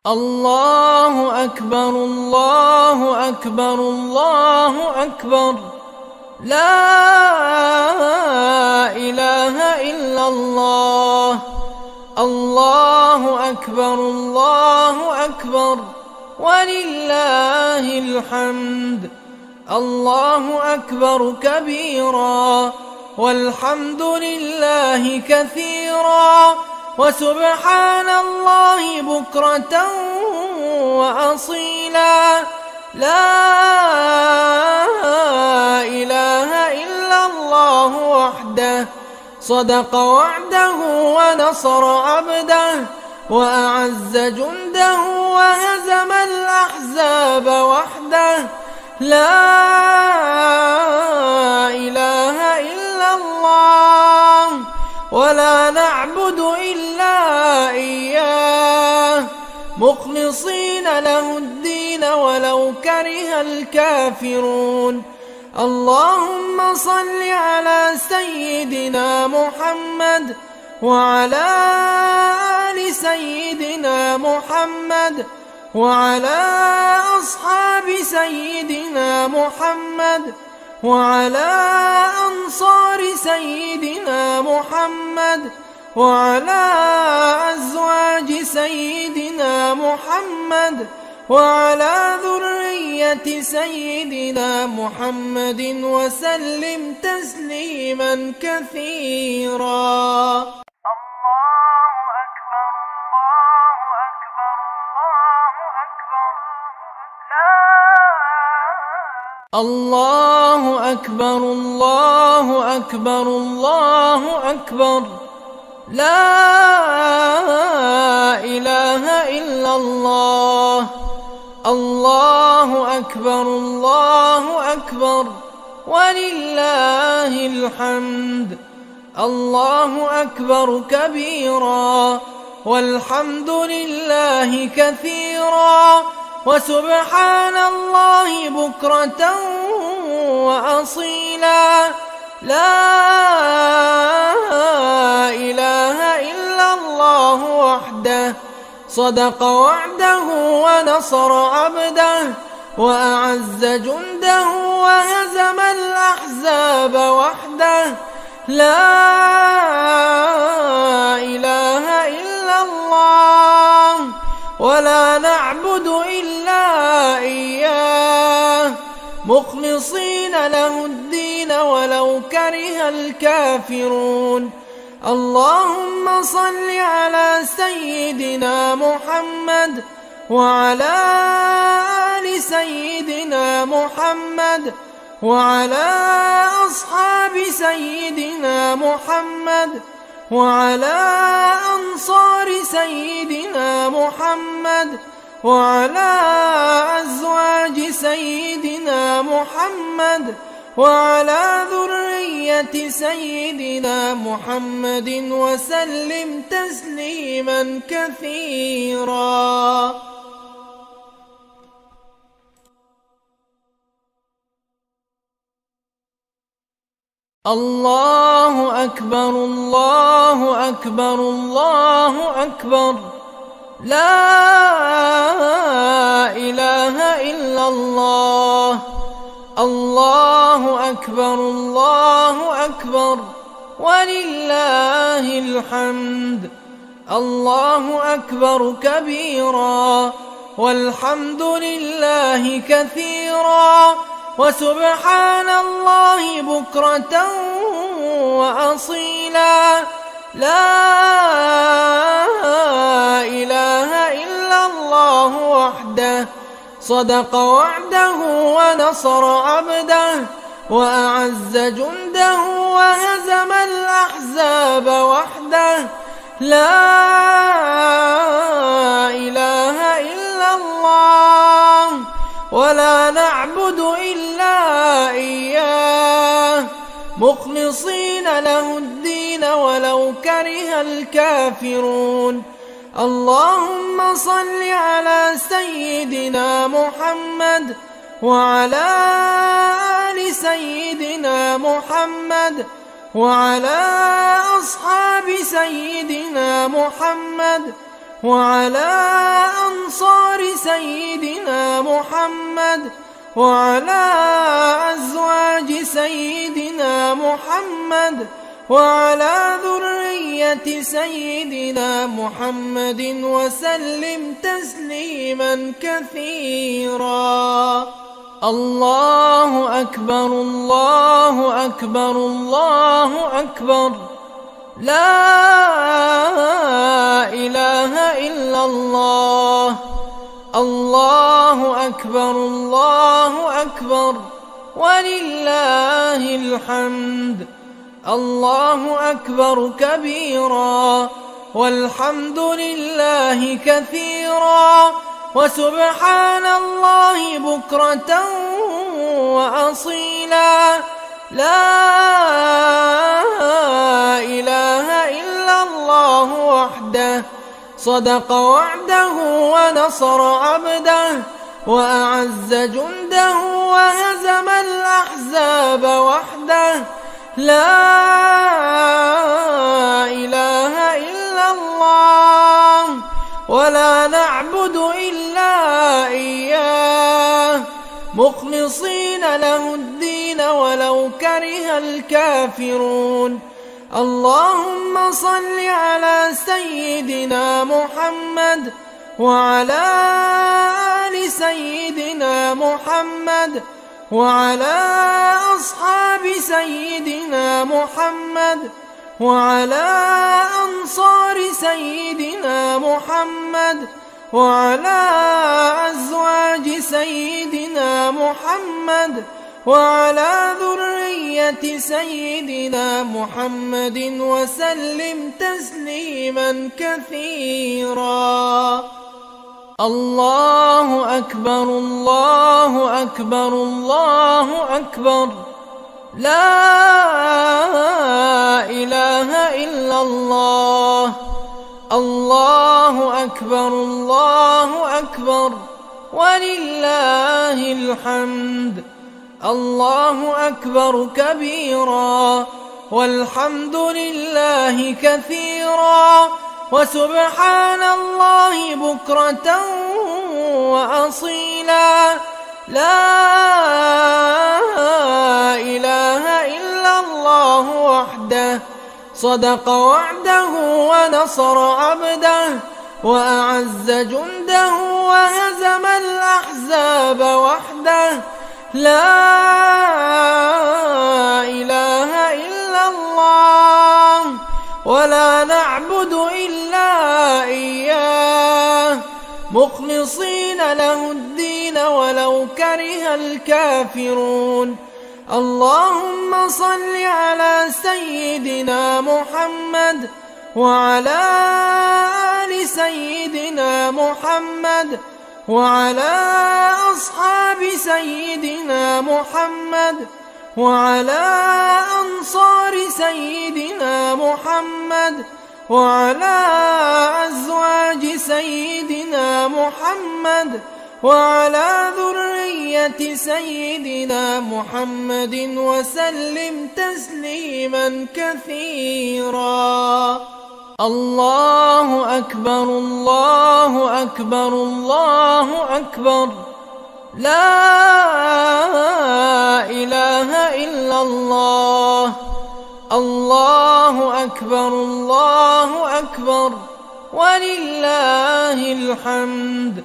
الله أكبر الله أكبر الله أكبر. لا إله إلا الله. الله أكبر الله أكبر ولله الحمد. الله أكبر كبيرا والحمد لله كثيرا وسبحان الله بكرة وأصيلا. لا إله إلا الله وحده صدق وعده ونصر عبده وأعز جنده وهزم الأحزاب وحده. لا إله إلا الله ولا نعبد إلا إياه مخلصين له الدين ولو كره الكافرون. اللهم صل على سيدنا محمد وعلى آل سيدنا محمد وعلى أصحاب سيدنا محمد وعلى أنصار سيدنا محمد وعلى أزواج سيدنا محمد وعلى ذرية سيدنا محمد وسلم تسليما كثيرا. الله أكبر الله أكبر الله أكبر. لا إله إلا الله. الله أكبر الله أكبر ولله الحمد. الله أكبر كبيرا والحمد لله كثيرا وسبحان الله بكرة وأصيلا. لا إله إلا الله وحده صدق وعده ونصر عبده وأعز جنده وهزم الأحزاب وحده. لا إله إلا الله ولا نعبد إلا إياه مخلصين له الدين ولو كره الكافرون. اللهم صل على سيدنا محمد وعلى آل سيدنا محمد وعلى أصحاب سيدنا محمد وعلى أنصار سيدنا محمد وعلى أزواج سيدنا محمد وعلى ذرية سيدنا محمد وسلم تسليما كثيرا. الله أكبر الله أكبر الله أكبر. لا إله إلا الله. الله أكبر الله أكبر ولله الحمد. الله أكبر كبيرا والحمد لله كثيرا وسبحان الله بكرة وأصيلا. لا إله إلا الله وحده صدق وعده ونصر عبده وأعز جنده وهزم الأحزاب وحده. لا إله إلا الله ولا نعبد إلا إياه مخلصين له الدين ولو كره الكافرون. اللهم صل على سيدنا محمد وعلى آل سيدنا محمد وعلى أصحاب سيدنا محمد وعلى أنصار سيدنا محمد وعلى أزواج سيدنا محمد وعلى ذرية سيدنا محمد وسلم تسليما كثيرا. الله أكبر الله أكبر الله أكبر، لا إله إلا الله. الله أكبر الله أكبر ولله الحمد. الله أكبر كبيرا والحمد لله كثيرا وسبحان الله بكرة وأصيلا. لا إله إلا الله وحده صدق وعده ونصر عبده وأعز جنده وهزم الأحزاب وحده. لا إله إلا الله ولا نعبد إلا إياه مخلصين له الدين ولو كره الكافرون. اللهم صل على سيدنا محمد وعلى آل سيدنا محمد وعلى أصحاب سيدنا محمد وعلى أنصار سيدنا محمد وعلى أزواج سيدنا محمد وعلى ذرية سيدنا محمد وسلم تسليما كثيرا. الله أكبر الله أكبر الله أكبر، لا إله إلا الله. الله أكبر الله أكبر ولله الحمد. الله أكبر كبيرا والحمد لله كثيرا وسبحان الله بكرة وأصيلا. لا إله إلا الله وحده صدق وعده ونصر عبده وأعز جنده وهزم الأحزاب وحده. لا إله إلا الله ولا نعبد إلا إياه مخلصين له الدين ولو كره الكافرون. اللهم صل على سيدنا محمد وعلى آل سيدنا محمد وعلى أصحاب سيدنا محمد وعلى أنصار سيدنا محمد وعلى أزواج سيدنا محمد وعلى ذرية سيدنا محمد وسلم تسليما كثيرا. الله أكبر الله أكبر الله أكبر، لا إله إلا الله. الله أكبر الله أكبر ولله الحمد.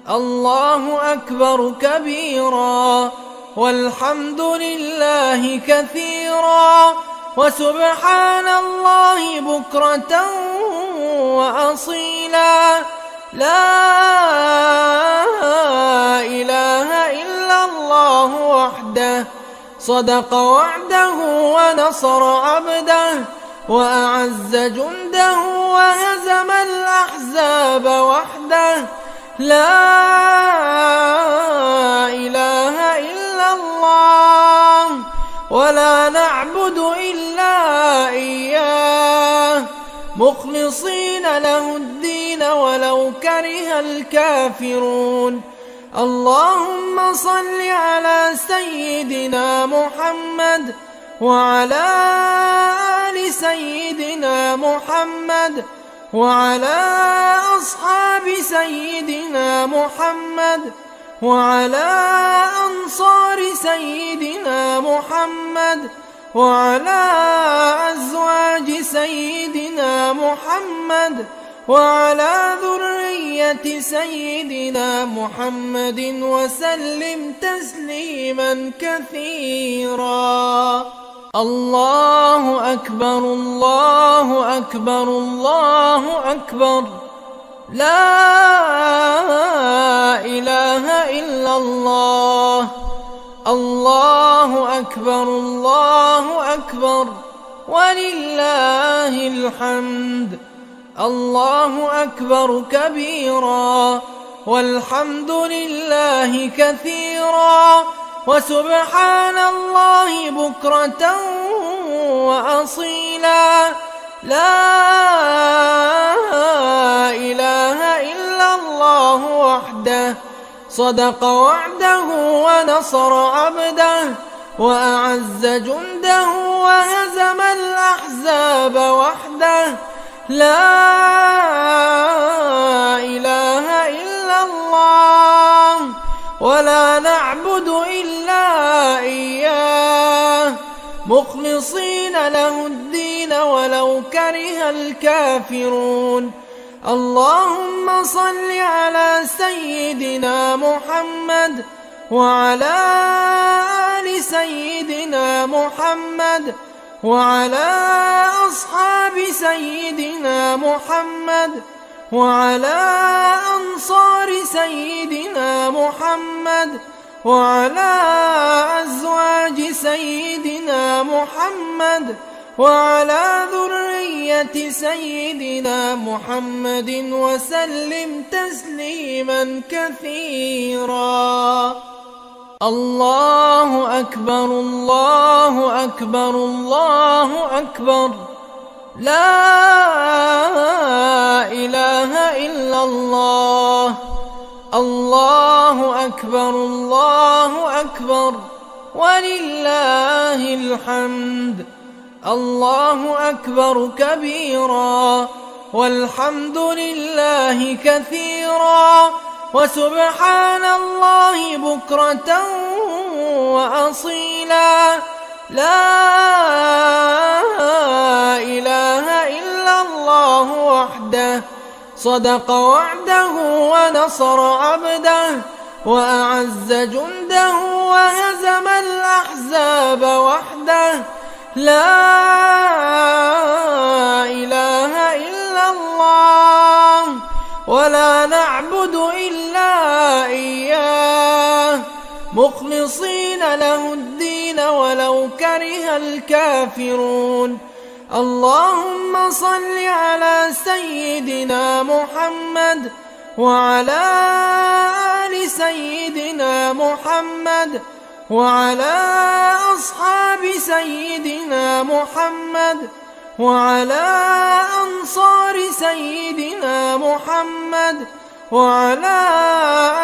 الله أكبر كبيرا والحمد لله كثيرا وسبحان الله بكرة وأصيلا. لا إله إلا الله وحده صدق وعده ونصر عبده وأعز جنده وهزم الأحزاب وحده. لا إله إلا الله ولا نعبد إلا إياه مخلصين له الدين ولو كره الكافرون. اللهم صل على سيدنا محمد وعلى آل سيدنا محمد وعلى أصحاب سيدنا محمد وعلى أنصار سيدنا محمد وعلى أزواج سيدنا محمد وعلى ذرية سيدنا محمد وسلم تسليما كثيرا. الله أكبر الله أكبر الله أكبر، لا إله إلا الله. الله أكبر الله أكبر ولله الحمد. الله أكبر كبيرا والحمد لله كثيرا وسبحان الله بكرة وأصيلا. لا إله إلا الله وحده صدق وعده ونصر عبده وأعز جنده وهزم الأحزاب وحده. لا إله إلا الله ولا نعبد إلا إياه مخلصين له الدين ولو كره الكافرون. اللهم صل على سيدنا محمد وعلى آل سيدنا محمد وعلى أصحاب سيدنا محمد وعلى أنصار سيدنا محمد وعلى أزواج سيدنا محمد وعلى ذرية سيدنا محمد وسلم تسليما كثيرا. الله أكبر الله أكبر الله أكبر، لا إله إلا الله. الله أكبر الله أكبر ولله الحمد. الله أكبر كبيرا والحمد لله كثيرا وسبحان الله بكرة وأصيلا. لا إله إلا الله وحده صدق وعده ونصر عبده وأعز جنده وهزم الأحزاب وحده. لا إله إلا الله ولا نعبد إلا إياه مخلصين له الدين ولو كره الكافرون. اللهم صل على سيدنا محمد وعلى آل سيدنا محمد وعلى أصحاب سيدنا محمد وعلى أنصار سيدنا محمد وعلى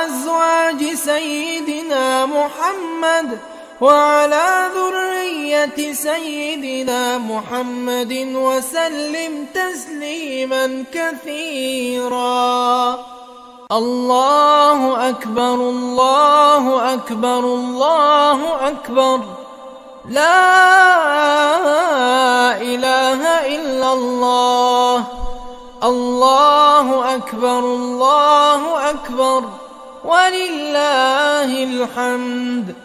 أزواج سيدنا محمد وعلى ذرية سيدنا محمد وسلم تسليما كثيرا. الله أكبر الله أكبر الله أكبر، لا إله إلا الله. الله أكبر الله أكبر ولله الحمد.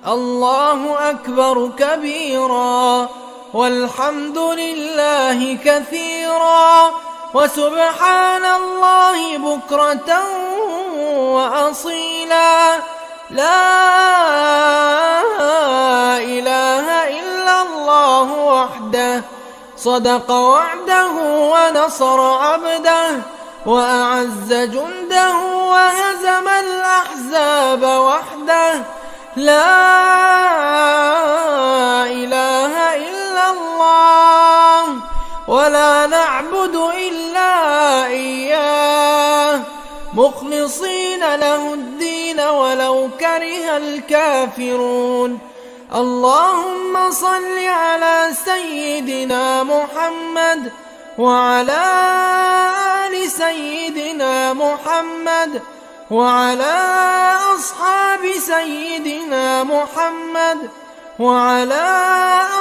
الله أكبر كبيرا والحمد لله كثيرا وسبحان الله بكرة وأصيلا. لا إله إلا الله وحده صدق وعده ونصر عبده وأعز جنده وهزم الأحزاب وحده. لا إله إلا الله ولا نعبد إلا إياه مخلصين له الدين ولو كره الكافرون. اللهم صل على سيدنا محمد وعلى آل سيدنا محمد وعلى أصحاب سيدنا محمد وعلى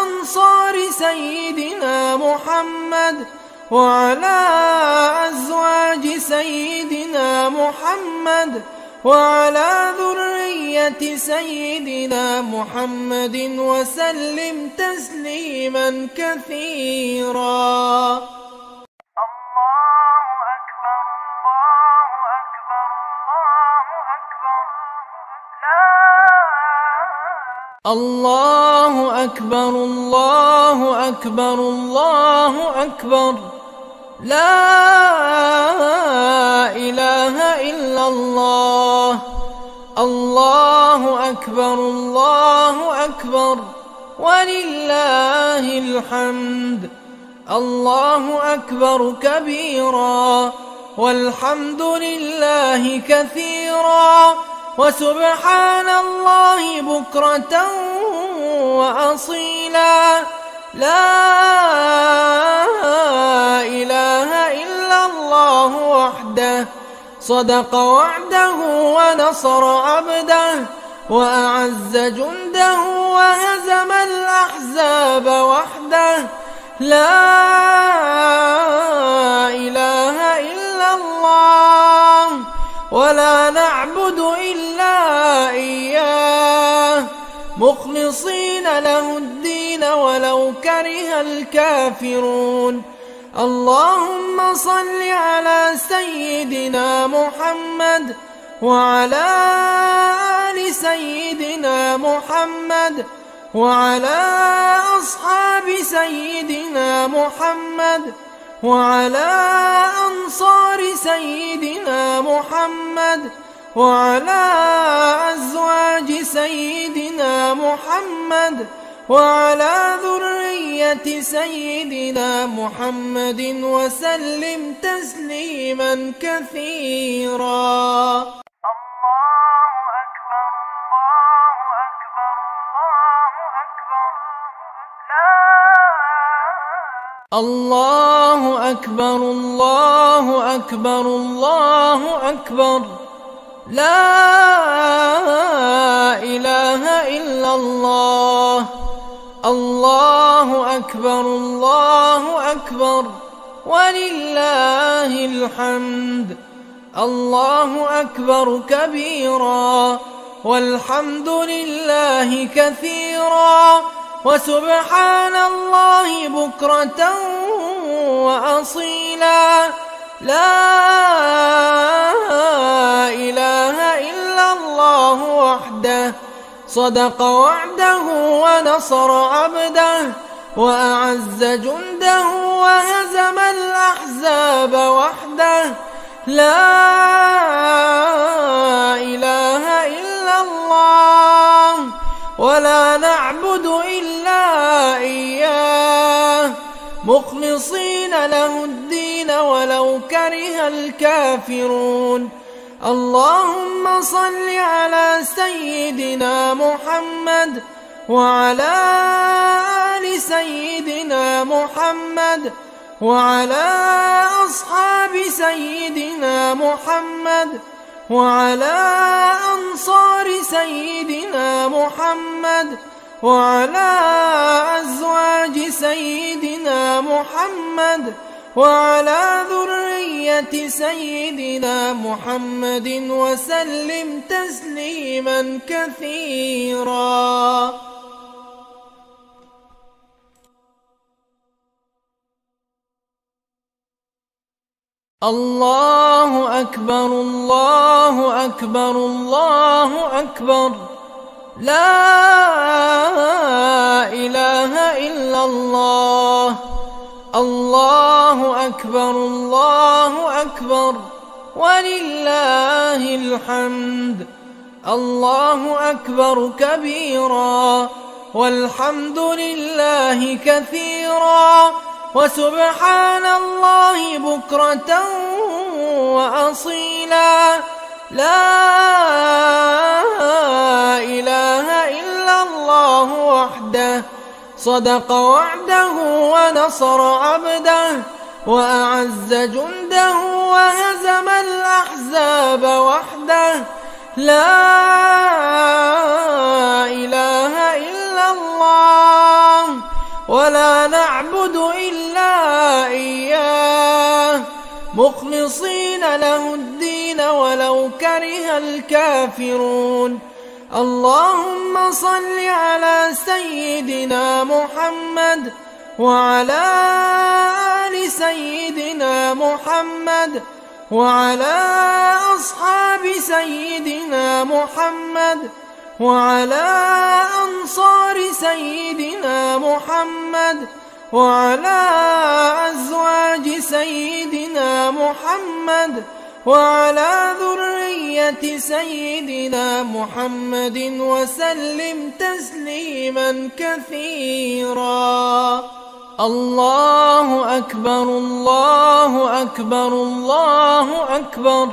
أنصار سيدنا محمد وعلى أزواج سيدنا محمد وعلى ذرية سيدنا محمد وسلم تسليما كثيرا. الله أكبر الله أكبر الله أكبر، لا إله إلا الله. الله أكبر الله أكبر ولله الحمد. الله أكبر كبيرا والحمد لله كثيرا وسبحان الله بكرة وأصيلا. لا إله إلا الله وحده صدق وعده ونصر عبده وأعز جنده وهزم الأحزاب وحده. لا إله إلا الله ولا نعبد إلا إياه مخلصين له الدين ولو كره الكافرون. اللهم صل على سيدنا محمد وعلى آل سيدنا محمد وعلى أصحاب سيدنا محمد وعلى أنصار سيدنا محمد وعلى أزواج سيدنا محمد وعلى ذرية سيدنا محمد وسلم تسليما كثيرا. الله أكبر الله أكبر الله أكبر، لا إله إلا الله. الله أكبر الله أكبر ولله الحمد. الله أكبر كبيرا والحمد لله كثيرا وسبحان الله بكرة وأصيلا. لا إله إلا الله وحده صدق وعده ونصر عبده وأعز جنده وهزم الأحزاب وحده. لا إله إلا الله ولا نعبد إلا إياه مخلصين له الدين ولو كره الكافرون. اللهم صل على سيدنا محمد وعلى آل سيدنا محمد وعلى أصحاب سيدنا محمد وعلى أنصار سيدنا محمد وعلى أزواج سيدنا محمد وعلى ذرية سيدنا محمد وسلم تسليما كثيرا. الله أكبر الله أكبر الله أكبر، لا إله إلا الله. الله أكبر الله أكبر ولله الحمد. الله أكبر كبيرا والحمد لله كثيرا وسبحان الله بكرة وأصيلا. لا إله إلا الله وحده صدق وعده ونصر عبده وأعز جنده وهزم الأحزاب وحده. لا إله إلا الله ولا نعبد إلا إياه مخلصين له الدين ولو كره الكافرون. اللهم صل على سيدنا محمد وعلى آل سيدنا محمد وعلى أصحاب سيدنا محمد وعلى أنصار سيدنا محمد وعلى أزواج سيدنا محمد وعلى ذرية سيدنا محمد وسلم تسليما كثيرا. الله أكبر الله أكبر الله أكبر.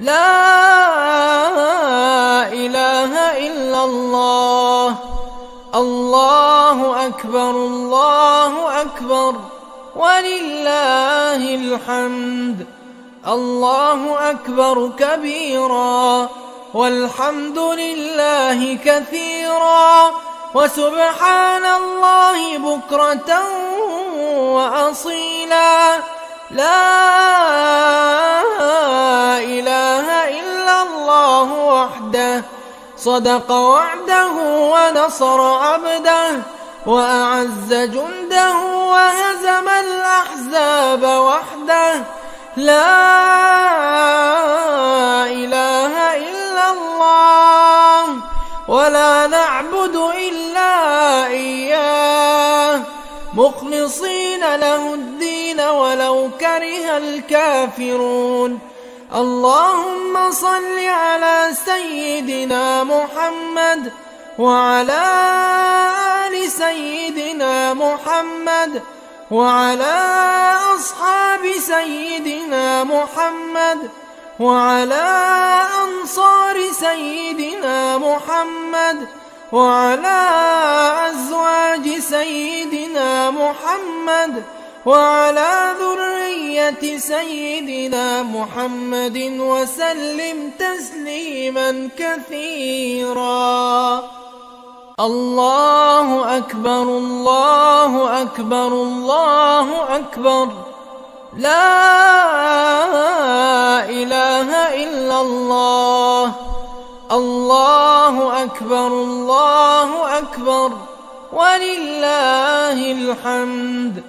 لا إله إلا الله. الله أكبر الله أكبر ولله الحمد. الله أكبر كبيرا والحمد لله كثيرا وسبحان الله بكرة وأصيلا. لا إله إلا الله وحده صدق وعده ونصر عبده وأعز جنده وهزم الأحزاب وحده. لا إله إلا الله ولا نعبد إلا إياه مخلصين له الدين ولو كره الكافرون. اللهم صل على سيدنا محمد وعلى آل سيدنا محمد وعلى أصحاب سيدنا محمد وعلى أنصار سيدنا محمد وعلى أزواج سيدنا محمد وعلى ذرية سيدنا محمد وسلم تسليما كثيرا. الله أكبر الله أكبر الله أكبر. لا إله إلا الله. الله أكبر الله أكبر ولله الحمد.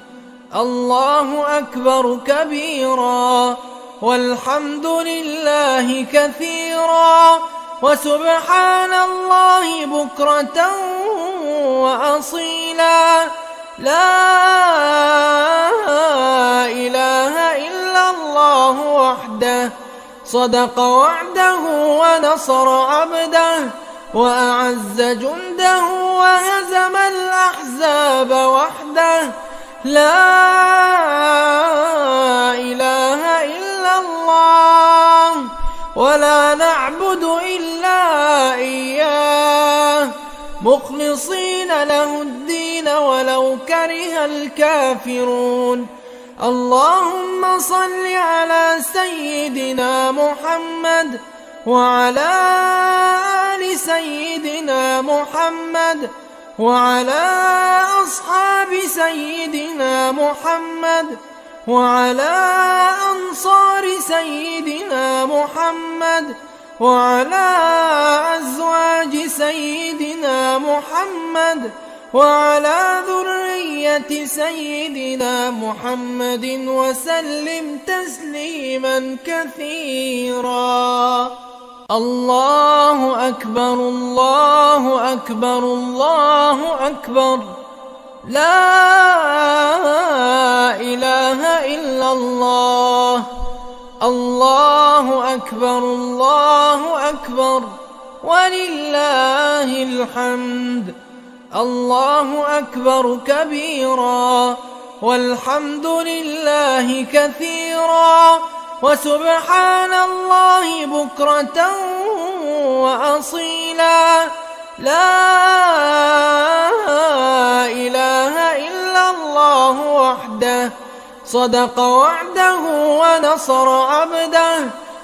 الله أكبر كبيرا والحمد لله كثيرا وسبحان الله بكرة وأصيلا. لا إله إلا الله وحده صدق وعده ونصر عبده وأعز جنده وهزم الأحزاب وحده. لا إله إلا الله ولا نعبد إلا إياه مخلصين له الدين ولو كره الكافرون. اللهم صل على سيدنا محمد وعلى آل سيدنا محمد وعلى أصحاب سيدنا محمد وعلى أنصار سيدنا محمد وعلى أزواج سيدنا محمد وعلى ذرية سيدنا محمد وسلم تسليما كثيرا. الله أكبر الله أكبر الله أكبر. لا إله إلا الله. الله أكبر الله أكبر ولله الحمد. الله أكبر كبيرا والحمد لله كثيرا وسبحان الله بكرة وأصيلا. لا إله إلا الله وحده صدق وعده ونصر عبده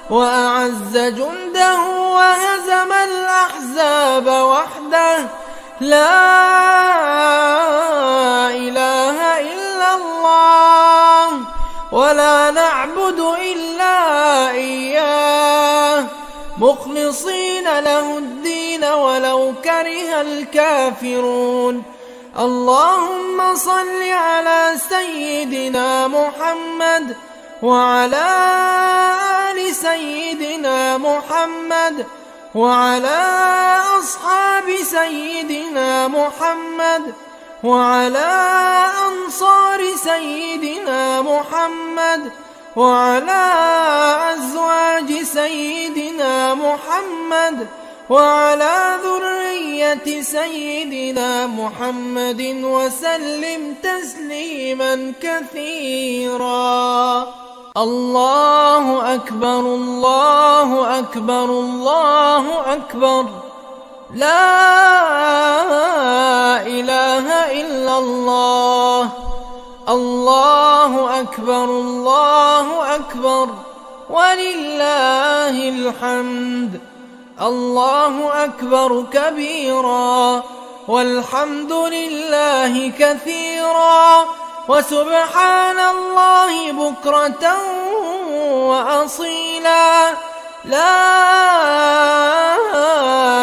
وأعز جنده وهزم الأحزاب وحده. لا إله إلا الله ولا نعبد إلا إياه مخلصين له الدين ولو كره الكافرون. اللهم صل على سيدنا محمد وعلى آل سيدنا محمد وعلى أصحاب سيدنا محمد وعلى أنصار سيدنا محمد وعلى أزواج سيدنا محمد وعلى ذرية سيدنا محمد وسلم تسليما كثيرا. الله أكبر الله أكبر الله أكبر. لا إله إلا الله. الله أكبر الله أكبر ولله الحمد. الله أكبر كبيرا والحمد لله كثيرا وسبحان الله بكرة وأصيلا. لا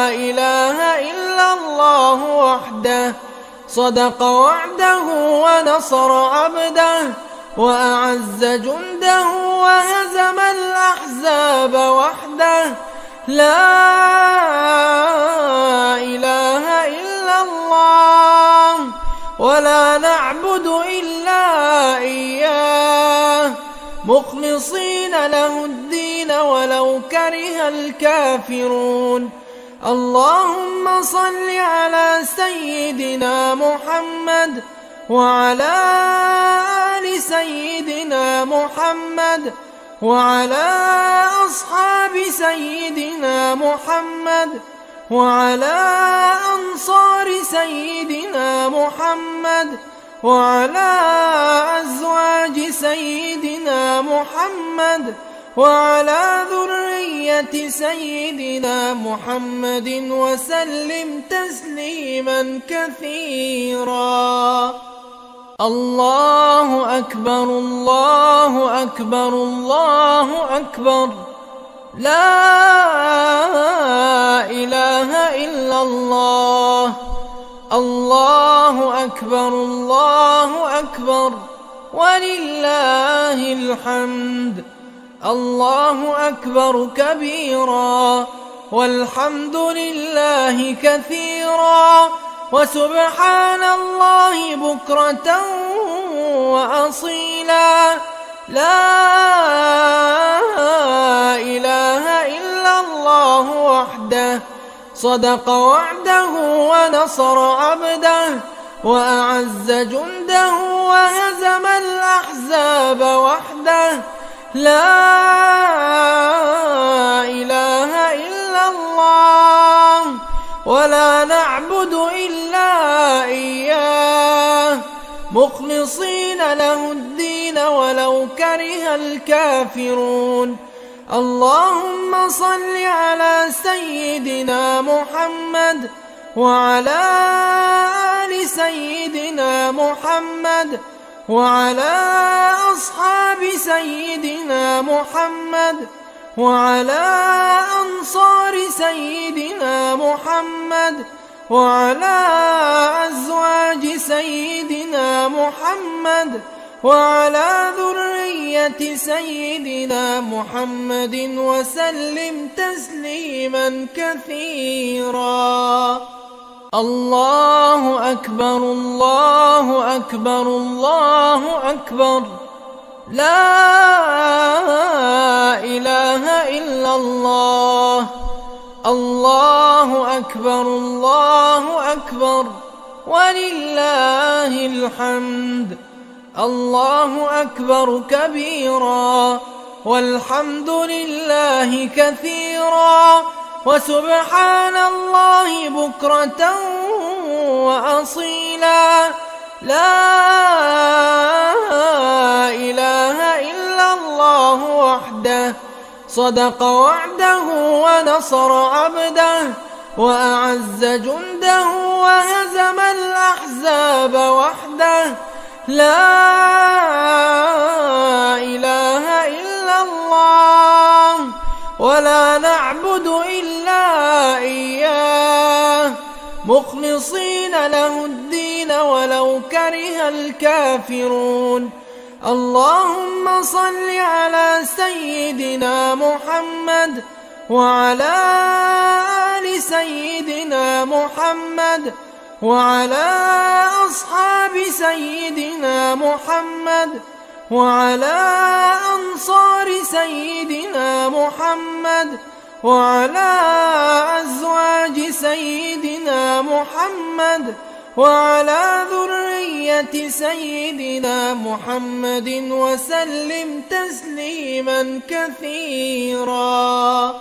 إله إلا الله وحده صدق وعده ونصر عبده وأعز جنده وهزم الأحزاب وحده. لا إله إلا الله ولا نعبد إلا إياه مخلصين له الدين ولو كره الكافرون. اللهم صل على سيدنا محمد وعلى آل سيدنا محمد وعلى أصحاب سيدنا محمد وعلى أنصار سيدنا محمد وعلى أزواج سيدنا محمد وعلى ذرية سيدنا محمد وسلم تسليما كثيرا. الله أكبر الله أكبر الله أكبر. لا إله إلا الله. الله أكبر الله أكبر ولله الحمد. الله أكبر كبيرا والحمد لله كثيرا وسبحان الله بكرة وأصيلا. لا إله إلا الله وحده صدق وعده ونصر عبده وأعز جنده وهزم الأحزاب وحده. لا إله إلا الله ولا نعبد إلا إياه مخلصين له الدين ولو كره الكافرون. اللهم صل على سيدنا محمد وعلى آل سيدنا محمد وعلى أصحاب سيدنا محمد وعلى أنصار سيدنا محمد وعلى أزواج سيدنا محمد وعلى ذرية سيدنا محمد وسلم تسليما كثيرا. الله أكبر الله أكبر الله أكبر. لا إله إلا الله. الله أكبر الله أكبر ولله الحمد. الله أكبر كبيرا والحمد لله كثيرا وسبحان الله بكرة وأصيلا. لا إله صدق وعده ونصر عبده وأعز جنده وهزم الأحزاب وحده. لا إله إلا الله ولا نعبد إلا إياه مخلصين له الدين ولو كره الكافرون. اللهم صل على سيدنا محمد وعلى آل سيدنا محمد وعلى أصحاب سيدنا محمد وعلى أنصار سيدنا محمد وعلى أزواج سيدنا محمد وعلى ذرية سيدنا محمد وسلم تسليما كثيرا.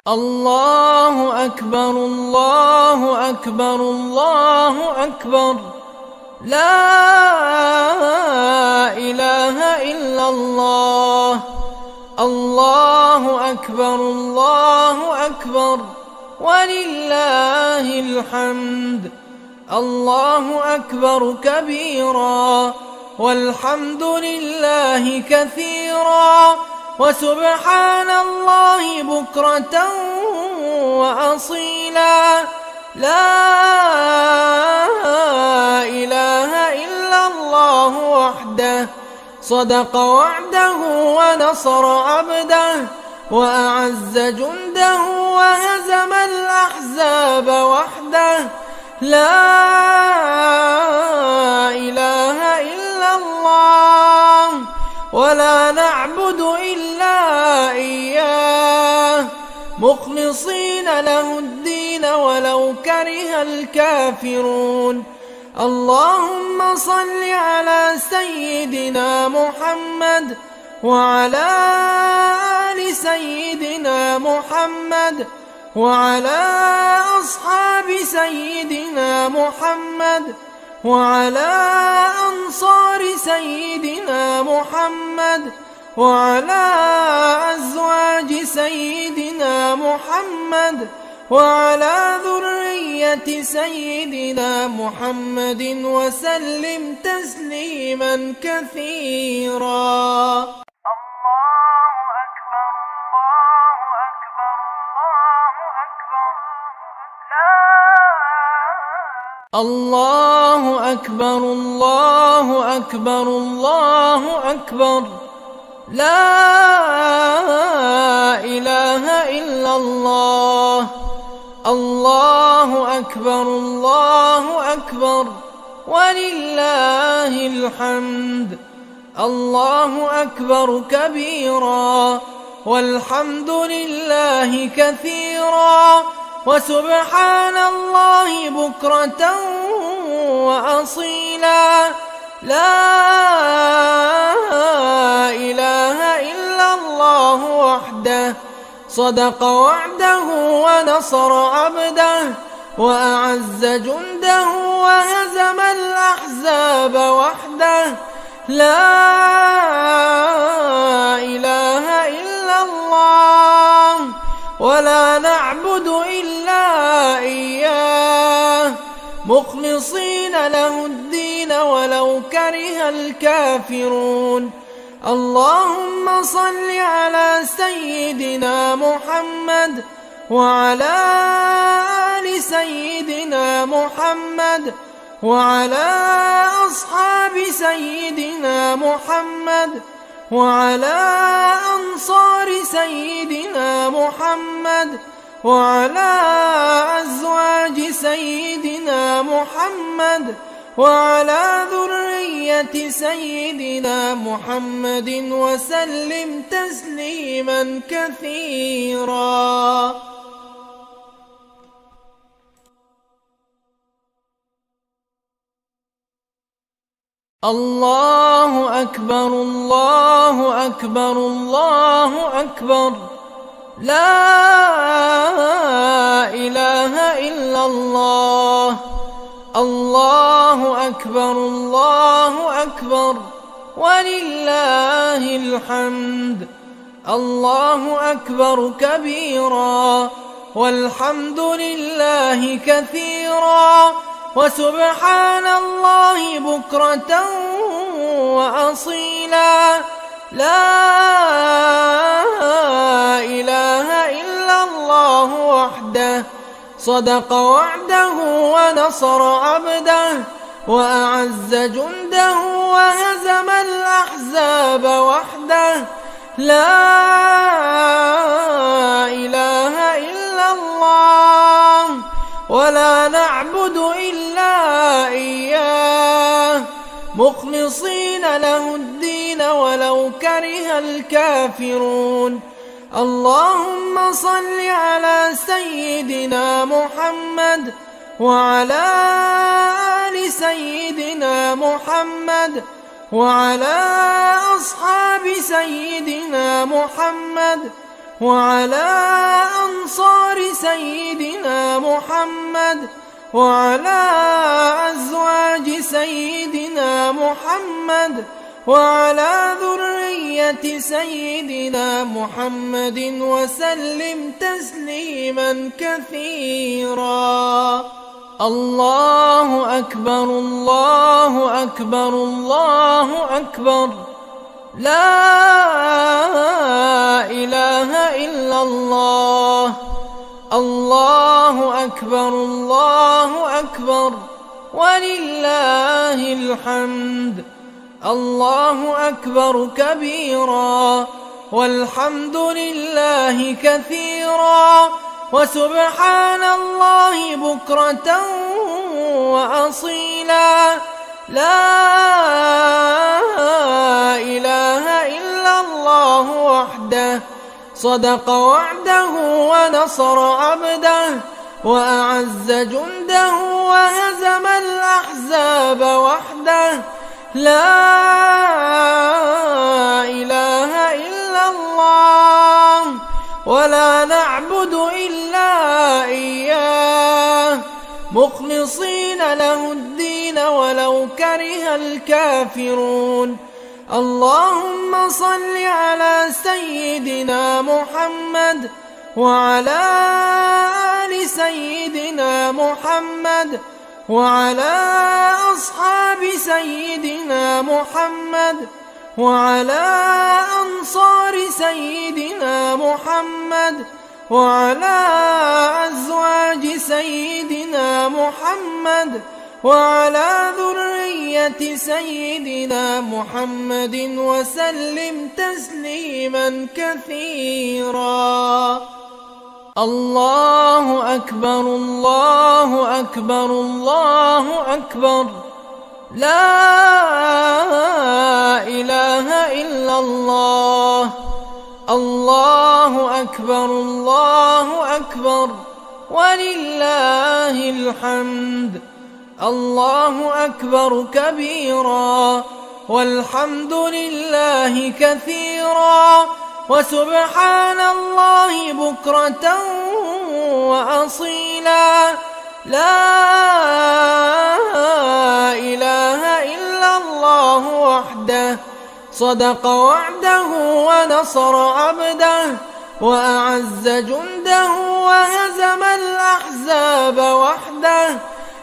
الله أكبر الله أكبر الله أكبر لا إله إلا الله. الله أكبر الله أكبر ولله الحمد. الله أكبر كبيرا والحمد لله كثيرا وسبحان الله بكرة وأصيلا. لا إله إلا الله وحده صدق وعده ونصر عبده وأعز جنده وهزم الأحزاب وحده. لا إله إلا الله ولا نعبد إلا إياه مخلصين له الدين ولو كره الكافرون. اللهم صل على سيدنا محمد وعلى آل سيدنا محمد وعلى أصحاب سيدنا محمد وعلى أنصار سيدنا محمد وعلى أزواج سيدنا محمد وعلى ذرية سيدنا محمد وسلم تسليما كثيرا. الله أكبر الله أكبر الله أكبر لا إله إلا الله. الله أكبر الله أكبر ولله الحمد. الله أكبر كبيرا والحمد لله كثيرا وسبحان الله بكرة وأصيلا. لا إله إلا الله وحده صدق وعده ونصر عبده وأعز جنده وهزم الأحزاب وحده. لا إله إلا الله ولا نعبد إلا إياه مخلصين له الدين ولو كره الكافرون. اللهم صل على سيدنا محمد وعلى آل سيدنا محمد وعلى أصحاب سيدنا محمد وعلى أنصار سيدنا محمد وعلى أزواج سيدنا محمد وعلى ذرية سيدنا محمد وسلم تسليما كثيرا. الله أكبر الله أكبر الله أكبر لا إله إلا الله. الله أكبر الله أكبر ولله الحمد. الله أكبر كبيرا والحمد لله كثيرا وسبحان الله بكرة وأصيلا. لا إله إلا الله وحده صدق وعده ونصر عبده وأعز جنده وهزم الأحزاب وحده. لا إله إلا الله ولا نعبد إلا إياه مخلصين له الدين ولو كره الكافرون. اللهم صل على سيدنا محمد وعلى آل سيدنا محمد وعلى أصحاب سيدنا محمد وعلى أنصار سيدنا محمد وعلى أزواج سيدنا محمد وعلى ذرية سيدنا محمد وسلم تسليما كثيرا. الله أكبر الله أكبر الله أكبر. لا إله إلا الله. الله أكبر الله أكبر ولله الحمد. الله أكبر كبيرا والحمد لله كثيرا وسبحان الله بكرة وأصيلا. لا إله إلا الله وحده صدق وعده ونصر عبده وأعز جنده وهزم الأحزاب وحده. لا إله إلا الله ولا نعبد إلا إياه مخلصين له الدين ولو كره الكافرون. اللهم صل على سيدنا محمد وعلى آل سيدنا محمد وعلى أصحاب سيدنا محمد وعلى أنصار سيدنا محمد وعلى أزواج سيدنا محمد وعلى ذرية سيدنا محمد وسلم تسليما كثيرا. الله أكبر الله أكبر الله أكبر. لا إله إلا الله. الله أكبر الله أكبر ولله الحمد. الله أكبر كبيرا والحمد لله كثيرا وسبحان الله بكرة وأصيلا. لا إله إلا الله وحده صدق وعده ونصر عبده وأعز جنده وهزم الأحزاب وحده.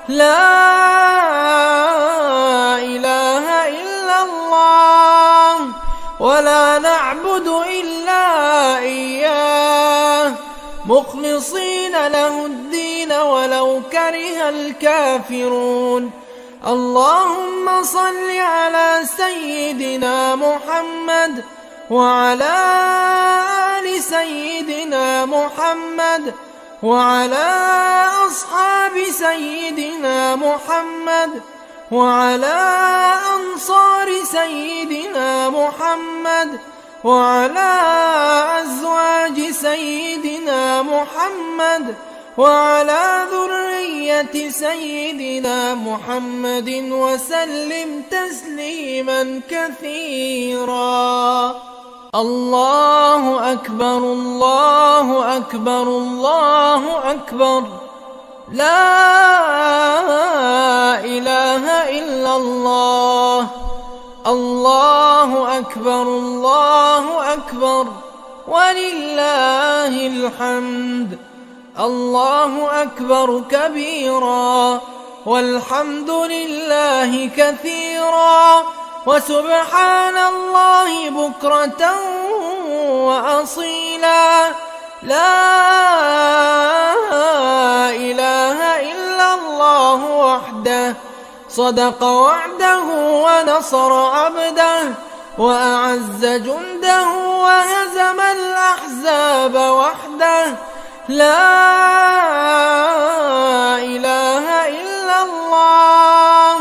لا إله إلا الله ولا نعبد إلا إياه مخلصين له الدين ولو كره الكافرون. اللهم صل على سيدنا محمد وعلى آل سيدنا محمد وعلى أصحاب سيدنا محمد وعلى أنصار سيدنا محمد وعلى أزواج سيدنا محمد وعلى ذرية سيدنا محمد وسلم تسليما كثيرا. الله أكبر الله أكبر الله أكبر. لا إله إلا الله. الله أكبر الله أكبر ولله الحمد. الله أكبر كبيرا والحمد لله كثيرا وسبحان الله بكرة وأصيلا. لا إله إلا الله وحده صدق وعده ونصر عبده وأعز جنده وهزم الأحزاب وحده. لا إله إلا الله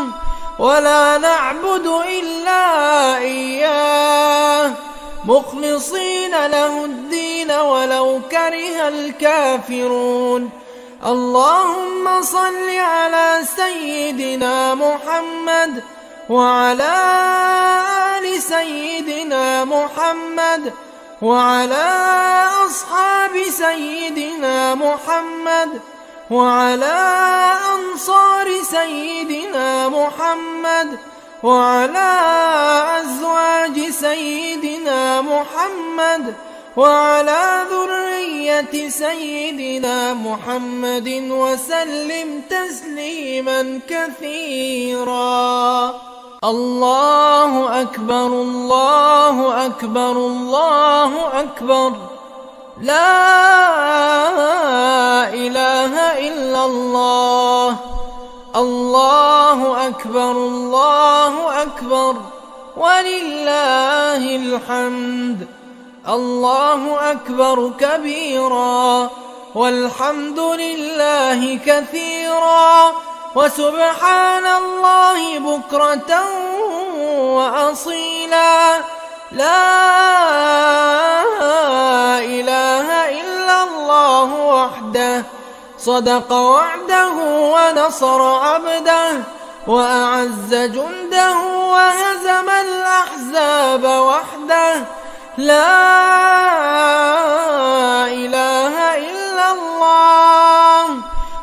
ولا نعبد إلا إياه مخلصين له الدين ولو كره الكافرون. اللهم صل على سيدنا محمد وعلى آل سيدنا محمد وعلى أصحاب سيدنا محمد وعلى أنصار سيدنا محمد وعلى أزواج سيدنا محمد وعلى ذرية سيدنا محمد وسلم تسليما كثيرا. الله أكبر الله أكبر الله أكبر. لا إله إلا الله. الله أكبر الله أكبر ولله الحمد. الله أكبر كبيرا والحمد لله كثيرا وسبحان الله بكرة وأصيلا. لا إله إلا الله وحده صدق وعده ونصر عبده وأعز جنده وهزم الأحزاب وحده. لا إله إلا الله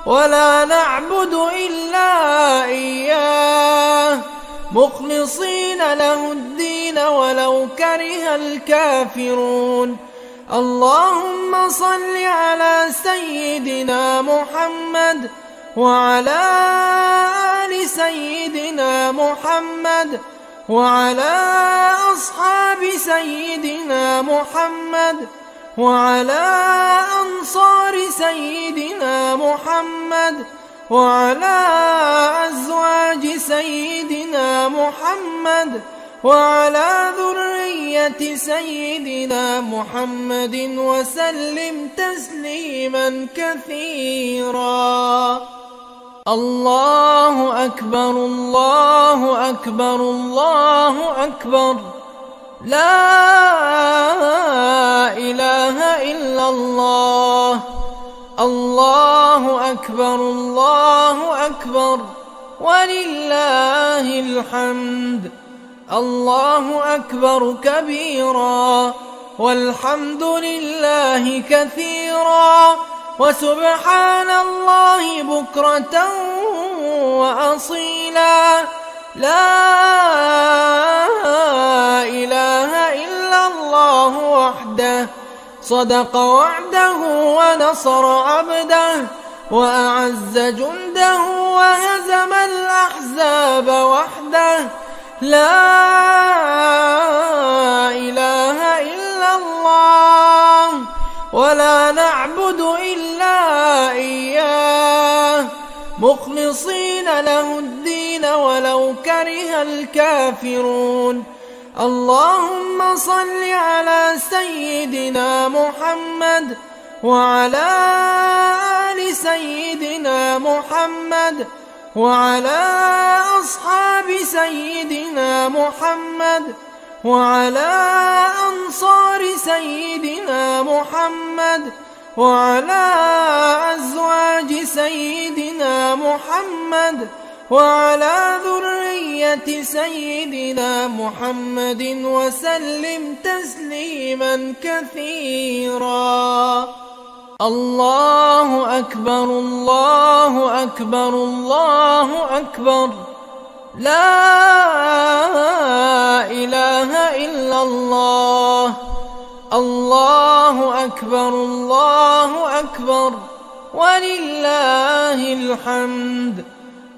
ولا نعبد إلا إياه مخلصين له الدين ولو كره الكافرون. اللهم صل على سيدنا محمد وعلى آل سيدنا محمد وعلى أصحاب سيدنا محمد وعلى أنصار سيدنا محمد وعلى أزواج سيدنا محمد وعلى ذرية سيدنا محمد وسلم تسليما كثيرا. الله أكبر الله أكبر الله أكبر. لا إله إلا الله. الله أكبر الله أكبر ولله الحمد. الله أكبر كبيرا والحمد لله كثيرا وسبحان الله بكرة وأصيلا. لا إله إلا الله وحده صدق وعده ونصر عبده وأعز جنده وهزم الأحزاب وحده. لا إله إلا الله ولا نعبد إلا إياه مخلصين له الدين ولو كره الكافرون. اللهم صل على سيدنا محمد وعلى آل سيدنا محمد وعلى أصحاب سيدنا محمد وعلى أنصار سيدنا محمد وعلى أزواج سيدنا محمد وعلى ذرية سيدنا محمد وسلم تسليما كثيرا. الله أكبر الله أكبر الله أكبر، لا إله إلا الله. الله أكبر الله أكبر ولله الحمد.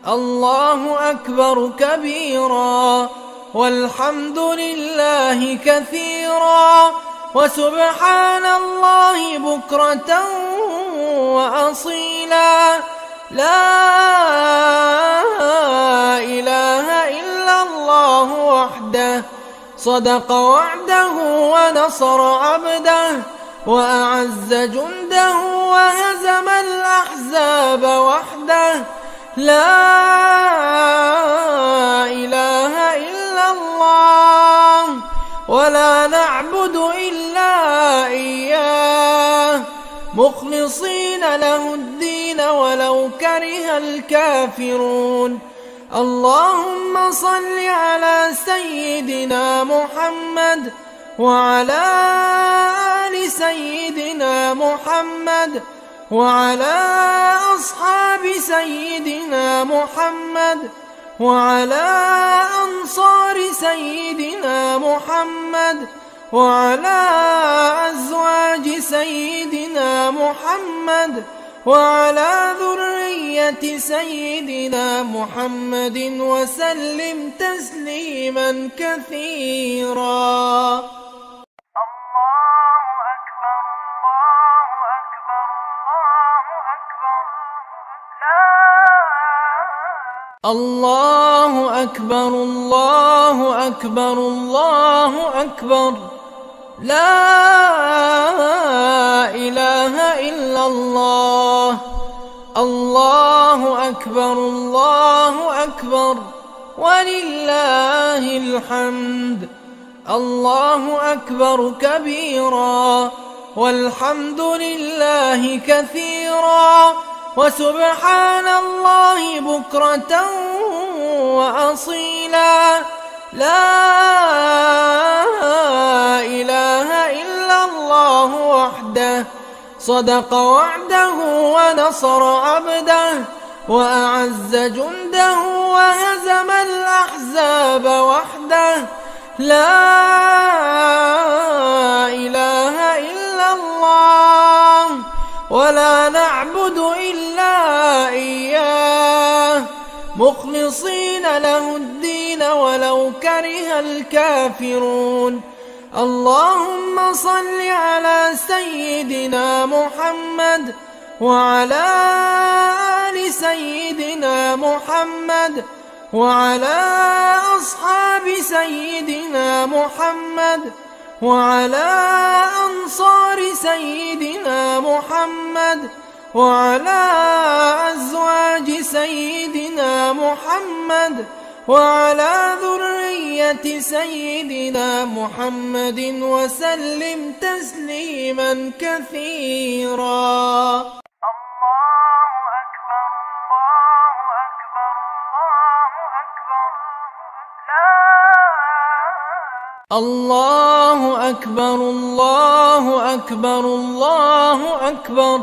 الله أكبر كبيرا والحمد لله كثيرا وسبحان الله بكرة وأصيلا. لا إله إلا الله وحده صدق وعده ونصر عبده وأعز جنده وهزم الأحزاب وحده. لا إله إلا الله ولا نعبد إلا إياه مخلصين له الدين ولو كره الكافرون. اللهم صل على سيدنا محمد وعلى آل سيدنا محمد وعلى أصحاب سيدنا محمد وعلى أنصار سيدنا محمد وعلى أزواج سيدنا محمد وعلى ذرية سيدنا محمد وسلم تسليما كثيرا. الله أكبر الله أكبر الله أكبر، لا إله إلا الله. الله أكبر الله أكبر ولله الحمد. الله أكبر كبيرا والحمد لله كثيرا وسبحان الله بكرة وأصيلا. لا إله إلا الله وحده صدق وعده ونصر عبده وأعز جنده وهزم الأحزاب وحده. لا إله إلا الله ولا نعبد إلا إياه مخلصين له الدين ولو كره الكافرون. اللهم صل على سيدنا محمد وعلى آل سيدنا محمد وعلى أصحاب سيدنا محمد وعلى أنصار سيدنا محمد وعلى أزواج سيدنا محمد وعلى ذرية سيدنا محمد وسلم تسليما كثيرا. الله أكبر الله أكبر الله أكبر،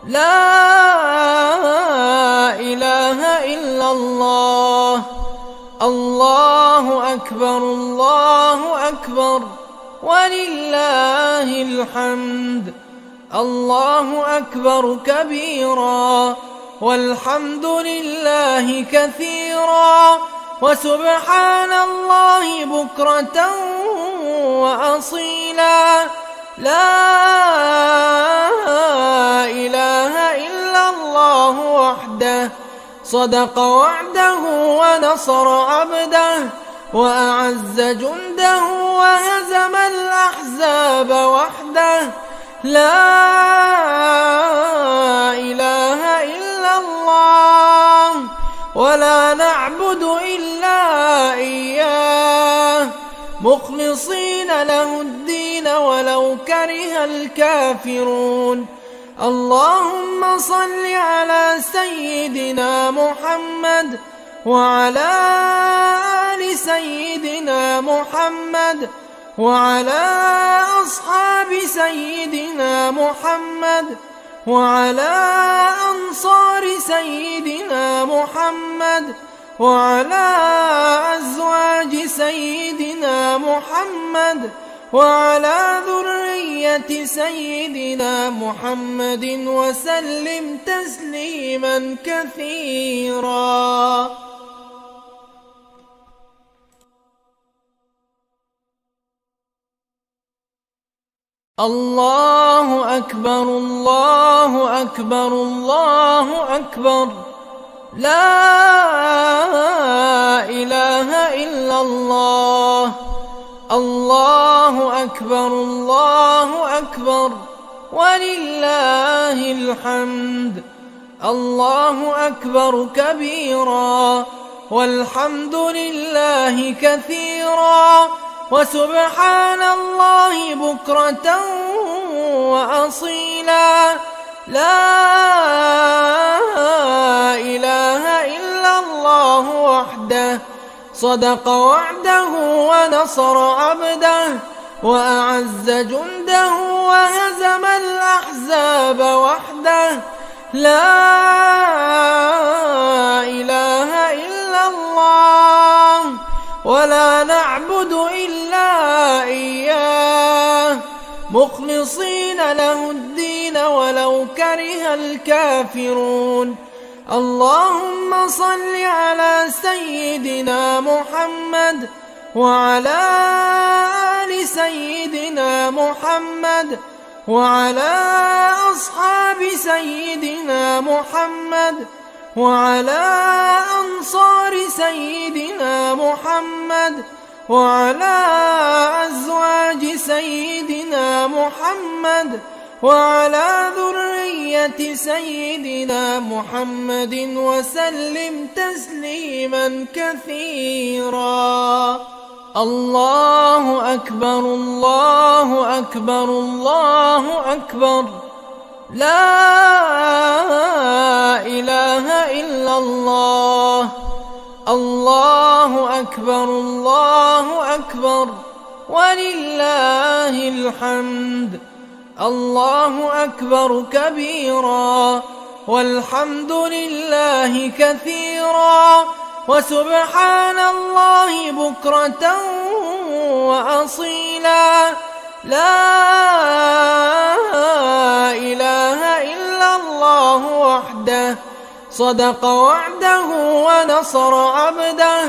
لا إله إلا الله. الله أكبر الله أكبر ولله الحمد. الله أكبر كبيرا والحمد لله كثيرا وسبحان الله بكرة وأصيلا. لا إله إلا الله وحده صدق وعده ونصر عبده وأعز جنده وهزم الأحزاب وحده. لا إله إلا الله ولا نعبد إلا إياه مخلصين له الدين ولو كره الكافرون. اللهم صل على سيدنا محمد وعلى آل سيدنا محمد وعلى أصحاب سيدنا سيدنا محمد وعلى أنصار سيدنا محمد وعلى أزواج سيدنا محمد وعلى ذرية سيدنا محمد وسلم تسليما كثيرا. الله أكبر الله أكبر الله أكبر، لا إله إلا الله. الله أكبر الله أكبر ولله الحمد. الله أكبر كبيرا والحمد لله كثيرا وسبحان الله بكرة وأصيلا. لا إله إلا الله وحده صدق وعده ونصر عبده وأعز جنده وهزم الأحزاب وحده. لا إله إلا الله ولا نعبد إلا إياه مخلصين له الدين ولو كره الكافرون. اللهم صل على سيدنا محمد وعلى آل سيدنا محمد وعلى أصحاب سيدنا محمد وعلى أنصار سيدنا محمد وعلى أزواج سيدنا محمد وعلى ذرية سيدنا محمد وسلم تسليما كثيرا. الله أكبر الله أكبر الله أكبر، لا إله إلا الله. الله أكبر الله أكبر ولله الحمد. الله أكبر كبيرا والحمد لله كثيرا وسبحان الله بكرة وأصيلا. لا إله إلا الله وحده صدق وعده ونصر عبده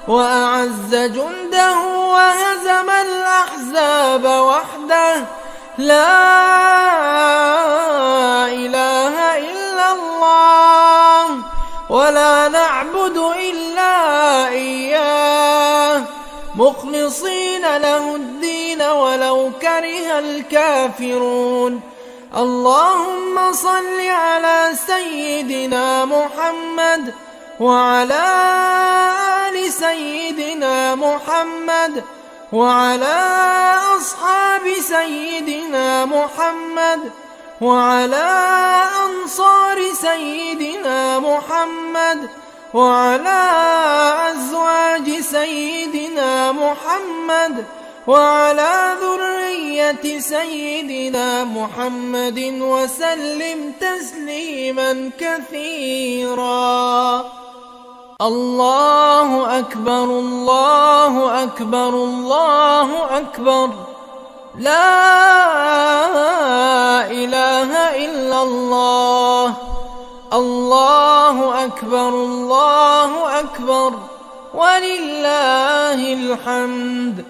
وأعز جنده وهزم الأحزاب وحده. لا إله إلا الله ولا نعبد إلا إياه مخلصين له الدين ولو كره الكافرون. اللهم صل على سيدنا محمد وعلى آل سيدنا محمد وعلى أصحاب سيدنا محمد وعلى أنصار سيدنا محمد وعلى أزواج سيدنا محمد وعلى ذرية سيدنا محمد وسلم تسليما كثيرا. الله أكبر الله أكبر الله أكبر، لا إله إلا الله. الله أكبر الله أكبر ولله الحمد.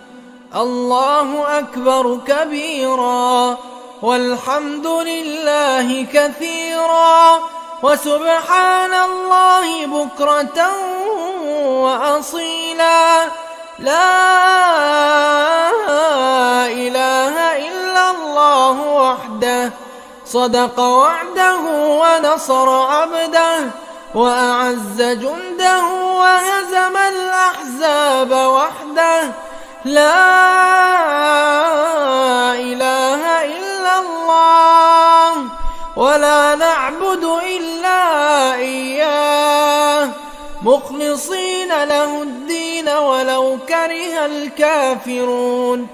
الله أكبر كبيرا والحمد لله كثيرا وسبحان الله بكرة وأصيلا. لا إله إلا الله وحده صدق وعده ونصر عبده وأعز جنده وهزم الأحزاب وحده. لا إله إلا الله ولا نعبد إلا إياه مخلصين له الدين ولو كره الكافرون.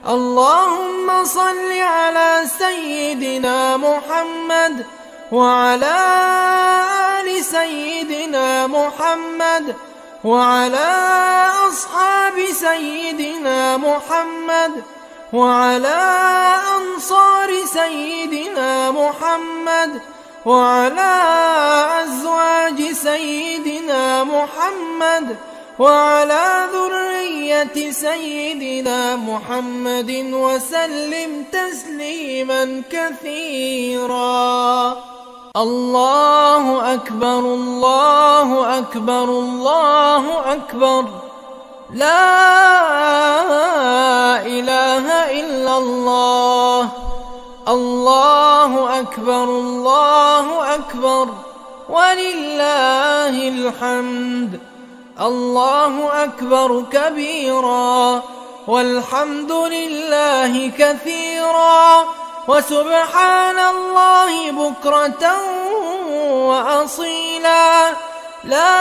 اللهم صل على سيدنا محمد وعلى آل سيدنا محمد وعلى أصحاب سيدنا محمد وعلى أنصار سيدنا محمد وعلى أزواج سيدنا محمد وعلى ذرية سيدنا محمد وسلم تسليما كثيرا. الله أكبر الله أكبر الله أكبر، لا إله إلا الله. الله أكبر الله أكبر ولله الحمد. الله أكبر كبيرا والحمد لله كثيرا وسبحان الله بكرة وأصيلا. لا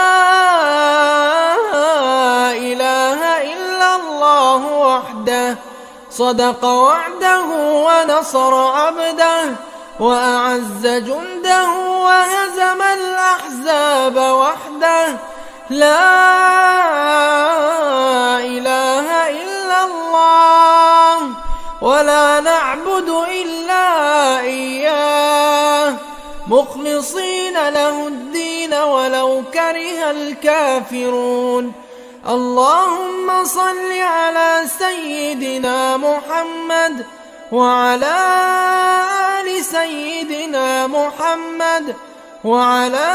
إله إلا الله وحده، صدق وعده ونصر عبده وأعز جنده وهزم الأحزاب وحده. لا إله إلا الله ولا نعبد إلا إياه مخلصين له الدين ولو كره الكافرون. اللهم صل على سيدنا محمد وعلى آل سيدنا محمد وعلى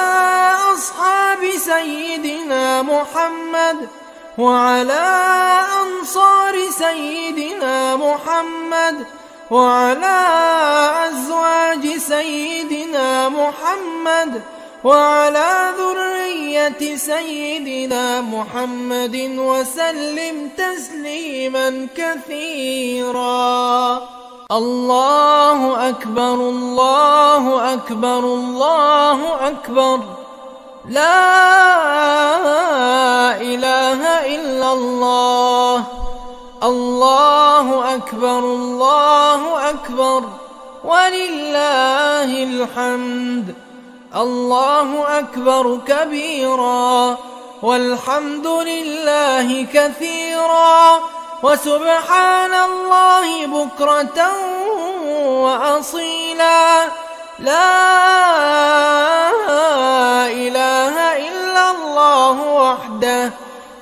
أصحاب سيدنا محمد وعلى أنصار سيدنا محمد وعلى أزواج سيدنا محمد وعلى ذرية سيدنا محمد وسلم تسليما كثيرا. الله أكبر الله أكبر الله أكبر، لا إله إلا الله. الله أكبر الله أكبر ولله الحمد. الله أكبر كبيرا والحمد لله كثيرا وسبحان الله بكرة وأصيلا. لا إله إلا الله وحده،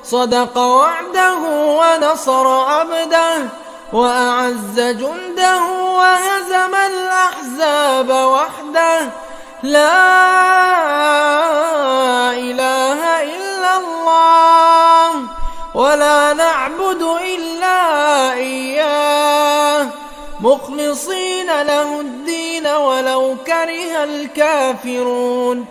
صدق وعده ونصر عبده وأعز جنده وهزم الأحزاب وحده. لا إله إلا الله ولا نعبد إلا إياه مخلصين له الدين ولو كره الكافرون.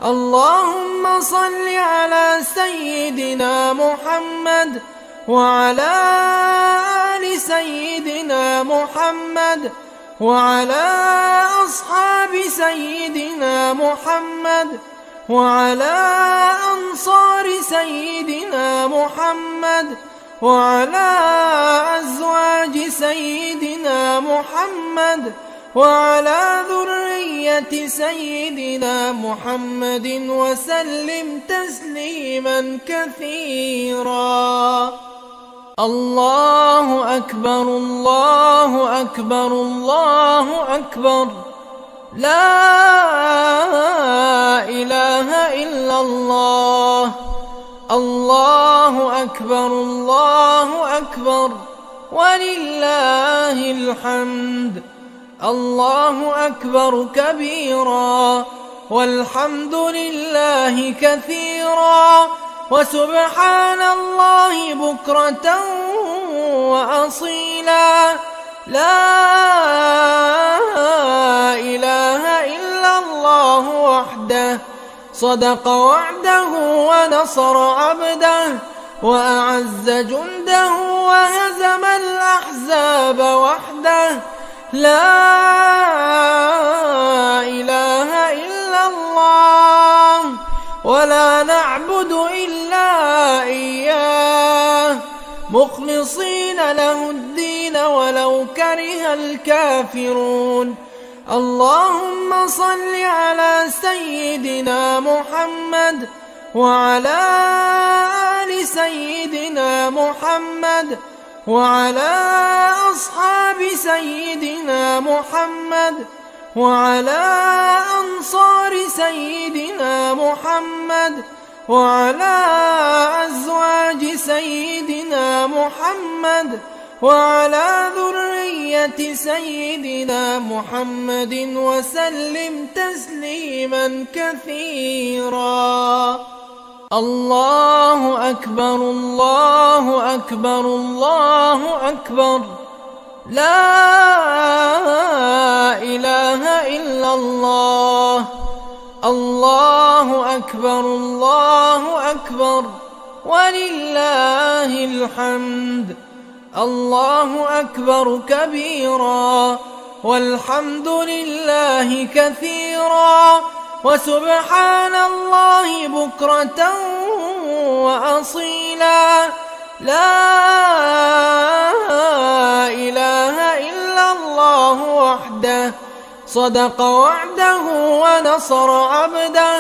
اللهم صل على سيدنا محمد وعلى آل سيدنا محمد وعلى أصحاب سيدنا محمد وعلى أنصار سيدنا محمد وعلى أزواج سيدنا محمد وعلى ذرية سيدنا محمد وسلم تسليما كثيرا. الله أكبر الله أكبر الله أكبر، لا إله إلا الله. الله أكبر الله أكبر ولله الحمد. الله أكبر كبيرا والحمد لله كثيرا وسبحان الله بكرة وأصيلا. لا إله إلا الله وحده، صدق وعده ونصر عبده وأعز جنده وهزم الأحزاب وحده. لا إله إلا الله ولا نعبد إلا إياه مخلصين له الدين ولو كره الكافرون. اللهم صل على سيدنا محمد وعلى آل سيدنا محمد وعلى أصحاب سيدنا محمد وعلى أنصار سيدنا محمد وعلى أزواج سيدنا محمد وعلى ذرية سيدنا محمد وسلم تسليما كثيرا. الله أكبر الله أكبر الله أكبر، لا إله إلا الله. الله أكبر الله أكبر ولله الحمد. الله أكبر كبيرا والحمد لله كثيرا وسبحان الله بكرة وأصيلا. لا إله إلا الله وحده، صدق وعده ونصر عبده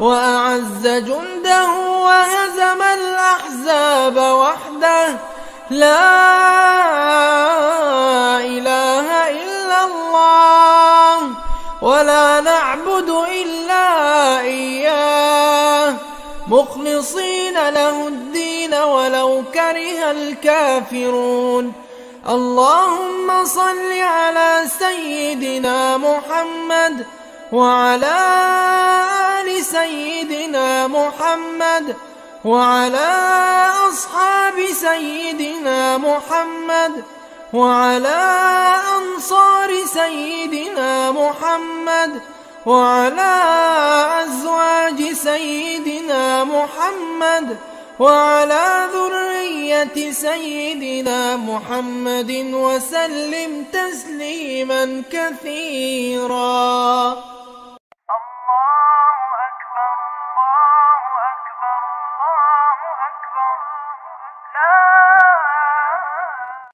وأعز جنده وهزم الأحزاب وحده. لا إله إلا الله ولا نعبد إلا إياه مخلصين له الدين ولو كره الكافرون. اللهم صل على سيدنا محمد وعلى آل سيدنا محمد وعلى أصحاب سيدنا محمد وعلى أنصار سيدنا محمد وعلى أزواج سيدنا محمد وعلى ذرية سيدنا محمد وسلم تسليما كثيرا.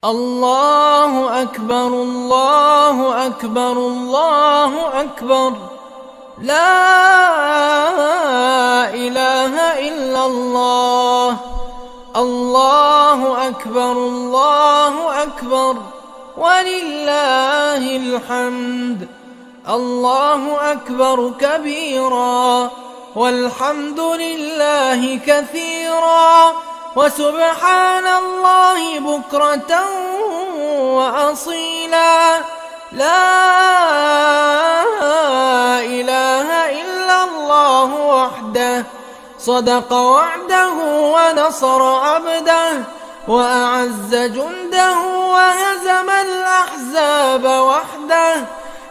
الله أكبر الله أكبر الله أكبر، لا إله إلا الله. الله أكبر الله أكبر ولله الحمد. الله أكبر كبيرا والحمد لله كثيرا وسبحان الله بكرة وأصيلا. لا إله إلا الله وحده، صدق وعده ونصر عبده وأعز جنده وهزم الأحزاب وحده.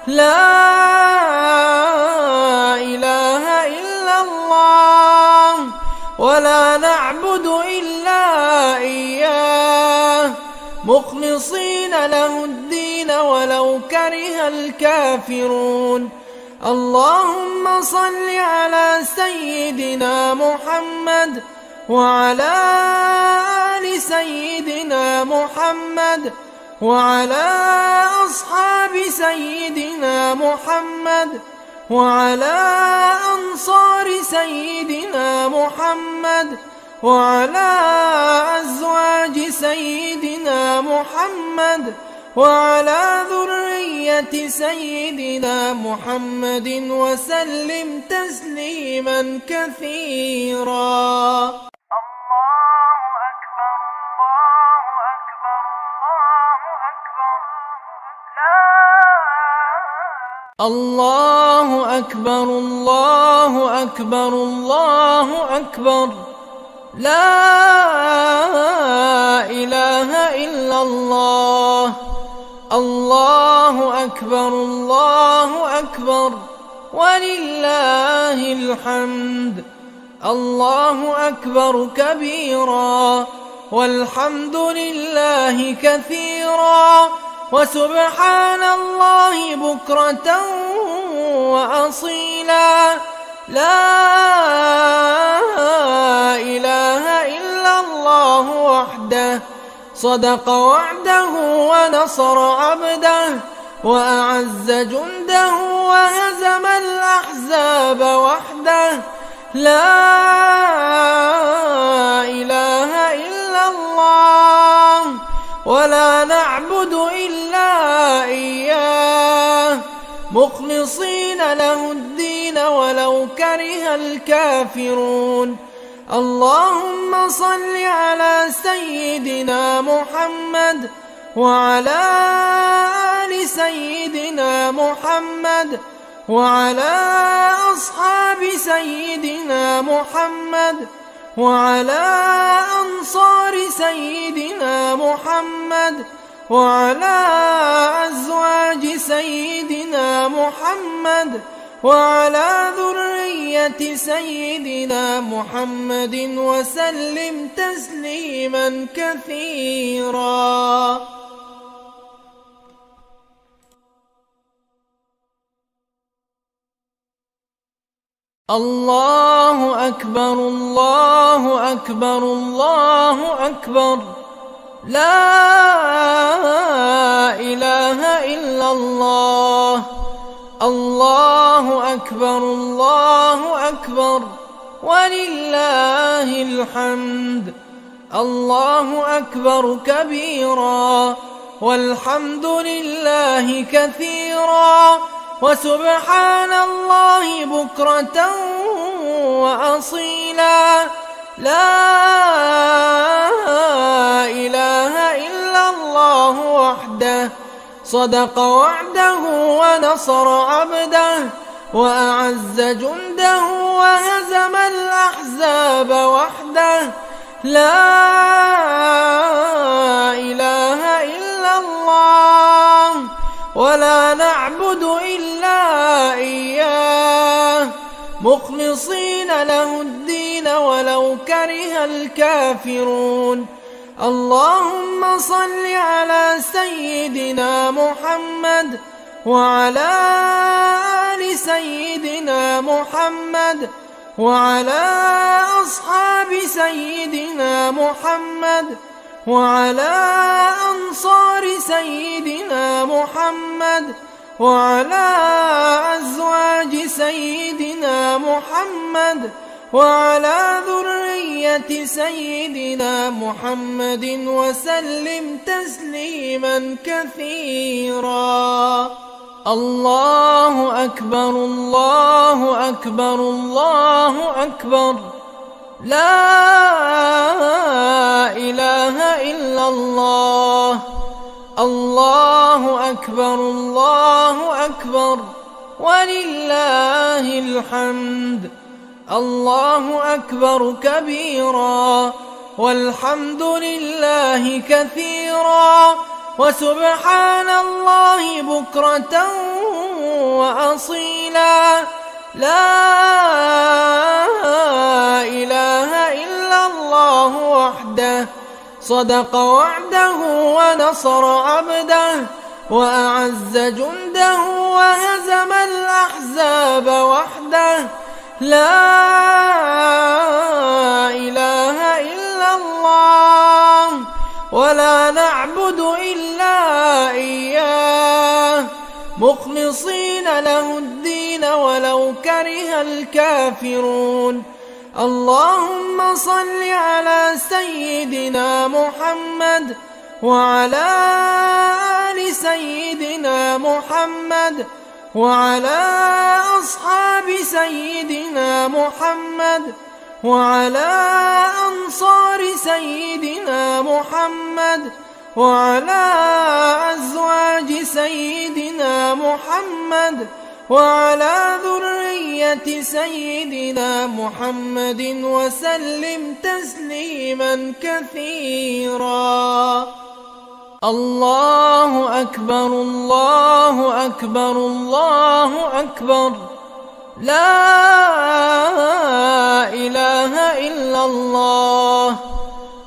لا إله إلا الله ولا نعبد إلا إياه مخلصين له الدين ولو كره الكافرون. اللهم صل على سيدنا محمد وعلى آل سيدنا محمد وعلى أصحاب سيدنا محمد وعلى أنصار سيدنا محمد وعلى أزواج سيدنا محمد وعلى ذرية سيدنا محمد وسلم تسليما كثيرا. الله أكبر الله أكبر الله أكبر، لا إله إلا الله. الله أكبر الله أكبر ولله الحمد. الله أكبر كبيرا والحمد لله كثيرا وسبحان الله بكرة وأصيلا. لا إله إلا الله وحده، صدق وعده ونصر عبده وأعز جنده وهزم الأحزاب وحده. لا إله إلا الله ولا نعبد إلا إياه مخلصين له الدين ولو كره الكافرون. اللهم صل على سيدنا محمد وعلى آل سيدنا محمد وعلى أصحاب سيدنا محمد وعلى أنصار سيدنا محمد وعلى أزواج سيدنا محمد وعلى ذرية سيدنا محمد وسلم تسليما كثيرا. الله أكبر الله أكبر الله أكبر. لا إله إلا الله. الله أكبر الله أكبر ولله الحمد. الله أكبر كبيرا والحمد لله كثيرا وسبحان الله بكرة وأصيلا. لا إله إلا الله وحده صدق وعده ونصر عبده وأعز جنده وهزم الأحزاب وحده. لا إله إلا الله ولا نعبد إلا إياه مخلصين له الدين ولو كره الكافرون. اللهم صل على سيدنا محمد وعلى آل سيدنا محمد وعلى أصحاب سيدنا محمد وعلى أنصار سيدنا محمد وعلى أزواج سيدنا محمد وعلى ذرية سيدنا محمد وسلم تسليما كثيرا. الله أكبر الله أكبر الله أكبر. لا إله إلا الله. الله أكبر الله أكبر ولله الحمد. الله أكبر كبيرا والحمد لله كثيرا وسبحان الله بكرة وأصيلا. لا إله إلا الله وحده صدق وعده ونصر عبده وأعز جنده وهزم الأحزاب وحده. لا إله إلا الله ولا نعبد إلا إياه مخلصين له الدين ولو كره الكافرون. اللهم صل على سيدنا محمد وعلى آل سيدنا محمد وعلى أصحاب سيدنا محمد وعلى أنصار سيدنا محمد وعلى أزواج سيدنا محمد وعلى ذرية سيدنا محمد وسلم تسليما كثيرا. الله أكبر الله أكبر الله أكبر. لا إله إلا الله.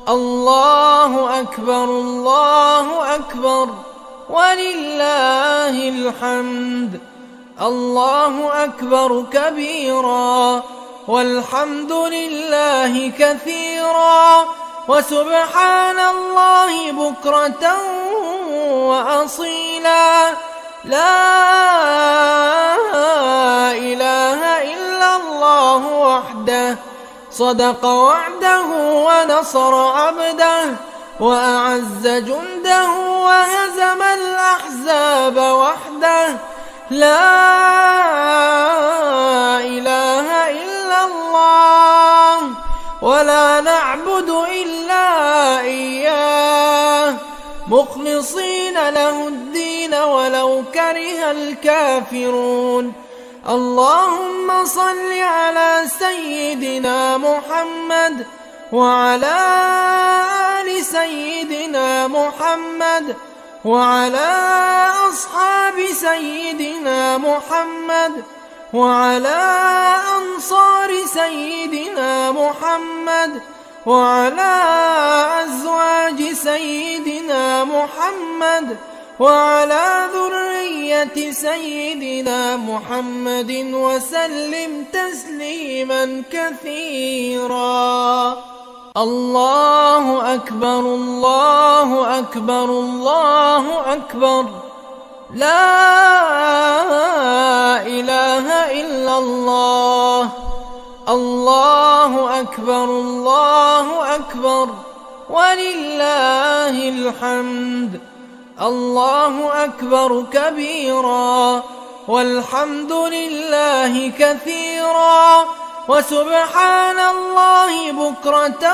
الله أكبر الله أكبر ولله الحمد. الله أكبر كبيرا والحمد لله كثيرا وسبحان الله بكرة وأصيلا. لا إله إلا الله وحده صدق وعده ونصر عبده وأعز جنده وهزم الأحزاب وحده. لا إله إلا الله ولا نعبد إلا إياه مخلصين له الدين ولو كره الكافرون. اللهم صل على سيدنا محمد وعلى آل سيدنا محمد وعلى أصحاب سيدنا محمد وعلى أنصار سيدنا محمد وعلى أزواج سيدنا محمد وعلى ذرية سيدنا محمد وسلم تسليما كثيرا. الله أكبر الله أكبر الله أكبر. لا إله إلا الله. الله أكبر الله أكبر ولله الحمد. الله أكبر كبيرا والحمد لله كثيرا وسبحان الله بكرة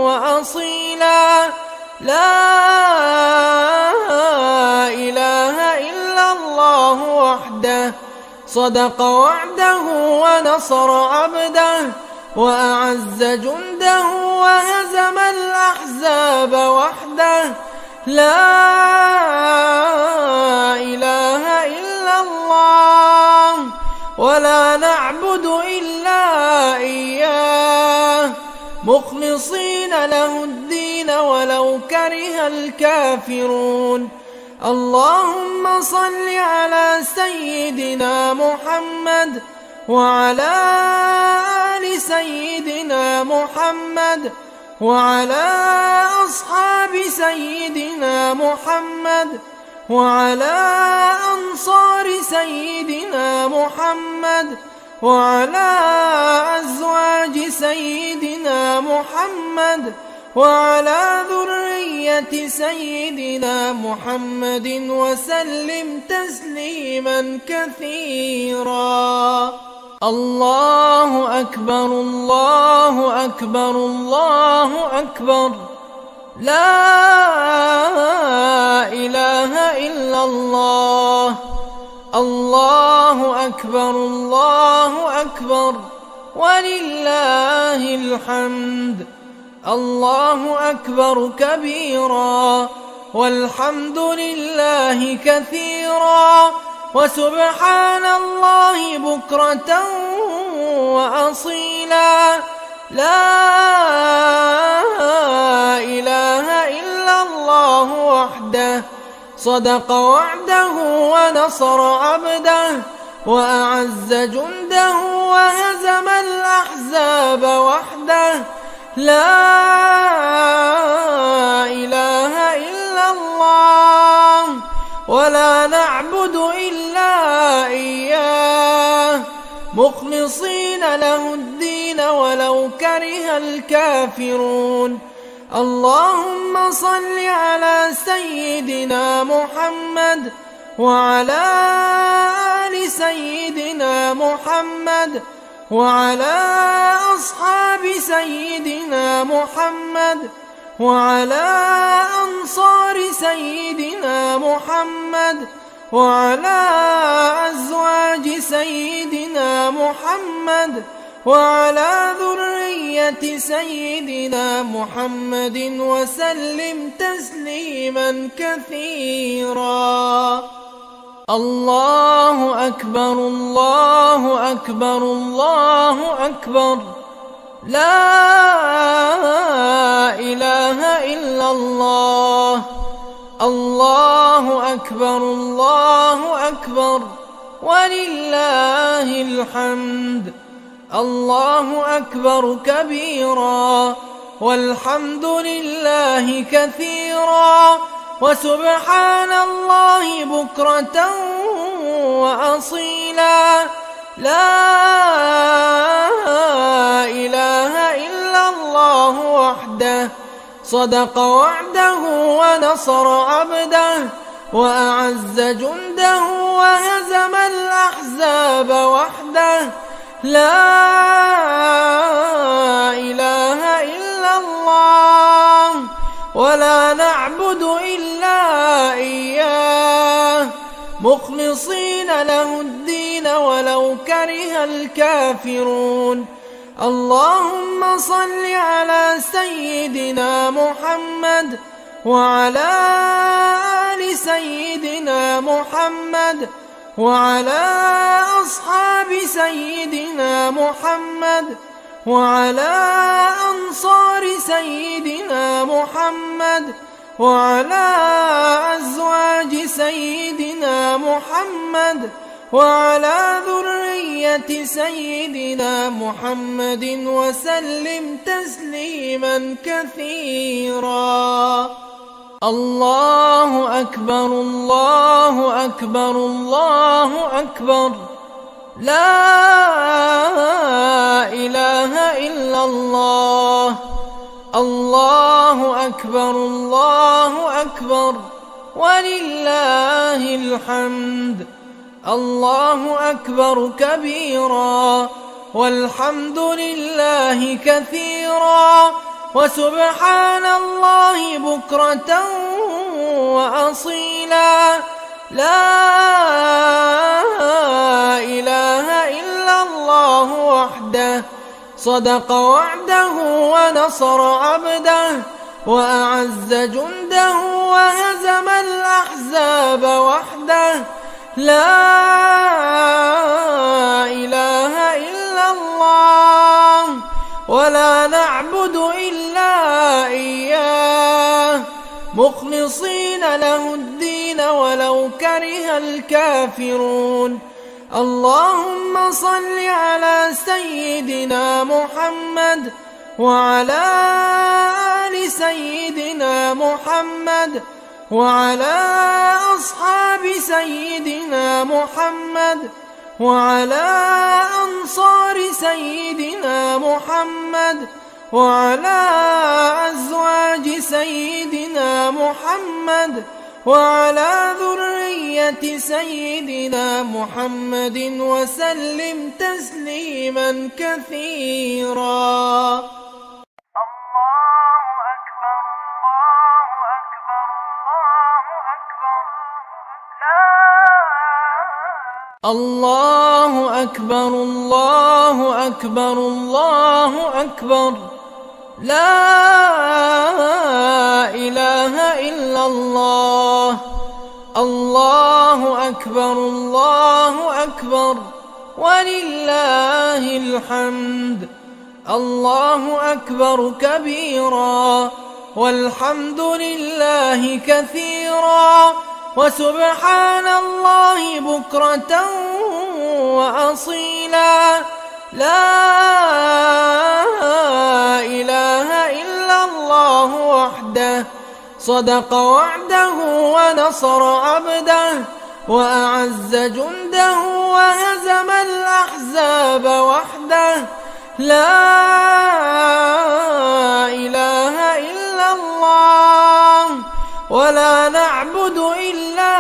وأصيلا. لا إله إلا الله وحده صدق وعده ونصر عبده وأعز جنده وهزم الأحزاب وحده. لا إله إلا الله ولا نعبد إلا إياه مخلصين له الدين ولو كره الكافرون. اللهم صل على سيدنا محمد وعلى آل سيدنا محمد وعلى أصحاب سيدنا محمد وعلى أنصار سيدنا محمد وعلى أزواج سيدنا محمد وعلى ذرية سيدنا محمد وسلم تسليما كثيرا. الله أكبر الله أكبر الله أكبر. لا إله إلا الله. الله أكبر الله أكبر ولله الحمد. الله أكبر كبيرا والحمد لله كثيرا وسبحان الله بكرة وأصيلا. لا إله إلا الله وحده صدق وعده ونصر عبده وأعز جنده وهزم الأحزاب وحده. لا إله إلا الله ولا نعبد إلا إياه مخلصين له الدين ولو كره الكافرون. اللهم صل على سيدنا محمد وعلى آل سيدنا محمد وعلى أصحاب سيدنا محمد وعلى أنصار سيدنا محمد وعلى أزواج سيدنا محمد وعلى ذرية سيدنا محمد وسلم تسليما كثيرا. الله أكبر الله أكبر الله أكبر. لا إله إلا الله. الله أكبر الله أكبر ولله الحمد. الله أكبر كبيرا والحمد لله كثيرا وسبحان الله بكرة وأصيلا. لا إله إلا الله وحده صدق وعده ونصر عبده وأعز جنده وهزم الأحزاب وحده. لا إله إلا الله ولا نعبد إلا إياه مخلصين له الدين ولو كره الكافرون. اللهم صل على سيدنا محمد وعلى آل سيدنا محمد وعلى أصحاب سيدنا محمد وعلى أنصار سيدنا محمد وعلى أزواج سيدنا محمد وعلى ذرية سيدنا محمد وسلم تسليما كثيرا. الله أكبر الله أكبر الله أكبر. لا إله إلا الله. الله أكبر الله أكبر ولله الحمد. الله أكبر كبيرا والحمد لله كثيرا وسبحان الله بكرة وأصيلا. لا إله إلا الله وحده صدق وعده ونصر عبده وأعز جنده وهزم الأحزاب وحده. لا إله إلا الله ولا نعبد إلا إياه مخلصين له الدين ولو كره الكافرون. اللهم صل على سيدنا محمد وعلى آل سيدنا محمد وعلى أصحاب سيدنا محمد وعلى أنصار سيدنا محمد وعلى أزواج سيدنا محمد وعلى ذرية سيدنا محمد وسلم تسليما كثيرا. الله أكبر الله أكبر الله أكبر. لا إله إلا الله. الله أكبر الله أكبر ولله الحمد. الله أكبر كبيرا والحمد لله كثيرا وسبحان الله بكرة وأصيلا. لا إله إلا الله وحده صدق وعده ونصر عبده وأعز جنده وهزم الأحزاب وحده. لا إله إلا الله ولا نعبد إلا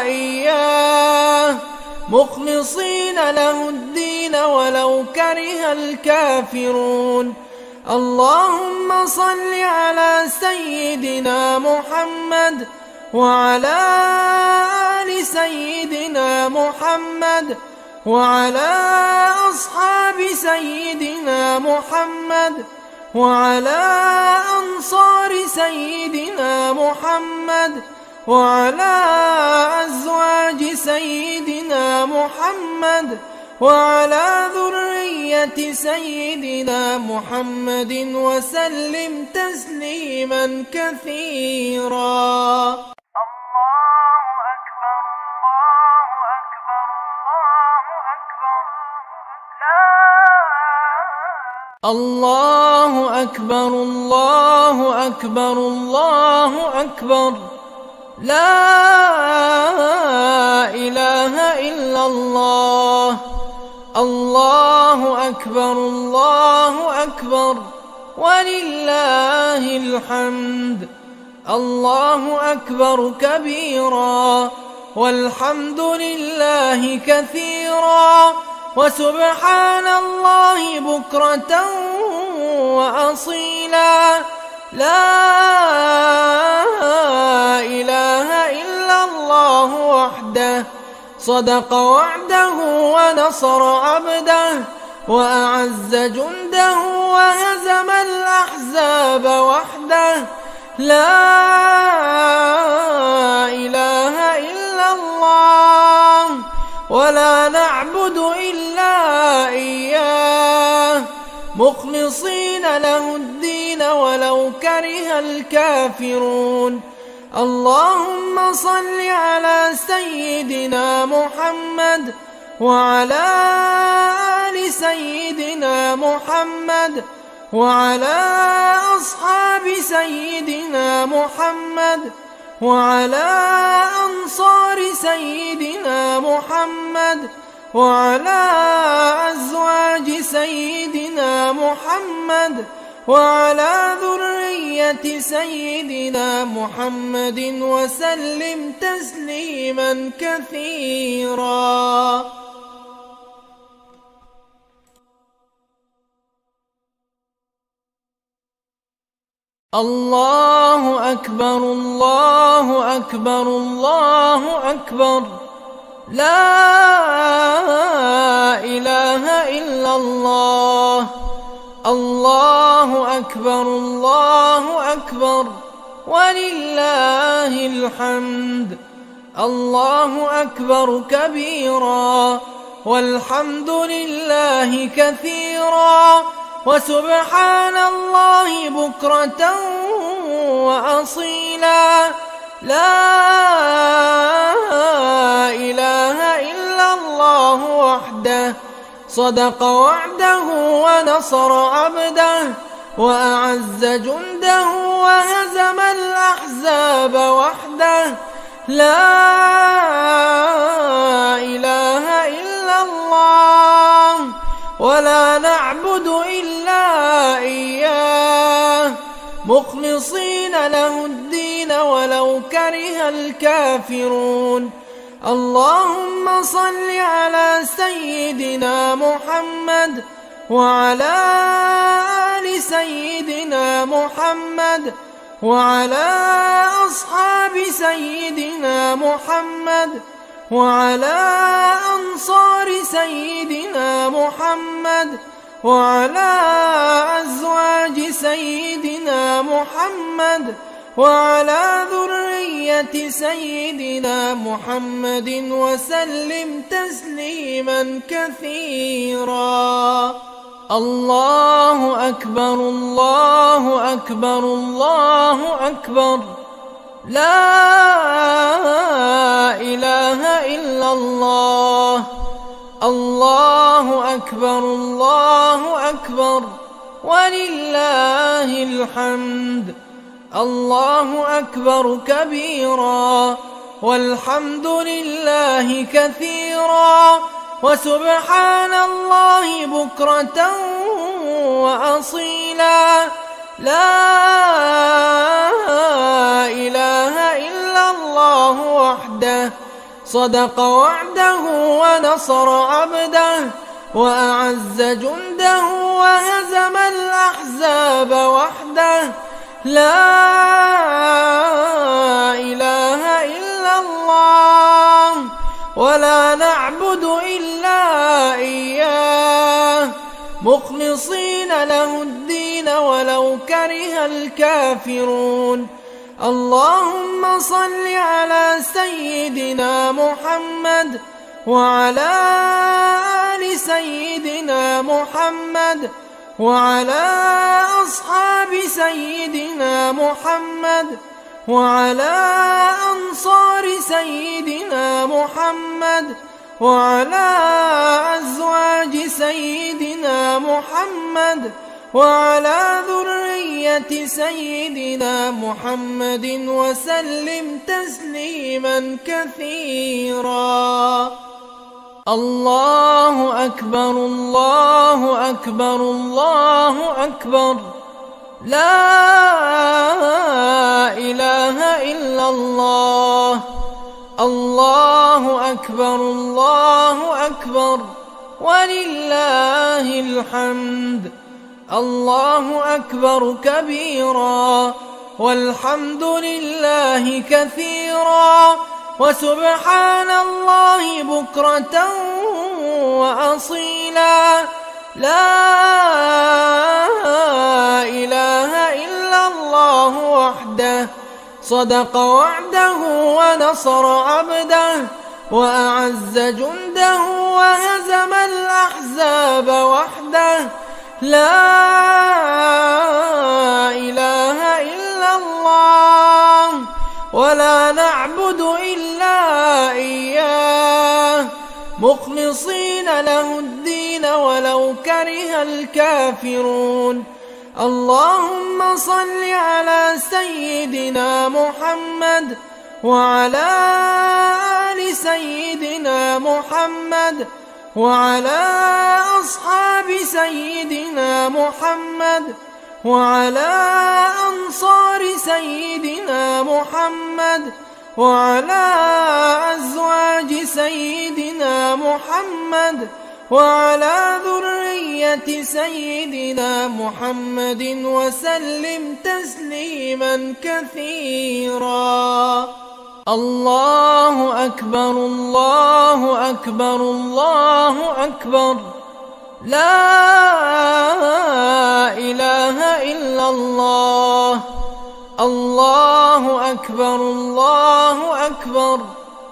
إياه مخلصين له الدين ولو كره الكافرون. اللهم صل على سيدنا محمد وعلى آل سيدنا محمد وعلى أصحاب سيدنا محمد وعلى أنصار سيدنا محمد وعلى أزواج سيدنا محمد وعلى ذرية سيدنا محمد وسلم تسليما كثيرا. الله أكبر الله أكبر الله أكبر، لا إله إلا الله. الله أكبر الله أكبر ولله الحمد. الله أكبر كبيرا والحمد لله كثيرا وسبحان الله بكرة وأصيلا. لا إله إلا الله وحده صدق وعده ونصر عبده وأعز جنده وهزم الأحزاب وحده. لا إله إلا الله ولا نعبد إلا إياه مخلصين له الدين ولو كره الكافرون. اللهم صل على سيدنا محمد وعلى آل سيدنا محمد وعلى أصحاب سيدنا محمد وعلى أنصار سيدنا محمد وعلى أزواج سيدنا محمد وعلى ذرية سيدنا محمد وسلم تسليما كثيرا. الله أكبر الله أكبر الله أكبر، لا إله إلا الله. الله أكبر الله أكبر ولله الحمد. الله أكبر كبيرا والحمد لله كثيرا وسبحان الله بكرة وأصيلا. لا إله إلا الله وحده صدق وعده ونصر عبده وأعز جنده وهزم الأحزاب وحده. لا إله إلا الله ولا نعبد إلا إياه مخلصين له الدين ولو كره الكافرون. اللهم صل على سيدنا محمد وعلى آل سيدنا محمد وعلى أصحاب سيدنا محمد وعلى أنصار سيدنا محمد وعلى أزواج سيدنا محمد وعلى ذرية سيدنا محمد وسلم تسليما كثيرا. الله أكبر الله أكبر الله أكبر، لا إله إلا الله. الله أكبر الله أكبر ولله الحمد. الله أكبر كبيرا والحمد لله كثيرا وسبحان الله بكرة وأصيلا. لا إله إلا الله وحده صدق وعده ونصر عبده وأعز جنده وهزم الأحزاب وحده. لا إله إلا الله ولا نعبد إلا إياه مخلصين له الدين ولو كره الكافرون. اللهم صل على سيدنا محمد وعلى آل سيدنا محمد وعلى أصحاب سيدنا محمد وعلى أنصار سيدنا محمد وعلى أزواج سيدنا محمد وعلى ذرية سيدنا محمد وسلم تسليما كثيرا. الله أكبر الله أكبر الله أكبر، لا إله إلا الله. الله أكبر الله أكبر ولله الحمد. الله أكبر كبيرا والحمد لله كثيرا وسبحان الله بكرة وأصيلا. لا إله إلا الله وحده صدق وعده ونصر عبده وأعز جنده وهزم الأحزاب وحده. لا إله إلا الله ولا نعبد إلا إياه مخلصين له الدين ولو كره الكافرون. اللهم صل على سيدنا محمد وعلى آل سيدنا محمد وعلى أصحاب سيدنا محمد وعلى أنصار سيدنا محمد وعلى أزواج سيدنا محمد وعلى ذرية سيدنا محمد وسلم تسليما كثيرا. الله أكبر الله أكبر الله أكبر، لا إله إلا الله. الله أكبر الله أكبر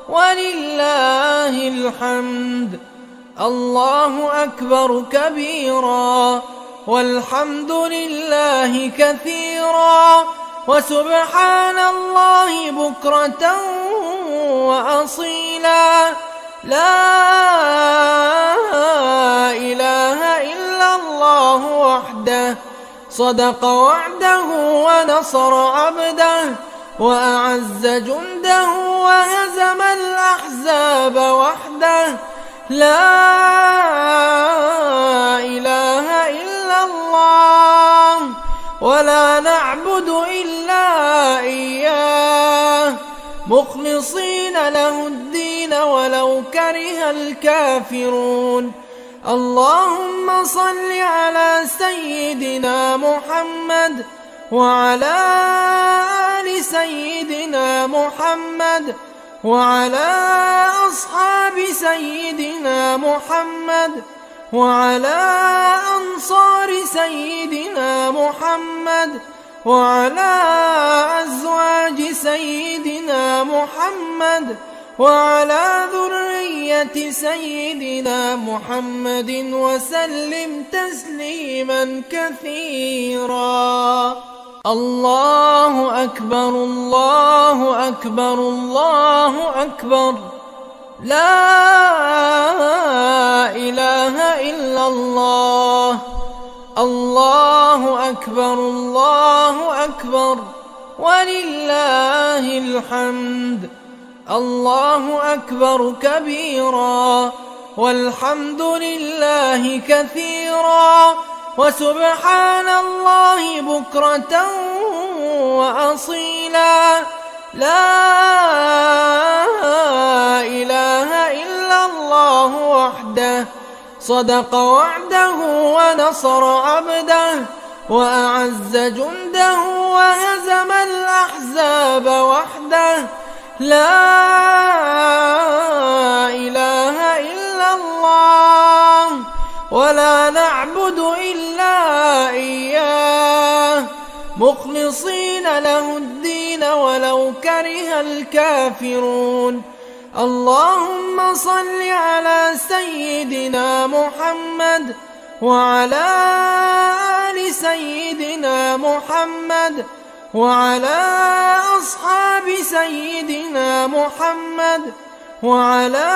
ولله الحمد. الله أكبر كبيرا والحمد لله كثيرا وسبحان الله بكرة وأصيلا. لا إله إلا الله وحده صدق وعده ونصر عبده وأعز جنده وهزم الأحزاب وحده. لا إله إلا الله ولا نعبد إلا إياه مخلصين له الدين ولو كره الكافرون. اللهم صل على سيدنا محمد وعلى آل سيدنا محمد وعلى أصحاب سيدنا محمد وعلى أنصار سيدنا محمد وعلى أزواج سيدنا محمد وعلى ذرية سيدنا محمد وسلم تسليما كثيرا. الله أكبر الله أكبر الله أكبر، لا إله إلا الله. الله أكبر الله أكبر ولله الحمد. الله أكبر كبيرا والحمد لله كثيرا وسبحان الله بكرة وأصيلا. لا إله إلا الله وحده صدق وعده ونصر عبده وأعز جنده وهزم الأحزاب وحده. لا إله إلا الله ولا نعبد إلا إياه مخلصين له الدين ولو كره الكافرون. اللهم صل على سيدنا محمد وعلى آل سيدنا محمد وعلى أصحاب سيدنا محمد وعلى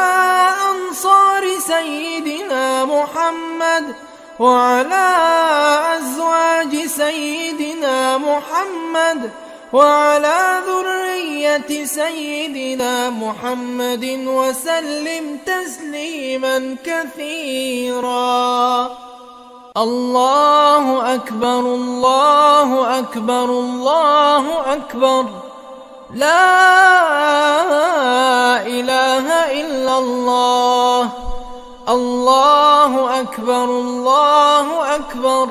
أنصار سيدنا محمد وعلى أزواج سيدنا محمد وعلى ذرية سيدنا محمد وسلم تسليما كثيرا. الله أكبر الله أكبر الله أكبر، لا إله إلا الله. الله أكبر الله أكبر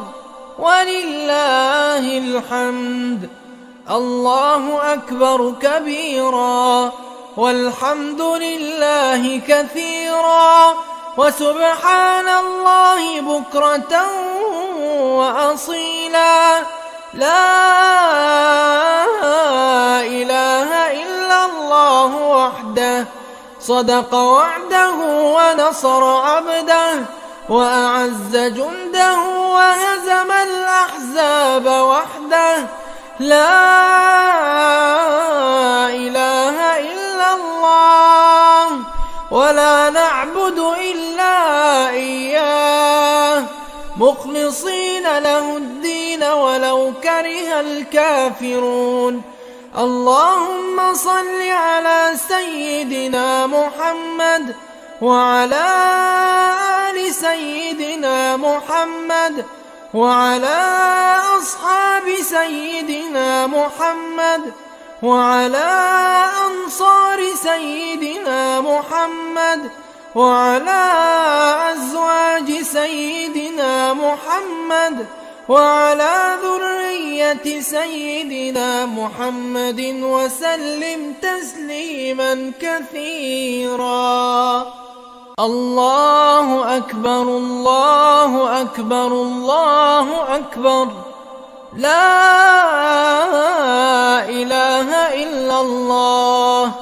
ولله الحمد. الله أكبر كبيرا والحمد لله كثيرا وسبحان الله بكرة وأصيلا. لا إله إلا الله وحده صدق وعده ونصر عبده وأعز جنده وهزم الأحزاب وحده. لا إله إلا الله ولا نعبد إلا إياه مخلصين له الدين ولو كره الكافرون. اللهم صل على سيدنا محمد وعلى آل سيدنا محمد وعلى أصحاب سيدنا محمد وعلى أنصار سيدنا محمد وعلى أزواج سيدنا محمد وعلى ذرية سيدنا محمد وسلم تسليما كثيرا. الله أكبر الله أكبر الله أكبر، لا إله إلا الله.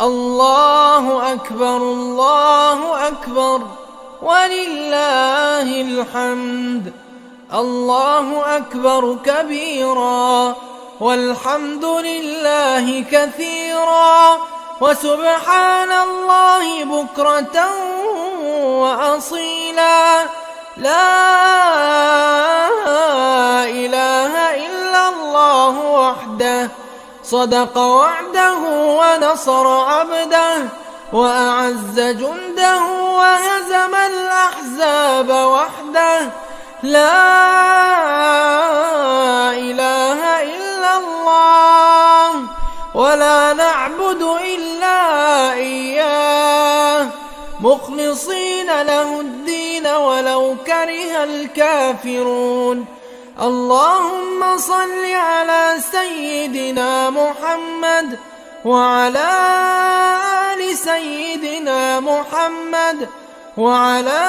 الله أكبر الله أكبر ولله الحمد. الله أكبر كبيرا والحمد لله كثيرا وسبحان الله بكرة وأصيلا. لا إله إلا الله وحده صدق وعده ونصر عبده وأعز جنده وهزم الأحزاب وحده. لا إله إلا الله ولا نعبد إلا إياه مخلصين له الدين ولو كره الكافرون. اللهم صل على سيدنا محمد وعلى آل سيدنا محمد وعلى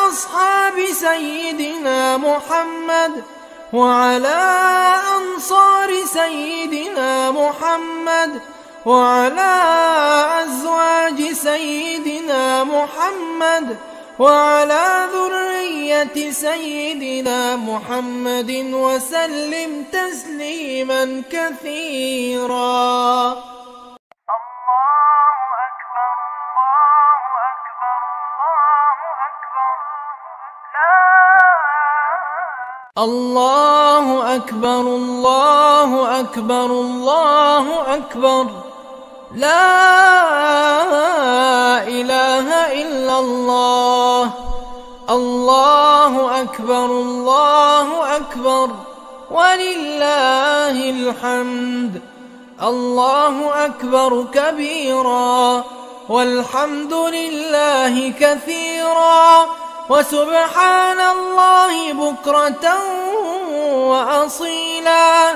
أصحاب سيدنا محمد وعلى أنصار سيدنا محمد وعلى أزواج سيدنا محمد وعلى ذرية سيدنا محمد وسلم تسليما كثيرا. الله أكبر الله أكبر الله أكبر، لا إله إلا الله. الله أكبر الله أكبر ولله الحمد. الله أكبر كبيرا والحمد لله كثيرا وسبحان الله بكرة وأصيلا.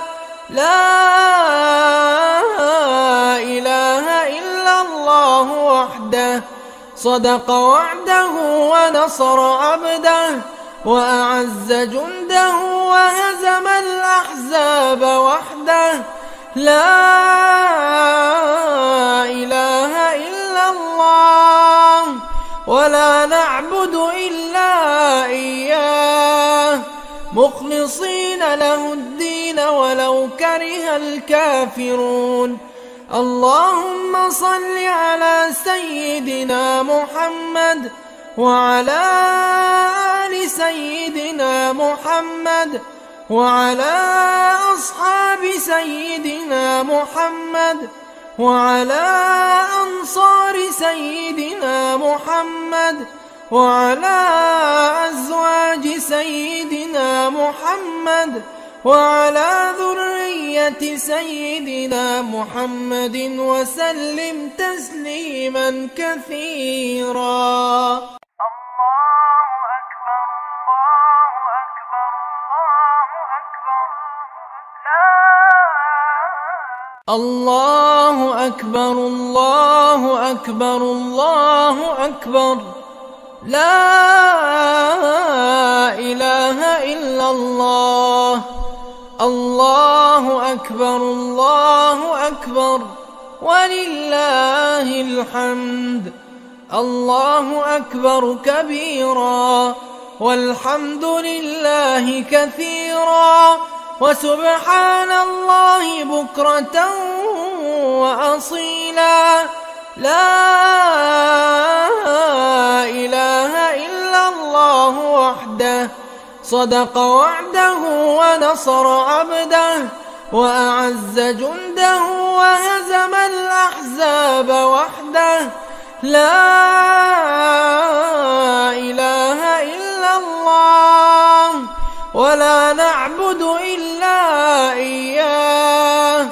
لا إله إلا الله وحده صدق وعده ونصر عبده وأعز جنده وهزم الأحزاب وحده. لا إله إلا الله ولا نعبد إلا إياه مخلصين له الدين ولو كره الكافرون. اللهم صل على سيدنا محمد وعلى آل سيدنا محمد وعلى أصحاب سيدنا محمد وعلى أنصار سيدنا محمد وعلى أزواج سيدنا محمد وعلى ذرية سيدنا محمد وسلم تسليما كثيرا. الله أكبر الله أكبر الله أكبر لا إله إلا الله. الله أكبر الله أكبر ولله الحمد. الله أكبر كبيرا والحمد لله كثيرا وسبحان الله بكرة وأصيلا. لا إله إلا الله وحده صدق وعده ونصر عبده وأعز جنده وهزم الأحزاب وحده. لا إله إلا الله ولا نعبد إلا إياه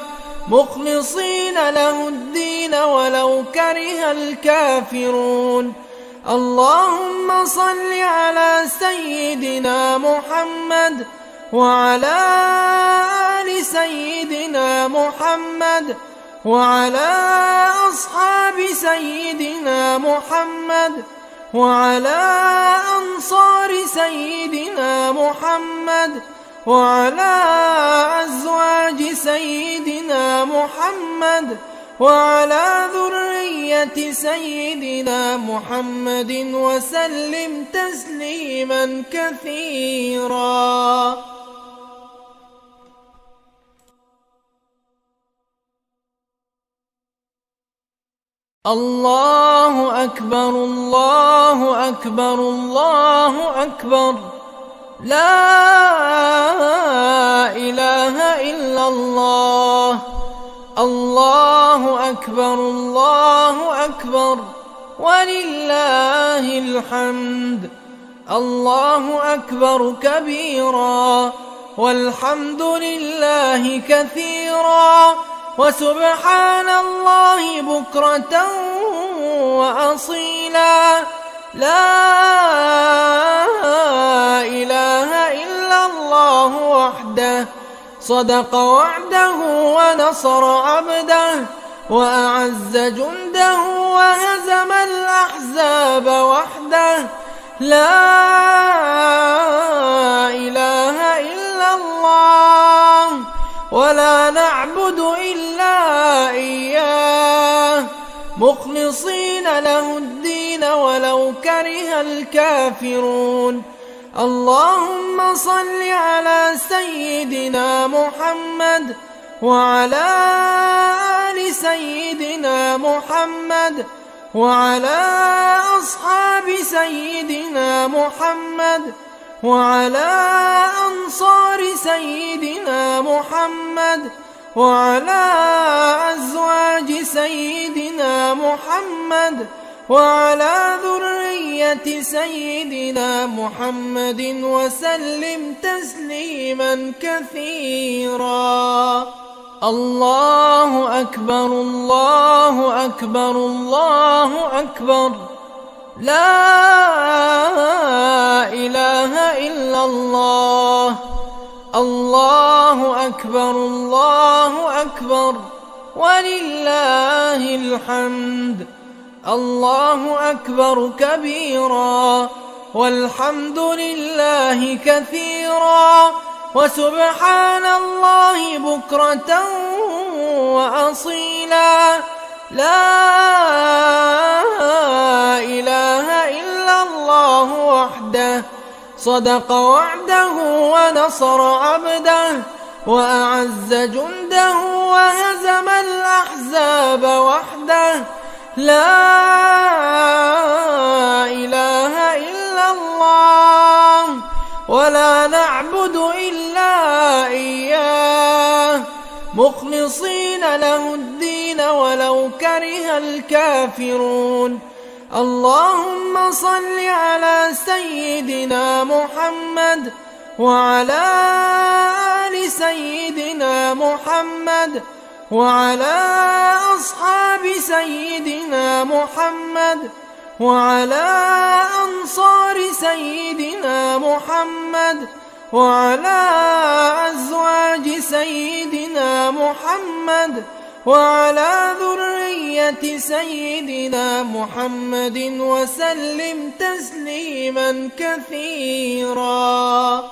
مخلصين له الدين ولو كره الكافرون. اللهم صل على سيدنا محمد وعلى آل سيدنا محمد وعلى أصحاب سيدنا محمد وعلى أنصار سيدنا محمد وعلى أزواج سيدنا محمد وعلى ذرية سيدنا محمد وسلم تسليما كثيرا. الله أكبر الله أكبر الله أكبر لا إله إلا الله. الله أكبر الله أكبر ولله الحمد. الله أكبر كبيرا والحمد لله كثيرا وسبحان الله بكرة وأصيلا. لا إله إلا الله وحده صدق وعده ونصر عبده وأعز جنده وهزم الأحزاب وحده. لا إله إلا الله ولا نعبد إلا إياه مخلصين له الدين ولو كره الكافرون. اللهم صل على سيدنا محمد وعلى آل سيدنا محمد وعلى أصحاب سيدنا محمد وعلى أنصار سيدنا محمد وعلى أزواج سيدنا محمد وعلى ذرية سيدنا محمد وسلم تسليما كثيرا. الله أكبر الله أكبر الله أكبر لا إله إلا الله. الله أكبر الله أكبر ولله الحمد. الله أكبر كبيرا والحمد لله كثيرا وسبحان الله بكرة وأصيلا. لا إله إلا الله وحده صدق وعده ونصر عبده وأعز جنده وهزم الأحزاب وحده. لا إله ولا نعبد إلا إياه مخلصين له الدين ولو كره الكافرون. اللهم صل على سيدنا محمد وعلى آل سيدنا محمد وعلى أصحاب سيدنا محمد وعلى أنصار سيدنا محمد وعلى أزواج سيدنا محمد وعلى ذرية سيدنا محمد وسلم تسليما كثيرا.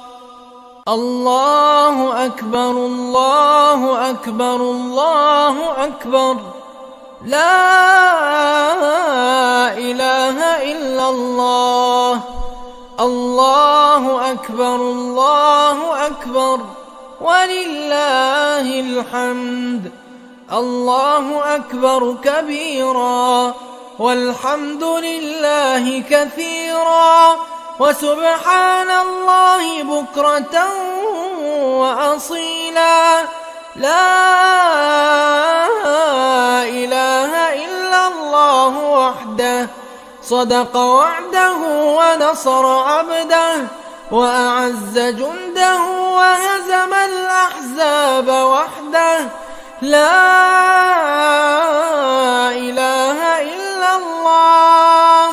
الله أكبر الله أكبر الله أكبر، لا إله إلا الله. الله أكبر الله أكبر ولله الحمد. الله أكبر كبيرا والحمد لله كثيرا وسبحان الله بكرة وأصيلا. لا إله إلا الله وحده صدق وعده ونصر عبده وأعز جنده وهزم الأحزاب وحده. لا إله إلا الله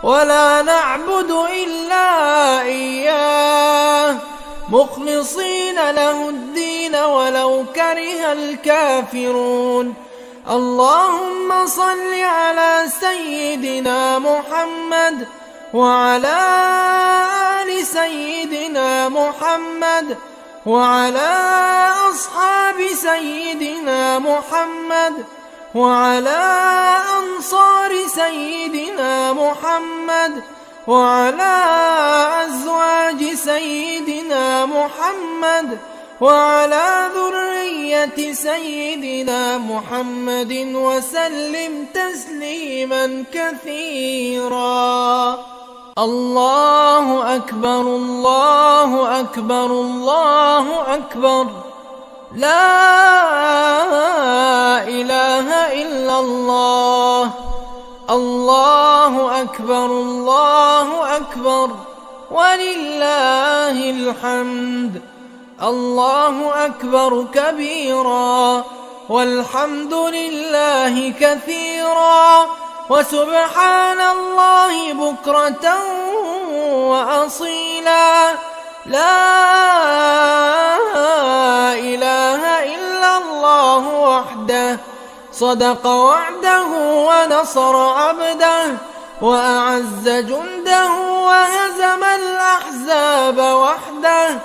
ولا نعبد إلا إياه مخلصين له الدين ولو كره الكافرون. اللهم صل على سيدنا محمد وعلى آل سيدنا محمد وعلى أصحاب سيدنا محمد وعلى أنصار سيدنا محمد وعلى أزواج سيدنا محمد وعلى ذرية سيدنا محمد وسلم تسليما كثيرا. الله أكبر الله أكبر الله أكبر، لا إله إلا الله. الله أكبر الله أكبر ولله الحمد. الله أكبر كبيرا والحمد لله كثيرا وسبحان الله بكرة وأصيلا. لا إله إلا الله وحده صدق وعده ونصر عبده وأعز جنده وهزم الأحزاب وحده.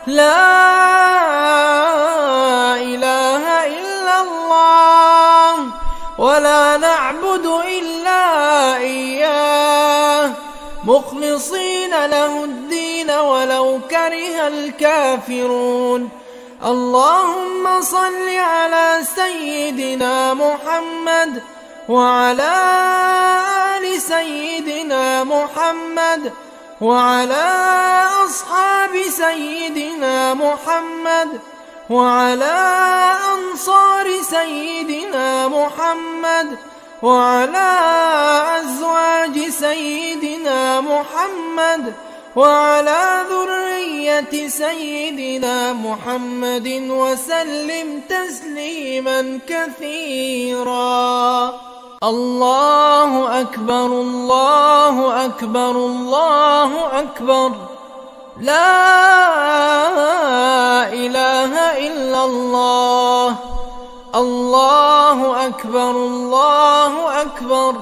لا إله إلا الله ولا نعبد إلا إياه مخلصين له الدين ولو كره الكافرون. اللهم صل على سيدنا محمد وعلى آل سيدنا محمد وعلى أصحاب سيدنا محمد وعلى أنصار سيدنا محمد وعلى أزواج سيدنا محمد وعلى ذرية سيدنا محمد وسلم تسليما كثيرا. الله أكبر الله أكبر الله أكبر، لا إله إلا الله. الله أكبر الله أكبر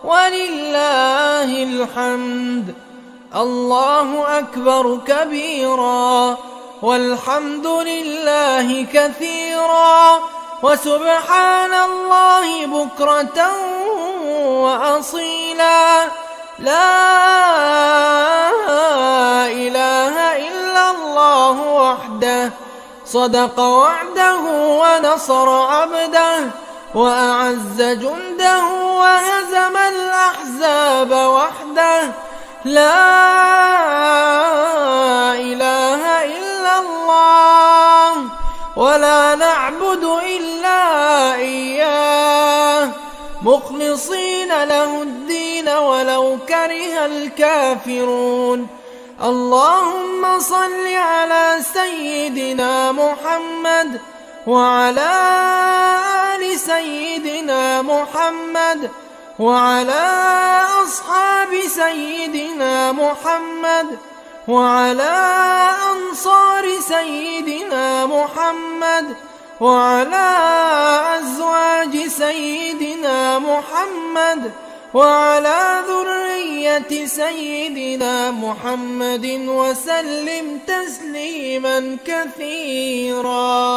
ولله الحمد. الله أكبر كبيرا والحمد لله كثيرا وسبحان الله بكرة وأصيلا. لا إله إلا الله وحده صدق وعده ونصر عبده وأعز جنده وهزم الأحزاب وحده. لا ولا نعبد إلا إياه مخلصين له الدين ولو كره الكافرون. اللهم صل على سيدنا محمد وعلى آل سيدنا محمد وعلى أصحاب سيدنا محمد وعلى أنصار سيدنا محمد وعلى أزواج سيدنا محمد وعلى ذرية سيدنا محمد وسلم تسليما كثيرا.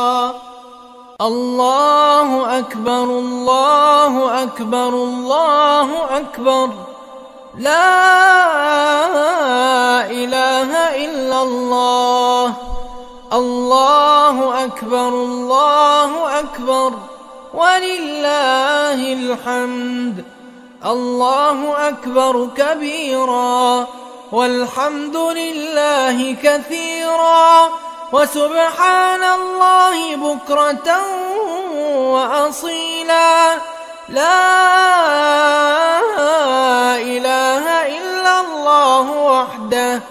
الله أكبر الله أكبر الله أكبر، لا إله إلا الله. الله أكبر الله أكبر ولله الحمد. الله أكبر كبيرا والحمد لله كثيرا وسبحان الله بكرة وأصيلا. لا إله إلا الله وحده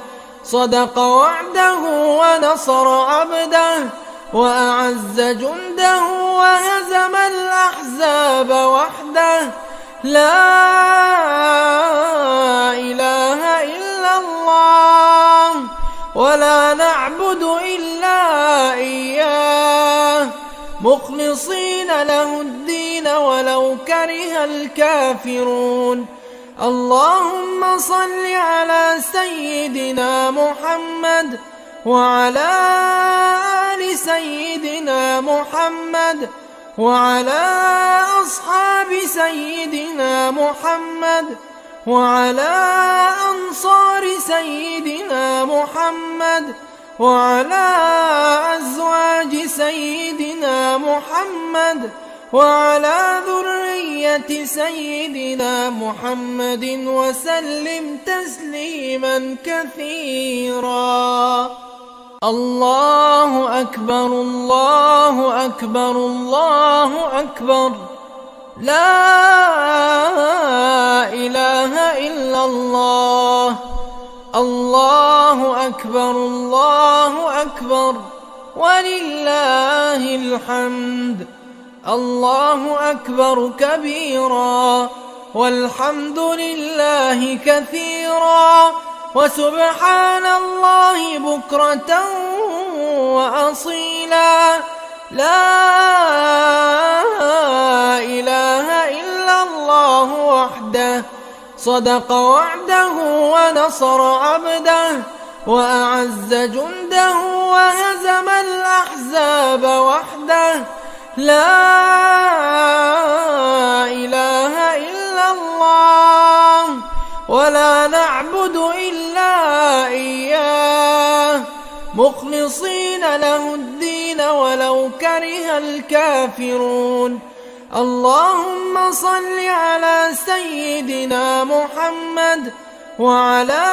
صدق وعده ونصر عبده وأعز جنده وهزم الأحزاب وحده. لا إله إلا الله ولا نعبد إلا إياه مخلصين له الدين ولو كره الكافرون. اللهم صل على سيدنا محمد وعلى آل سيدنا محمد وعلى أصحاب سيدنا محمد وعلى أنصار سيدنا محمد وعلى أزواج سيدنا محمد وعلى ذرية سيدنا محمد وسلم تسليما كثيرا. الله أكبر الله أكبر الله أكبر، لا إله إلا الله. الله أكبر الله أكبر ولله الحمد. الله أكبر كبيرا والحمد لله كثيرا وسبحان الله بكرة وأصيلا. لا إله إلا الله وحده صدق وعده ونصر عبده وأعز جنده وهزم الأحزاب وحده. لا إله إلا الله ولا نعبد إلا إياه مخلصين له الدين ولو كره الكافرون. اللهم صل على سيدنا محمد وعلى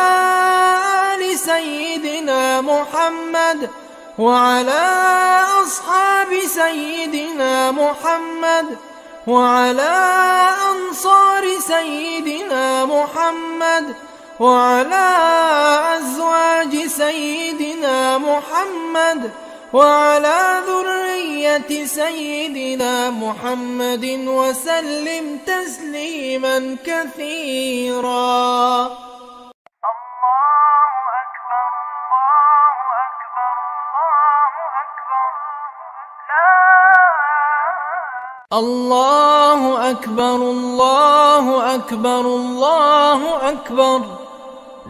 آل سيدنا محمد وعلى أصحاب سيدنا محمد وعلى أنصار سيدنا محمد وعلى أزواج سيدنا محمد وعلى ذرية سيدنا محمد وسلم تسليما كثيرا. الله أكبر الله أكبر الله أكبر،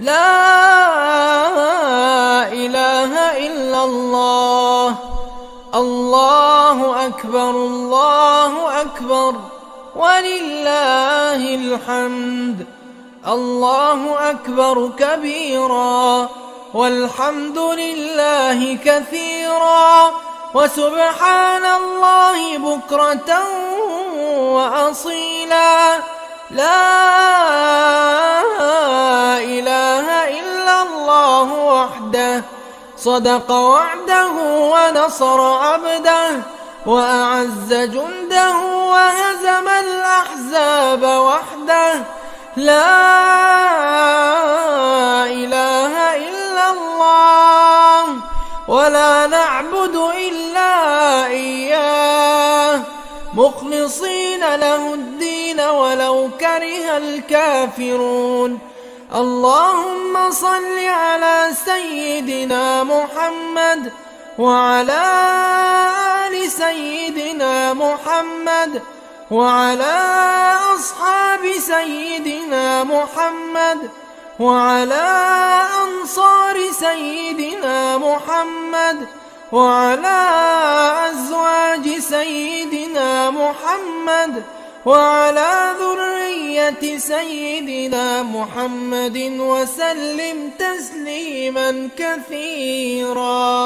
لا إله إلا الله. الله أكبر الله أكبر ولله الحمد. الله أكبر كبيرا والحمد لله كثيرا وسبحان الله بكرة وأصيلا. لا إله إلا الله وحده صدق وعده ونصر عبده وأعز جنده وهزم الأحزاب وحده. لا إله إلا الله ولا نعبد إلا إياه مخلصين له الدين ولو كره الكافرون. اللهم صل على سيدنا محمد وعلى آل سيدنا محمد وعلى أصحاب سيدنا محمد وعلى أنصار سيدنا محمد وعلى أزواج سيدنا محمد وعلى ذرية سيدنا محمد وسلم تسليما كثيرا.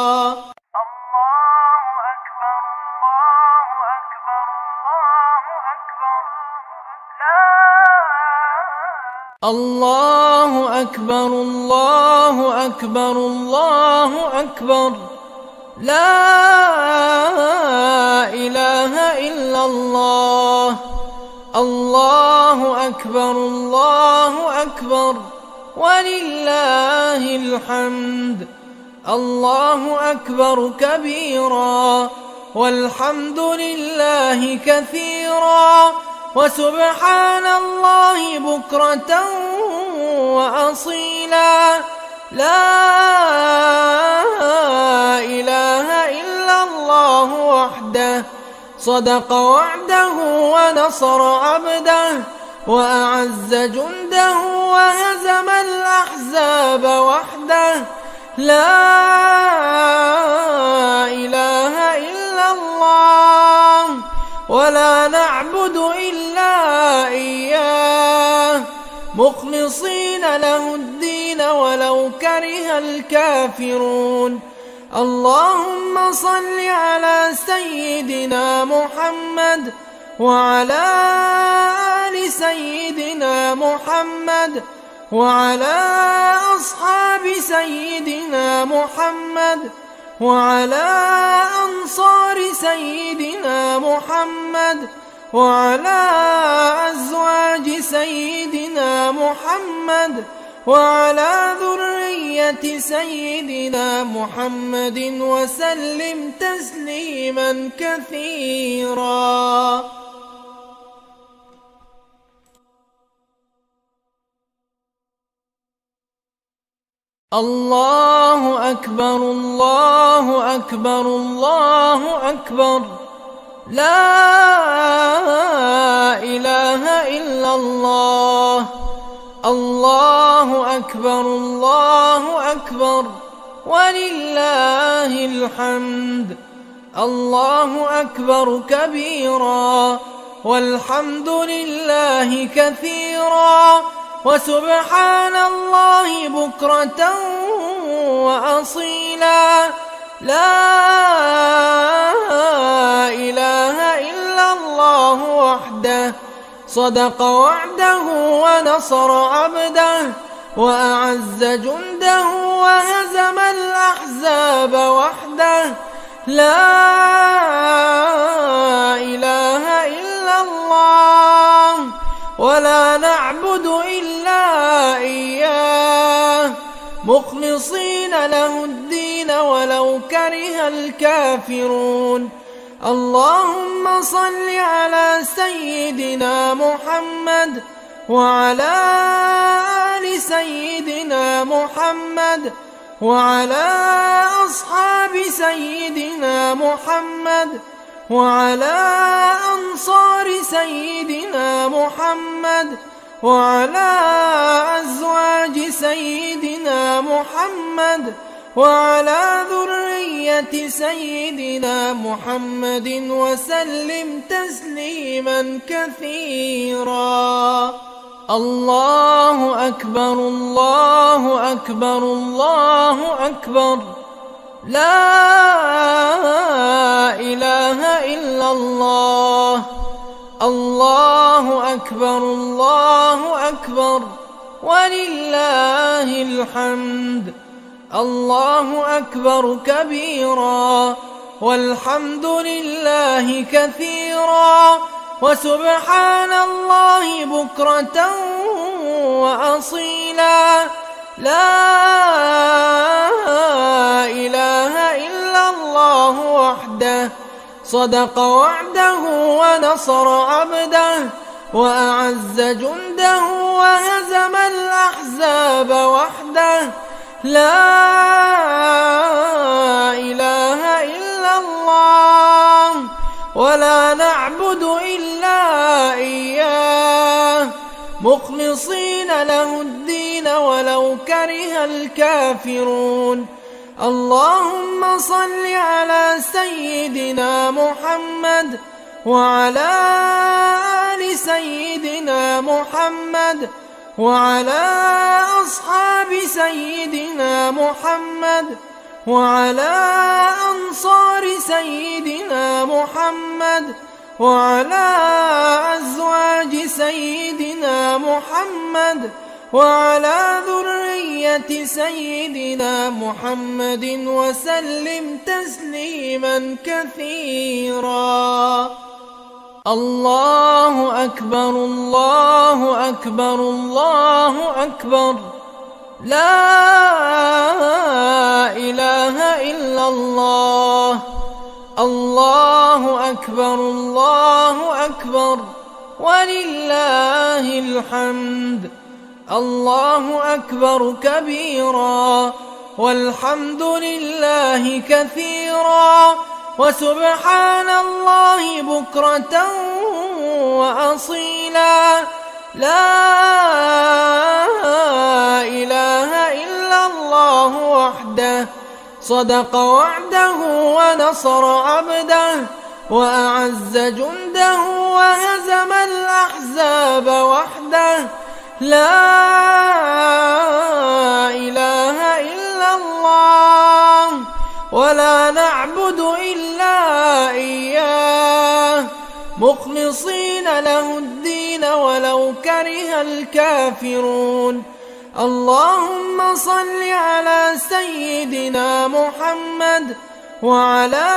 الله أكبر الله أكبر الله أكبر لا إله إلا الله. الله أكبر الله أكبر ولله الحمد. الله أكبر كبيرا والحمد لله كثيرا وسبحان الله بكرة وأصيلا. لا إله إلا الله وحده صدق وعده ونصر عبده وأعز جنده وهزم الأحزاب وحده. لا إله إلا الله ولا نعبد إلا إياه مخلصين له الدين ولو كره الكافرون. اللهم صل على سيدنا محمد وعلى آل سيدنا محمد وعلى أصحاب سيدنا محمد وعلى أنصار سيدنا محمد وعلى أزواج سيدنا محمد وعلى ذرية سيدنا محمد وسلم تسليما كثيرا. الله أكبر الله أكبر الله أكبر لا إله إلا الله. الله أكبر الله أكبر ولله الحمد. الله أكبر كبيرا والحمد لله كثيرا وسبحان الله بكرة وأصيلا. لا إله إلا الله وحده صدق وعده ونصر عبده وأعز جنده وهزم الأحزاب وحده. لا إله إلا الله ولا نعبد إلا إياه مخلصين له الدين ولو كره الكافرون. اللهم صل على سيدنا محمد وعلى آل سيدنا محمد وعلى أصحاب سيدنا محمد وعلى أنصار سيدنا محمد وعلى أزواج سيدنا محمد وعلى ذرية سيدنا محمد وسلم تسليما كثيرا. الله أكبر الله أكبر الله أكبر لا إله إلا الله. الله أكبر الله أكبر ولله الحمد. الله أكبر كبيرا والحمد لله كثيرا وسبحان الله بكرة وأصيلا. لا إله إلا الله وحده صدق وعده ونصر عبده وأعز جنده وهزم الأحزاب وحده. لا إله إلا الله ولا نعبد إلا إياه مخلصين له الدين ولو كره الكافرون. اللهم صل على سيدنا محمد وعلى آل سيدنا محمد وعلى أصحاب سيدنا محمد وعلى أنصار سيدنا محمد وعلى أزواج سيدنا محمد وعلى ذرية سيدنا محمد وسلم تسليما كثيرا. الله أكبر الله أكبر الله أكبر. لا إله إلا الله. الله أكبر الله أكبر ولله الحمد. الله أكبر كبيرا والحمد لله كثيرا وسبحان الله بكرة وأصيلا. لا إله إلا الله وحده صدق وعده ونصر عبده وأعز جنده وهزم الأحزاب وحده. لا إله إلا الله ولا نعبد إلا إياه مخلصين له الدين ولو كره الكافرون. اللهم صل على سيدنا محمد وعلى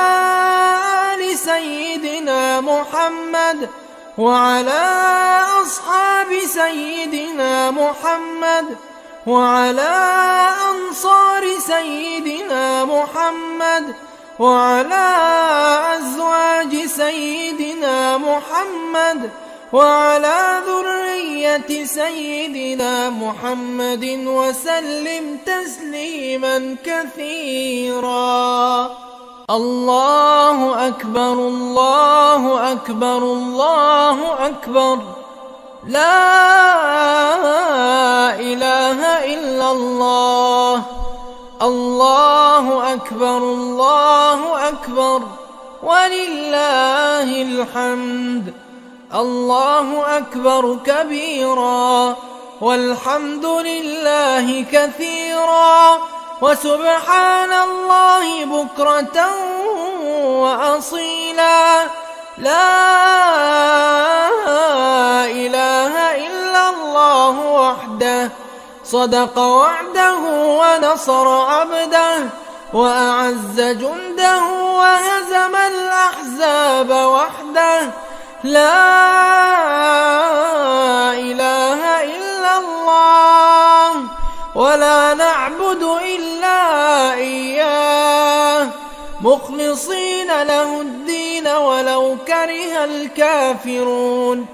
آل سيدنا محمد وعلى أصحاب سيدنا محمد وعلى أنصار سيدنا محمد وعلى أزواج سيدنا محمد وعلى ذرية سيدنا محمد وسلم تسليما كثيرا. الله أكبر الله أكبر الله أكبر. لا إله إلا الله. الله أكبر الله أكبر ولله الحمد. الله أكبر كبيرا والحمد لله كثيرا وسبحان الله بكرة وأصيلا. لا إله إلا الله وحده صدق وعده ونصر عبده وأعز جنده وهزم الأحزاب وحده. لا إله إلا الله ولا نعبد إلا إياه مخلصين له الدين ولو كره الكافرون.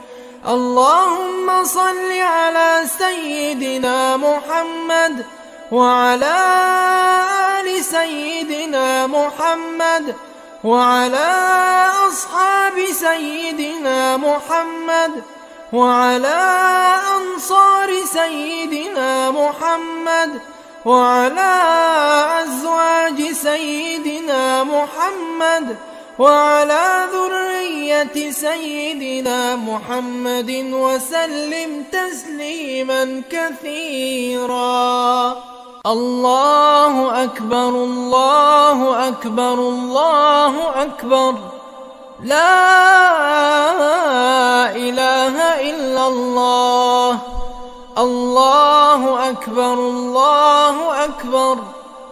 اللهم صل على سيدنا محمد وعلى آل سيدنا محمد وعلى أصحاب سيدنا محمد وعلى أنصار سيدنا محمد وعلى أزواج سيدنا محمد وعلى ذرية سيدنا محمد وسلم تسليما كثيرا. الله أكبر الله أكبر الله أكبر. لا إله إلا الله. الله أكبر الله أكبر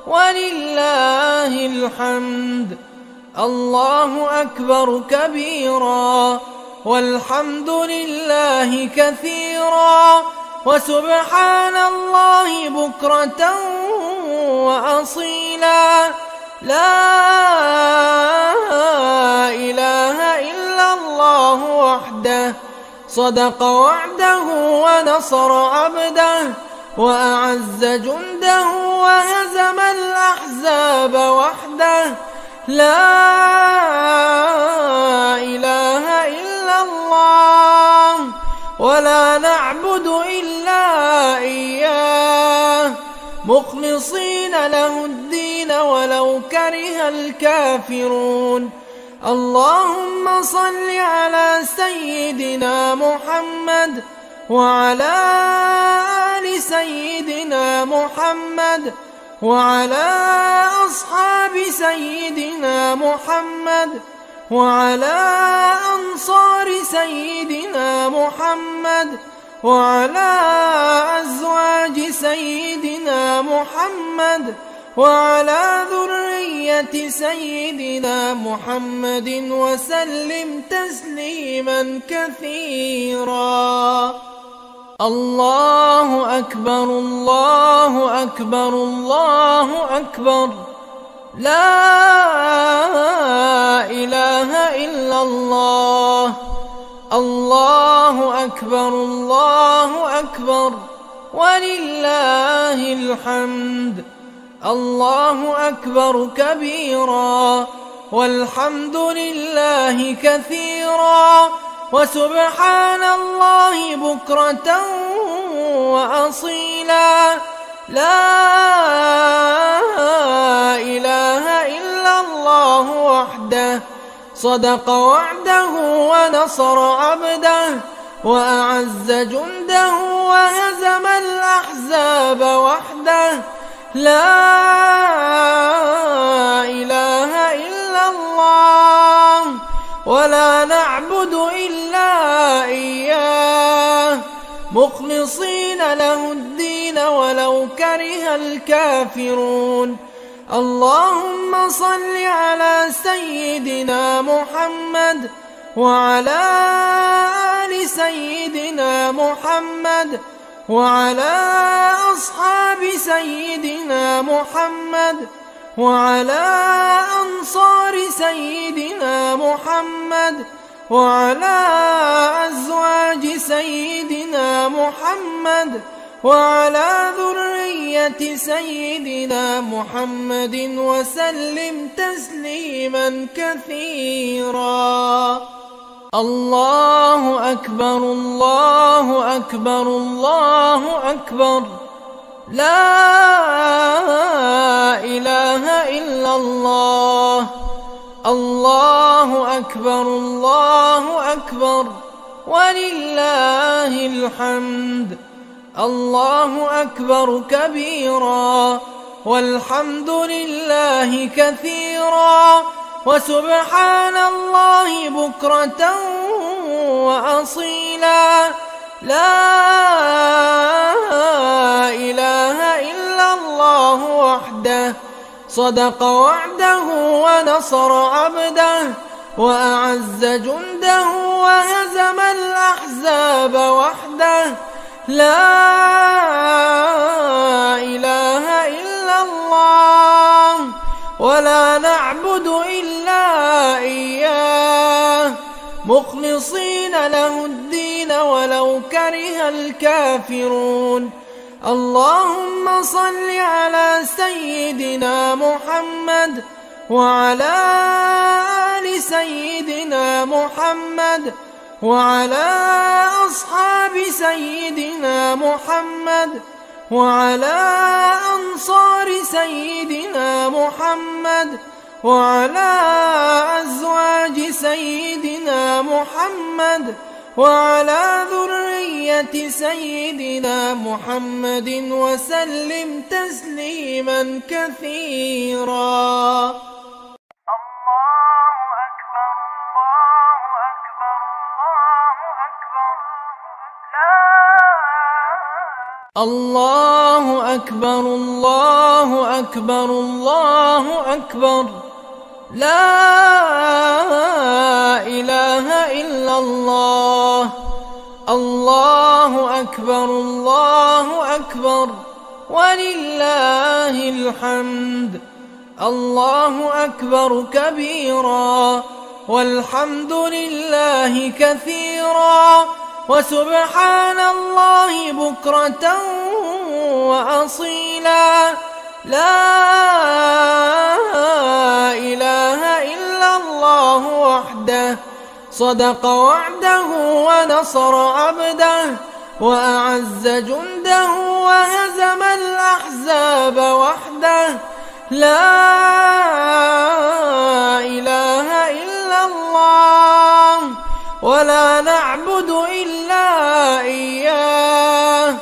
ولله الحمد. الله أكبر كبيرا، والحمد لله كثيرا، وسبحان الله بكرة وأصيلا. لا إله إلا الله وحده، صدق وعده ونصر عبده، وأعز جنده وهزم الأحزاب وحده. لا إله إلا الله، ولا نعبد إلا إياه، مخلصين له الدين ولو كره الكافرون. اللهم صل على سيدنا محمد وعلى آل سيدنا محمد وعلى أصحاب سيدنا محمد وعلى أنصار سيدنا محمد وعلى أزواج سيدنا محمد وعلى ذرية سيدنا محمد وسلم تسليما كثيرا. الله أكبر الله أكبر الله أكبر. لا إله إلا الله. الله أكبر الله أكبر، ولله الحمد. الله أكبر كبيرا، والحمد لله كثيرا، وسبحان الله بكرة وأصيلا. لا إله إلا الله وحده، صدق وعده ونصر عبده، وأعز جنده وهزم الأحزاب وحده. لا إله إلا الله، ولا نعبد إلا إياه، مخلصين له الدين ولو كره الكافرون. اللهم صل على سيدنا محمد وعلى آل سيدنا محمد وعلى أصحاب سيدنا محمد وعلى أنصار سيدنا محمد وعلى أزواج سيدنا محمد وعلى ذرية سيدنا محمد وسلم تسليما كثيرا. الله أكبر الله أكبر الله أكبر. لا إله إلا الله. الله أكبر الله أكبر، ولله الحمد. الله أكبر كبيرا، والحمد لله كثيرا، وسبحان الله بكرة وأصيلا. لا إله إلا الله وحده، صدق وعده ونصر عبده، وأعز جنده وهزم الأحزاب وحده. لا إله إلا الله، ولا نعبد إلا إياه، مخلصين له الدين ولو كره الكافرون. اللهم صل على سيدنا محمد وعلى آل سيدنا محمد وعلى أصحاب سيدنا محمد وعلى أنصار سيدنا محمد وعلى أزواج سيدنا محمد وعلى ذرية سيدنا محمد وسلم تسليما كثيرا. الله أكبر الله أكبر الله أكبر، لا إله إلا الله. الله أكبر الله أكبر ولله الحمد. الله أكبر كبيرا والحمد لله كثيرا وسبحان الله بكرة وأصيلا. لا إله إلا الله وحده صدق وعده ونصر عبده وأعز جنده وهزم الأحزاب وحده. لا إله إلا الله ولا نعبد إلا إياه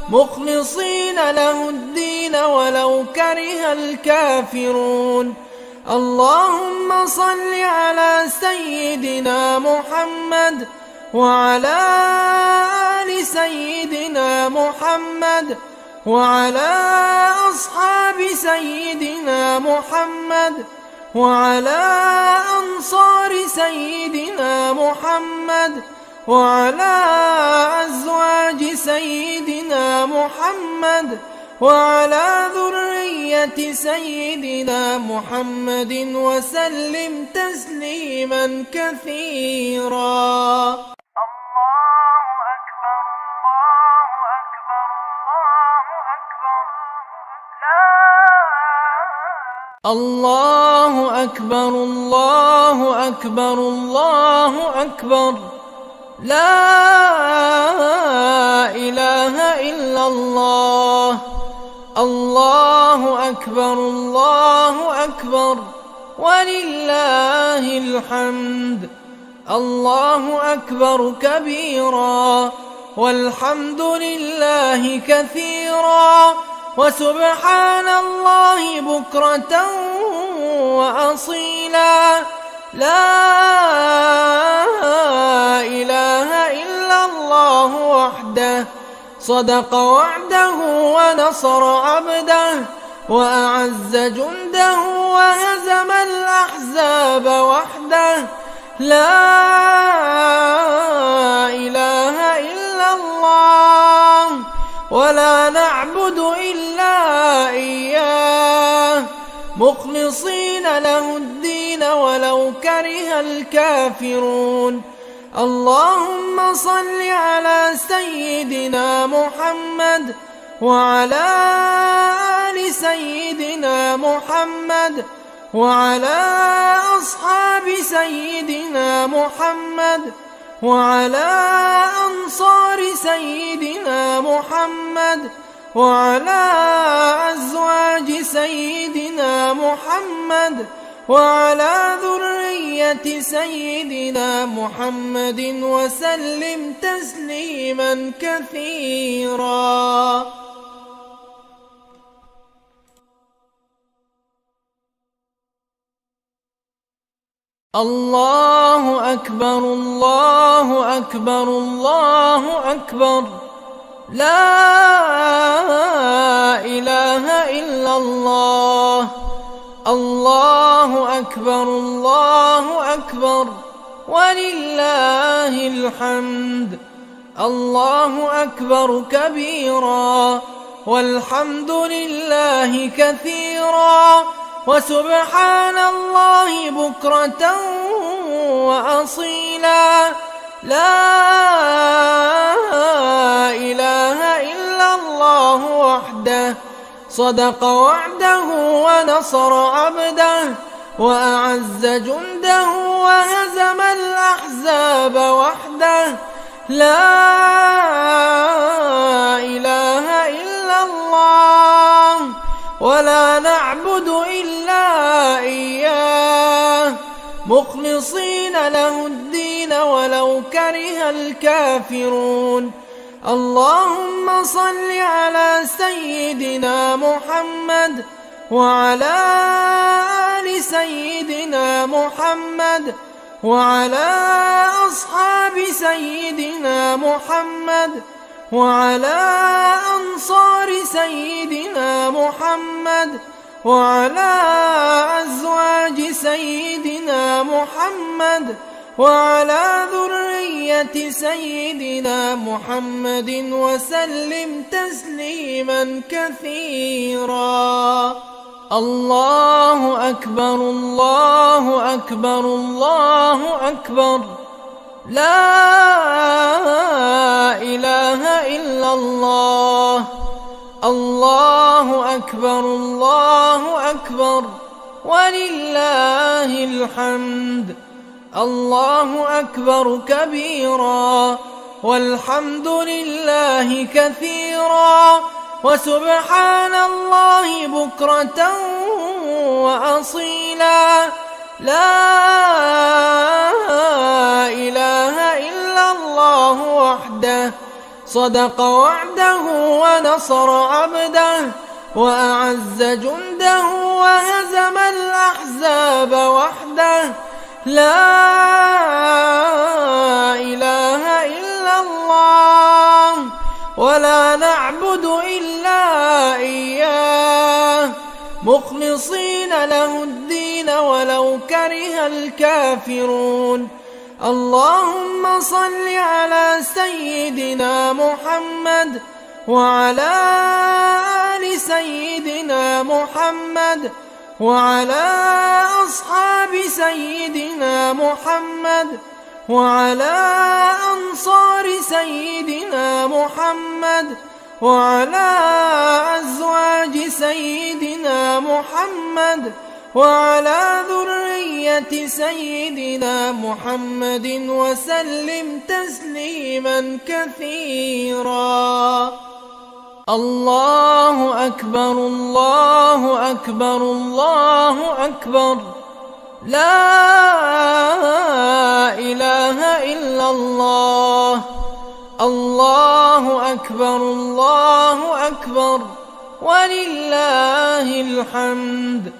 مخلصين له الدين ولو كره الكافرون. اللهم صل على سيدنا محمد وعلى آل سيدنا محمد وعلى أصحاب سيدنا محمد وعلى أنصار سيدنا محمد وعلى أزواج سيدنا محمد وعلى ذرية سيدنا محمد وسلم تسليما كثيرا. الله أكبر الله أكبر الله أكبر، لا إله إلا الله. الله أكبر الله أكبر ولله الحمد. الله أكبر كبيرا والحمد لله كثيرا وسبحان الله بكرة وأصيلا. لا إله إلا الله وحده صدق وعده ونصر عبده وأعز جنده وهزم الأحزاب وحده. لا إله إلا الله ولا نعبد إلا إياه مخلصين له الدين ولو كره الكافرون. اللهم صل على سيدنا محمد وعلى آل سيدنا محمد وعلى أصحاب سيدنا محمد وعلى أنصار سيدنا محمد وعلى أزواج سيدنا محمد وعلى ذرية سيدنا محمد وسلم تسليما كثيرا. الله أكبر الله أكبر الله أكبر، لا إله إلا الله. الله أكبر الله أكبر ولله الحمد. الله أكبر كبيرا والحمد لله كثيرا وسبحان الله بكرة وأصيلا. لا إله إلا الله وحده صدق وعده ونصر عبده وأعز جنده وهزم الأحزاب وحده. لا إله إلا الله ولا نعبد إلا إياه مخلصين له الدين ولو كره الكافرون. اللهم صل على سيدنا محمد وعلى آل سيدنا محمد وعلى أصحاب سيدنا محمد وعلى أنصار سيدنا محمد وعلى أزواج سيدنا محمد وعلى ذرية سيدنا محمد وسلم تسليما كثيرا. الله أكبر الله أكبر الله أكبر، لا إله إلا الله. الله أكبر الله أكبر ولله الحمد. الله أكبر كبيرا والحمد لله كثيرا وسبحان الله بكرة وأصيلا. لا إله إلا الله وحده صدق وعده ونصر عبده وأعز جنده وهزم الأحزاب وحده. لا إله إلا الله ولا نعبد إلا إياه مخلصين له الدين ولو كره الكافرون. اللهم صل على سيدنا محمد وعلى آل سيدنا محمد وعلى أصحاب سيدنا محمد وعلى أنصار سيدنا محمد وعلى أزواج سيدنا محمد وعلى ذرية سيدنا محمد وسلم تسليما كثيرا. الله أكبر الله أكبر الله أكبر، لا إله إلا الله. الله أكبر الله أكبر ولله الحمد.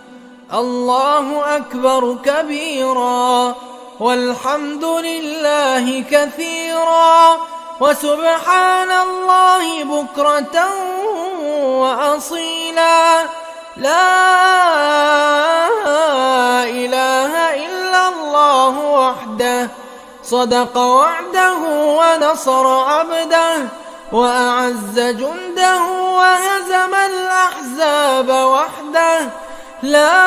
الله أكبر كبيرا والحمد لله كثيرا وسبحان الله بكرة وأصيلا. لا إله إلا الله وحده صدق وعده ونصر عبده وأعز جنده وهزم الأحزاب وحده. لا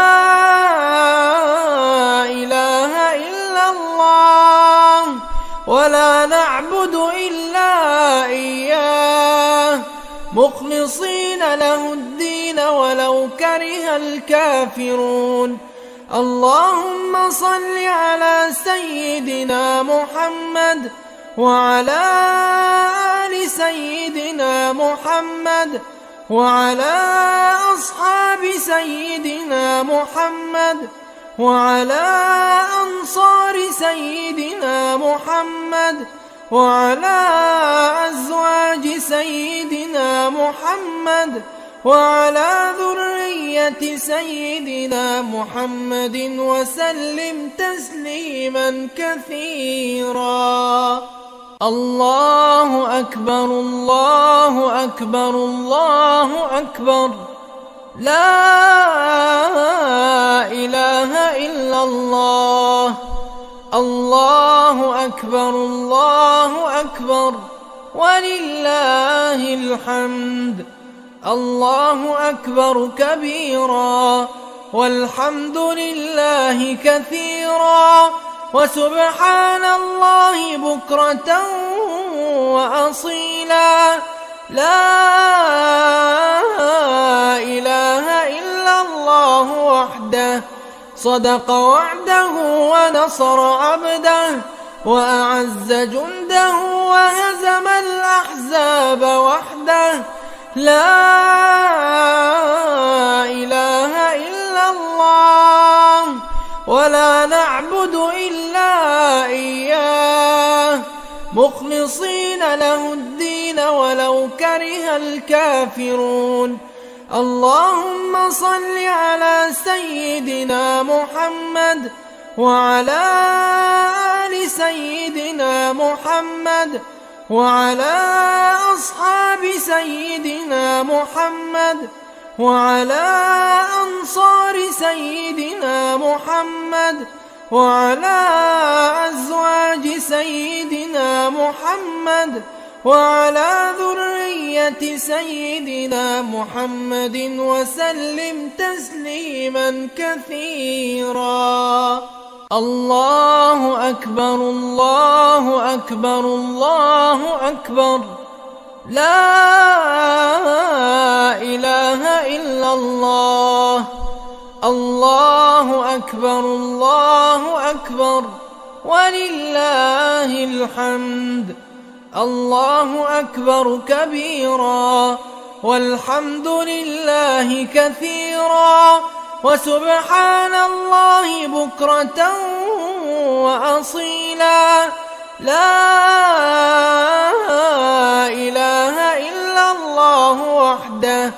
إله إلا الله ولا نعبد إلا إياه مخلصين له الدين ولو كره الكافرون. اللهم صل على سيدنا محمد وعلى آل سيدنا محمد وعلى أصحاب سيدنا محمد وعلى أنصار سيدنا محمد وعلى أزواج سيدنا محمد وعلى ذرية سيدنا محمد وسلم تسليما كثيرا. الله أكبر الله أكبر الله أكبر، لا إله إلا الله. الله أكبر الله أكبر ولله الحمد. الله أكبر كبيرا والحمد لله كثيرا وسبحان الله بكرة وأصيلا. لا إله إلا الله وحده صدق وعده ونصر عبده وأعز جنده وهزم الأحزاب وحده. لا إله إلا الله ولا نعبد إلا إياه مخلصين له الدين ولو كره الكافرون. اللهم صل على سيدنا محمد وعلى آل سيدنا محمد وعلى أصحاب سيدنا محمد وعلى أنصار سيدنا محمد وعلى أزواج سيدنا محمد وعلى ذرية سيدنا محمد وسلم تسليما كثيرا. الله أكبر الله أكبر الله أكبر، لا إله إلا الله. الله أكبر الله أكبر ولله الحمد. الله أكبر كبيرا والحمد لله كثيرا وسبحان الله بكرة وأصيلا. لا إله إلا الله وحده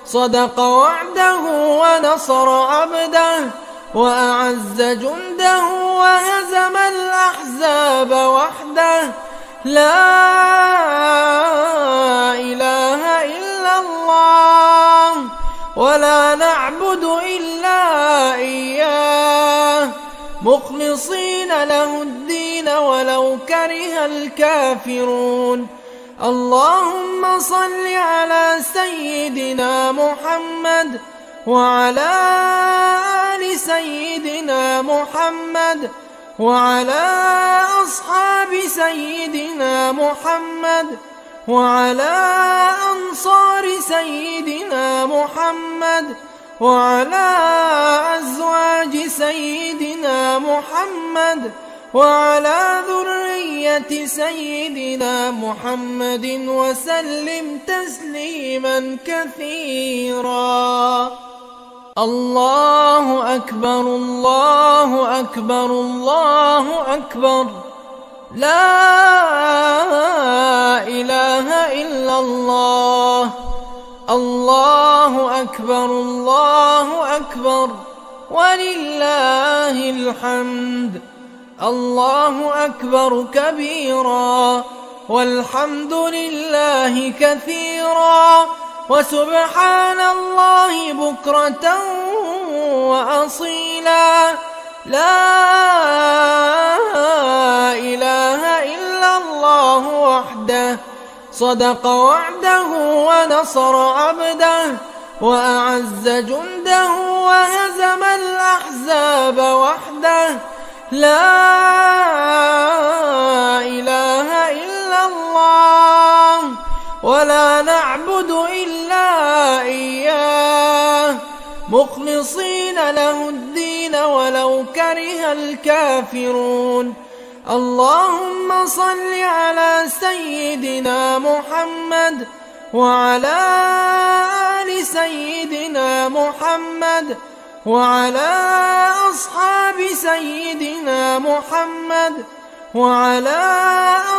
صدق وعده ونصر عبده وأعز جنده وهزم الأحزاب وحده. لا إله إلا الله ولا نعبد إلا إياه مخلصين له الدين ولو كره الكافرون. اللهم صل على سيدنا محمد وعلى آل سيدنا محمد وعلى أصحاب سيدنا محمد وعلى أنصار سيدنا محمد وعلى أزواج سيدنا محمد وعلى ذرية سيدنا محمد وسلم تسليما كثيرا. الله أكبر الله أكبر الله أكبر، لا إله إلا الله. الله أكبر الله أكبر ولله الحمد. الله أكبر كبيرا والحمد لله كثيرا وسبحان الله بكرة وأصيلا. لا إله إلا الله وحده صدق وعده ونصر عبده وأعز جنده وهزم الأحزاب وحده. لا إله إلا الله ولا نعبد إلا إياه مخلصين له الدين ولو كره الكافرون. اللهم صل على سيدنا محمد وعلى آل سيدنا محمد وعلى أصحاب سيدنا محمد وعلى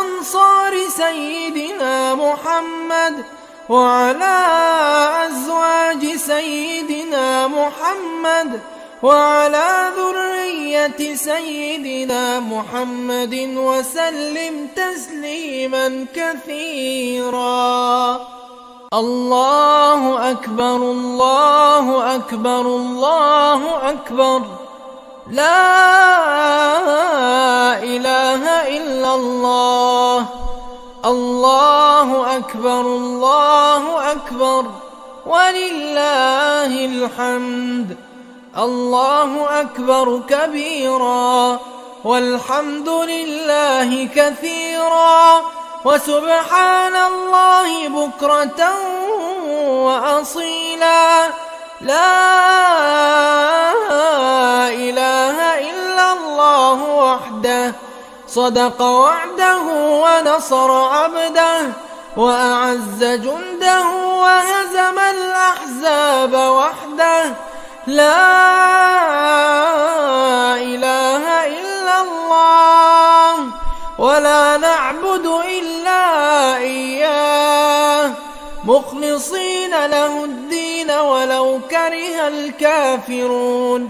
أنصار سيدنا محمد وعلى أزواج سيدنا محمد وعلى ذرية سيدنا محمد وسلم تسليما كثيرا. الله أكبر الله أكبر الله أكبر، لا إله إلا الله. الله أكبر الله أكبر ولله الحمد. الله أكبر كبيرا والحمد لله كثيرا وسبحان الله بكرة وأصيلا. لا إله إلا الله وحده صدق وعده ونصر عبده وأعز جنده وهزم الأحزاب وحده. لا إله إلا الله ولا نعبد إلا إياه مخلصين له الدين ولو كره الكافرون.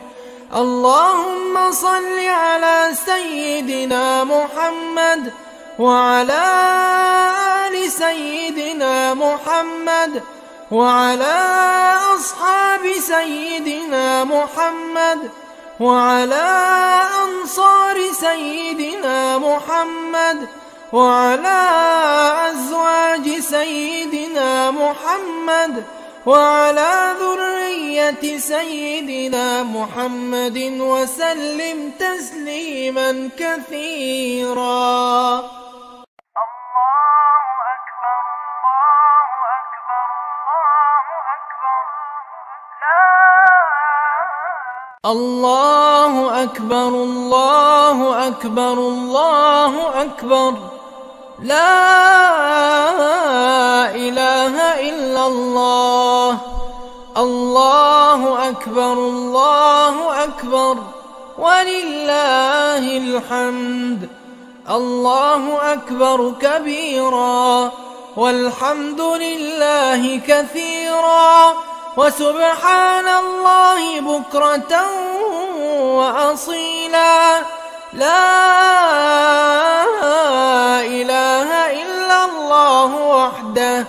اللهم صل على سيدنا محمد وعلى آل سيدنا محمد وعلى أصحاب سيدنا محمد وعلى أنصار سيدنا محمد وعلى أزواج سيدنا محمد وعلى ذرية سيدنا محمد وسلم تسليما كثيرا. الله أكبر الله أكبر الله أكبر، لا إله إلا الله. الله أكبر الله أكبر ولله الحمد. الله أكبر كبيرا والحمد لله كثيرا وسبحان الله بكرة وأصيلا. لا إله إلا الله وحده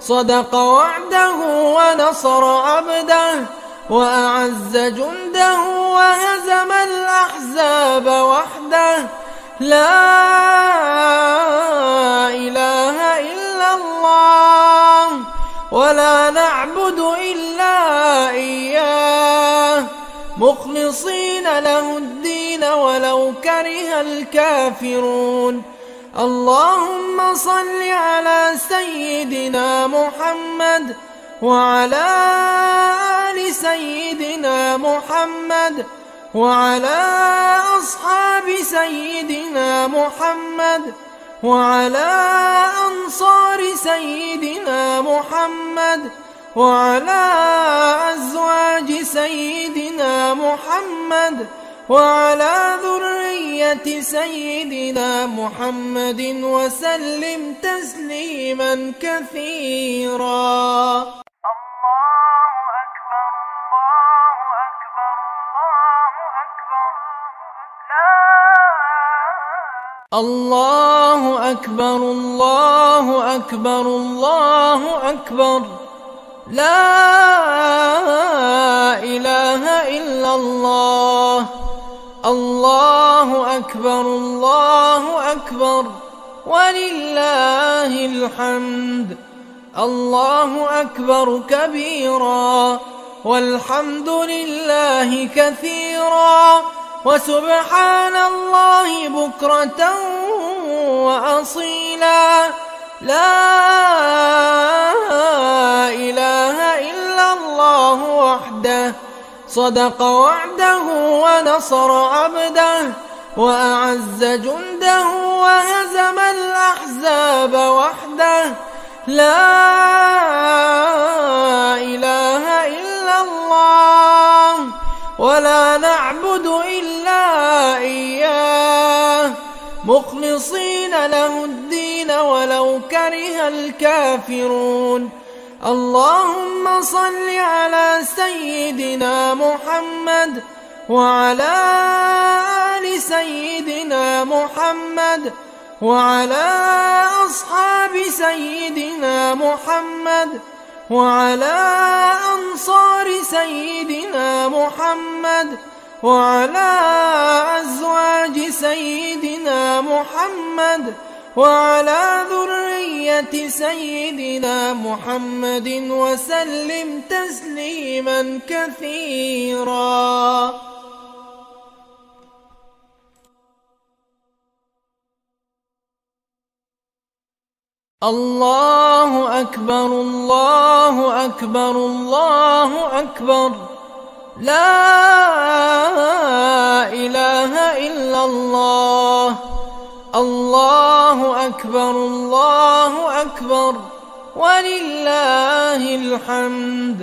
صدق وعده ونصر عبده وأعز جنده وهزم الأحزاب وحده. لا إله إلا الله ولا نعبد إلا إياه مخلصين له الدين ولو كره الكافرون. اللهم صل على سيدنا محمد وعلى آل سيدنا محمد وعلى أصحاب سيدنا محمد وعلى أنصار سيدنا محمد وعلى أزواج سيدنا محمد وعلى ذرية سيدنا محمد وسلم تسليما كثيرا. الله أكبر الله أكبر الله أكبر، لا إله إلا الله. الله أكبر الله أكبر ولله الحمد. الله أكبر كبيرا والحمد لله كثيرا وسبحان الله بكرة وأصيلا. لا إله إلا الله وحده صدق وعده ونصر عبده وأعز جنده وهزم الأحزاب وحده. لا إله إلا الله ولا نعبد إلا إياه مخلصين له الدين ولو كره الكافرون. اللهم صل على سيدنا محمد وعلى آل سيدنا محمد وعلى أصحاب سيدنا محمد وعلى أنصار سيدنا محمد وعلى أزواج سيدنا محمد وعلى ذرية سيدنا محمد وسلم تسليما كثيرا. الله أكبر الله أكبر الله أكبر، لا إله إلا الله. الله أكبر الله أكبر ولله الحمد.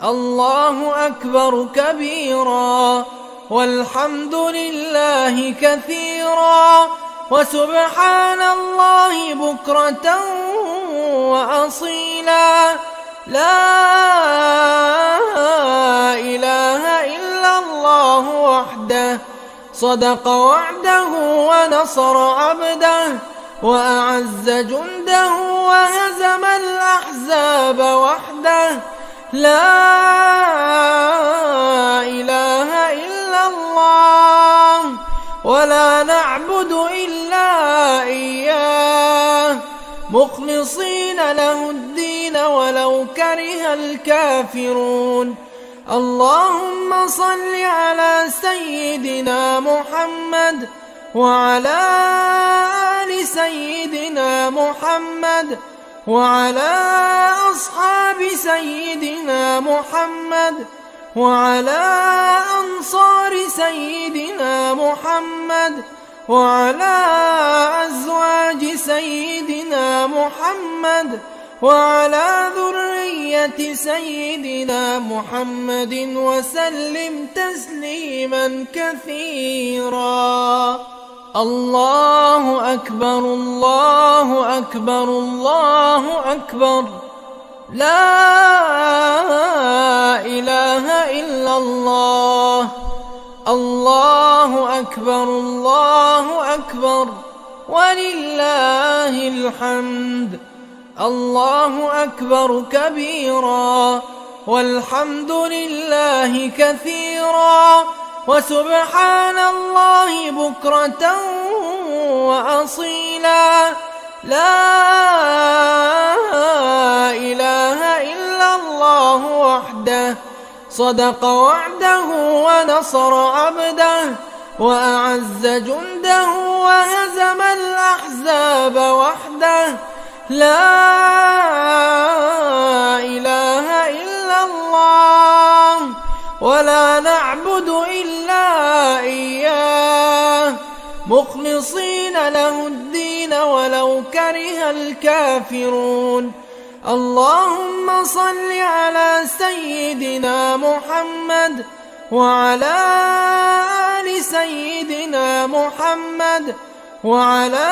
الله أكبر كبيرا والحمد لله كثيرا وسبحان الله بكرة وأصيلا. لا إله إلا الله وحده صدق وعده ونصر عبده وأعز جنده وهزم الأحزاب وحده. لا إله إلا الله ولا نعبد إلا إياه مخلصين له الدين ولو كره الكافرون. اللهم صل على سيدنا محمد وعلى آل سيدنا محمد وعلى أصحاب سيدنا محمد وعلى أنصار سيدنا محمد وعلى أزواج سيدنا محمد وعلى ذرية سيدنا محمد وسلم تسليما كثيرا. الله أكبر الله أكبر الله أكبر. لا إله إلا الله. الله أكبر الله أكبر ولله الحمد. الله أكبر كبيرا والحمد لله كثيرا وسبحان الله بكرة وأصيلا. لا إله إلا الله وحده صدق وعده ونصر عبده وأعز جنده وهزم الأحزاب وحده. لا إله إلا الله ولا نعبد إلا إياه مخلصين له الدين ولو كره الكافرون. اللهم صل على سيدنا محمد وعلى آل سيدنا محمد وعلى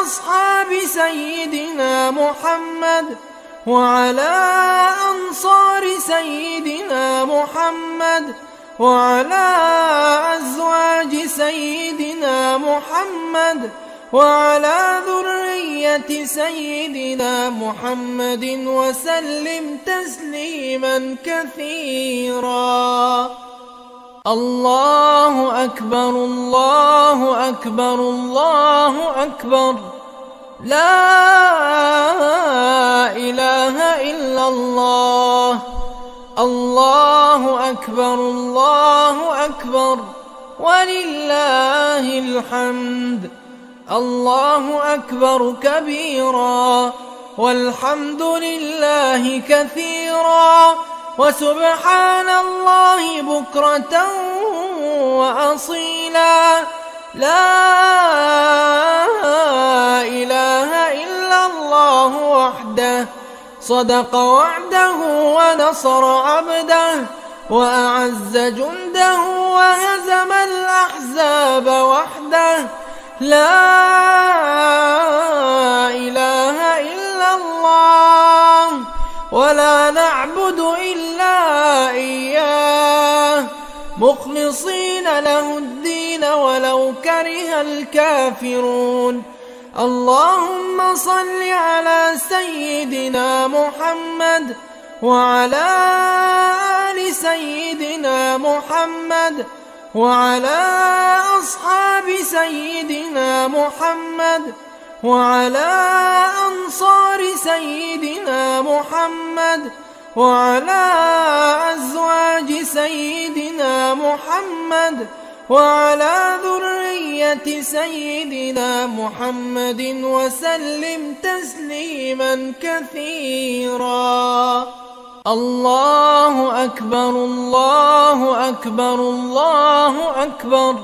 أصحاب سيدنا محمد وعلى أنصار سيدنا محمد وعلى أزواج سيدنا محمد وعلى ذرية سيدنا محمد وسلم تسليما كثيرا. الله أكبر الله أكبر الله أكبر. لا إله إلا الله. الله أكبر الله أكبر ولله الحمد. الله أكبر كبيرا والحمد لله كثيرا وسبحان الله بكرة وأصيلا. لا إله إلا الله وحده صدق وعده ونصر عبده وأعز جنده وهزم الأحزاب وحده. لا إله إلا الله ولا نعبد إلا إياه مخلصين له الدين ولو كره الكافرون. اللهم صل على سيدنا محمد وعلى آل سيدنا محمد وعلى أصحاب سيدنا محمد وعلى أنصار سيدنا محمد وعلى أزواج سيدنا محمد وعلى ذرية سيدنا محمد وسلم تسليما كثيرا. الله أكبر الله أكبر الله أكبر.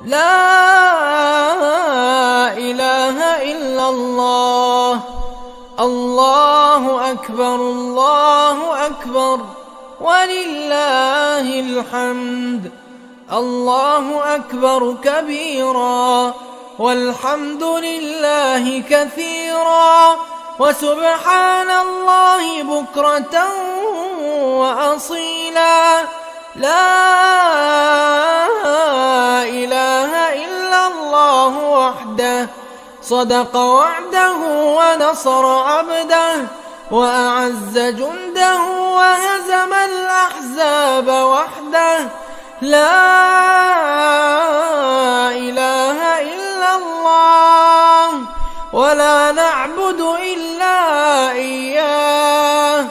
لا إله إلا الله. الله أكبر الله أكبر ولله الحمد. الله أكبر كبيرا والحمد لله كثيرا وسبحان الله بكرة وأصيلا. لا إله إلا الله وحده صدق وعده ونصر عبده وأعز جنده وهزم الأحزاب وحده. لا إله إلا الله ولا نعبد إلا إياه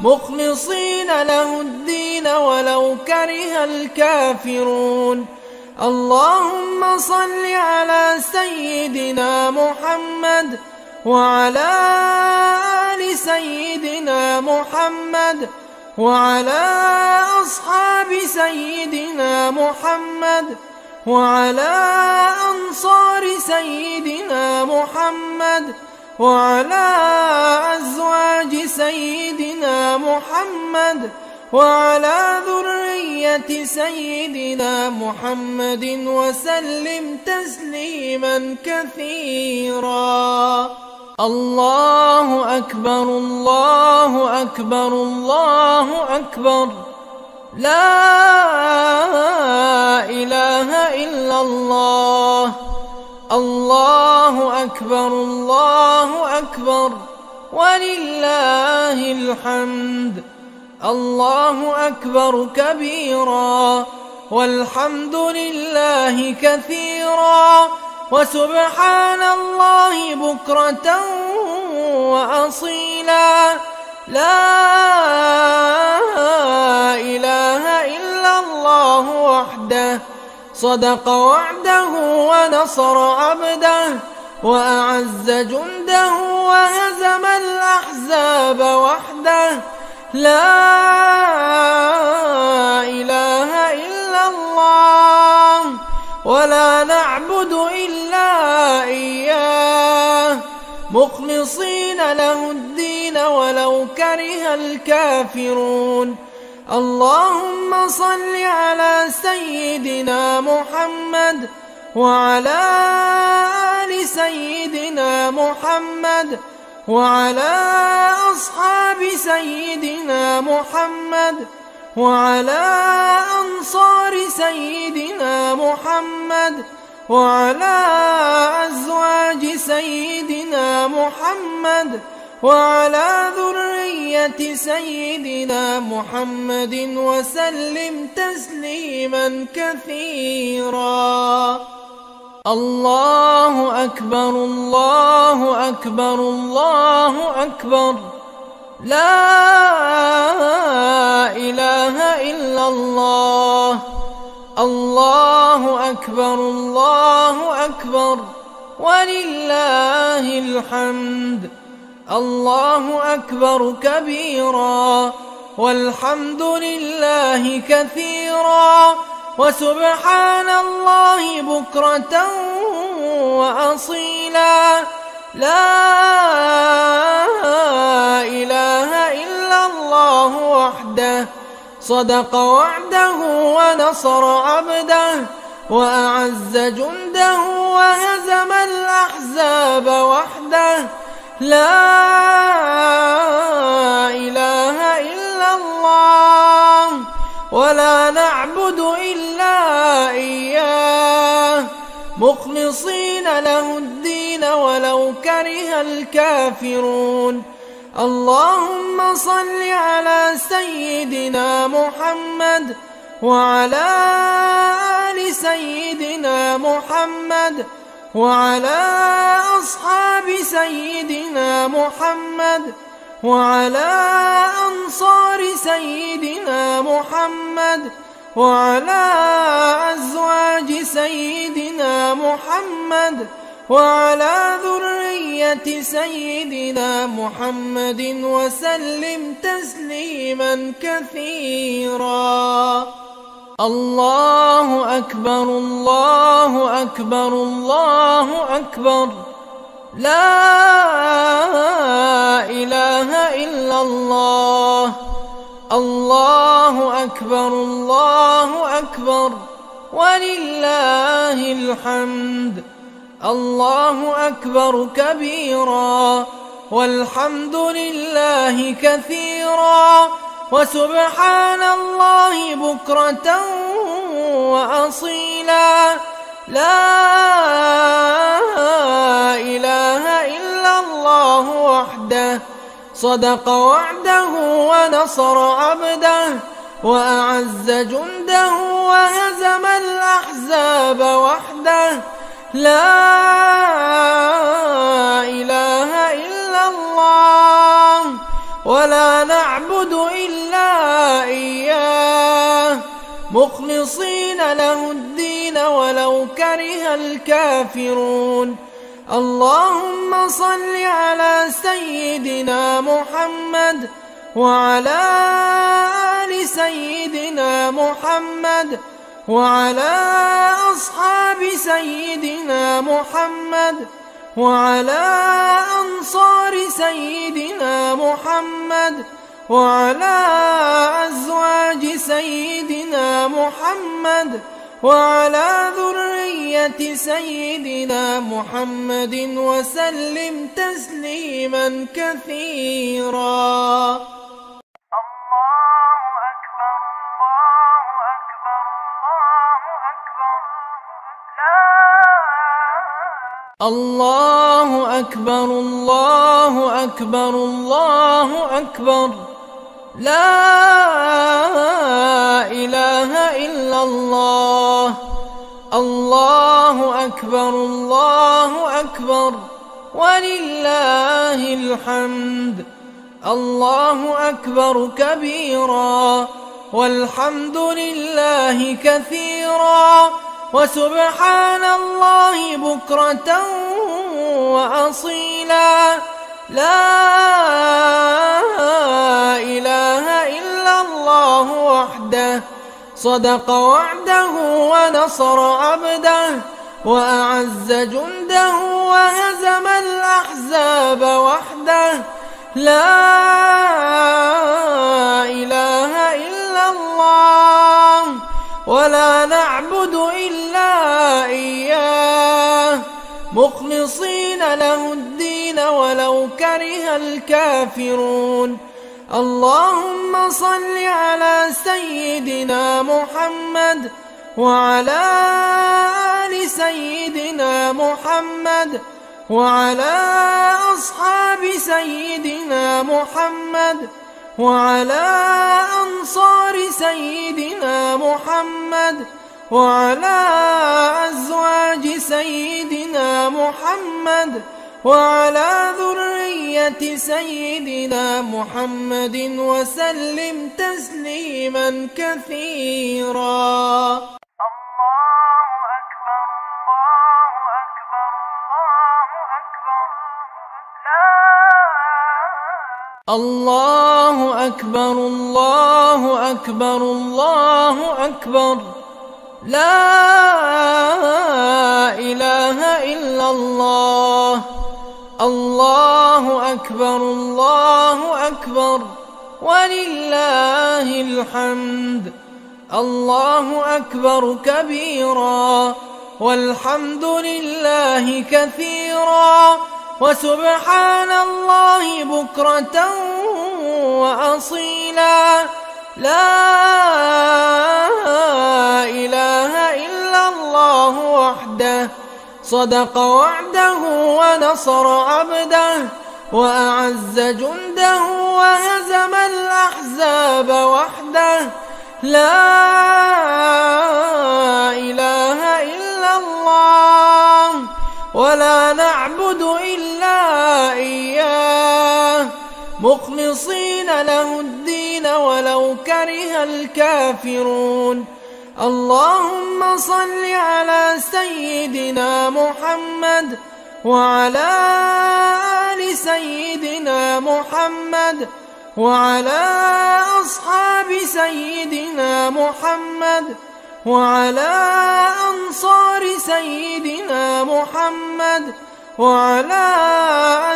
مخلصين له الدين ولو كره الكافرون. اللهم صل على سيدنا محمد وعلى آل سيدنا محمد وعلى أصحاب سيدنا محمد وعلى أنصار سيدنا محمد وعلى أزواج سيدنا محمد وعلى ذرية سيدنا محمد وسلم تسليما كثيرا. الله أكبر الله أكبر الله أكبر. لا إله إلا الله. الله أكبر الله أكبر ولله الحمد. الله أكبر كبيرا والحمد لله كثيرا وسبحان الله بكرة وأصيلا. لا إله إلا الله وحده صدق وعده ونصر عبده وأعز جنده وهزم الأحزاب وحده. لا إله إلا الله ولا نعبد إلا إياه مخلصين له الدين ولو كره الكافرون. اللهم صل على سيدنا محمد وعلى آل سيدنا محمد وعلى أصحاب سيدنا محمد وعلى أنصار سيدنا محمد وعلى أزواج سيدنا محمد وعلى ذرية سيدنا محمد وسلم تسليما كثيرا. الله أكبر الله أكبر الله أكبر. لا إله إلا الله. الله أكبر الله أكبر ولله الحمد. الله أكبر كبيرا والحمد لله كثيرا وسبحان الله بكرة وأصيلا. لا إله إلا الله وحده صدق وعده ونصر عبده وأعز جنده وهزم الأحزاب وحده. لا إله إلا الله ولا نعبد إلا إياه مخلصين له الدين ولو كره الكافرون. اللهم صل على سيدنا محمد وعلى آل سيدنا محمد وعلى أصحاب سيدنا محمد وعلى أنصار سيدنا محمد وعلى أزواج سيدنا محمد وعلى ذرية سيدنا محمد وسلم تسليما كثيرا. الله أكبر الله أكبر الله أكبر. لا إله إلا الله. الله أكبر الله أكبر ولله الحمد. الله أكبر كبيرا والحمد لله كثيرا وسبحان الله بكرة وأصيلا. لا إله إلا الله وحده صدق وعده ونصر عبده وأعز جنده وهزم الأحزاب وحده. لا إله إلا الله ولا نعبد إلا إياه مخلصين له الدين ولو كره الكافرون. اللهم صل على سيدنا محمد وعلى آل سيدنا محمد وعلى أصحاب سيدنا محمد وعلى أنصار سيدنا محمد وعلى أزواج سيدنا محمد وعلى ذرية سيدنا محمد وسلم تسليما كثيرا. الله أكبر الله أكبر الله أكبر لا إله إلا الله. الله أكبر الله أكبر ولله الحمد. الله أكبر كبيرا والحمد لله كثيرا وسبحان الله بكرة وأصيلا. لا إله إلا الله وحده صدق وعده ونصر عبده وأعز جنده وهزم الأحزاب وحده. لا إله إلا الله ولا نعبد إلا إياه مخلصين له الدين ولو كره الكافرون. اللهم صل على سيدنا محمد وعلى آل سيدنا محمد وعلى أصحاب سيدنا محمد وعلى أنصار سيدنا محمد وعلى أزواج سيدنا محمد وعلى ذرية سيدنا محمد وسلم تسليما كثيرا. الله أكبر الله أكبر الله أكبر لا إله إلا الله. الله أكبر الله أكبر ولله الحمد. الله أكبر كبيرا والحمد لله كثيرا وسبحان الله بكرة وأصيلا. لا إله إلا الله وحده صدق وعده ونصر عبده وأعز جنده وهزم الأحزاب وحده. لا إله إلا الله ولا نعبد إلا إياه مخلصين له الدين ولو كره الكافرون. اللهم صل على سيدنا محمد وعلى آل سيدنا محمد وعلى أصحاب سيدنا محمد وعلى أنصار سيدنا محمد وعلى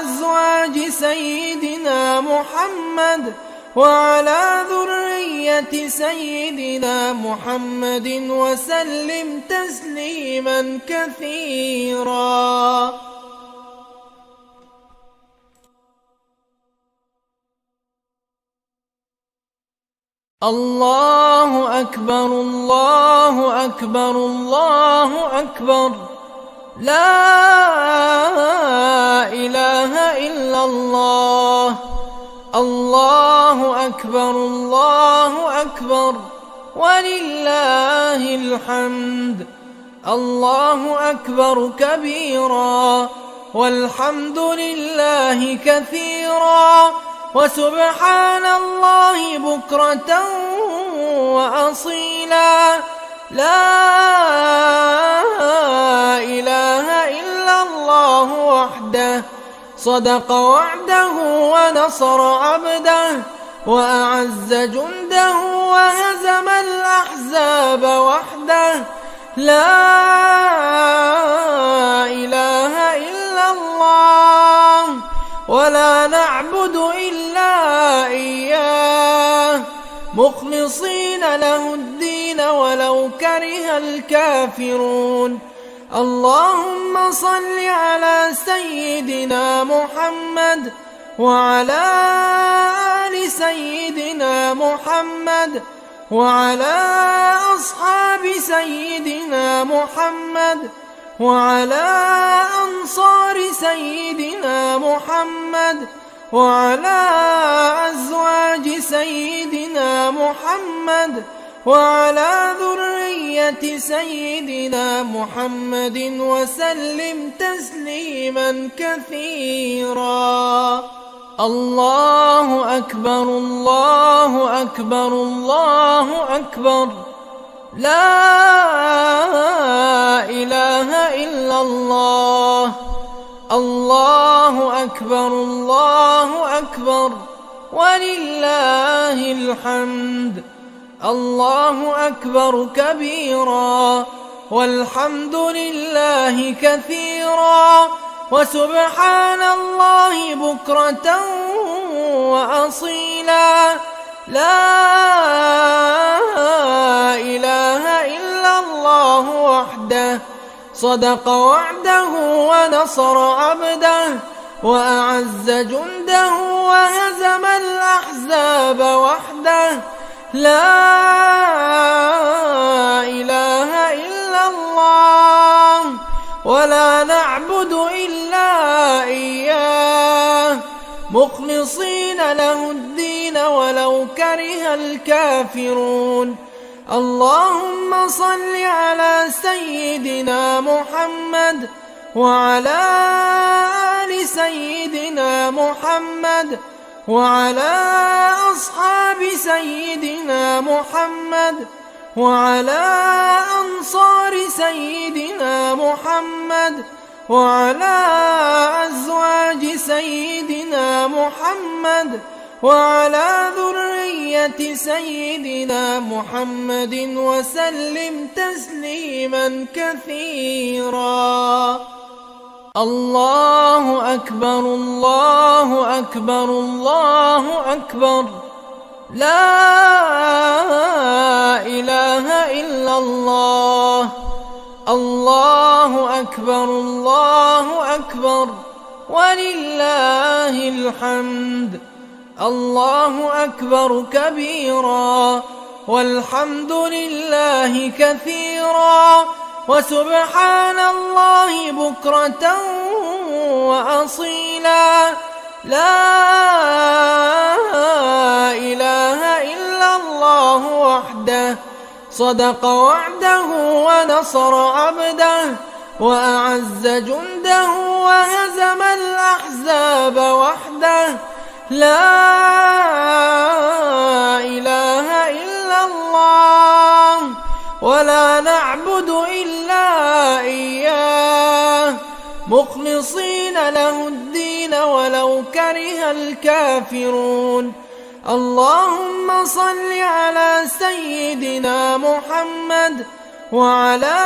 أزواج سيدنا محمد وعلى ذرية سيدنا محمد وسلم تسليما كثيرا. الله أكبر الله أكبر الله أكبر لا إله إلا الله. الله أكبر الله أكبر ولله الحمد. الله أكبر كبيرا والحمد لله كثيرا وسبحان الله بكرة وأصيلا. لا إله إلا الله وحده صدق وعده ونصر عبده وأعز جنده وهزم الأحزاب وحده. لا إله إلا الله ولا نعبد إلا إياه مخلصين له الدين ولو كره الكافرون. اللهم صل على سيدنا محمد وعلى آل سيدنا محمد وعلى أصحاب سيدنا محمد وعلى أنصار سيدنا محمد وعلى أزواج سيدنا محمد وعلى ذرية سيدنا محمد وسلم تسليما كثيرا. الله أكبر الله أكبر الله أكبر. لا إله إلا الله. الله أكبر الله أكبر ولله الحمد. الله أكبر كبيرا والحمد لله كثيرا وسبحان الله بكرة وأصيلا. لا إله إلا الله وحده صدق وعده ونصر عبده وأعز جنده وهزم الأحزاب وحده. لا إله إلا الله ولا نعبد إلا إياه مخلصين له الدين ولو كره الكافرون. اللهم صل على سيدنا محمد وعلى آل سيدنا محمد وعلى أصحاب سيدنا محمد وعلى أنصار سيدنا محمد وعلى أزواج سيدنا محمد وعلى ذرية سيدنا محمد وسلم تسليما كثيرا. الله أكبر الله أكبر الله أكبر. لا إله إلا الله. الله أكبر الله أكبر ولله الحمد. الله أكبر كبيرا والحمد لله كثيرا وسبحان الله بكرة وأصيلا. لا إله إلا الله وحده صدق وعده ونصر عبده وأعز جنده وهزم الأحزاب وحده. لا إله إلا الله ولا نعبد إلا إياه مخلصين له الدين ولو كره الكافرون. اللهم صل على سيدنا محمد وعلى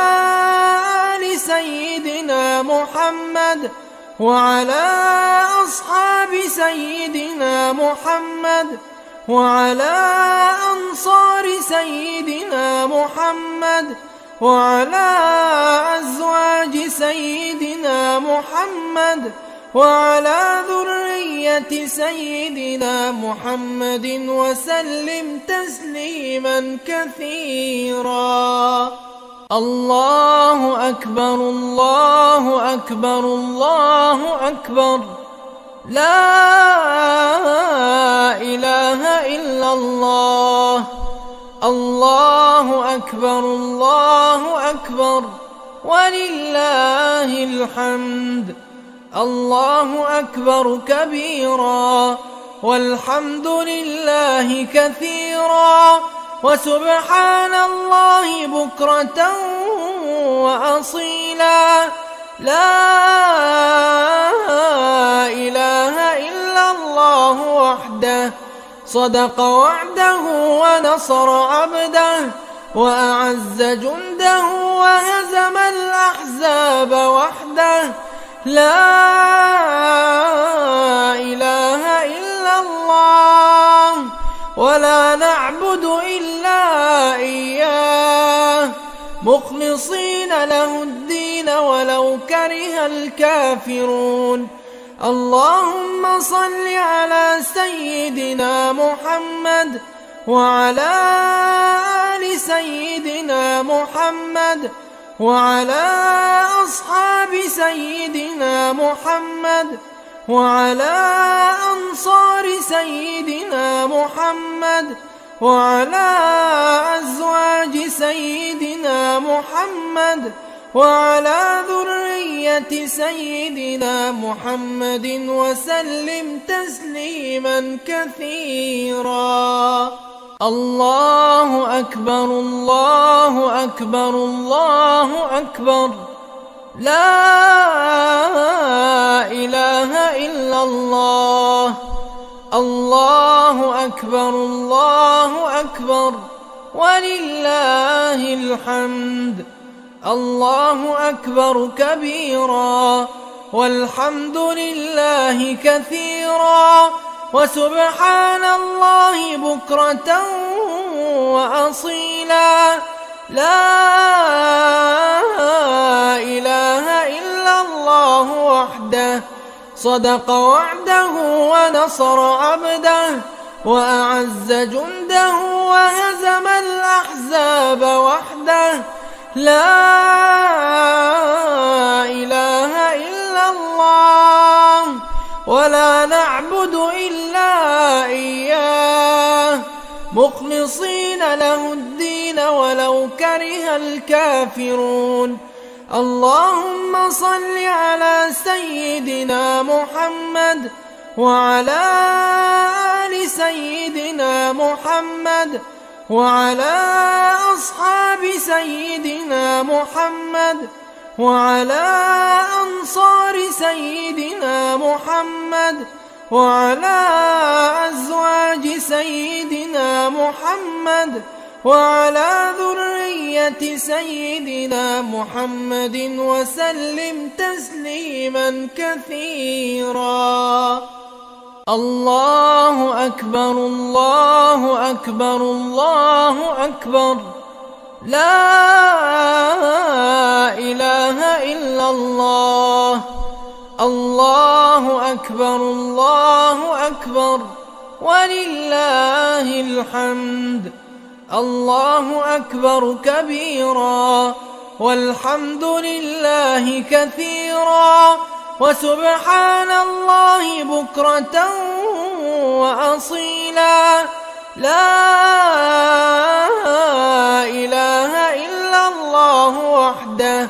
آل سيدنا محمد وعلى أصحاب سيدنا محمد وعلى أنصار سيدنا محمد وعلى أزواج سيدنا محمد وعلى ذرية سيدنا محمد وسلم تسليما كثيرا. الله أكبر الله أكبر الله أكبر، لا إله إلا الله. الله أكبر الله أكبر ولله الحمد. الله أكبر كبيرا والحمد لله كثيرا وسبحان الله بكرة وأصيلا. لا إله إلا الله وحده صدق وعده ونصر عبده وأعز جنده وهزم الأحزاب وحده. لا إله إلا الله ولا نعبد إلا إياه مخلصين له الدين ولو كره الكافرون. اللهم صل على سيدنا محمد وعلى آل سيدنا محمد وعلى أصحاب سيدنا محمد وعلى أنصار سيدنا محمد وعلى أزواج سيدنا محمد وعلى ذرية سيدنا محمد وسلم تسليما كثيرا. الله أكبر الله أكبر الله أكبر، لا إله إلا الله. الله أكبر الله أكبر ولله الحمد. الله أكبر كبيرا والحمد لله كثيرا وسبحان الله بكرة وأصيلا. لا إله إلا الله وحده صدق وعده ونصر عبده وأعز جنده وهزم الأحزاب وحده. لا إله إلا الله ولا نعبد إلا إياه مخلصين له الدين ولو كره الكافرون. اللهم صل على سيدنا محمد وعلى آل سيدنا محمد وعلى أصحاب سيدنا محمد وعلى أنصار سيدنا محمد وعلى أزواج سيدنا محمد وعلى ذرية سيدنا محمد وسلم تسليما كثيرا. الله أكبر الله أكبر الله أكبر، لا إله إلا الله. الله أكبر الله أكبر ولله الحمد. الله أكبر كبيرا والحمد لله كثيرا وسبحان الله بكرة وأصيلا. لا إله إلا الله وحده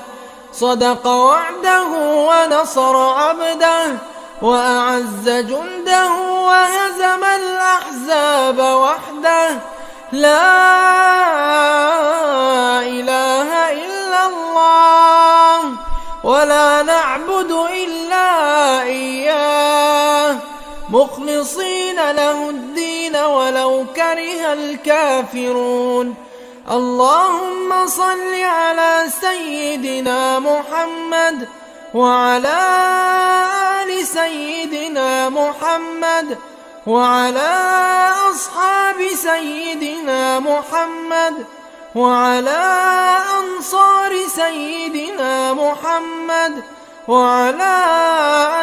صدق وعده ونصر عبده وأعز جنده وهزم الأحزاب وحده. لا إله إلا الله ولا نعبد إلا إياه مخلصين له الدين ولو كره الكافرون. اللهم صل على سيدنا محمد وعلى آل سيدنا محمد وعلى أصحاب سيدنا محمد وعلى أنصار سيدنا محمد وعلى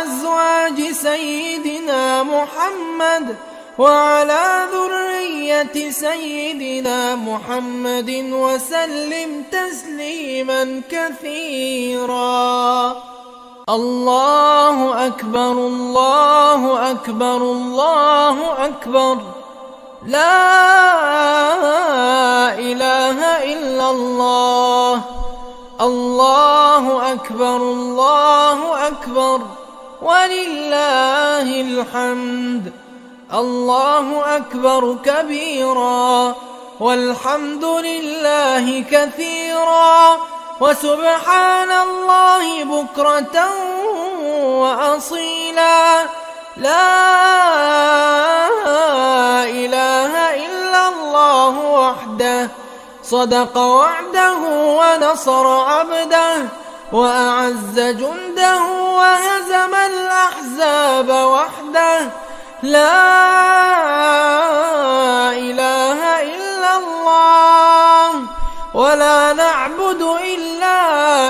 أزواج سيدنا محمد وعلى ذرية سيدنا محمد وسلم تسليما كثيرا. الله أكبر الله أكبر الله أكبر، لا إله إلا الله. الله أكبر الله أكبر ولله الحمد. الله أكبر كبيرا والحمد لله كثيرا وسبحان الله بكرة وأصيلا. لا إله إلا الله وحده، صدق وعده ونصر عبده وأعز جنده وهزم الأحزاب وحده. لا إله إلا الله ولا نعبد إلا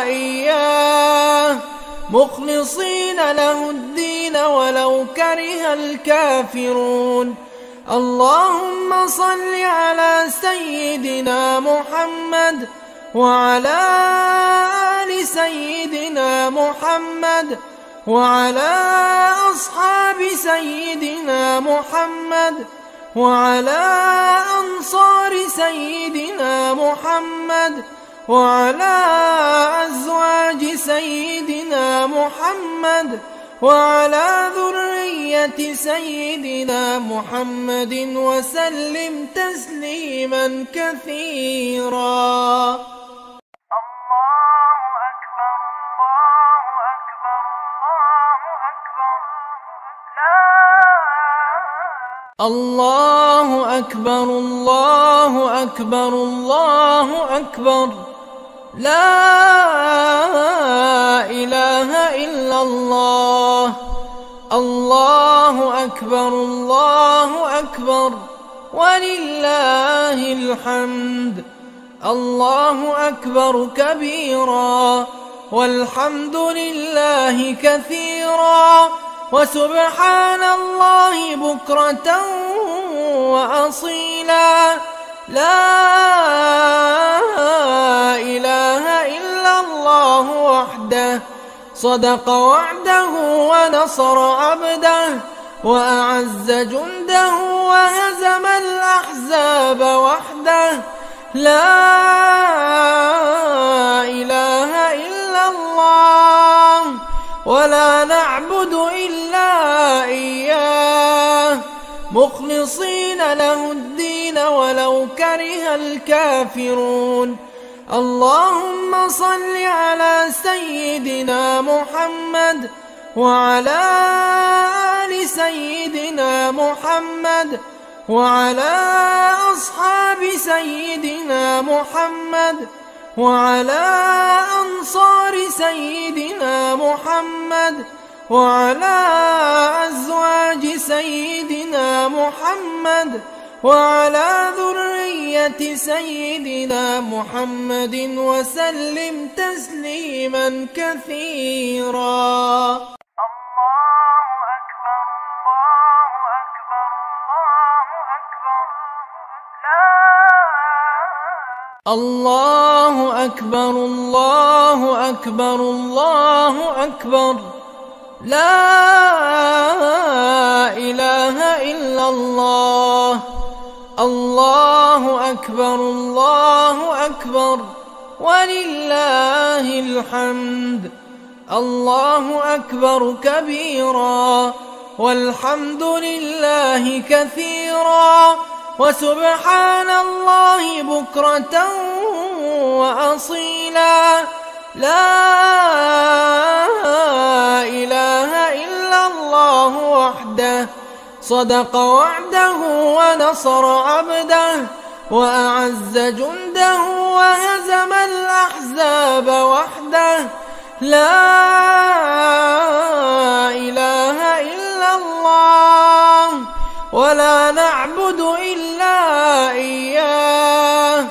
إياه مخلصين له الدين ولو كره الكافرون. اللهم صل على سيدنا محمد وعلى آل سيدنا محمد وعلى أصحاب سيدنا محمد وعلى أنصار سيدنا محمد وعلى أزواج سيدنا محمد وعلى ذرية سيدنا محمد وسلم تسليما كثيرا. الله أكبر الله أكبر الله أكبر، لا إله إلا الله. الله أكبر الله أكبر ولله الحمد. الله أكبر كبيرا والحمد لله كثيرا وسبحان الله بكرة وأصيلا. لا إله إلا الله وحده، صدق وعده ونصر عبده وأعز جنده وهزم الأحزاب وحده. لا إله إلا الله ولا نعبد إلا إياه مخلصين له الدين ولو كره الكافرون. اللهم صل على سيدنا محمد وعلى آل سيدنا محمد وعلى أصحاب سيدنا محمد وعلى أنصار سيدنا محمد وعلى أزواج سيدنا محمد وعلى ذرية سيدنا محمد وسلم تسليما كثيرا. الله أكبر الله أكبر الله أكبر، لا إله إلا الله. الله أكبر الله أكبر ولله الحمد. الله أكبر كبيرا والحمد لله كثيرا وسبحان الله بكرة وأصيلا. لا إله إلا الله وحده، صدق وعده ونصر عبده وأعز جنده وهزم الأحزاب وحده. لا إله إلا الله ولا نعبد إلا إياه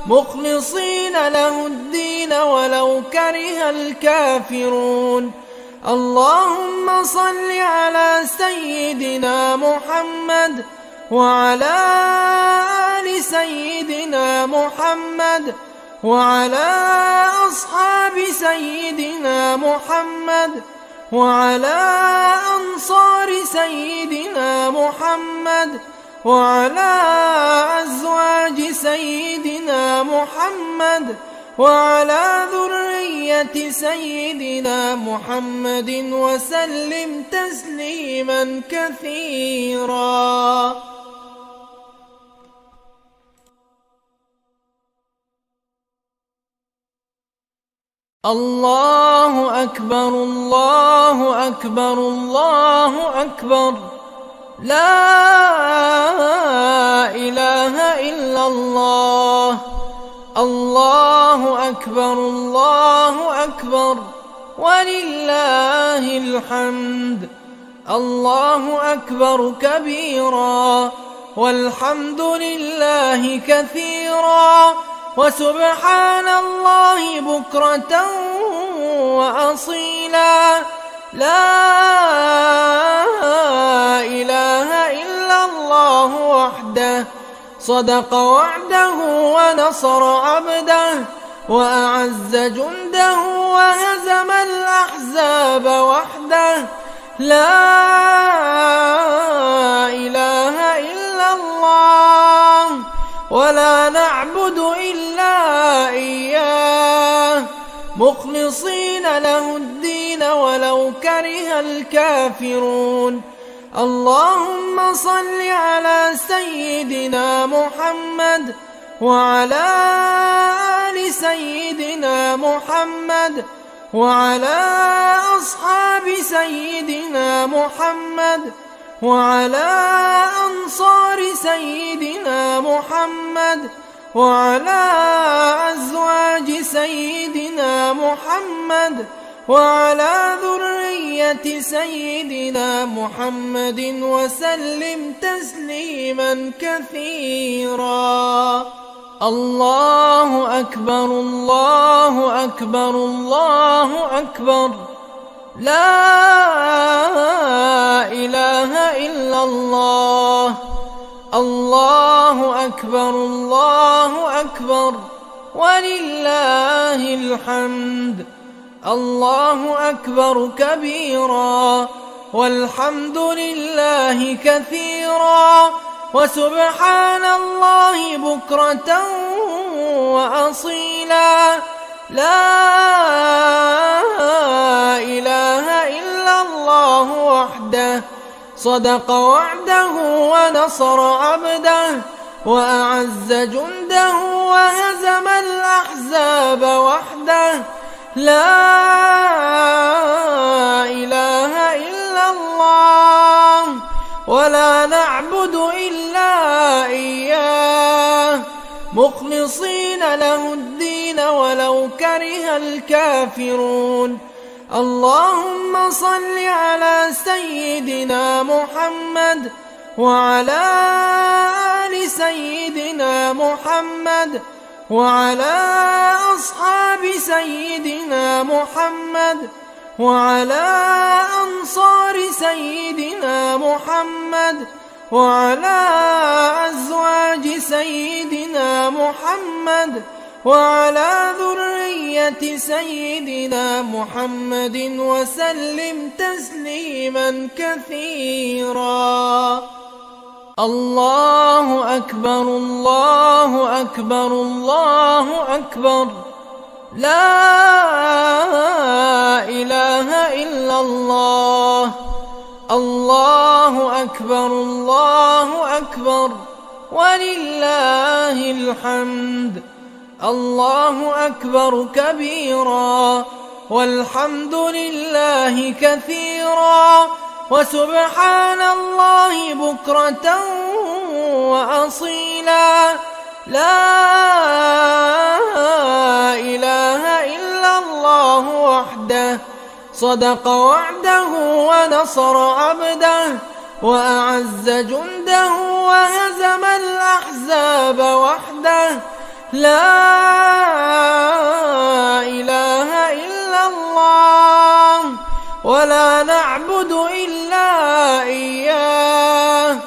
مخلصين له الدين ولو كره الكافرون. اللهم صل على سيدنا محمد وعلى آل سيدنا محمد وعلى أصحاب سيدنا محمد وعلى أنصار سيدنا محمد وعلى أزواج سيدنا محمد وعلى ذرية سيدنا محمد وسلم تسليما كثيرا. الله أكبر الله أكبر الله أكبر، لا إله إلا الله. الله أكبر الله أكبر ولله الحمد. الله أكبر كبيرا والحمد لله كثيرا وسبحان الله بكرة وأصيلا. لا إله إلا الله وحده صدق وعده ونصر عبده وأعز جنده وهزم الأحزاب وحده. لا إله إلا الله ولا نعبد إلا إياه مخلصين له الدين ولو كره الكافرون. اللهم صل على سيدنا محمد وعلى آل سيدنا محمد وعلى أصحاب سيدنا محمد وعلى أنصار سيدنا محمد وعلى أزواج سيدنا محمد وعلى ذرية سيدنا محمد وسلم تسليما كثيرا. الله أكبر الله أكبر الله أكبر، لا إله إلا الله. الله أكبر الله أكبر ولله الحمد. الله أكبر كبيرا والحمد لله كثيرا وسبحان الله بكرة وأصيلا. لا إله إلا الله وحده صدق وعده ونصر عبده وأعز جنده وهزم الأحزاب وحده. لا إله إلا الله ولا نعبد إلا إياه مخلصين له الدين ولو كره الكافرون. اللهم صل على سيدنا محمد وعلى آل سيدنا محمد وعلى أصحاب سيدنا محمد وعلى أنصار سيدنا محمد وعلى أزواج سيدنا محمد وعلى ذرية سيدنا محمد وسلم تسليما كثيرا. الله أكبر الله أكبر الله أكبر، لا إله إلا الله. الله أكبر الله أكبر ولله الحمد. الله أكبر كبيرا والحمد لله كثيرا وسبحان الله بكرة وأصيلا. لا إله إلا الله وحده صدق وعده ونصر عبده وأعز جنده وهزم الأحزاب وحده. لا إله إلا الله ولا نعبد إلا إياه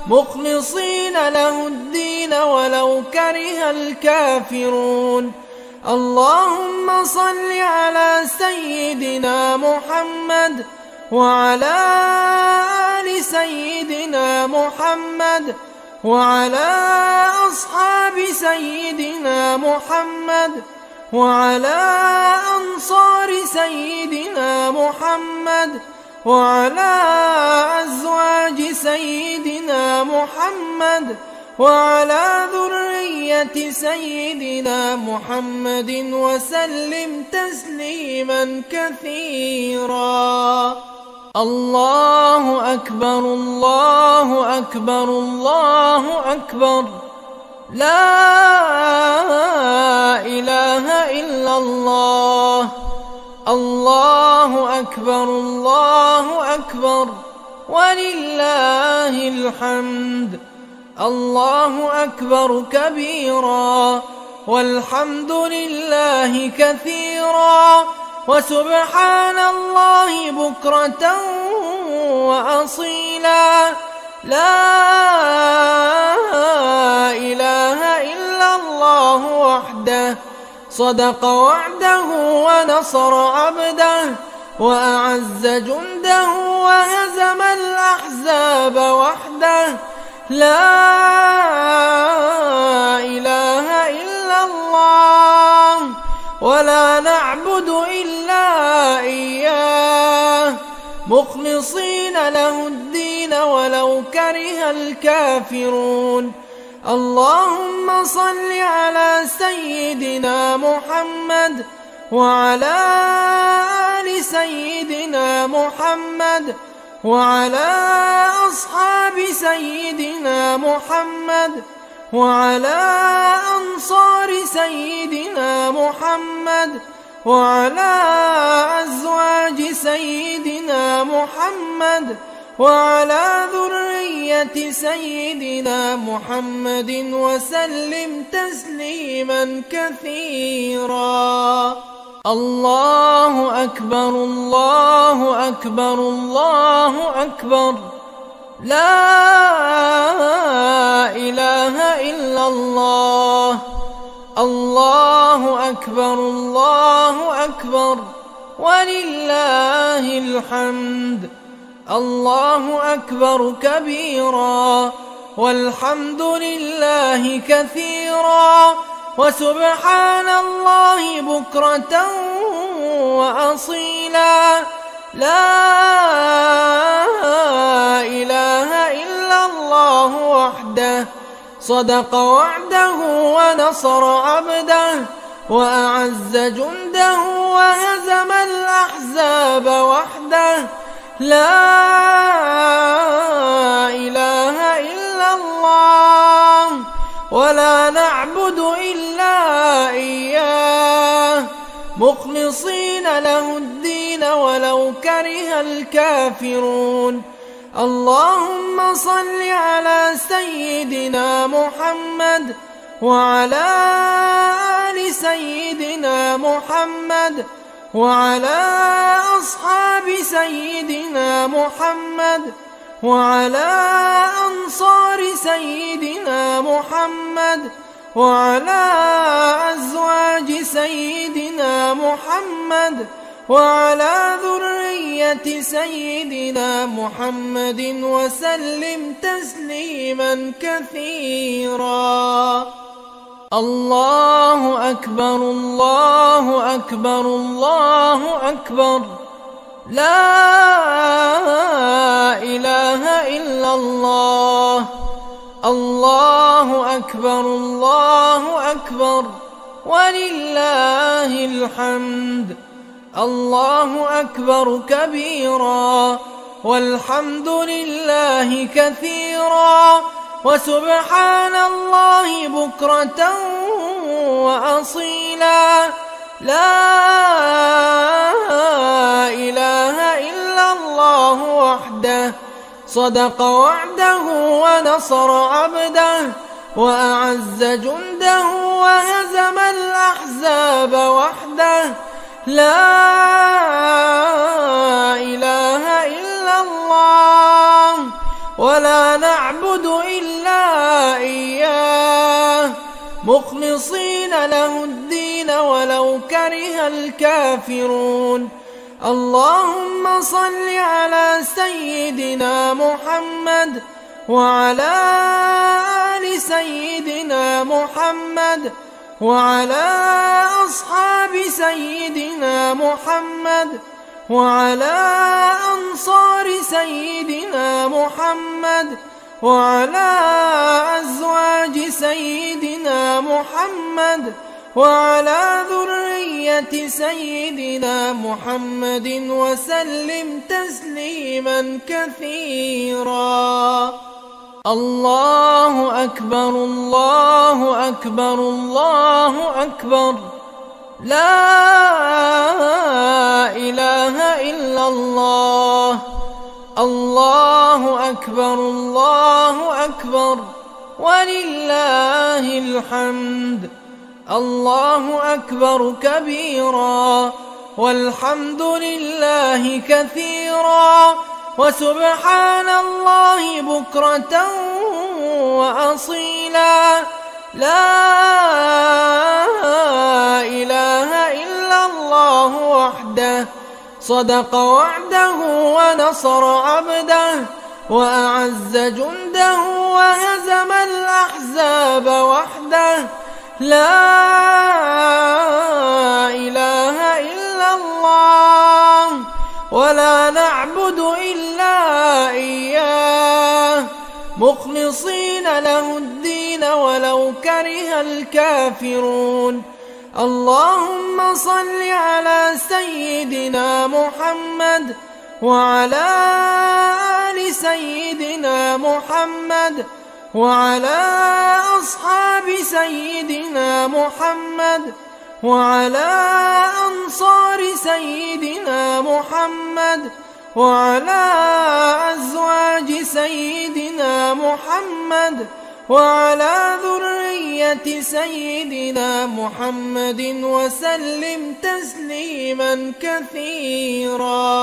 مخلصين له الدين ولو كره الكافرون. اللهم صل على سيدنا محمد وعلى آل سيدنا محمد وعلى أصحاب سيدنا محمد وعلى أنصار سيدنا محمد وعلى أزواج سيدنا محمد وعلى ذرية سيدنا محمد وسلم تسليما كثيرا. الله أكبر الله أكبر الله أكبر، لا إله إلا الله. الله أكبر الله أكبر ولله الحمد. الله أكبر كبيرا والحمد لله كثيرا وسبحان الله بكرة وأصيلا. لا إله إلا الله وحده صدق وعده ونصر عبده وأعز جنده وهزم الأحزاب وحده. لا إله إلا الله ولا نعبد إلا إياه مخلصين له الدين ولو كره الكافرون. اللهم صل على سيدنا محمد وعلى آل سيدنا محمد وعلى أصحاب سيدنا محمد وعلى أنصار سيدنا محمد وعلى أزواج سيدنا محمد وعلى ذرية سيدنا محمد وسلم تسليما كثيرا. الله أكبر الله أكبر الله أكبر، لا إله إلا الله. الله أكبر الله أكبر ولله الحمد. الله أكبر كبيرا والحمد لله كثيرا وسبحان الله بكرة وأصيلا. لا إله إلا الله وحده صدق وعده ونصر عبده وأعز جنده وهزم الأحزاب وحده. لا إله إلا الله ولا نعبد إلا إياه مخلصين له الدين ولو كره الكافرون. اللهم صل على سيدنا محمد وعلى آل سيدنا محمد وعلى أصحاب سيدنا محمد وعلى أنصار سيدنا محمد وعلى أزواج سيدنا محمد وعلى ذرية سيدنا محمد وسلم تسليما كثيرا. الله أكبر الله أكبر الله أكبر، لا إله إلا الله. الله أكبر الله أكبر ولله الحمد. الله أكبر كبيرا والحمد لله كثيرا وسبحان الله بكرة وأصيلا. لا إله إلا الله وحده صدق وعده ونصر عبده وأعز جنده وهزم الأحزاب وحده. لا إله إلا الله ولا نعبد إلا له الدين ولو كره الكافرون. اللهم صل على سيدنا محمد وعلى آل سيدنا محمد وعلى أصحاب سيدنا محمد وعلى أنصار سيدنا محمد وعلى أزواج سيدنا محمد وعلى ذرية سيدنا محمد وسلم تسليما كثيرا. الله أكبر الله أكبر الله أكبر، لا إله إلا الله. الله أكبر الله أكبر ولله الحمد. الله أكبر كبيرا والحمد لله كثيرا وسبحان الله بكرة وأصيلا. لا إله إلا الله وحده صدق وعده ونصر عبده وأعز جنده وهزم الأحزاب وحده. لا إله إلا الله ولا نعبد إلا إياه مخلصين له الدين ولو كره الكافرون. اللهم صل على سيدنا محمد وعلى آل سيدنا محمد وعلى أصحاب سيدنا محمد وعلى أنصار سيدنا محمد وعلى أزواج سيدنا محمد وعلى ذرية سيدنا محمد وسلم تسليما كثيرا.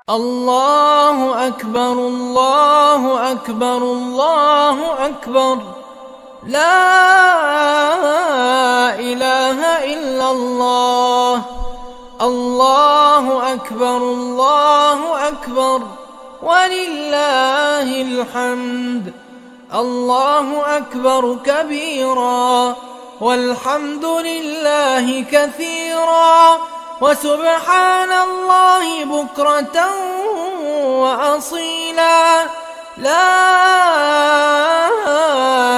الله أكبر الله أكبر الله أكبر، لا إله إلا الله. الله أكبر الله أكبر ولله الحمد. الله أكبر كبيرا والحمد لله كثيرا وسبحان الله بكرة وأصيلا. لا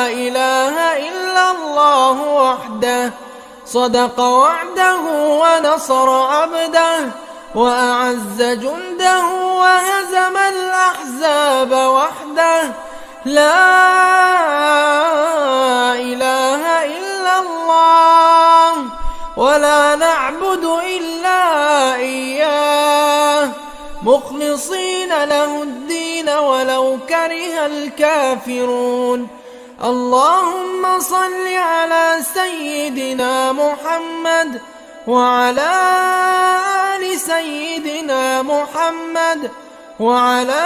إله إلا الله وحده صدق وعده ونصر عبده وأعز جنده وهزم الأحزاب وحده. لا إله إلا الله ولا نعبد إلا إياه مخلصين له الدين ولو كره الكافرون. اللهم صل على سيدنا محمد وعلى آل سيدنا محمد وعلى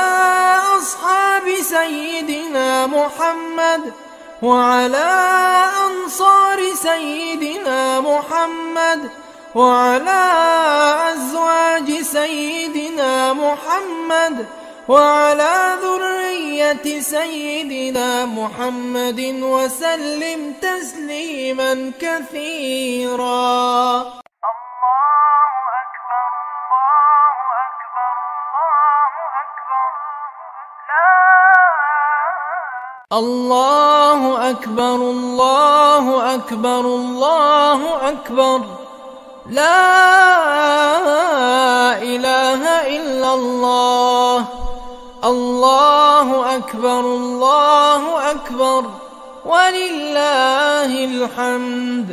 أصحاب سيدنا محمد وعلى أنصار سيدنا محمد وعلى أزواج سيدنا محمد وعلى ذرية سيدنا محمد وسلم تسليما كثيرا. الله أكبر الله أكبر الله أكبر، لا إله إلا الله. الله أكبر الله أكبر ولله الحمد.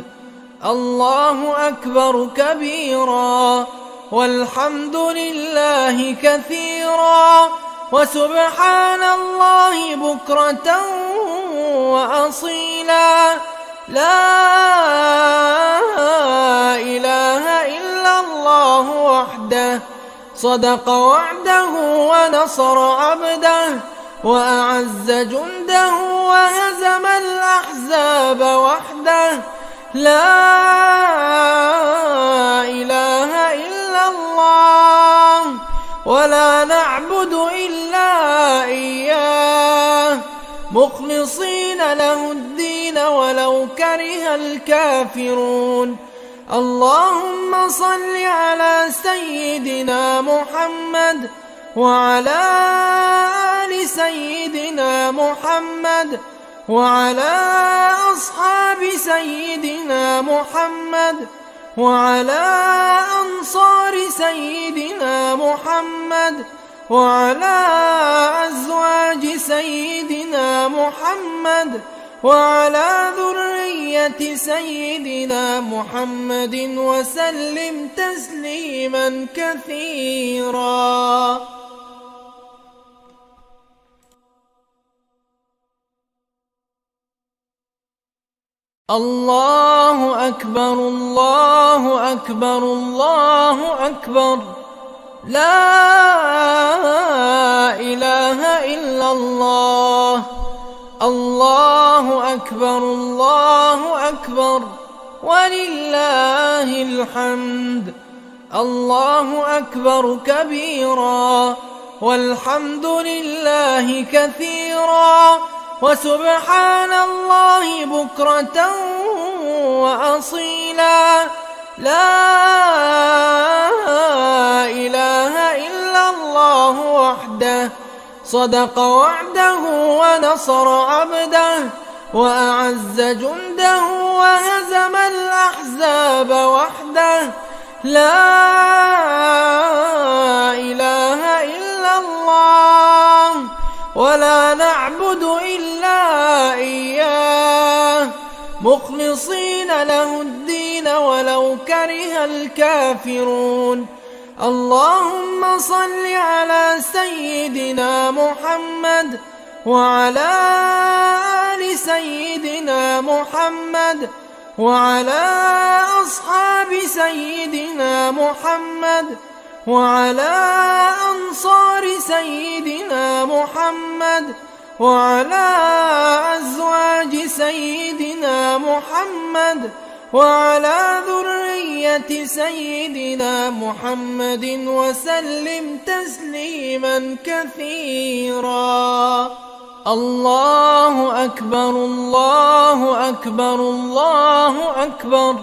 الله أكبر كبيرا والحمد لله كثيرا وسبحان الله بكرة وأصيلا. لا إله إلا الله وحده صدق وعده ونصر عبده وأعز جنده وهزم الأحزاب وحده. لا إله إلا الله ولا نعبد إلا إياه مخلصين له الدين ولو كره الكافرون. اللهم صل على سيدنا محمد وعلى آل سيدنا محمد وعلى أصحاب سيدنا محمد وعلى أنصار سيدنا محمد وعلى أزواج سيدنا محمد وعلى ذرية سيدنا محمد وسلم تسليما كثيرا. الله أكبر الله أكبر الله أكبر. لا إله إلا الله. الله أكبر الله أكبر ولله الحمد. الله أكبر كبيرا والحمد لله كثيرا وسبحان الله بكرة وأصيلا. لا إله إلا الله وحده صدق وعده ونصر عبده وأعز جنده وهزم الأحزاب وحده. لا إله إلا الله ولا نعبد إلا إياه مخلصين له الدين ولو كره الكافرون. اللهم صل على سيدنا محمد وعلى آل سيدنا محمد وعلى أصحاب سيدنا محمد وعلى أنصار سيدنا محمد وعلى أزواج سيدنا محمد وعلى ذرية سيدنا محمد وسلم تسليما كثيرا. الله أكبر الله أكبر الله أكبر.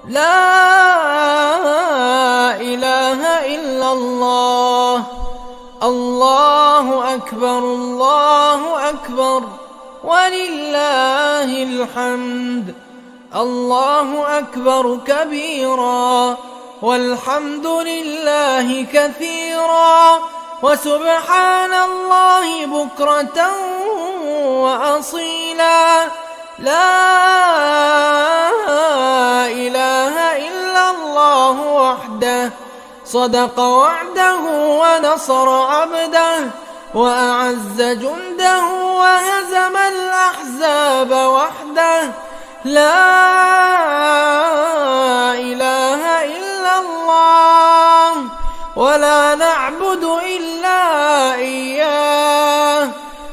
لا إله إلا الله. الله أكبر الله أكبر ولله الحمد. الله أكبر كبيرا والحمد لله كثيرا وسبحان الله بكرة وأصيلا. لا إله إلا الله وحده صدق وعده ونصر عبده وأعز جنده وهزم الأحزاب وحده. لا إله إلا الله ولا نعبد إلا إياه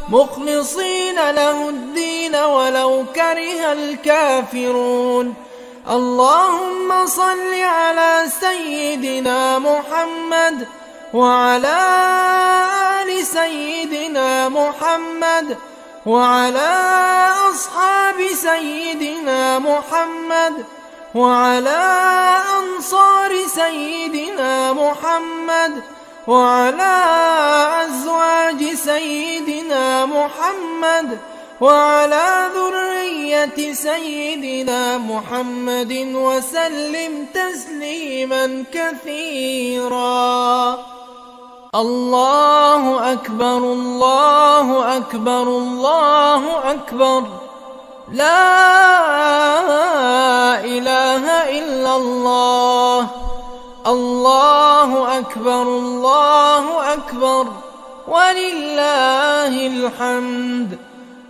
مخلصين له الدين ولو كره الكافرون. اللهم صل على سيدنا محمد وعلى آل سيدنا محمد وعلى أصحاب سيدنا محمد وعلى أنصار سيدنا محمد وعلى أزواج سيدنا محمد وعلى ذرية سيدنا محمد وسلم تسليما كثيرا. الله أكبر الله أكبر الله أكبر. لا إله إلا الله. الله أكبر الله أكبر ولله الحمد.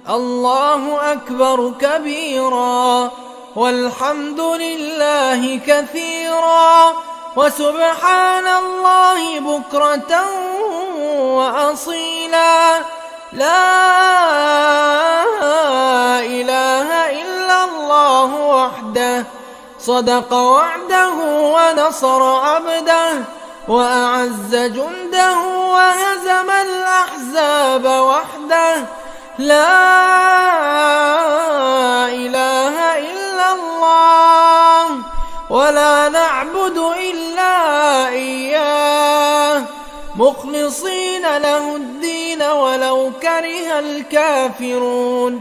الله أكبر كبيرا والحمد لله كثيرا وسبحان الله بكرة وأصيلا. لا إله إلا الله وحده صدق وعده ونصر عبده وأعز جنده وهزم الأحزاب وحده. لا إله إلا الله ولا نعبد إلا إياه مخلصين له الدين ولو كره الكافرون.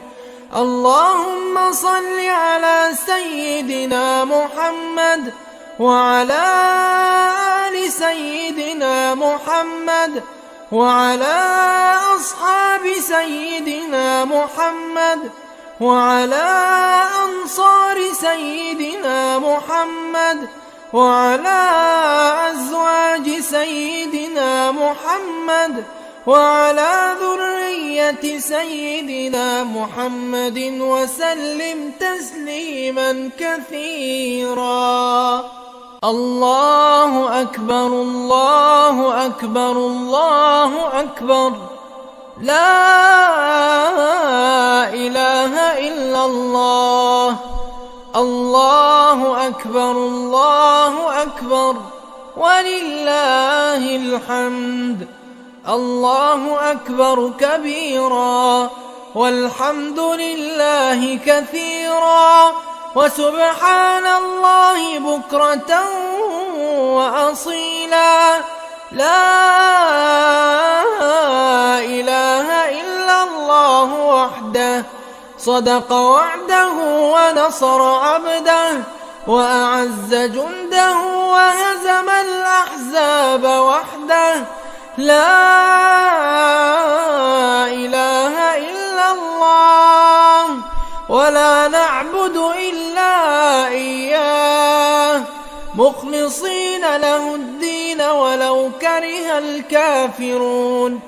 اللهم صل على سيدنا محمد وعلى آل سيدنا محمد وعلى أصحاب سيدنا محمد وعلى أنصار سيدنا محمد وعلى أزواج سيدنا محمد وعلى ذرية سيدنا محمد وسلم تسليما كثيرا. الله أكبر الله أكبر الله أكبر. لا إله إلا الله. الله أكبر الله أكبر ولله الحمد. الله أكبر كبيرا والحمد لله كثيرا وسبحان الله بكرة وأصيلا. لا إله إلا الله وحده صدق وعده ونصر عبده وأعز جنده وهزم الأحزاب وحده. لا إله إلا الله ولا نعبد إلا إياه مخلصين له الدين ولو كره الكافرون.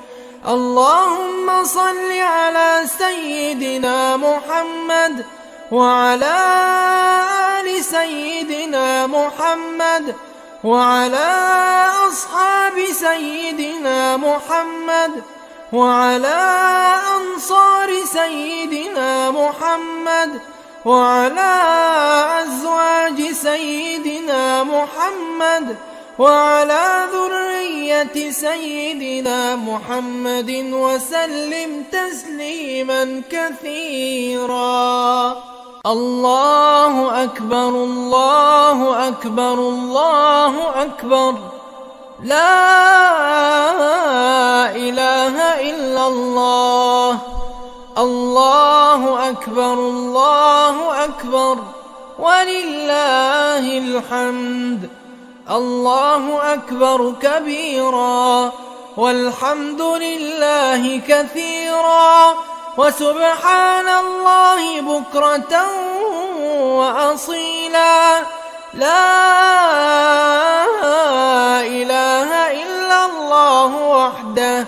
اللهم صل على سيدنا محمد وعلى آل سيدنا محمد وعلى أصحاب سيدنا محمد وعلى أنصار سيدنا محمد وعلى أزواج سيدنا محمد وعلى ذرية سيدنا محمد وسلم تسليما كثيرا. الله أكبر الله أكبر الله أكبر. لا إله إلا الله. الله أكبر الله أكبر ولله الحمد. الله أكبر كبيرا والحمد لله كثيرا وسبحان الله بكرة وأصيلا. لا إله إلا الله وحده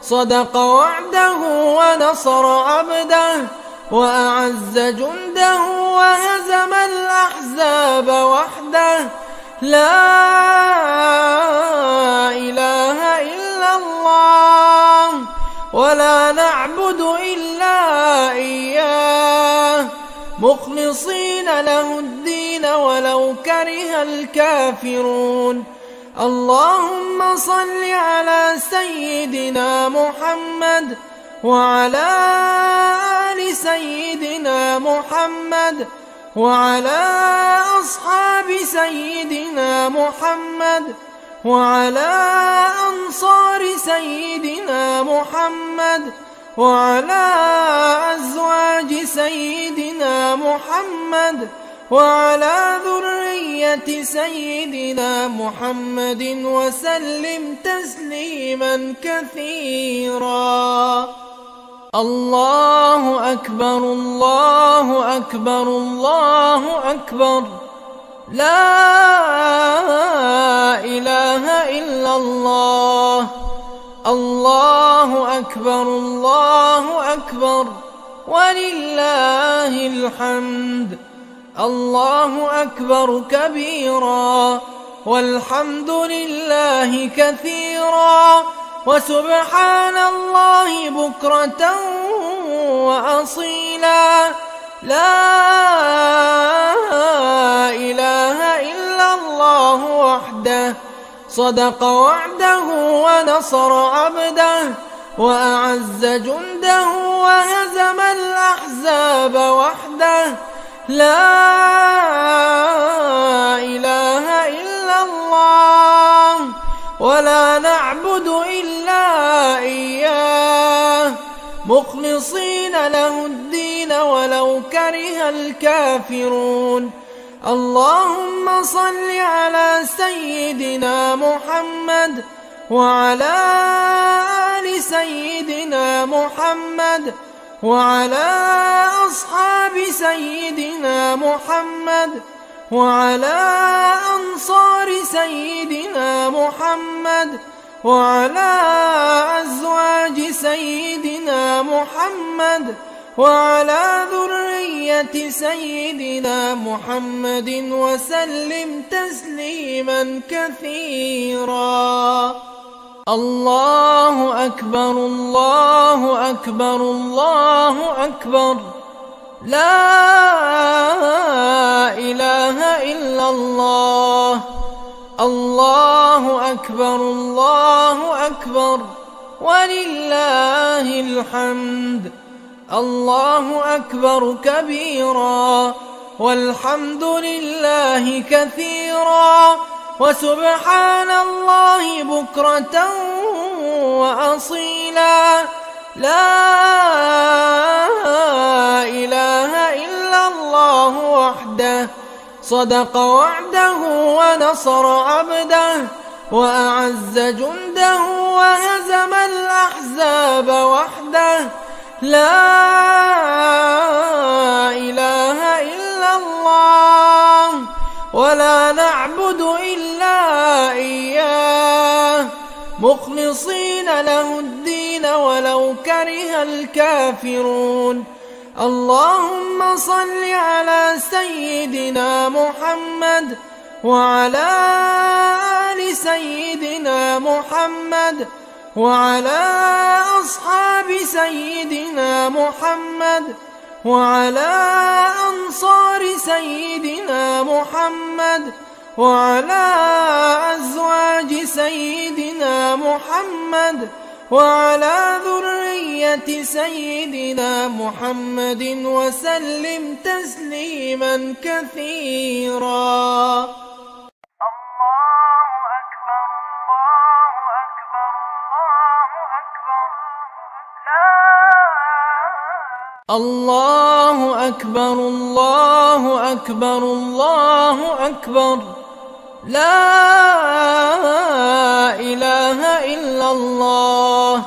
صدق وعده ونصر عبده وأعز جنده وهزم الأحزاب وحده. لا إله إلا الله ولا نعبد إلا إياه مخلصين له الدين ولو كره الكافرون. اللهم صل على سيدنا محمد وعلى آل سيدنا محمد وعلى أصحاب سيدنا محمد وعلى أنصار سيدنا محمد وعلى أزواج سيدنا محمد وعلى ذرية سيدنا محمد وسلم تسليما كثيرا. الله أكبر الله أكبر الله أكبر. لا إله إلا الله. الله أكبر الله أكبر ولله الحمد. الله أكبر كبيرا والحمد لله كثيرا وسبحان الله بكرة وأصيلا. لا إله إلا الله وحده صدق وعده ونصر عبده وأعز جنده وهزم الأحزاب وحده. لا إله إلا الله ولا نعبد إلا إياه مخلصين له الدين ولو كره الكافرون. اللهم صل على سيدنا محمد وعلى آل سيدنا محمد وعلى أصحاب سيدنا محمد وعلى أنصار سيدنا محمد وعلى أزواج سيدنا محمد وعلى ذرية سيدنا محمد وسلم تسليما كثيرا. الله أكبر الله أكبر الله أكبر. لا إله إلا الله. الله أكبر الله أكبر ولله الحمد. الله أكبر كبيرا والحمد لله كثيرا وسبحان الله بكرة وأصيلا. لا إله إلا الله وحده صدق وعده ونصر عبده وأعز جنده وهزم الأحزاب وحده. لا إله إلا الله ولا نعبد إلا إياه مخلصين له الدين ولو كره الكافرون. اللهم صل على سيدنا محمد وعلى آل سيدنا محمد وعلى أصحاب سيدنا محمد وعلى أنصار سيدنا محمد وعلى أزواج سيدنا محمد وعلى ذرية سيدنا محمد وسلم تسليما كثيرا. الله أكبر الله أكبر الله أكبر. لا إله إلا الله.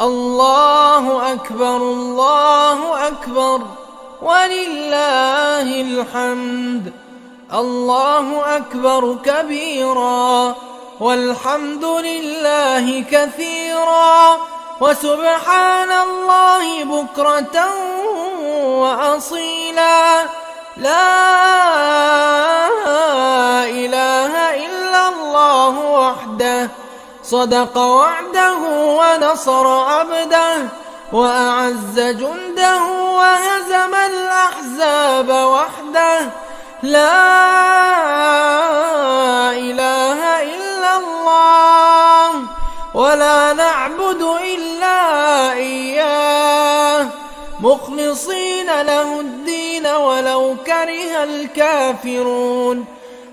الله أكبر الله أكبر ولله الحمد. الله أكبر كبيرا والحمد لله كثيرا وسبحان الله بكرة وأصيلا. لا إله إلا الله وحده صدق وعده ونصر عبده وأعز جنده وهزم الأحزاب وحده. لا إله إلا الله ولا نعبد إلا إياه مخلصين له الدين ولو كره الكافرون.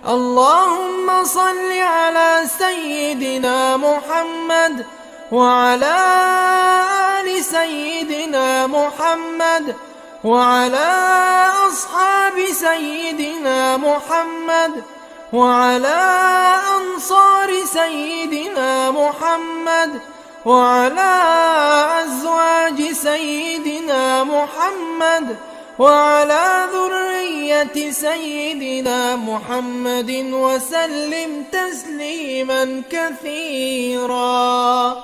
اللهم صل على سيدنا محمد وعلى آل سيدنا محمد وعلى أصحاب سيدنا محمد وعلى أنصار سيدنا محمد وعلى أزواج سيدنا محمد وعلى ذرية سيدنا محمد وسلم تسليما كثيرا.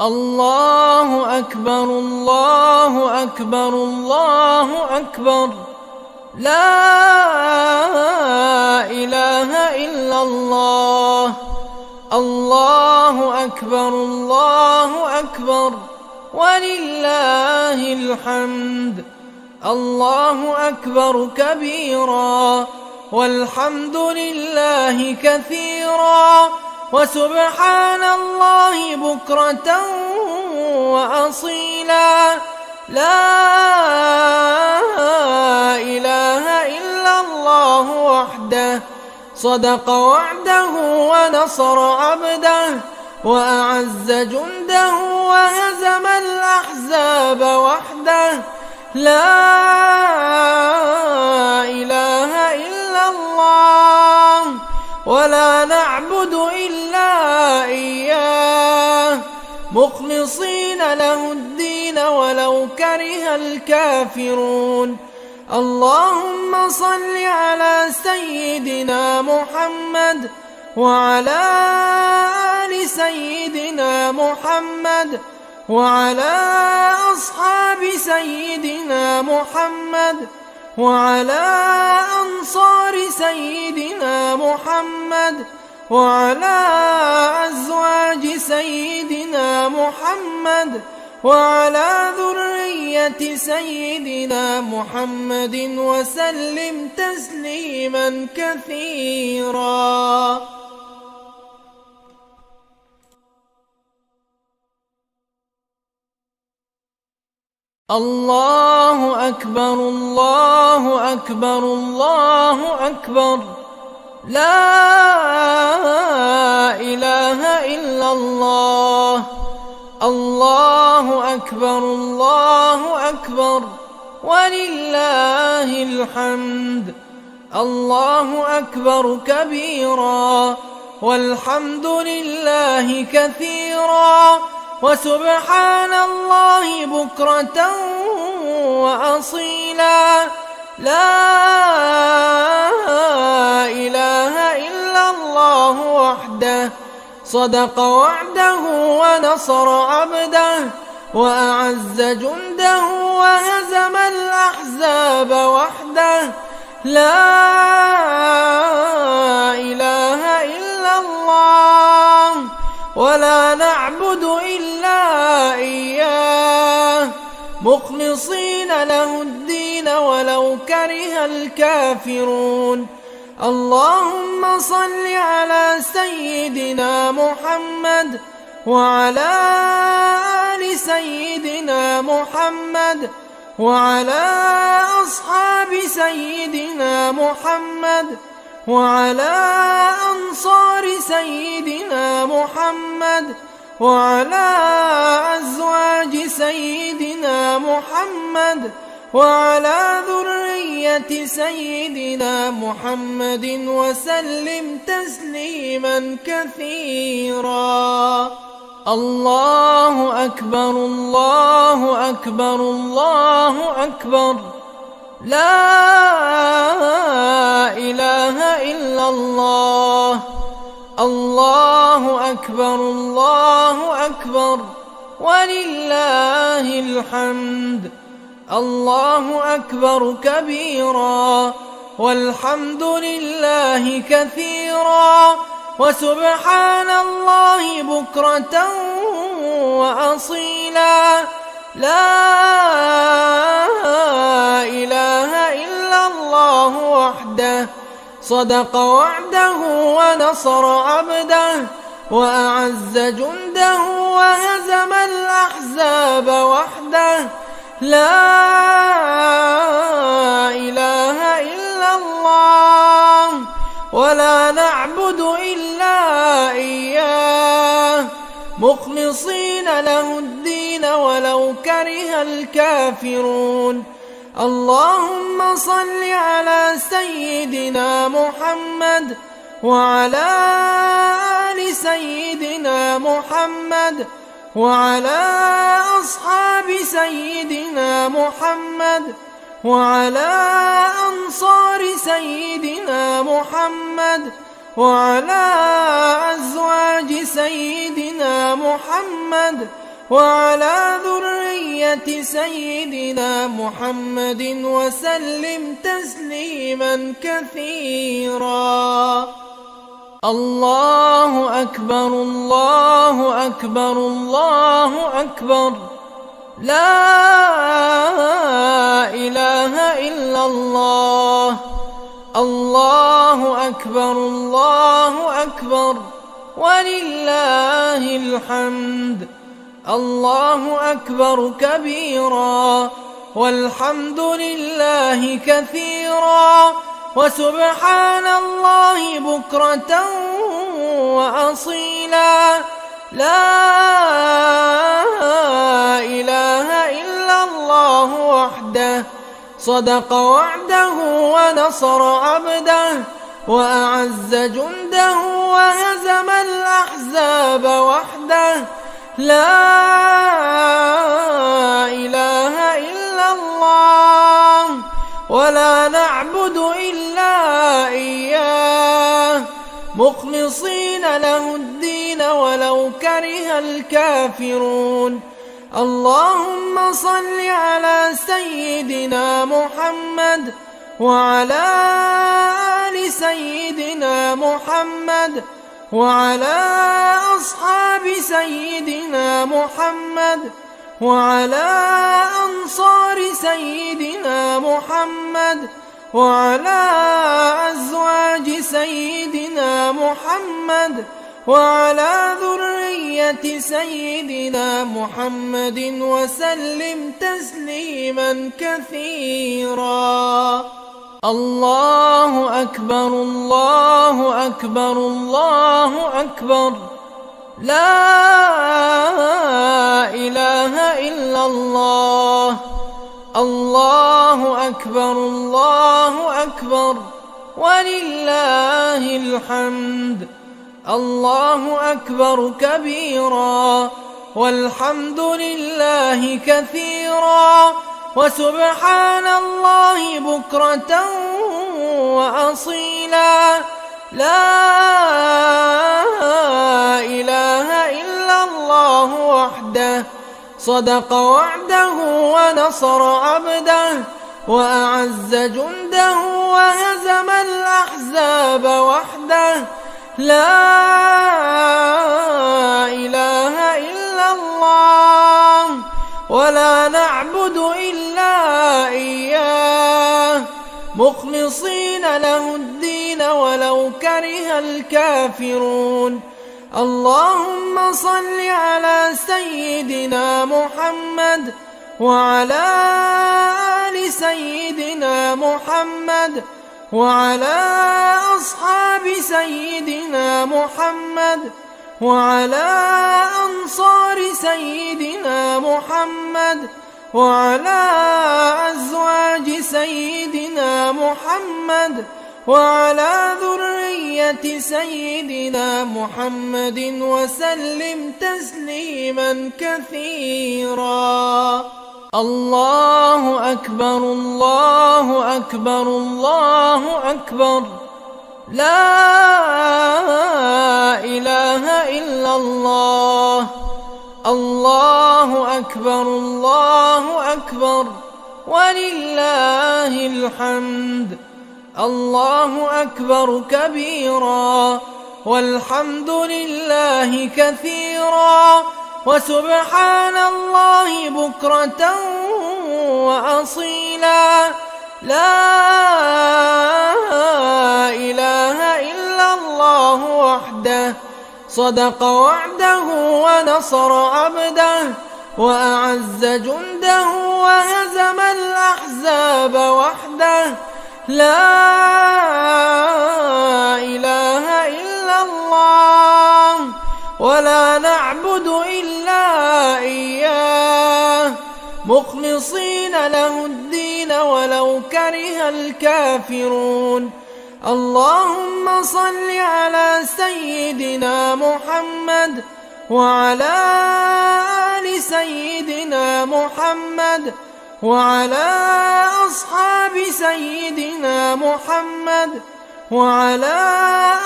الله أكبر الله أكبر الله أكبر لا إله إلا الله الله أكبر الله أكبر ولله الحمد الله أكبر كبيرا والحمد لله كثيرا وسبحان الله بكرة وأصيلا لا إله إلا الله وحده صدق وعده ونصر عبده وأعز جنده وهزم الأحزاب وحده لا إله إلا الله ولا نعبد إلا إياه مخلصين له الدين ولو كره الكافرون اللهم صل على سيدنا محمد وعلى آل سيدنا محمد وعلى أصحاب سيدنا محمد وعلى أنصار سيدنا محمد وعلى أزواج سيدنا محمد وعلى ذرية سيدنا محمد وسلم تسليما كثيرا. الله أكبر الله أكبر الله أكبر لا إله إلا الله الله أكبر الله أكبر ولله الحمد الله أكبر كبيرا والحمد لله كثيرا وسبحان الله بكرة وأصيلا لا إله إلا الله وحده صدق وعده ونصر عبده وأعز جنده وهزم الأحزاب وحده لا إله إلا الله ولا نعبد إلا إياه مخلصين له الدين ولو كره الكافرون اللهم صل على سيدنا محمد وعلى آل سيدنا محمد وعلى أصحاب سيدنا محمد وعلى أنصار سيدنا محمد وعلى أزواج سيدنا محمد وعلى ذرية سيدنا محمد وسلم تسليما كثيرا. الله أكبر الله أكبر الله أكبر لا إله إلا الله الله أكبر الله أكبر ولله الحمد الله أكبر كبيرا والحمد لله كثيرا وسبحان الله بكرة وأصيلا لا إله إلا الله وحده صدق وعده ونصر عبده وأعز جنده وهزم الأحزاب وحده لا إله إلا الله ولا نعبد إلا إياه مخلصين له الدين ولو كره الكافرون اللهم صل على سيدنا محمد وعلى آل سيدنا محمد وعلى أصحاب سيدنا محمد وعلى أنصار سيدنا محمد وعلى أزواج سيدنا محمد وعلى ذرية سيدنا محمد وسلم تسليما كثيرا. الله أكبر الله أكبر الله أكبر، لا إله إلا الله. الله أكبر الله أكبر ولله الحمد. الله أكبر كبيرا والحمد لله كثيرا وسبحان الله بكرة وأصيلا. لا إله إلا الله وحده صدق وعده ونصر عبده وأعز جنده وهزم الأحزاب وحده. لا إله إلا الله ولا نعبد إلا إياه مخلصين له الدين ولو كره الكافرون. اللهم صل على سيدنا محمد وعلى آل سيدنا محمد وعلى أصحاب سيدنا محمد وعلى أنصار سيدنا محمد وعلى أزواج سيدنا محمد وعلى ذرية سيدنا محمد وسلم تسليما كثيرا. الله أكبر الله أكبر الله أكبر، لا إله إلا الله. الله أكبر الله أكبر ولله الحمد. الله أكبر كبيرا والحمد لله كثيرا وسبحان الله بكرة وأصيلا. لا إله إلا الله وحده صدق وعده ونصر عبده وأعز جنده وهزم الأحزاب وحده. لا إله إلا الله ولا نعبد إلا إياه مخلصين له الدين ولو كره الكافرون. اللهم صل على سيدنا محمد وعلى آل سيدنا محمد وعلى أصحاب سيدنا محمد وعلى أنصار سيدنا محمد وعلى أزواج سيدنا محمد وعلى ذرية سيدنا محمد وسلم تسليما كثيرا. الله أكبر الله أكبر الله أكبر، لا إله إلا الله. الله أكبر الله أكبر ولله الحمد. الله أكبر كبيرا والحمد لله كثيرا وسبحان الله بكرة وأصيلا. لا إله إلا الله وحده صدق وعده ونصر عبده وأعز جنده وهزم الأحزاب وحده. لا إله إلا الله ولا نعبد إلا إياه مخلصين له الدين ولو كره الكافرون. اللهم صل على سيدنا محمد وعلى آل سيدنا محمد وعلى أصحاب سيدنا محمد وعلى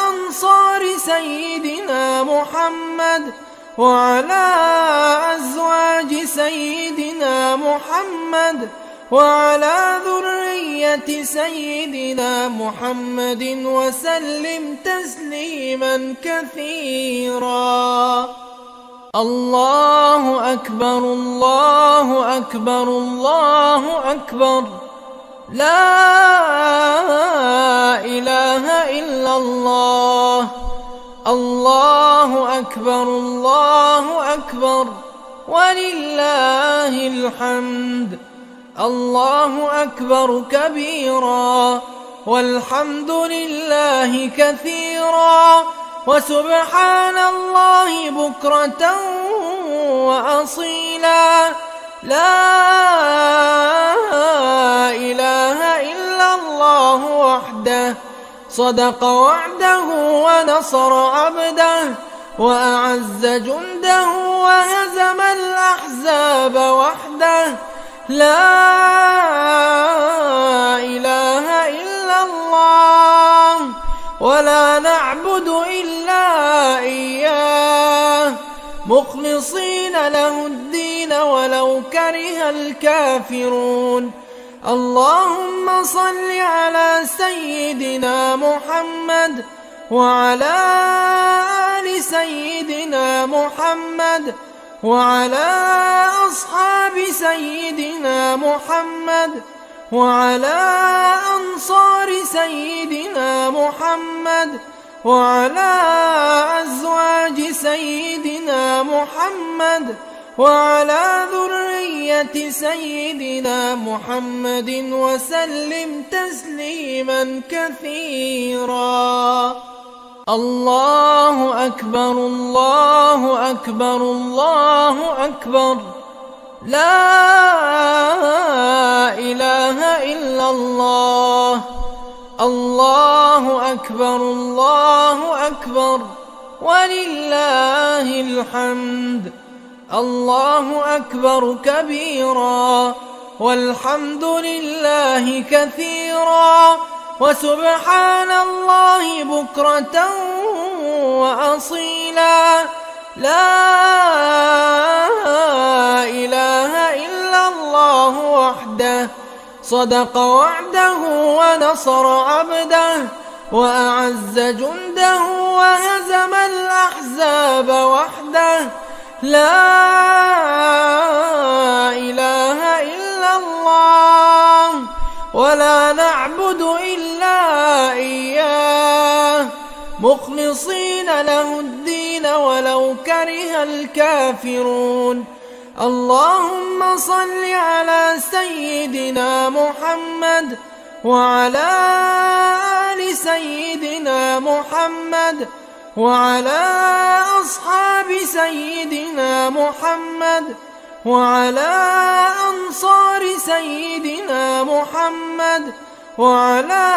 أنصار سيدنا محمد وعلى أزواج سيدنا محمد وعلى ذرية سيدنا محمد وسلم تسليما كثيرا. الله أكبر الله أكبر الله أكبر، لا إله إلا الله. الله أكبر الله أكبر ولله الحمد. الله أكبر كبيرا والحمد لله كثيرا وسبحان الله بكرة وأصيلا. لا إله إلا الله وحده صدق وعده ونصر عبده وأعز جنده وهزم الأحزاب وحده. لا إله إلا الله ولا نعبد إلا إياه مخلصين له الدين ولو كره الكافرون. اللهم صل على سيدنا محمد وعلى آل سيدنا محمد وعلى أصحاب سيدنا محمد وعلى أنصار سيدنا محمد وعلى أزواج سيدنا محمد وعلى ذرية سيدنا محمد وسلم تسليما كثيرا. الله أكبر الله أكبر الله أكبر، لا إله إلا الله. الله أكبر الله أكبر ولله الحمد. الله أكبر كبيرا والحمد لله كثيرا وسبحان الله بكرة وأصيلا. لا إله إلا الله وحده صدق وعده ونصر عبده وأعز جنده وهزم الأحزاب وحده. لا إله إلا الله ولا نعبد إلا إياه مخلصين له الدين ولو كره الكافرون. اللهم صل على سيدنا محمد وعلى آل سيدنا محمد وعلى أصحاب سيدنا محمد وعلى أنصار سيدنا محمد وعلى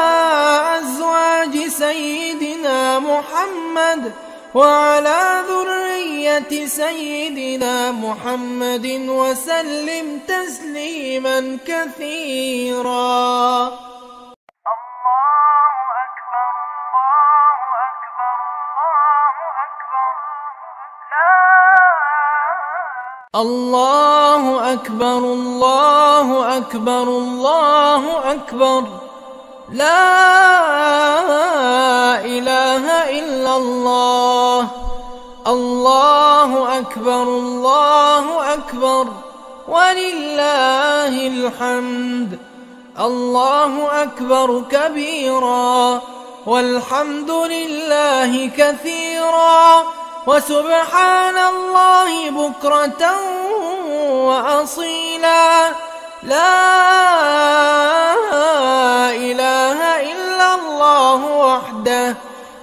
أزواج سيدنا محمد وعلى ذرية سيدنا محمد وسلم تسليما كثيرا. الله أكبر الله أكبر الله أكبر، لا إله إلا الله. الله أكبر الله أكبر ولله الحمد. الله أكبر كبيرا والحمد لله كثيرا وسبحان الله بكرة وأصيلا. لا إله إلا الله وحده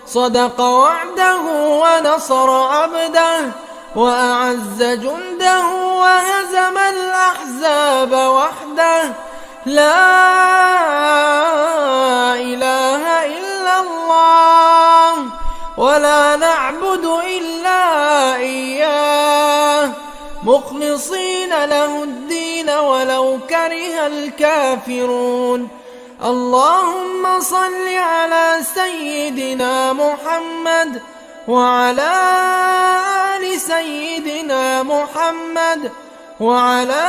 صدق وعده ونصر عبده وأعز جنده وهزم الأحزاب وحده. لا إله إلا الله ولا نعبد إلا إياه مخلصين له الدين ولو كره الكافرون. اللهم صل على سيدنا محمد وعلى آل سيدنا محمد وعلى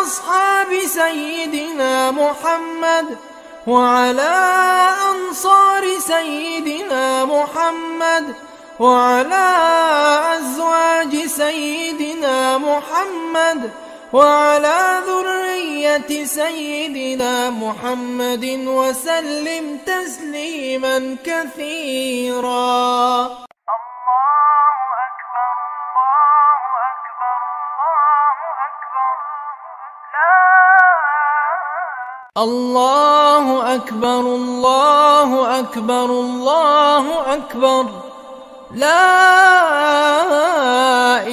أصحاب سيدنا محمد وعلى أنصار سيدنا محمد وعلى أزواج سيدنا محمد وعلى ذرية سيدنا محمد وسلم تسليما كثيرا. الله أكبر الله أكبر الله أكبر، لا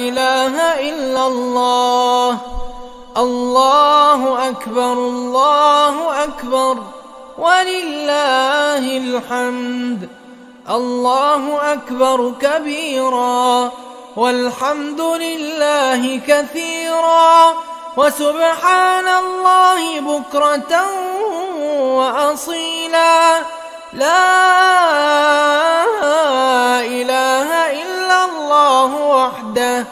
إله إلا الله. الله أكبر الله أكبر ولله الحمد. الله أكبر كبيرا والحمد لله كثيرا وسبحان الله بكرة وأصيلا. لا إله إلا الله وحده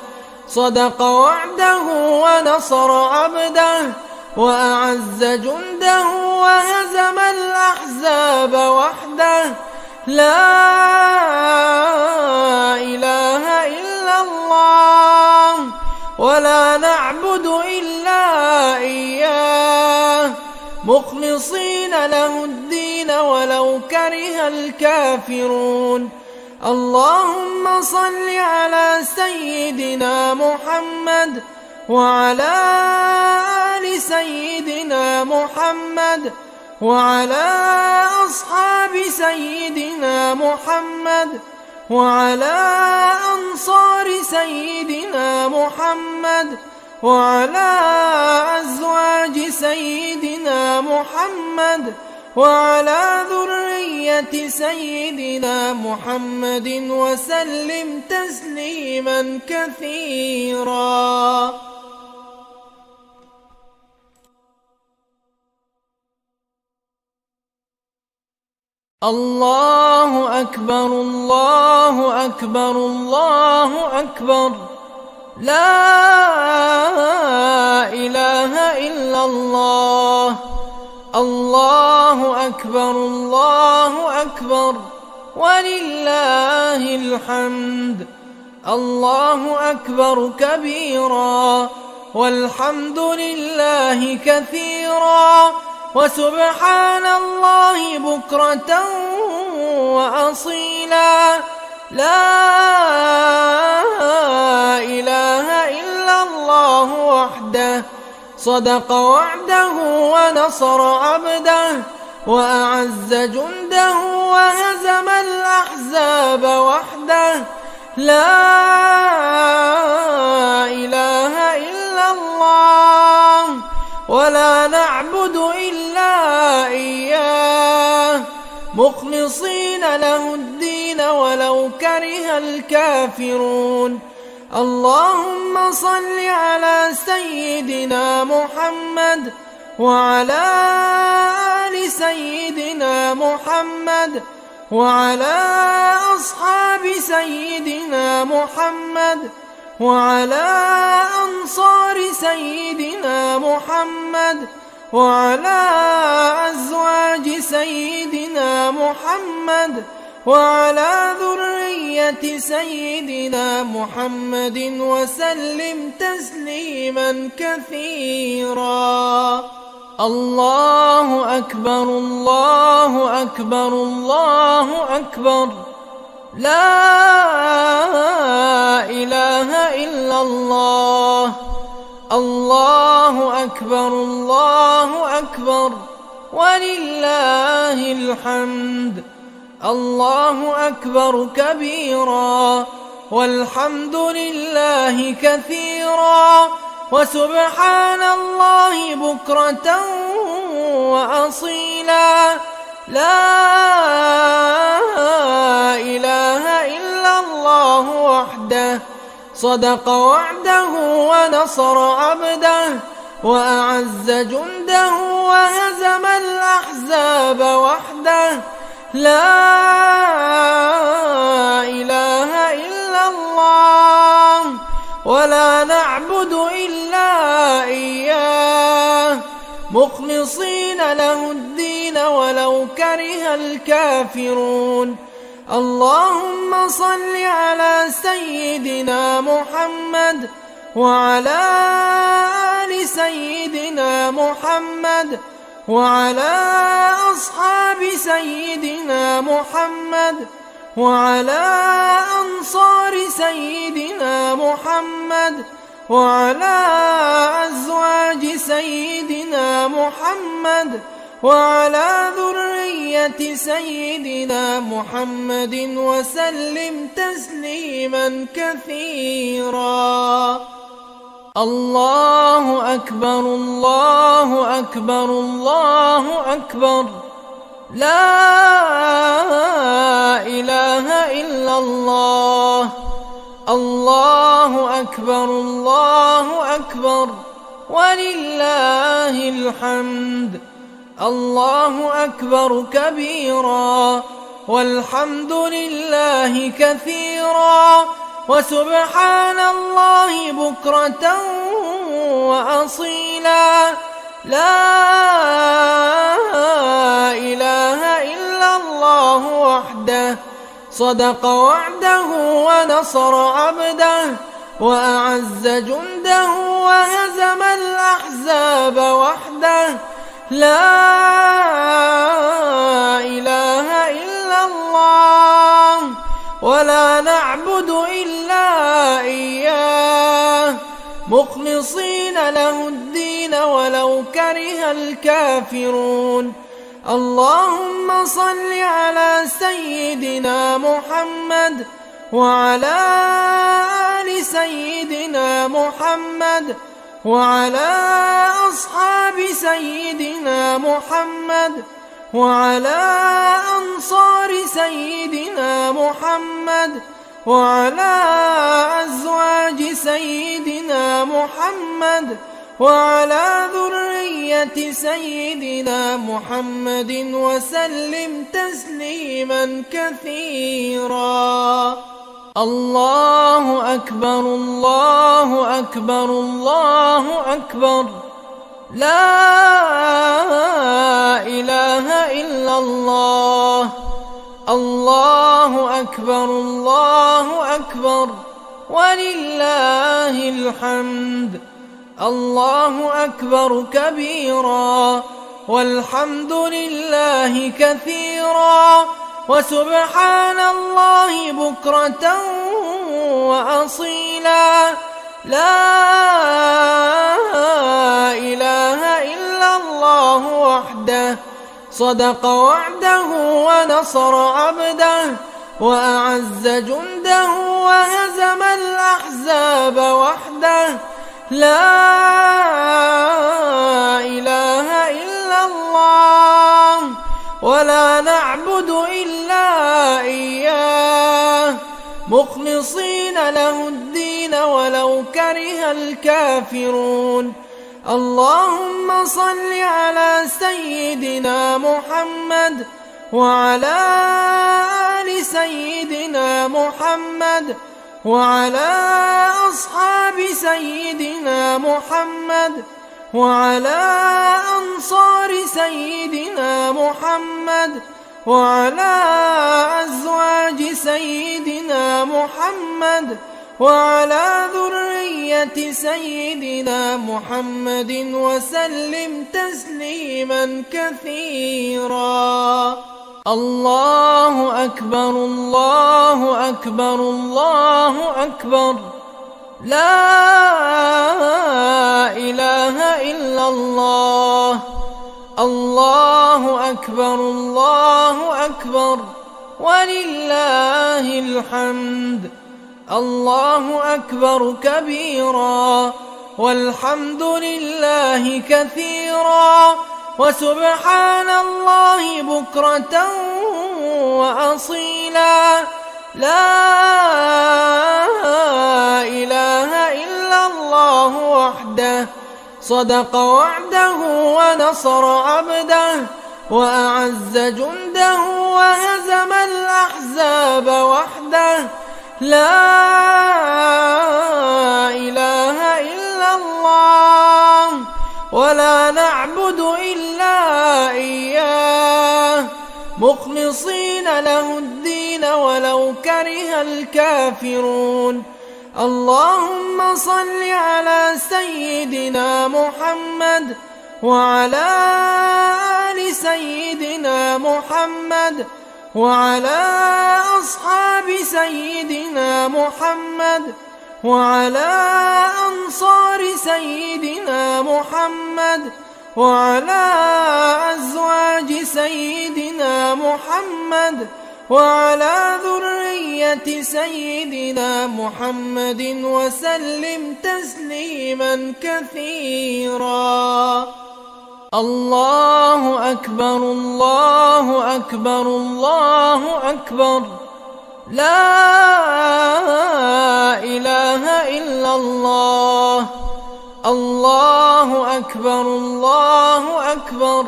صدق وعده ونصر عبده وأعز جنده وهزم الأحزاب وحده. لا إله إلا الله ولا نعبد إلا إياه مخلصين له الدين ولو كره الكافرون. اللهم صل على سيدنا محمد وعلى آل سيدنا محمد وعلى أصحاب سيدنا محمد وعلى أنصار سيدنا محمد وعلى أزواج سيدنا محمد وعلى ذرية سيدنا محمد وسلم تسليما كثيرا. الله أكبر الله أكبر الله أكبر، لا إله إلا الله. الله أكبر الله أكبر ولله الحمد. الله أكبر كبيرا والحمد لله كثيرا وسبحان الله بكرة وأصيلا. لا إله إلا الله وحده صدق وعده ونصر عبده وأعز جنده وهزم الأحزاب وحده. لا إله إلا الله ولا نعبد إلا إياه مخلصين له الدين ولو كره الكافرون. اللهم صل على سيدنا محمد وعلى آل سيدنا محمد وعلى أصحاب سيدنا محمد وعلى أنصار سيدنا محمد وعلى أزواج سيدنا محمد وعلى ذرية سيدنا محمد وسلم تسليما كثيرا. الله أكبر الله أكبر الله أكبر، لا إله إلا الله. الله أكبر الله أكبر ولله الحمد. الله أكبر كبيرا والحمد لله كثيرا وسبحان الله بكرة وأصيلا. لا إله إلا الله وحده صدق وعده ونصر عبده وأعز جنده وهزم الأحزاب وحده. لا إله له الدين ولو كره الكافرون. اللهم صل على سيدنا محمد وعلى آل سيدنا محمد وعلى أصحاب سيدنا محمد وعلى أنصار سيدنا محمد وعلى أزواج سيدنا محمد وعلى ذرية سيدنا محمد وسلم تسليما كثيرا. الله أكبر الله أكبر الله أكبر، لا إله إلا الله. الله أكبر الله أكبر ولله الحمد. الله أكبر كبيرا والحمد لله كثيرا وسبحان الله بكرة وأصيلا. لا إله إلا الله وحده، صدق وعده ونصر عبده وأعز جنده وهزم الأحزاب وحده. لا إله إلا الله ولا نعبد إلا إياه مخلصين له الدين ولو كره الكافرون. اللهم صل على سيدنا محمد وعلى آل سيدنا محمد وعلى أصحاب سيدنا محمد وعلى أنصار سيدنا محمد وعلى أزواج سيدنا محمد وعلى ذرية سيدنا محمد وسلم تسليما كثيرا. الله أكبر الله أكبر الله أكبر، لا إله إلا الله. الله أكبر الله أكبر ولله الحمد. الله أكبر كبيرا والحمد لله كثيرا وسبحان الله بكرة وأصيلا. لا إله إلا الله وحده، صدق وعده ونصر عبده وأعز جنده وهزم الأحزاب وحده. لا إله إلا الله ولا نعبد إلا إياه مخلصين له الدين ولو كره الكافرون. اللهم صل على سيدنا محمد وعلى آل سيدنا محمد وعلى أصحاب سيدنا محمد وعلى أنصار سيدنا محمد وعلى أزواج سيدنا محمد وعلى ذرية سيدنا محمد وسلم تسليما كثيرا. الله أكبر الله أكبر الله أكبر، لا إله إلا الله. الله أكبر الله أكبر ولله الحمد. الله أكبر كبيرا والحمد لله كثيرا وسبحان الله بكرة وأصيلا. لا إله إلا الله وحده، صدق وعده ونصر عبده وأعز جنده وهزم الأحزاب وحده. لا إله إلا الله ولا نعبد إلا له الدين ولو كره الكافرون. اللهم صل على سيدنا محمد وعلى آل سيدنا محمد وعلى أصحاب سيدنا محمد وعلى أنصار سيدنا محمد وعلى أزواج سيدنا محمد وعلى ذرية سيدنا محمد وسلم تسليما كثيرا. الله أكبر الله أكبر الله أكبر، لا إله إلا الله. الله أكبر الله أكبر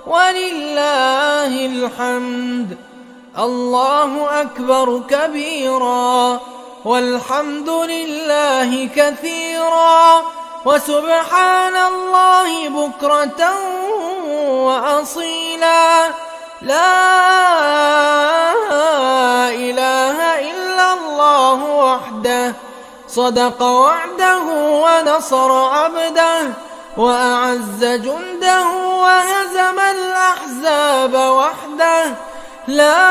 ولله الحمد. الله أكبر كبيرا والحمد لله كثيرا وسبحان الله بكرة وأصيلا. لا إله إلا الله وحده، صدق وعده ونصر عبده وأعز جنده وهزم الأحزاب وحده. لا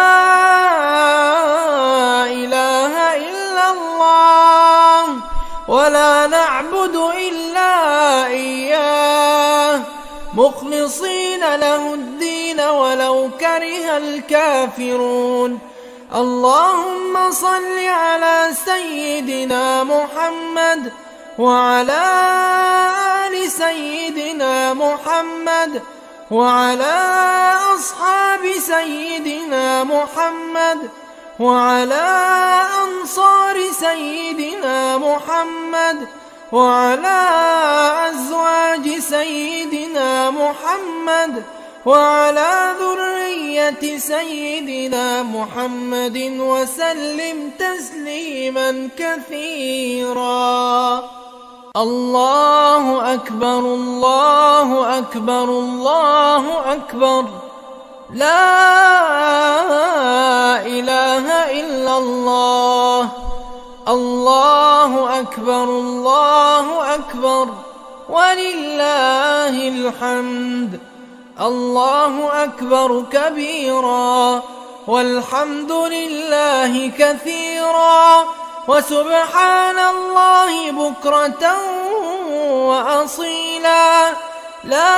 إله إلا الله ولا نعبد إلا إياه مخلصين له الدين ولو كره الكافرون. اللهم صل على سيدنا محمد وعلى آل سيدنا محمد وعلى أصحاب سيدنا محمد وعلى أنصار سيدنا محمد وعلى أزواج سيدنا محمد وعلى ذرية سيدنا محمد وسلم تسليما كثيرا. الله أكبر الله أكبر الله أكبر، لا إله إلا الله. الله أكبر الله أكبر ولله الحمد. الله أكبر كبيرا والحمد لله كثيرا وسبحان الله بكرة وأصيلا. لا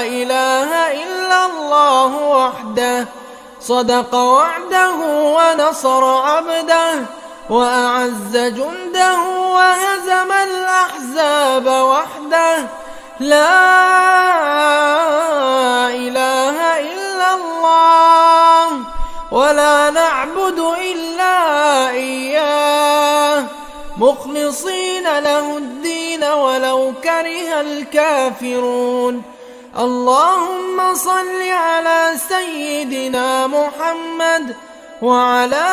إله إلا الله وحده، صدق وعده ونصر عبده وأعز جنده وهزم الأحزاب وحده. لا إله إلا الله ولا نعبد إلا إياه مخلصين له الدين ولو كره الكافرون. اللهم صل على سيدنا محمد وعلى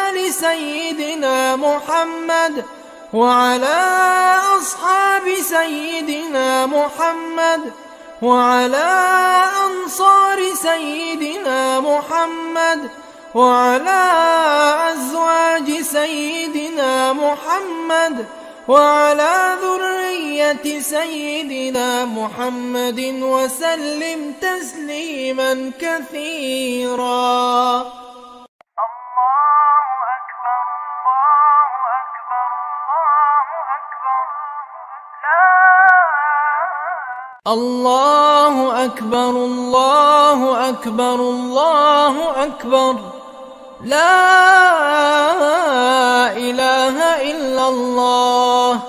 آل سيدنا محمد وعلى أصحاب سيدنا محمد وعلى أنصار سيدنا محمد وعلى أزواج سيدنا محمد وعلى ذرية سيدنا محمد وسلم تسليما كثيرا. الله أكبر الله أكبر الله أكبر، لا إله إلا الله.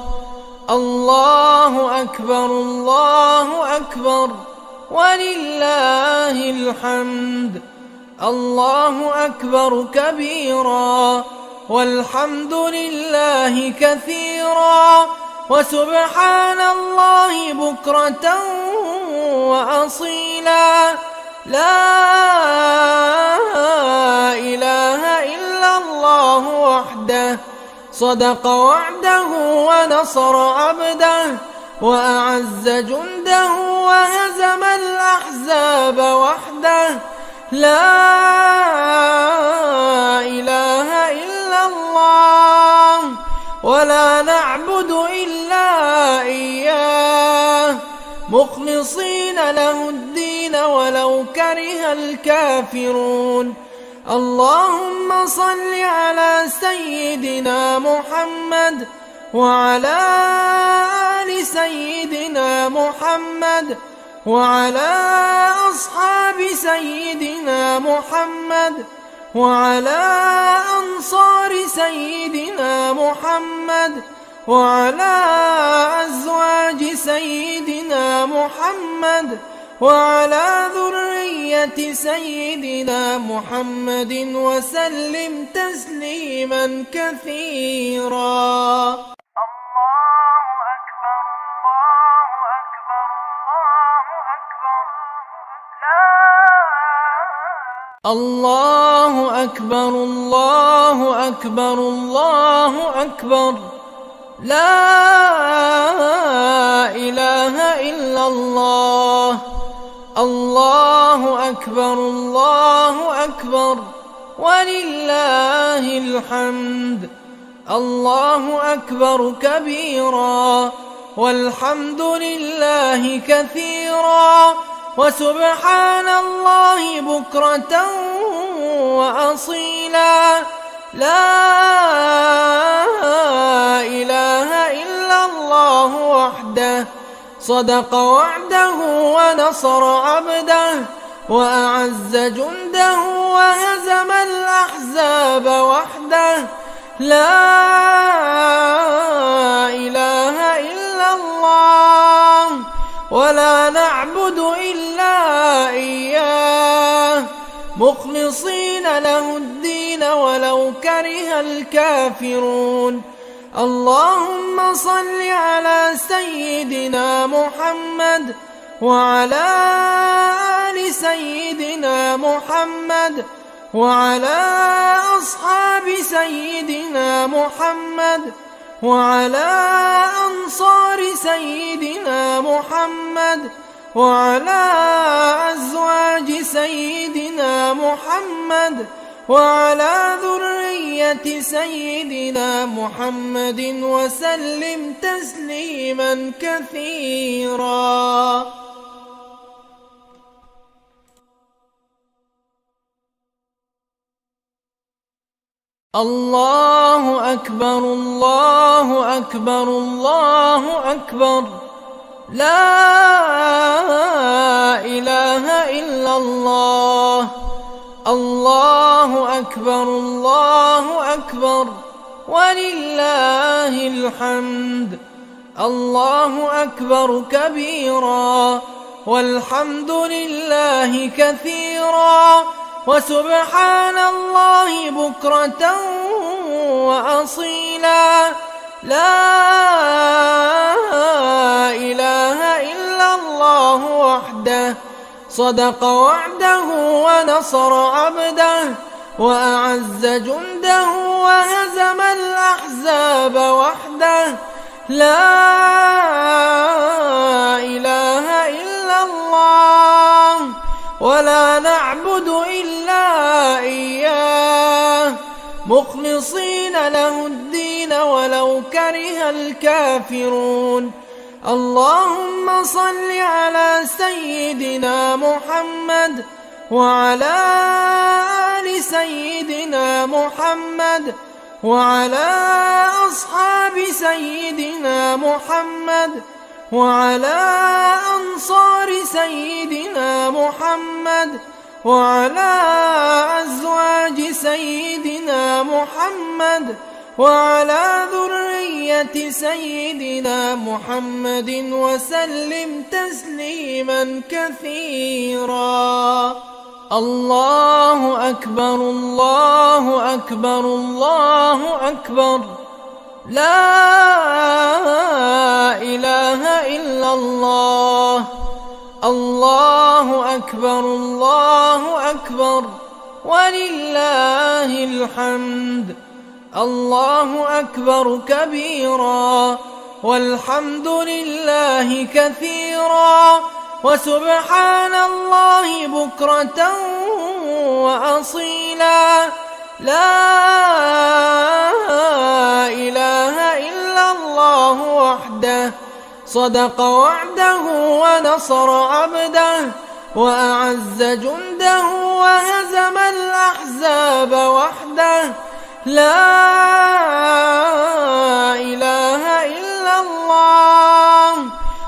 الله أكبر الله أكبر ولله الحمد. الله أكبر كبيرا والحمد لله كثيرا وسبحان الله بكرة وأصيلا. لا إله إلا الله وحده، صدق وعده ونصر عبده وأعز جنده وهزم الأحزاب وحده. لا إله إلا الله ولا نعبد إلا إياه مخلصين له الدين ولو كره الكافرون. اللهم صل على سيدنا محمد وعلى آل سيدنا محمد وعلى أصحاب سيدنا محمد وعلى أنصار سيدنا محمد وعلى أزواج سيدنا محمد وعلى ذرية سيدنا محمد وسلم تسليما كثيرا. الله أكبر الله أكبر الله أكبر. لا إله إلا الله. الله أكبر الله أكبر ولله الحمد. الله أكبر كبيرا والحمد لله كثيرا وسبحان الله بكرة وأصيلا. لا إله إلا الله وحده صدق وعده ونصر عبده وأعز جنده وهزم الأحزاب وحده. لا إله إلا الله ولا نعبد إلا إياه مخلصين له الدين ولو كره الكافرون. اللهم صل على سيدنا محمد وعلى آل سيدنا محمد وعلى أصحاب سيدنا محمد وعلى أنصار سيدنا محمد وعلى أزواج سيدنا محمد وعلى ذرية سيدنا محمد وسلم تسليما كثيرا. الله أكبر الله أكبر الله أكبر. لا إله إلا الله. الله أكبر الله أكبر ولله الحمد. الله أكبر كبيرا والحمد لله كثيرا وسبحان الله بكرة وأصيلا. لا إله إلا الله وحده صدق وعده ونصر عبده وأعز جنده وهزم الأحزاب وحده. لا إله إلا الله ولا نعبد إلا إياه مخلصين له الدين ولو كره الكافرون. اللهم صل على سيدنا محمد وعلى آل سيدنا محمد وعلى أصحاب سيدنا محمد وعلى أنصار سيدنا محمد وعلى أزواج سيدنا محمد وعلى ذرية سيدنا محمد وسلم تسليما كثيرا. الله أكبر الله أكبر الله أكبر. لا إله إلا الله. الله أكبر الله أكبر ولله الحمد. الله أكبر كبيرا والحمد لله كثيرا وسبحان الله بكرة وأصيلا. لا إله إلا الله وحده صدق وعده ونصر عبده وأعز جنده وهزم الأحزاب وحده. لا إله إلا الله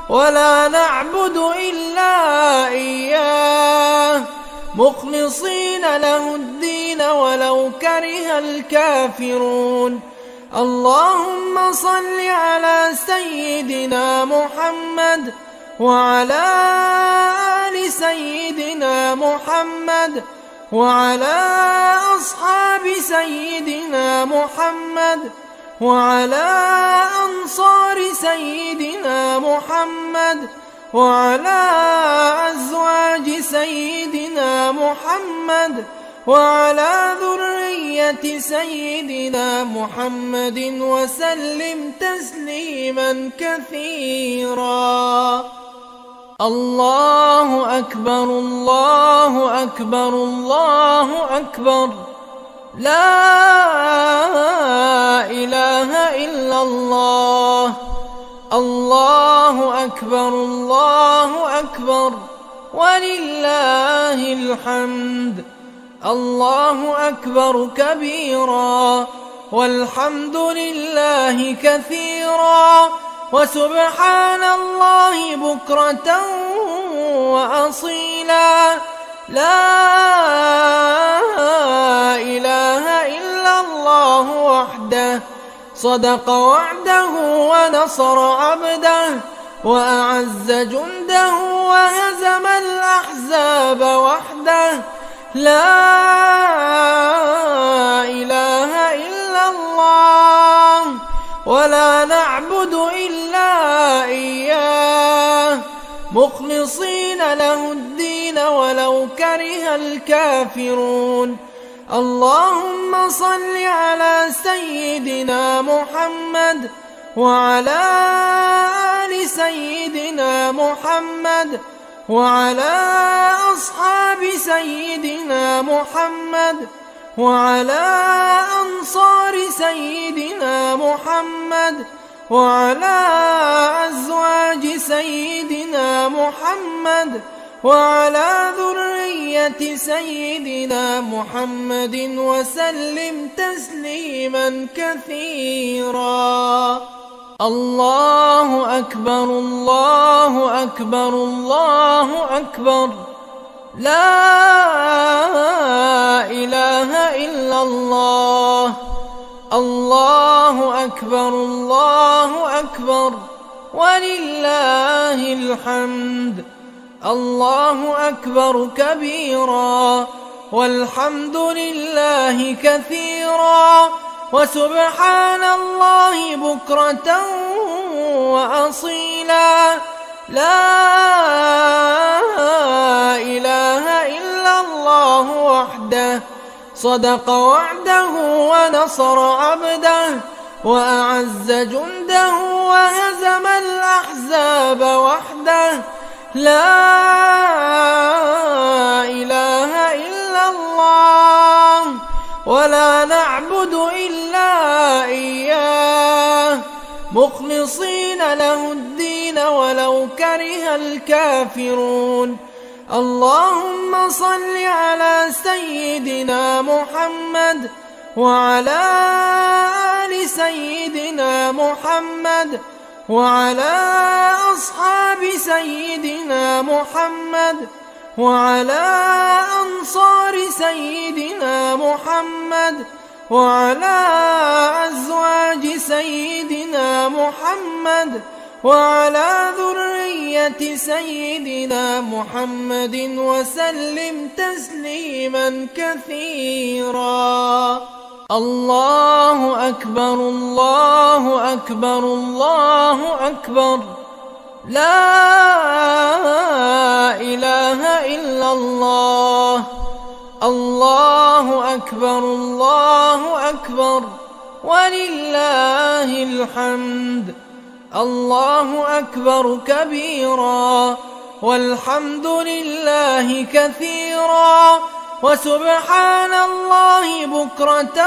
ولا نعبد إلا إياه مخلصين له الدين ولو كره الكافرون. اللهم صل على سيدنا محمد وعلى آل سيدنا محمد وعلى أصحاب سيدنا محمد وعلى أنصار سيدنا محمد وعلى أزواج سيدنا محمد وعلى ذرية سيدنا محمد وسلم تسليما كثيرا. الله أكبر الله أكبر الله أكبر. لا إله إلا الله. الله أكبر الله أكبر ولله الحمد. الله أكبر كبيرا والحمد لله كثيرا وسبحان الله بكرة وأصيلا. لا إله إلا الله وحده صدق وعده ونصر عبده وأعز جنده وهزم الأحزاب وحده. لا إله إلا الله ولا نعبد إلا إياه مخلصين له الدين ولو كره الكافرون. اللهم صل على سيدنا محمد وعلى آل سيدنا محمد وعلى أصحاب سيدنا محمد وعلى أنصار سيدنا محمد وعلى أزواج سيدنا محمد وعلى ذرية سيدنا محمد وسلم تسليما كثيرا. الله أكبر الله أكبر الله أكبر. لا إله إلا الله. الله أكبر الله أكبر ولله الحمد. الله أكبر كبيرا والحمد لله كثيرا وسبحان الله بكرة وأصيلا. لا إله إلا الله وحده صدق وعده ونصر عبده وأعز جنده وهزم الأحزاب وحده. لا إله إلا الله ولا نعبد إلا إياه مخلصين له الدين ولو كره الكافرون. اللهم صل على سيدنا محمد وعلى آل سيدنا محمد وعلى أصحاب سيدنا محمد وعلى أنصار سيدنا محمد وعلى أزواج سيدنا محمد وعلى ذرية سيدنا محمد وسلم تسليما كثيرا. الله أكبر الله أكبر الله أكبر. لا إله إلا الله. الله أكبر الله أكبر ولله الحمد. الله أكبر كبيرا والحمد لله كثيرا وسبحان الله بكرة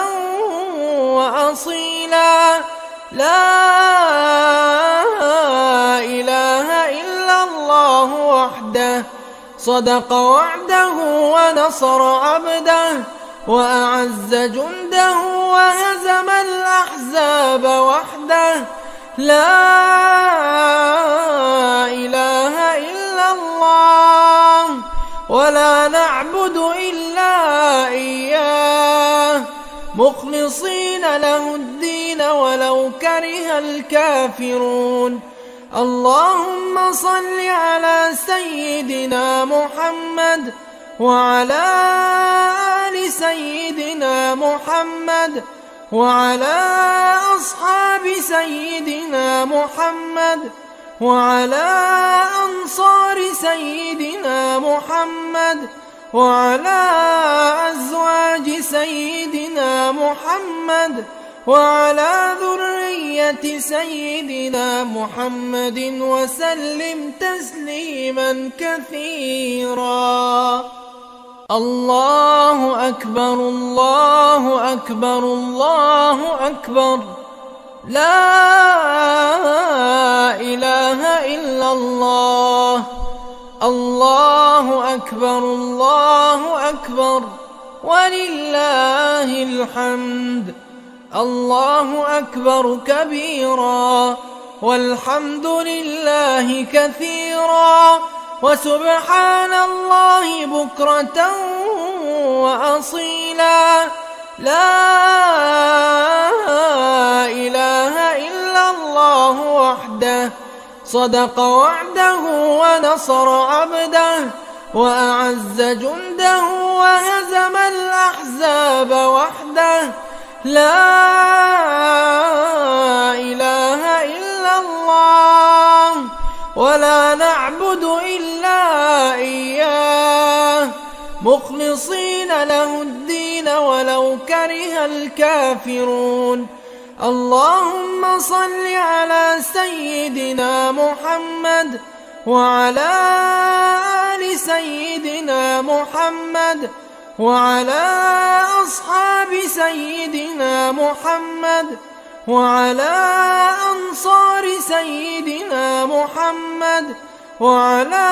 وأصيلا لا إله إلا الله وحده صدق وعده ونصر عبده وأعز جنده وهزم الأحزاب وحده لا إله إلا الله ولا نعبد إلا إياه مخلصين له الدين ولو كره الكافرون اللهم صل على سيدنا محمد وعلى آل سيدنا محمد وعلى أصحاب سيدنا محمد وعلى أنصار سيدنا محمد وعلى أزواج سيدنا محمد وعلى ذرية سيدنا محمد وسلم تسليما كثيرا الله أكبر الله أكبر الله أكبر لا إله إلا الله الله أكبر الله أكبر ولله الحمد الله أكبر كبيرا والحمد لله كثيرا وسبحان الله بكرة وأصيلا لا إله إلا الله وحده صدق وعده ونصر عبده وأعز جنده وهزم الأحزاب وحده لا إله إلا الله ولا نعبد إلا إياه مخلصين له الدين ولو كره الكافرون اللهم صل على سيدنا محمد وعلى آل سيدنا محمد وعلى أصحاب سيدنا محمد وعلى أنصار سيدنا محمد وعلى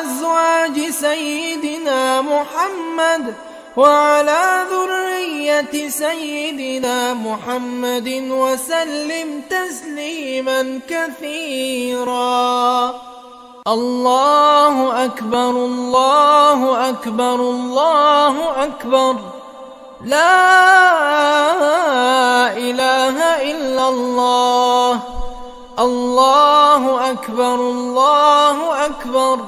أزواج سيدنا محمد وعلى ذرية سيدنا محمد وسلم تسليما كثيرا الله أكبر الله أكبر الله أكبر لا إله إلا الله الله أكبر الله أكبر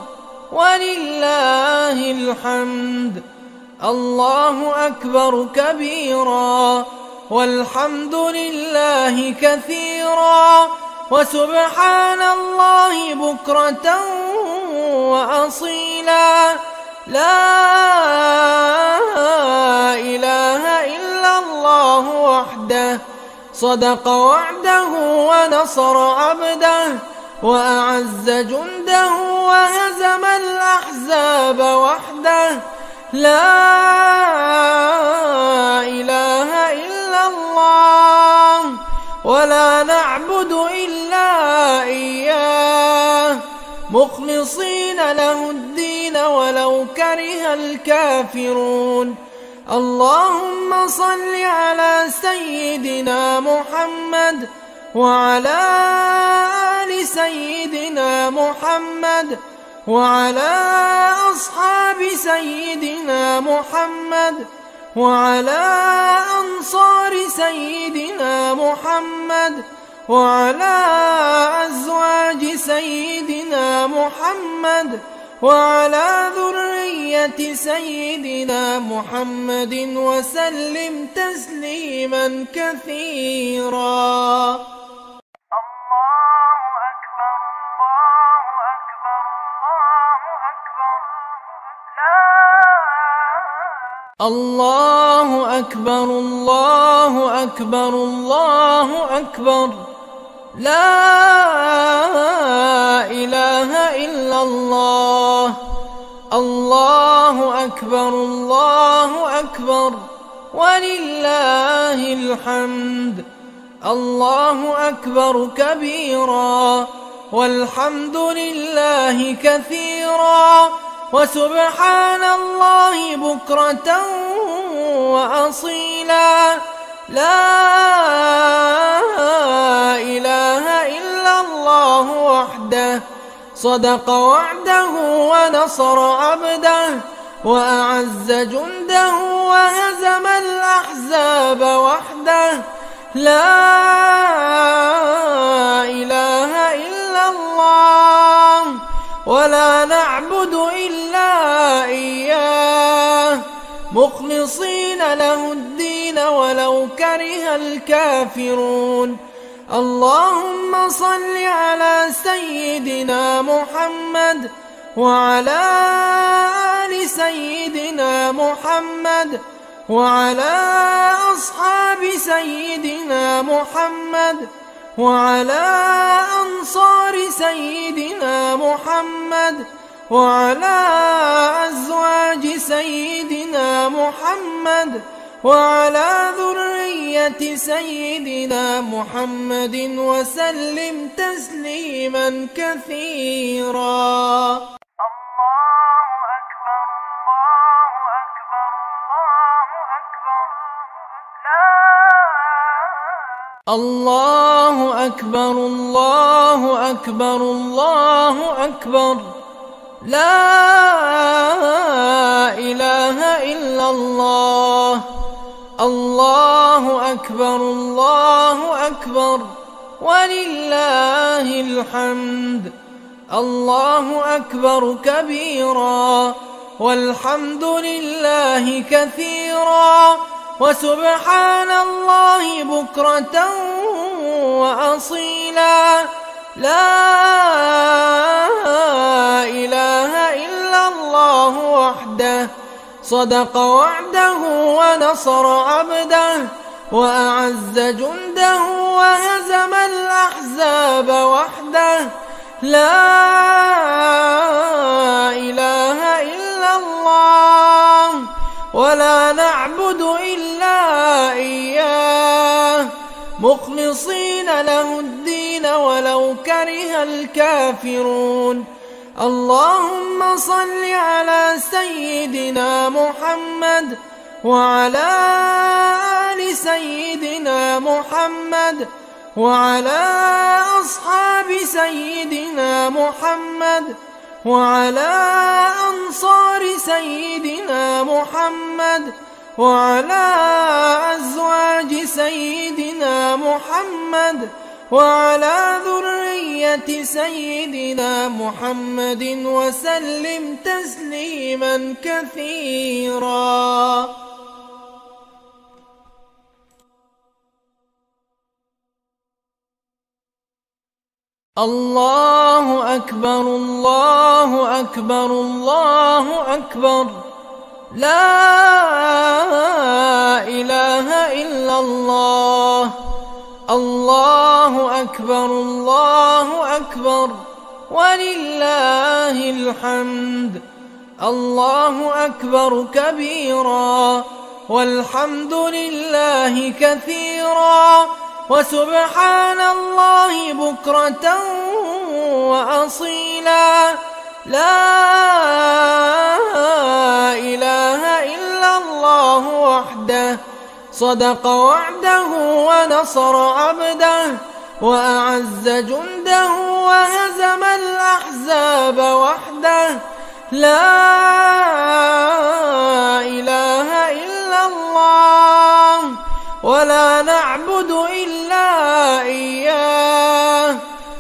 ولله الحمد الله أكبر كبيرا والحمد لله كثيرا وسبحان الله بكرة وأصيلا لا إله إلا الله وحده صدق وعده ونصر عبده وأعز جنده وهزم الأحزاب وحده لا إله إلا الله ولا نعبد إلا إياه مخلصين له الدين ولو كره الكافرون اللهم صل على سيدنا محمد وعلى آل سيدنا محمد وعلى أصحاب سيدنا محمد وعلى أنصار سيدنا محمد وعلى أزواج سيدنا محمد وعلى ذرية سيدنا محمد وسلم تسليما كثيرا الله أكبر الله أكبر الله أكبر لا إله إلا الله. الله أكبر الله أكبر ولله الحمد. الله أكبر كبيرا والحمد لله كثيرا وسبحان الله بكرة وأصيلا. لا إله إلا الله وحده صدق وعده ونصر عبده وأعز جنده وهزم الأحزاب وحده. لا إله إلا الله ولا نعبد إلا إياه مخلصين له الدين ولو كره الكافرون. اللهم صل على سيدنا محمد وعلى آل سيدنا محمد وعلى أصحاب سيدنا محمد وعلى أنصار سيدنا محمد وعلى أزواج سيدنا محمد وعلى ذرية سيدنا محمد وسلم تسليما كثيرا. الله أكبر الله أكبر الله أكبر لا إله إلا الله. الله أكبر الله أكبر ولله الحمد. الله أكبر كبيرا والحمد لله كثيرا وسبحان الله بكرة وأصيلا. لا إله إلا الله وحده صدق وعده ونصر عبده وأعز جنده وهزم الأحزاب وحده. لا إله إلا الله ولا نعبد إلا إياه مخلصين له الدين ولو كره الكافرون. اللهم صل على سيدنا محمد وعلى آل سيدنا محمد وعلى أصحاب سيدنا محمد وعلى أنصار سيدنا محمد وعلى أزواج سيدنا محمد وعلى ذرية سيدنا محمد وسلم تسليما كثيرا. الله أكبر الله أكبر الله أكبر لا إله إلا الله. الله أكبر الله أكبر ولله الحمد. الله أكبر كبيرا والحمد لله كثيرا وسبحان الله بكرة وأصيلا. لا إله إلا الله وحده صدق وعده ونصر عبده وأعز جنده وهزم الأحزاب وحده. لا إله إلا الله ولا نعبد إلا إياه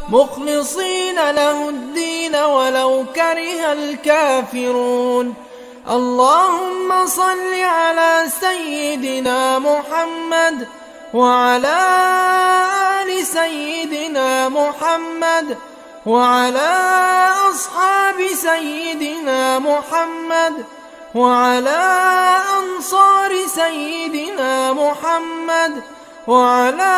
مخلصين له الدين ولو كره الكافرون. اللهم صل على سيدنا محمد وعلى آل سيدنا محمد وعلى أصحاب سيدنا محمد وعلى أنصار سيدنا محمد وعلى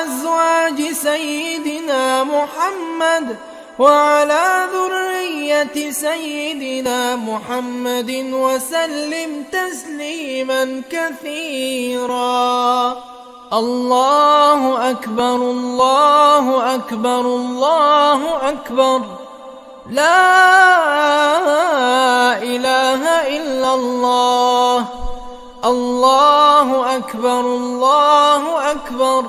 أزواج سيدنا محمد وعلى ذرية سيدنا محمد وسلم تسليما كثيرا. الله أكبر الله أكبر الله أكبر، لا إله إلا الله. الله أكبر الله أكبر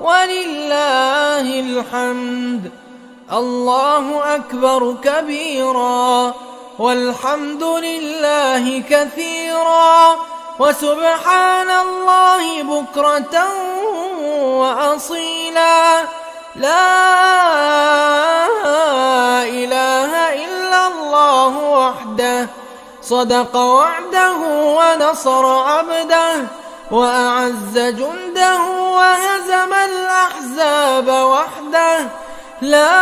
ولله الحمد. الله أكبر كبيرا والحمد لله كثيرا وسبحان الله بكرة وأصيلا. لا إله إلا الله وحده صدق وعده ونصر عبده وأعز جنده وهزم الأحزاب وحده. لا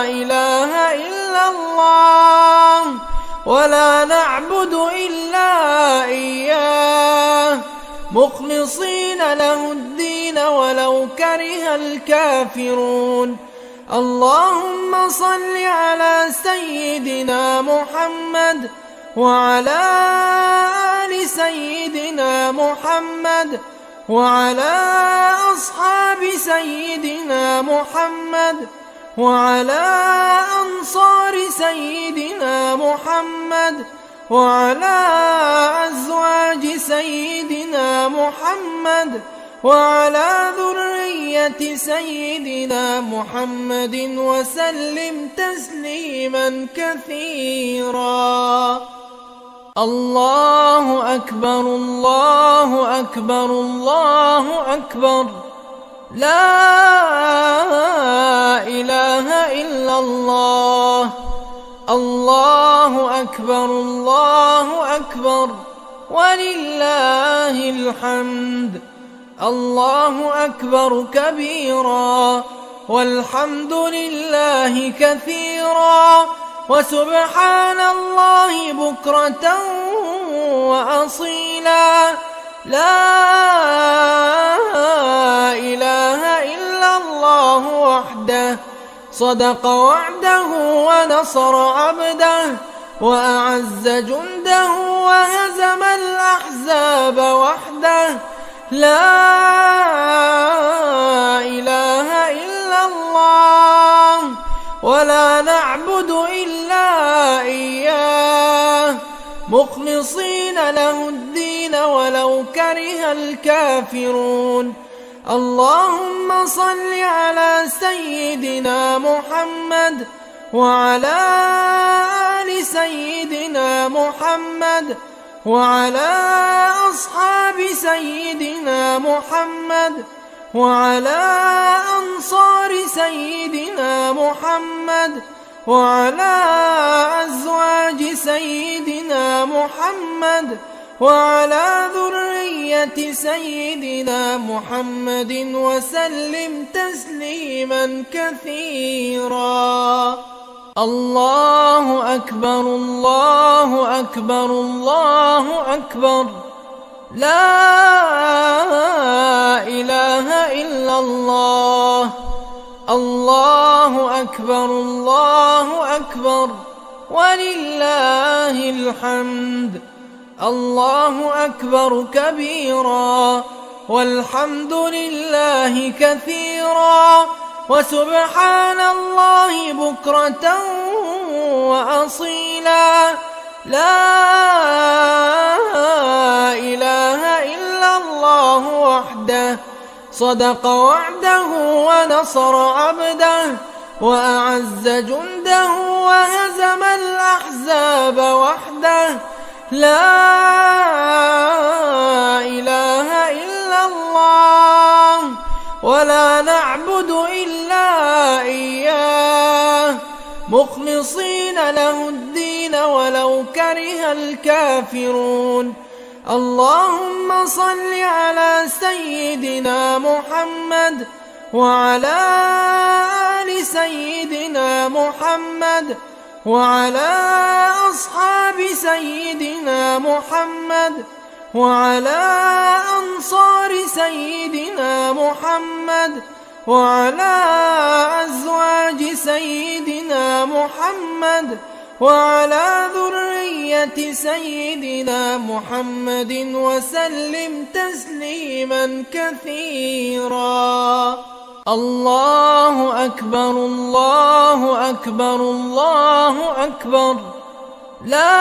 إله إلا الله ولا نعبد إلا إياه مخلصين له الدين ولو كره الكافرون. اللهم صل على سيدنا محمد وعلى آل سيدنا محمد وعلى أصحاب سيدنا محمد وعلى أنصار سيدنا محمد وعلى أزواج سيدنا محمد وعلى ذرية سيدنا محمد وسلم تسليما كثيرا. الله أكبر الله أكبر الله أكبر، لا إله إلا الله. الله أكبر الله أكبر ولله الحمد. الله أكبر كبيرا والحمد لله كثيرا وسبحان الله بكرة وأصيلا. لا إله إلا الله وحده صدق وعده ونصر عبده وأعز جنده وهزم الأحزاب وحده. لا إله إلا الله ولا نعبد إلا إياه مخلصين له الدين ولو كره الكافرون. اللهم صل على سيدنا محمد وعلى آل سيدنا محمد وعلى أصحاب سيدنا محمد وعلى أنصار سيدنا محمد وعلى أزواج سيدنا محمد وعلى ذرية سيدنا محمد وسلم تسليما كثيرا. الله أكبر الله أكبر الله أكبر، لا إله إلا الله. الله أكبر الله أكبر ولله الحمد. الله أكبر كبيرا والحمد لله كثيرا وسبحان الله بكرة وأصيلا. لا إله إلا الله وحده صدق وعده ونصر عبده وأعز جنده وهزم الأحزاب وحده. لا إله إلا الله ولا نعبد إلا إياه مخلصين له الدين ولو كره الكافرون. اللهم صل على سيدنا محمد وعلى آل سيدنا محمد وعلى أصحاب سيدنا محمد وعلى أنصار سيدنا محمد وعلى أزواج سيدنا محمد وعلى ذرية سيدنا محمد وسلم تسليما كثيرا. الله أكبر الله أكبر الله أكبر، لا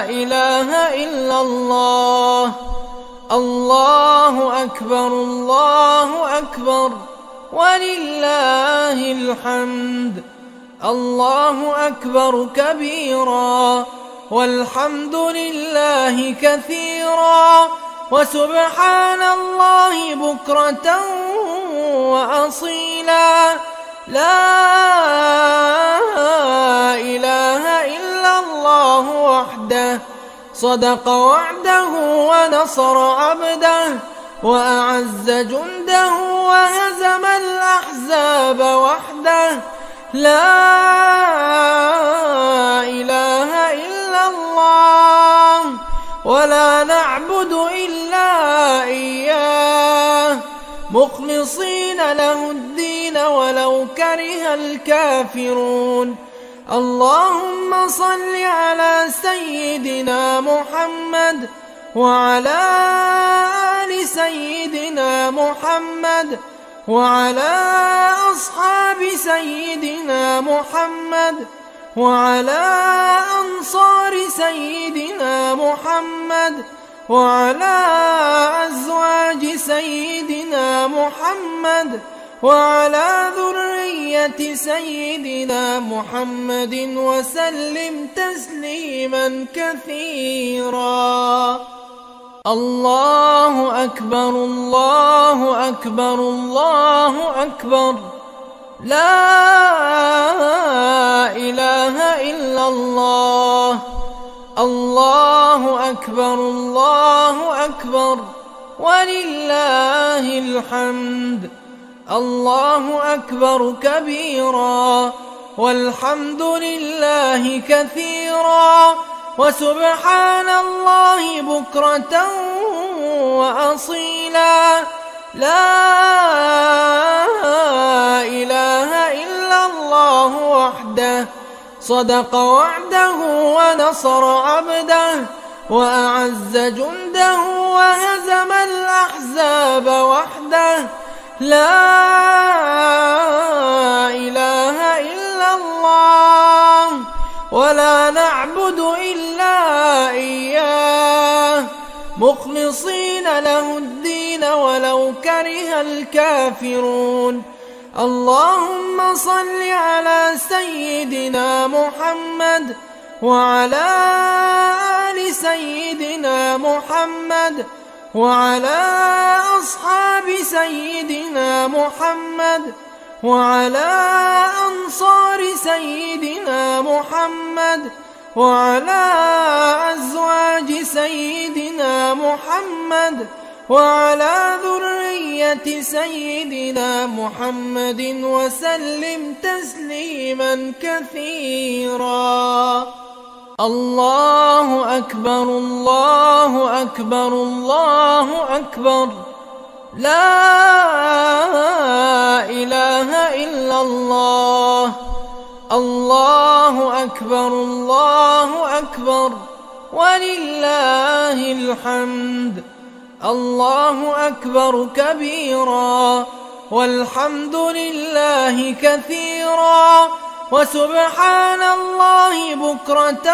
إله إلا الله. الله أكبر الله أكبر ولله الحمد. الله أكبر كبيرا والحمد لله كثيرا وسبحان الله بكرة وأصيلا. لا إله إلا الله وحده صدق وعده ونصر عبده وأعز جنده وهزم الأحزاب وحده. لا إله إلا الله ولا نعبد إلا إياه مخلصين له الدين ولو كره الكافرون. اللهم صل على سيدنا محمد وعلى آل سيدنا محمد وعلى أصحاب سيدنا محمد وعلى أنصار سيدنا محمد وعلى أزواج سيدنا محمد وعلى ذرية سيدنا محمد وسلم تسليما كثيرا. الله أكبر الله أكبر الله أكبر، لا إله إلا الله. الله أكبر الله أكبر ولله الحمد. الله أكبر كبيرا والحمد لله كثيرا وسبحان الله بكرة وأصيلا. لا إله إلا الله وحده صدق وعده ونصر عبده وأعز جنده وهزم الأحزاب وحده. لا إله إلا الله ولا نعبد إلا إياه مخلصين له الدين ولو كره الكافرون. اللهم صل على سيدنا محمد وعلى آل سيدنا محمد وعلى أصحاب سيدنا محمد وعلى أنصار سيدنا محمد وعلى أزواج سيدنا محمد وعلى ذرية سيدنا محمد وسلم تسليما كثيرا. الله أكبر الله أكبر الله أكبر، لا إله إلا الله. الله أكبر الله أكبر ولله الحمد. الله أكبر كبيرا والحمد لله كثيرا وسبحان الله بكرة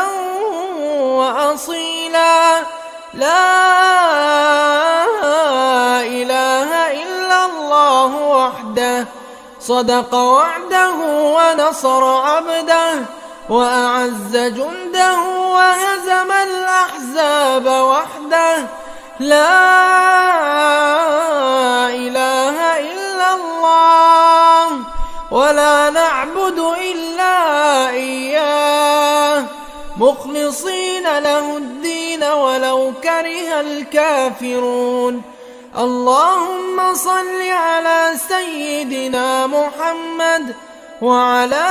وأصيلا. لا إله إلا الله وحده صدق وعده ونصر عبده وأعز جنده وهزم الأحزاب وحده. لا إله إلا الله ولا نعبد إلا إياه مخلصين له الدين ولو كره الكافرون. اللهم صل على سيدنا محمد وعلى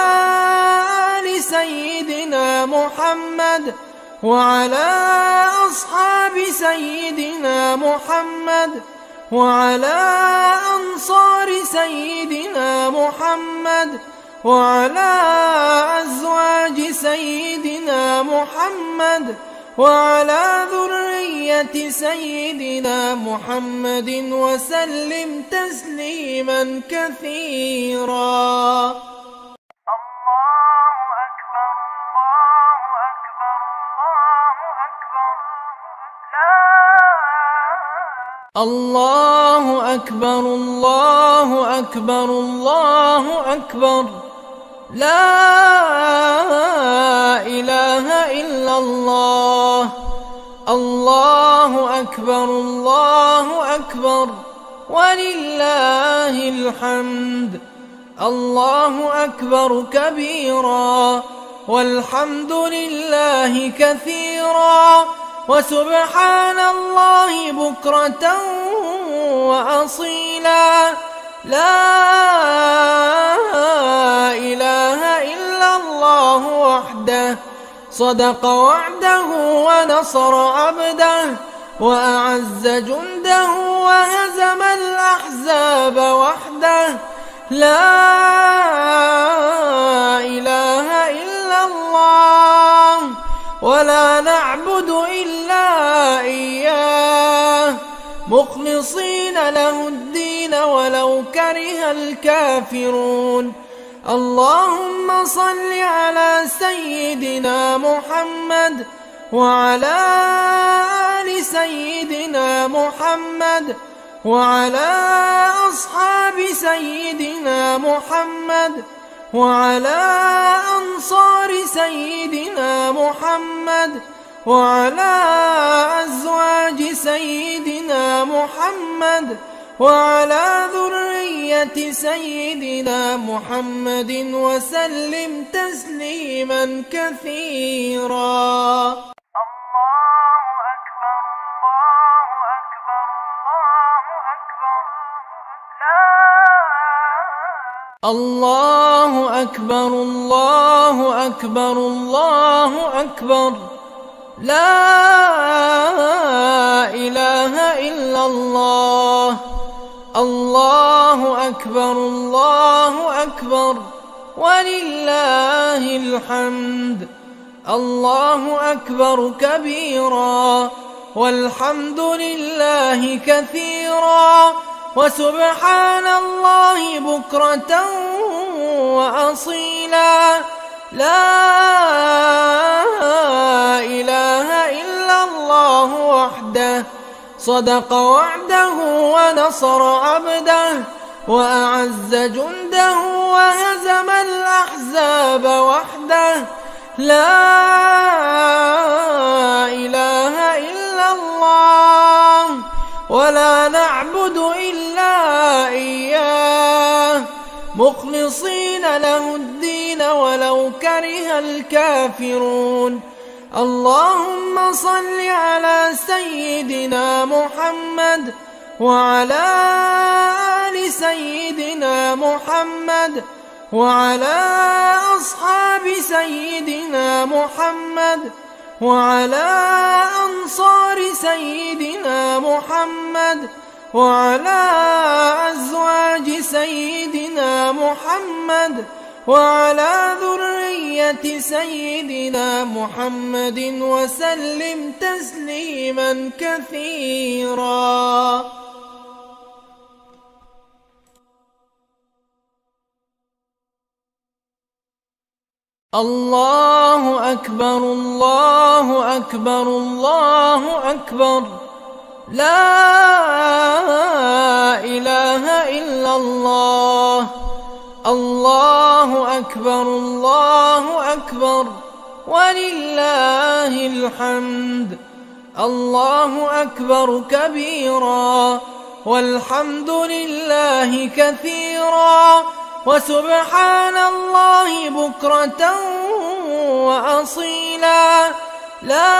آل سيدنا محمد وعلى أصحاب سيدنا محمد وعلى أنصار سيدنا محمد وعلى أزواج سيدنا محمد وعلى ذرية سيدنا محمد وسلم تسليما كثيرا. الله أكبر الله أكبر الله أكبر، لا إله إلا الله. الله أكبر الله أكبر ولله الحمد. الله أكبر كبيرا والحمد لله كثيرا وسبحان الله بكرة وأصيلا. لا إله إلا الله وحده صدق وعده ونصر عبده وأعز جنده وهزم الأحزاب وحده. لا إله إلا الله ولا نعبد إلا إياه مخلصين له الدين ولو كره الكافرون. اللهم صل على سيدنا محمد وعلى آل سيدنا محمد وعلى أصحاب سيدنا محمد وعلى أنصار سيدنا محمد وعلى أزواج سيدنا محمد وعلى ذرية سيدنا محمد وسلم تسليما كثيرا. الله أكبر الله أكبر الله أكبر، لا إله إلا الله. الله أكبر الله أكبر ولله الحمد. الله أكبر كبيرا والحمد لله كثيرا وسبحان الله بكرة وأصيلا. لا إله إلا الله وحده صدق وعده ونصر عبده وأعز جنده وهزم الأحزاب وحده. لا إله إلا الله ولا نعبد إلا إياه مخلصين له الدين ولو كره الكافرون. اللهم صل على سيدنا محمد وعلى آل سيدنا محمد وعلى أصحاب سيدنا محمد وعلى أنصار سيدنا محمد وعلى أزواج سيدنا محمد وعلى ذرية سيدنا محمد وسلم تسليما كثيرا. الله أكبر الله أكبر الله أكبر، لا إله إلا الله. الله أكبر الله أكبر ولله الحمد. الله أكبر كبيرا والحمد لله كثيرا وسبحان الله بكرة وأصيلا. لا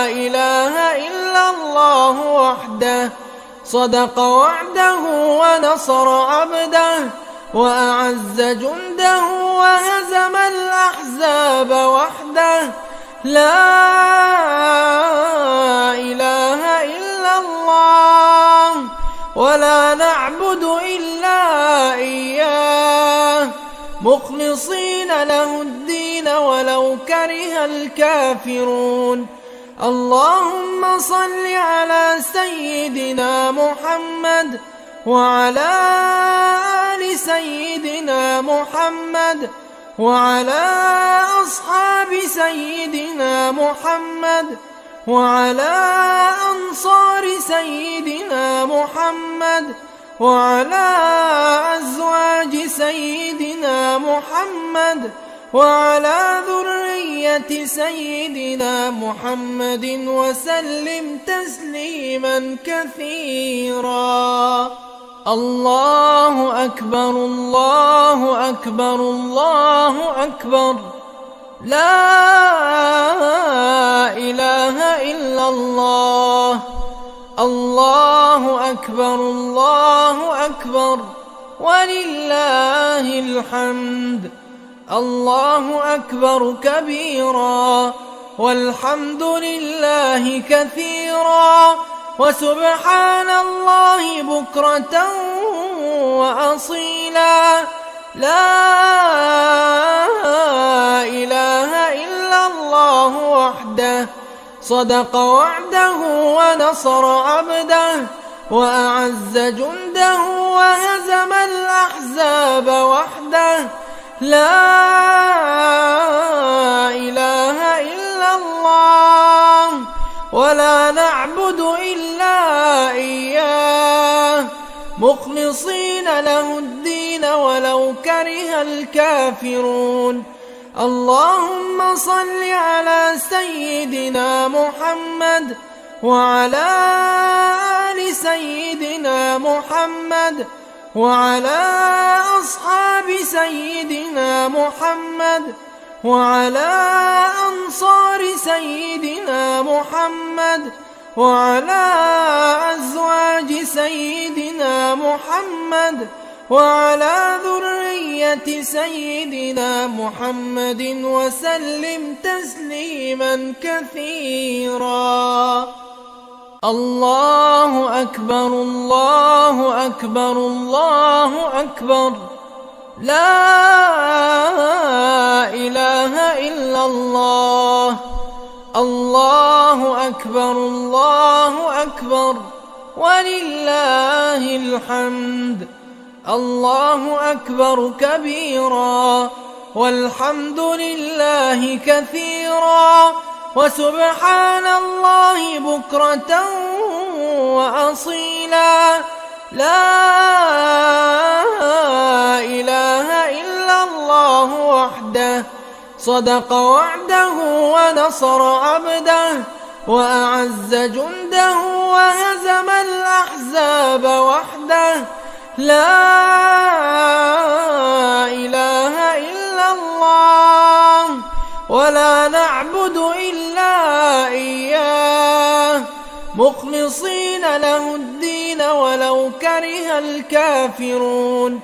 إله إلا الله وحده صدق وعده ونصر عبده وأعز جنده وهزم الأحزاب وحده. لا إله إلا الله ولا نعبد إلا إياه مخلصين له الدين ولو كره الكافرون. اللهم صل على سيدنا محمد وعلى آل سيدنا محمد وعلى أصحاب سيدنا محمد وعلى أنصار سيدنا محمد وعلى أزواج سيدنا محمد وعلى ذرية سيدنا محمد وسلم تسليما كثيرا. الله أكبر الله أكبر الله أكبر. لا إله إلا الله. الله أكبر الله أكبر ولله الحمد. الله أكبر كبيرا والحمد لله كثيرا وسبحان الله بكرة وأصيلا. لا إله إلا الله وحده صدق وعده ونصر عبده وأعز جنده وهزم الأحزاب وحده. لا إله إلا الله ولا نعبد إلا إياه مخلصين له الدين ولو كره الكافرون. اللهم صل على سيدنا محمد وعلى آل سيدنا محمد وعلى أصحاب سيدنا محمد وعلى أنصار سيدنا محمد وعلى أزواج سيدنا محمد وعلى ذرية سيدنا محمد وسلم تسليما كثيرا. الله أكبر الله أكبر الله أكبر. لا إله إلا الله. الله أكبر الله أكبر ولله الحمد. الله أكبر كبيرا والحمد لله كثيرا وسبحان الله بكرة وأصيلا. لا إله إلا الله وحده صدق وعده ونصر عبده وأعز جنده وهزم الأحزاب وحده. لا إله إلا الله ولا نعبد إلا إياه مخلصين له الدين ولو كره الكافرون.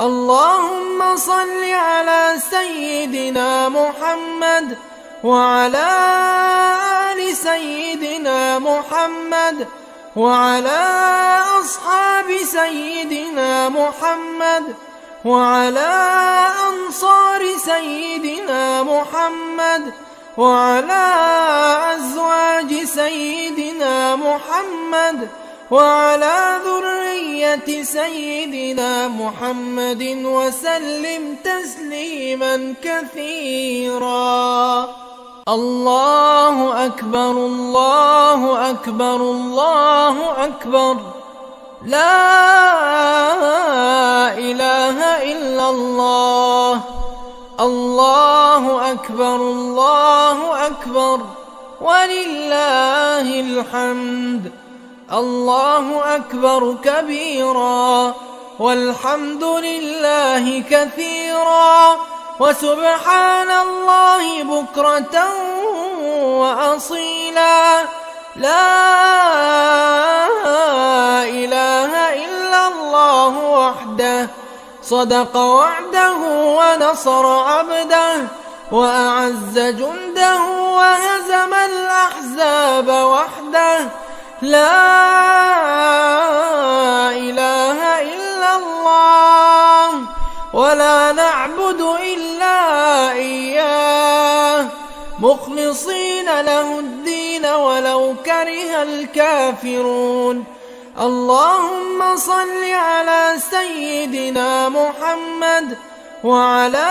اللهم صل على سيدنا محمد وعلى آل سيدنا محمد وعلى أصحاب سيدنا محمد وعلى أنصار سيدنا محمد وعلى أزواج سيدنا محمد وعلى ذرية سيدنا محمد وسلم تسليما كثيرا. الله أكبر الله أكبر الله أكبر. لا إله إلا الله. الله أكبر الله أكبر ولله الحمد. الله أكبر كبيرا والحمد لله كثيرا وسبحان الله بكرة وأصيلا. لا إله إلا الله وحده صدق وعده ونصر عبده وأعز جنده وهزم الأحزاب وحده. لا إله إلا الله ولا نعبد إلا إياه مخلصين له الدين ولو كره الكافرون. اللهم صل على سيدنا محمد وعلى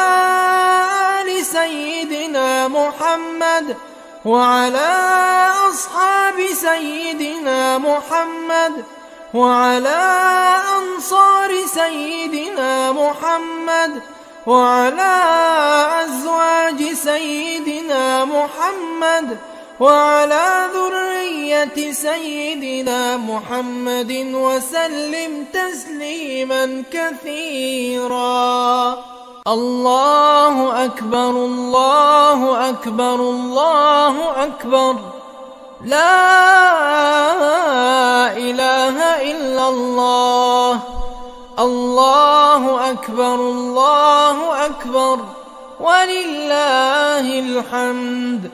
آل سيدنا محمد وعلى أصحاب سيدنا محمد وعلى أنصار سيدنا محمد وعلى أزواج سيدنا محمد وعلى ذرية سيدنا محمد وسلم تسليما كثيرا. الله أكبر الله أكبر الله أكبر. لا إله إلا الله. الله أكبر الله أكبر ولله الحمد.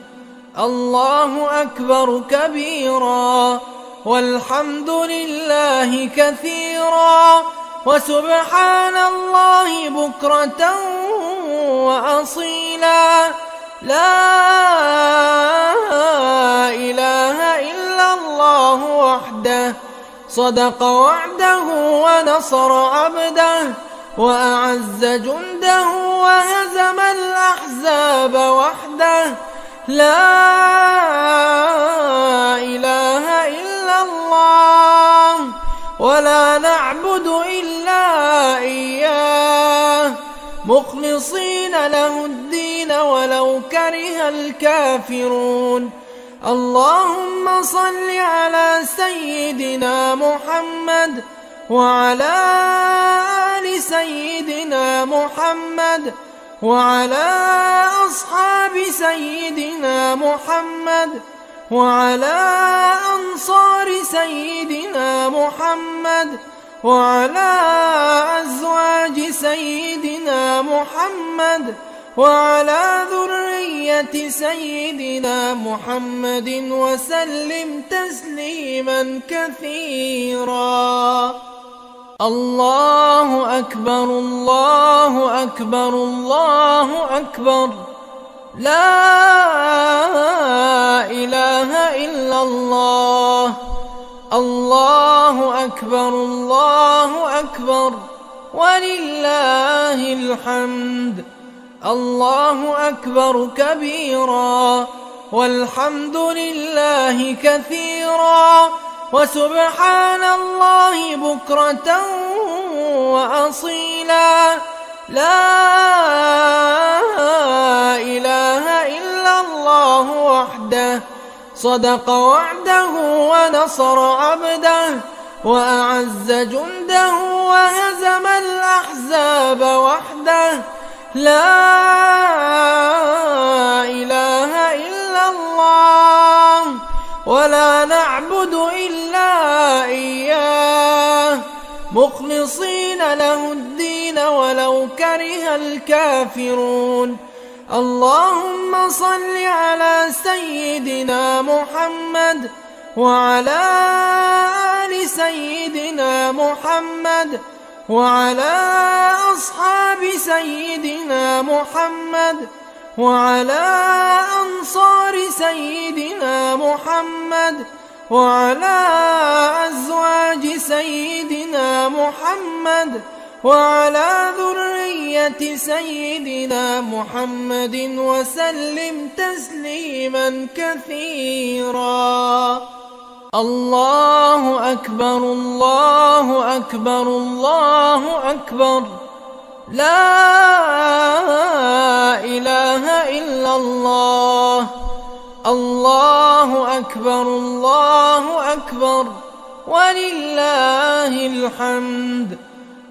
الله أكبر كبيرا والحمد لله كثيرا وسبحان الله بكرة وأصيلا. لا إله إلا الله وحده صدق وعده ونصر عبده وأعز جنده وهزم الأحزاب وحده. لا إله إلا الله ولا نعبد إلا إياه مخلصين له الدين ولو كره الكافرون. اللهم صل على سيدنا محمد وعلى آل سيدنا محمد وعلى أصحاب سيدنا محمد وعلى أنصار سيدنا محمد وعلى أزواج سيدنا محمد وعلى ذرية سيدنا محمد وسلم تسليما كثيرا. الله أكبر الله أكبر الله أكبر. لا إله إلا الله. الله أكبر الله أكبر ولله الحمد. الله أكبر كبيرا والحمد لله كثيرا وسبحان الله بكرة وأصيلا. لا إله إلا الله وحده صدق وعده ونصر عبده وأعز جنده وهزم الأحزاب وحده. لا إله إلا الله ولا نعبد إلا إياه مخلصين له الدين ولو كره الكافرون. اللهم صل على سيدنا محمد وعلى آل سيدنا محمد وعلى أصحاب سيدنا محمد وعلى أنصار سيدنا محمد وعلى أزواج سيدنا محمد وعلى ذرية سيدنا محمد وسلم تسليما كثيرا. الله أكبر الله أكبر الله أكبر. لا إله إلا الله. الله أكبر الله أكبر ولله الحمد.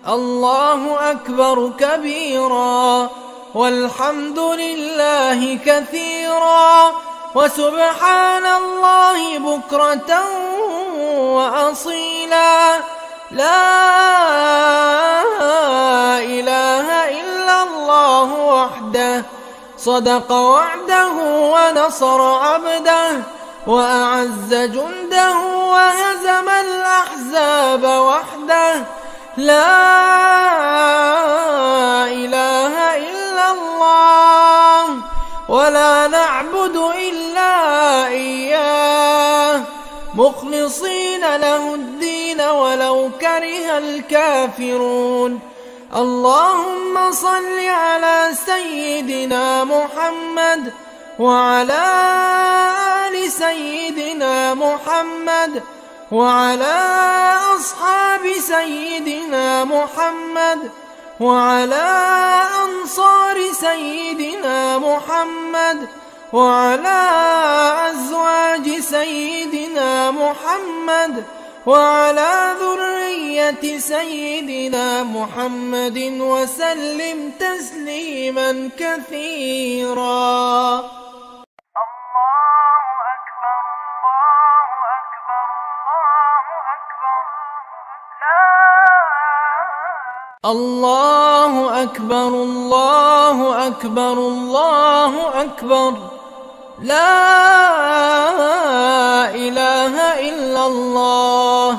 الله أكبر كبيرا والحمد لله كثيرا وسبحان الله بكرة وأصيلا. لا إله إلا الله وحده صدق وعده ونصر عبده وأعز جنده وهزم الأحزاب وحده لا إله إلا الله ولا نعبد إلا إياه مخلصين له الدين ولو كره الكافرون. اللهم صل على سيدنا محمد وعلى آل سيدنا محمد وعلى أصحاب سيدنا محمد وعلى أنصار سيدنا محمد وعلى أزواج سيدنا محمد وعلى ذرية سيدنا محمد وسلم تسليما كثيرا. الله أكبر الله أكبر الله أكبر لا إله إلا الله.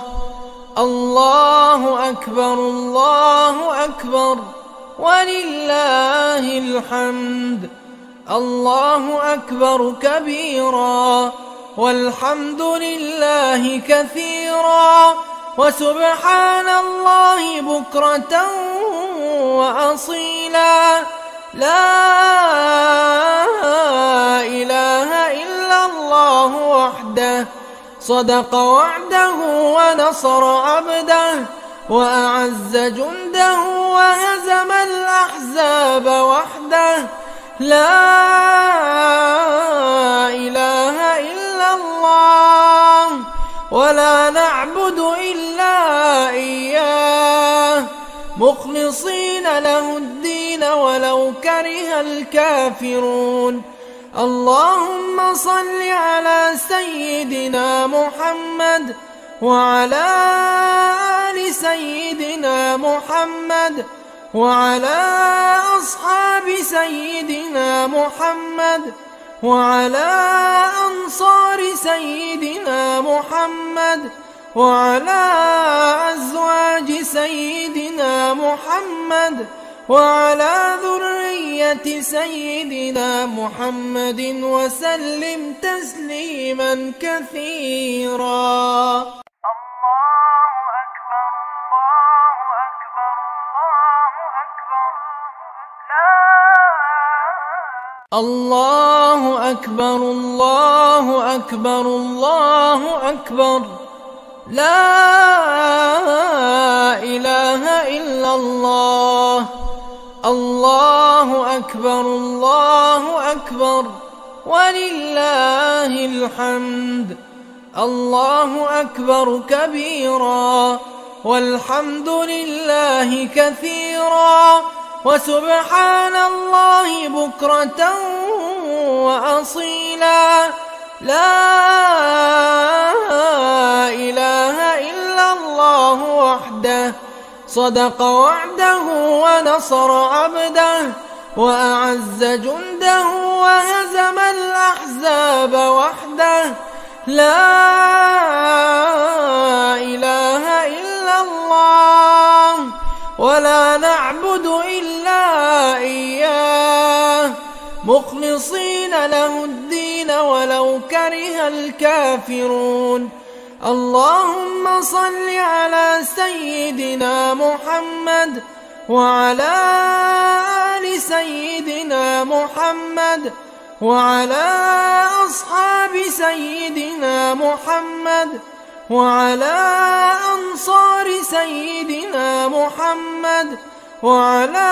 الله أكبر الله أكبر ولله الحمد. الله أكبر كبيرا والحمد لله كثيرا وسبحان الله بكرة وأصيلا. لا إله إلا الله وحده صدق وعده ونصر عبده وأعز جنده وهزم الأحزاب وحده لا إله إلا الله ولا نعبد إلا إياه مخلصين له الدين ولو كره الكافرون. اللهم صل على سيدنا محمد وعلى آل سيدنا محمد وعلى أصحاب سيدنا محمد وعلى أنصار سيدنا محمد وعلى أزواج سيدنا محمد وعلى ذرية سيدنا محمد وسلم تسليما كثيرا. الله أكبر الله أكبر الله أكبر لا إله إلا الله. الله أكبر الله أكبر ولله الحمد. الله أكبر كبيرا والحمد لله كثيرا وسبحان الله بكرة وأصيلا. لا إله إلا الله وحده صدق وعده ونصر عبده وأعز جنده وهزم الأحزاب وحده لا إله إلا الله ولا نعبد إلا إياه مخلصين له الدين ولو كره الكافرون. اللهم صل على سيدنا محمد وعلى آل سيدنا محمد وعلى أصحاب سيدنا محمد وعلى أنصار سيدنا محمد وعلى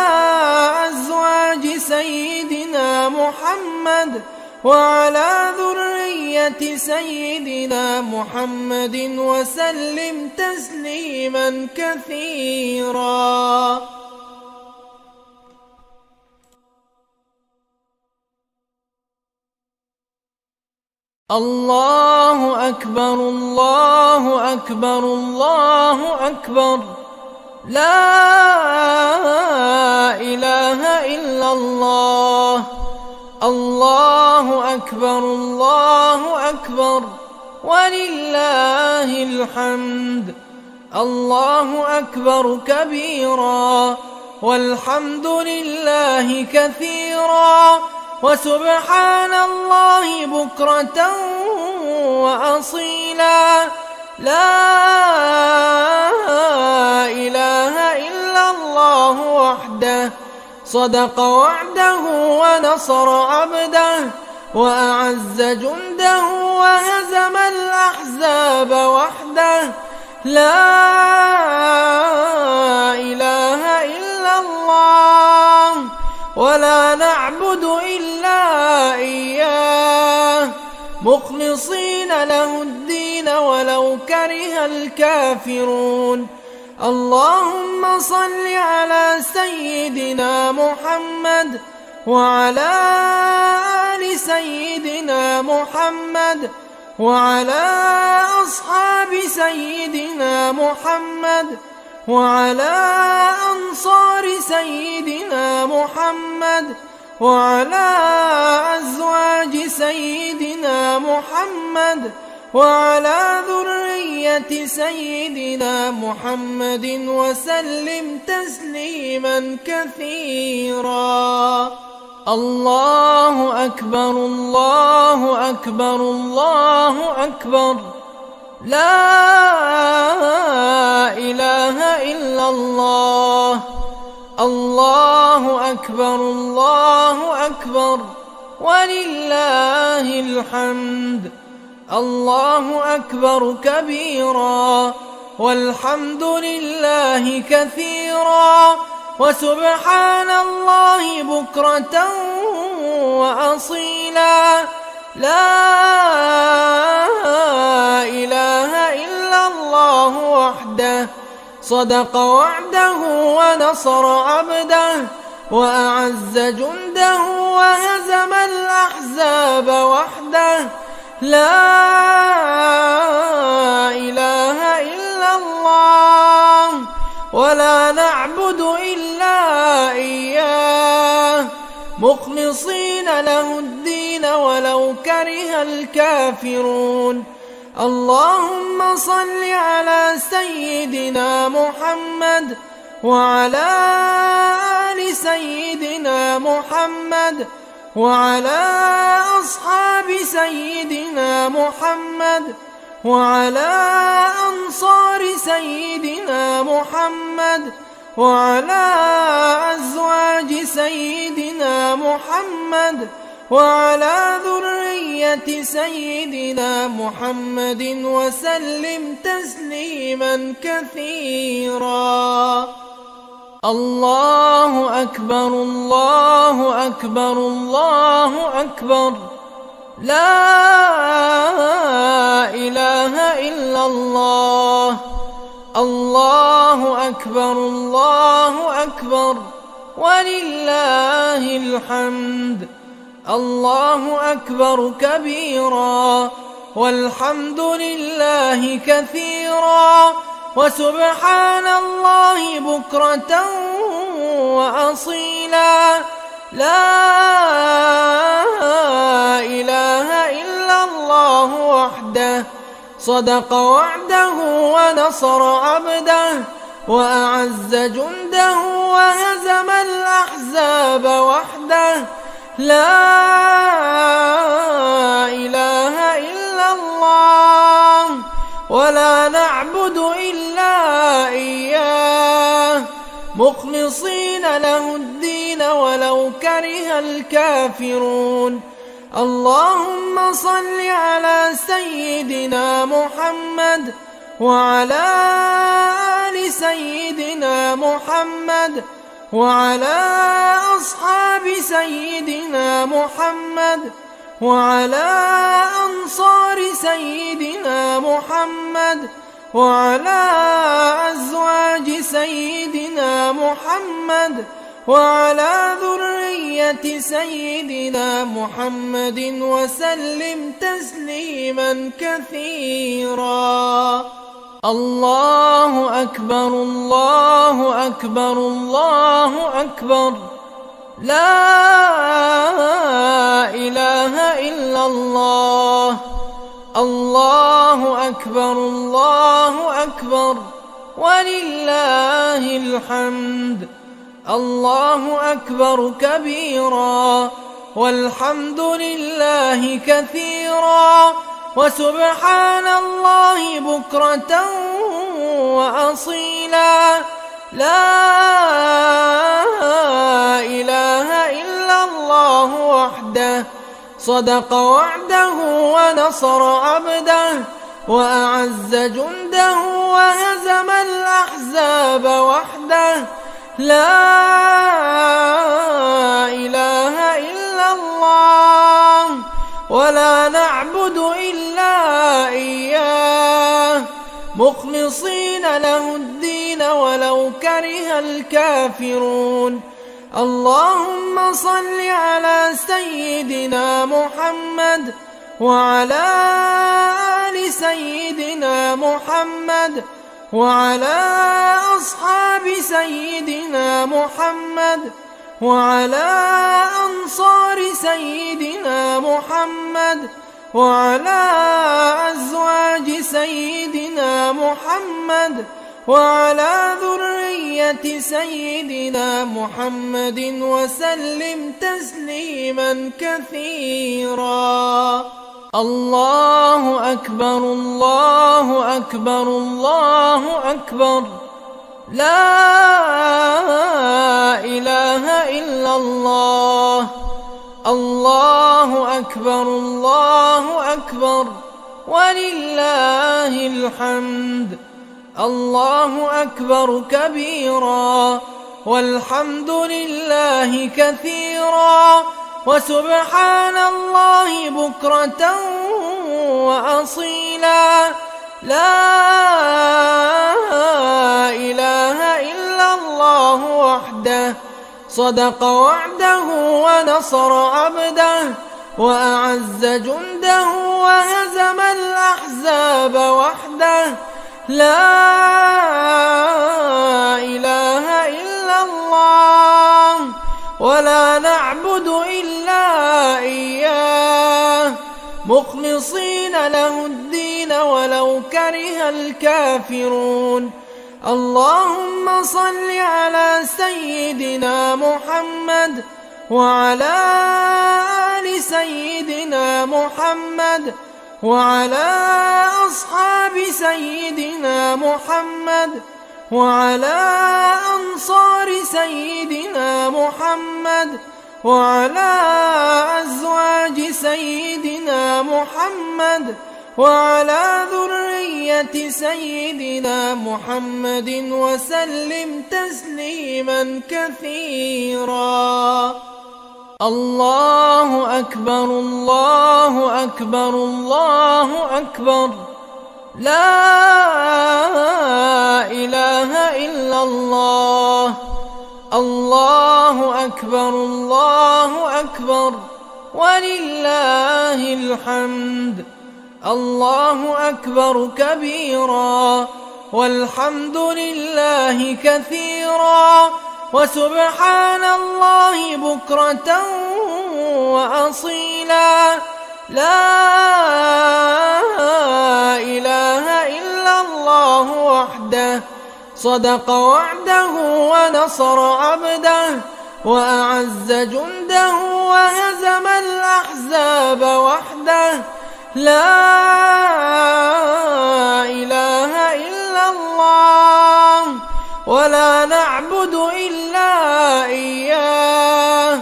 أزواج سيدنا محمد وعلى ذرية سيدنا محمد وسلم تسليما كثيرا. الله أكبر الله أكبر الله أكبر، لا إله إلا الله. الله أكبر الله أكبر ولله الحمد. الله أكبر كبيرا والحمد لله كثيرا وسبحان الله بكرة وأصيلا. لا إله إلا الله وحده صدق وعده ونصر عبده وأعز جنده وهزم الأحزاب وحده. لا إله إلا الله ولا نعبد إلا إياه مخلصين له الدين ولو كره الكافرون. اللهم صل على سيدنا محمد وعلى آل سيدنا محمد وعلى أصحاب سيدنا محمد وعلى أنصار سيدنا محمد وعلى أزواج سيدنا محمد وعلى ذرية سيدنا محمد وسلم تسليما كثيرا. الله أكبر الله أكبر الله أكبر، لا إله إلا الله. الله أكبر الله أكبر ولله الحمد. الله أكبر كبيرا والحمد لله كثيرا وسبحان الله بكرة وأصيلا. لا إله إلا الله وحده صدق وعده ونصر عبده وأعز جنده وهزم الأحزاب وحده. لا إله إلا الله ولا نعبد إلا إياه مخلصين له الدين ولو كره الكافرون. اللهم صل على سيدنا محمد وعلى آل سيدنا محمد وعلى أصحاب سيدنا محمد وعلى أنصار سيدنا محمد وعلى أزواج سيدنا محمد وعلى ذرية سيدنا محمد وسلم تسليما كثيرا. الله أكبر الله أكبر الله أكبر، لا إله إلا الله. الله أكبر الله أكبر ولله الحمد. الله أكبر كبيرا والحمد لله كثيرا وسبحان الله بكرة وأصيلا. لا إله إلا الله وحده صدق وعده ونصر عبده وأعز جنده وهزم الأحزاب وحده. لا إله إلا الله ولا نعبد إلا إياه مخلصين له الدين ولو كره الكافرون. اللهم صل على سيدنا محمد وعلى آل سيدنا محمد وعلى أصحاب سيدنا محمد وعلى أنصار سيدنا محمد وعلى أزواج سيدنا محمد وعلى ذرية سيدنا محمد وسلم تسليما كثيرا. الله أكبر الله أكبر الله أكبر، لا إله إلا الله. الله أكبر الله أكبر ولله الحمد. الله أكبر كبيرا والحمد لله كثيرا وسبحان الله بكرة وأصيلا. لا إله إلا الله وحده صدق وعده ونصر عبده وأعز جنده وهزم الأحزاب وحده. لا إله إلا الله ولا نعبد إلا إياه مخلصين له الدين ولو كره الكافرون. اللهم صل على سيدنا محمد وعلى آل سيدنا محمد وعلى أصحاب سيدنا محمد وعلى أنصار سيدنا محمد وعلى أزواج سيدنا محمد وعلى ذرية سيدنا محمد وسلم تسليما كثيرا. الله أكبر الله أكبر الله أكبر، لا إله إلا الله. الله أكبر الله أكبر ولله الحمد. الله أكبر كبيرا والحمد لله كثيرا وسبحان الله بكرة وأصيلا. لا إله إلا الله وحده صدق وعده ونصر عبده وأعز جنده وهزم الأحزاب وحده. لا إله إلا الله ولا نعبد إلا إياه مخلصين له الدين ولو كره الكافرون. اللهم صل على سيدنا محمد وعلى آل سيدنا محمد وعلى أصحاب سيدنا محمد وعلى أنصار سيدنا محمد وعلى أزواج سيدنا محمد وعلى ذرية سيدنا محمد وسلم تسليما كثيرا. الله أكبر الله أكبر الله أكبر، لا إله إلا الله. الله أكبر الله أكبر ولله الحمد. الله أكبر كبيرا والحمد لله كثيرا وسبحان الله بكرة وأصيلا. لا إله إلا الله وحده صدق وعده ونصر عبده وأعز جنده وهزم الأحزاب وحده. لا إله إلا الله ولا نعبد إلا إياه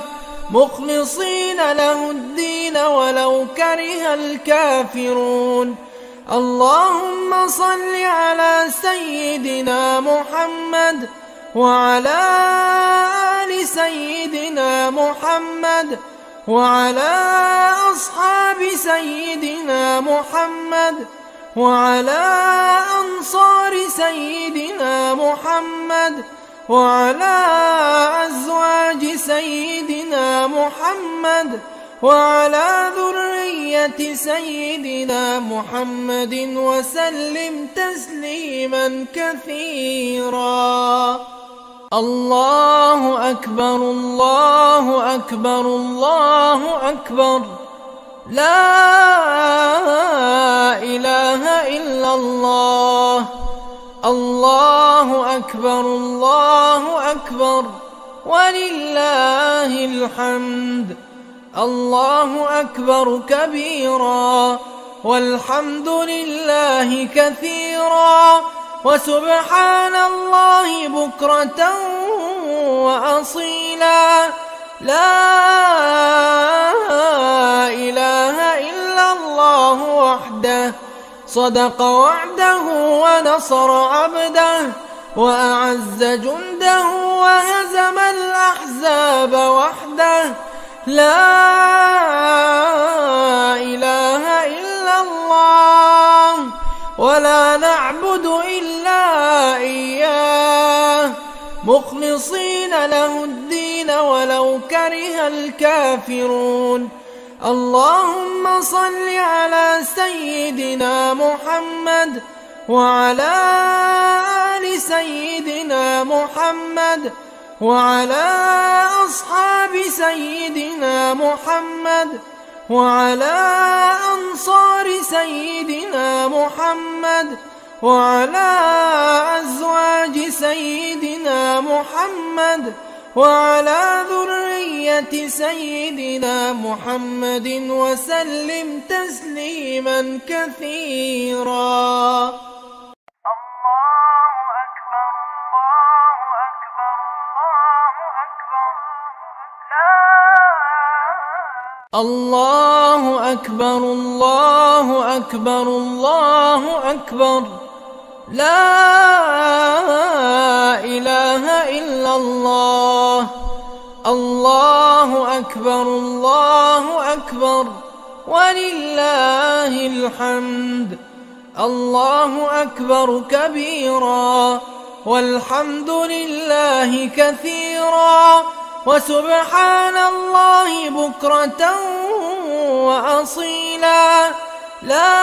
مخلصين له الدين ولو كره الكافرون. اللهم صل على سيدنا محمد وعلى آل سيدنا محمد وعلى أصحاب سيدنا محمد وعلى أنصار سيدنا محمد وعلى أزواج سيدنا محمد وعلى ذرية سيدنا محمد وسلم تسليما كثيرا. الله أكبر الله أكبر الله أكبر، لا إله إلا الله. الله أكبر الله أكبر ولله الحمد. الله أكبر كبيرا والحمد لله كثيرا وسبحان الله بكرة وأصيلا. لا إله إلا الله وحده صدق وعده ونصر عبده وأعز جنده وهزم الأحزاب وحده. لا إله إلا الله ولا نعبد إلا إياه مخلصين له الدين ولو كره الكافرون. اللهم صل على سيدنا محمد وعلى آل سيدنا محمد وعلى أصحاب سيدنا محمد وعلى أنصار سيدنا محمد وعلى أزواج سيدنا محمد وعلى ذرية سيدنا محمد وسلم تسليما كثيرا. الله أكبر الله أكبر الله أكبر، لا إله إلا الله. الله أكبر الله أكبر ولله الحمد. الله أكبر كبيرا والحمد لله كثيرا وسبحان الله بكرة وأصيلا. لا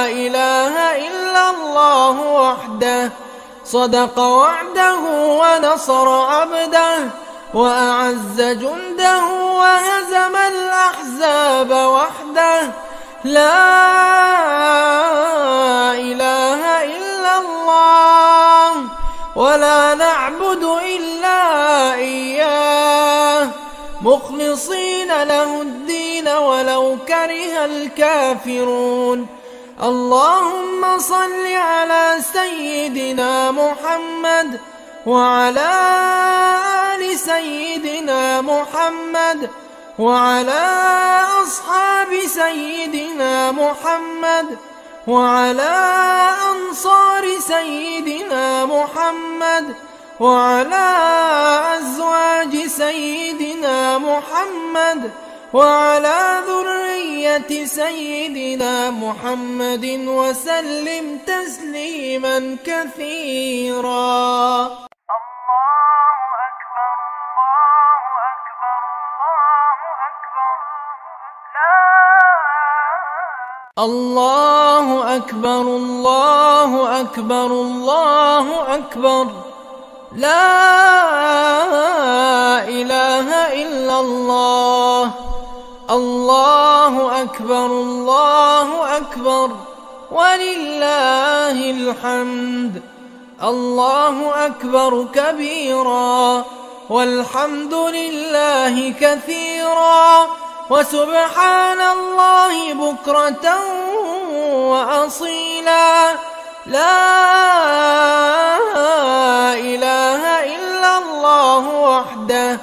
إله إلا الله وحده صدق وعده ونصر عبده وأعز جنده وهزم الأحزاب وحده. لا إله إلا الله ولا نعبد إلا إياه مخلصين. مخلصين له الدين ولو كره الكافرون. اللهم صل على سيدنا محمد وعلى آل سيدنا محمد وعلى أزواج سيدنا محمد وعلى أنصار سيدنا محمد وعلى أصحاب سيدنا محمد وعلى ذرية سيدنا محمد وعلى أنصار سيدنا محمد وعلى أزواج سيدنا محمد وعلى أنصار سيدنا محمد وعلى ذرية سيدنا محمد وسلم تسليما كثيرا. اللهم صل على سيدنا محمد وعلى آل سيدنا محمد وعلى أصحاب سيدنا محمد وعلى أنصار سيدنا محمد وعلى أزواج سيدنا محمد وعلى ذرية سيدنا محمد وسلم تسليما كثيرا. الله أكبر الله أكبر الله أكبر، لا إله إلا الله. الله أكبر الله أكبر ولله الحمد. الله أكبر كبيرا والحمد لله كثيرا وسبحان الله بكرة وأصيلا. لا إله إلا الله وحده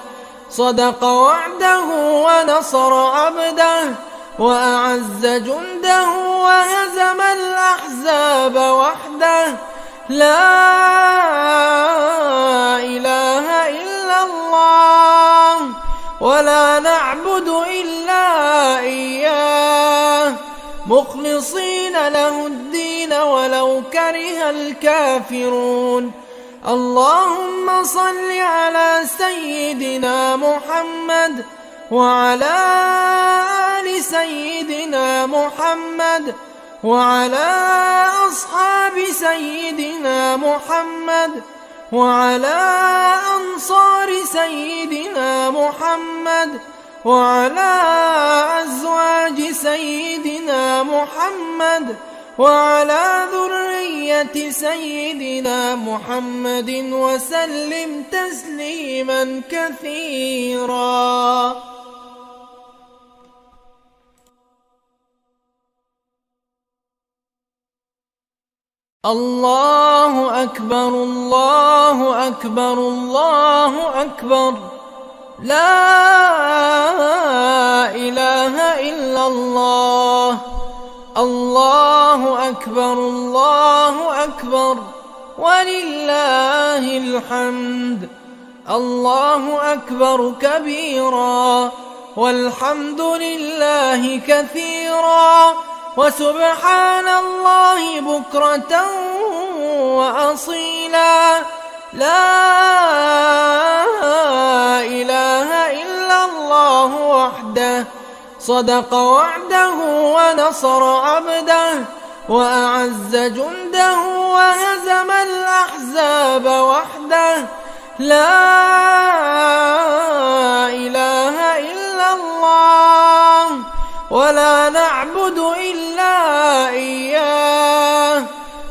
صدق وعده ونصر عبده وأعز جنده وهزم الأحزاب وحده. لا إله إلا الله ولا نعبد إلا إياه مخلصين له الدين ولو كره الكافرون. اللهم صل على سيدنا محمد وعلى آل سيدنا محمد وعلى أصحاب سيدنا محمد وعلى أنصار سيدنا محمد وعلى أزواج سيدنا محمد وعلى ذرية سيدنا محمد وسلم تسليما كثيرا. الله أكبر الله أكبر الله أكبر، لا إله إلا الله. الله أكبر الله أكبر ولله الحمد. الله أكبر كبيرا والحمد لله كثيرا وسبحان الله بكرة وأصيلا. لا إله إلا الله وحده صدق وعده ونصر عبده وأعز جنده وهزم الأحزاب وحده. لا إله إلا الله ولا نعبد إلا إياه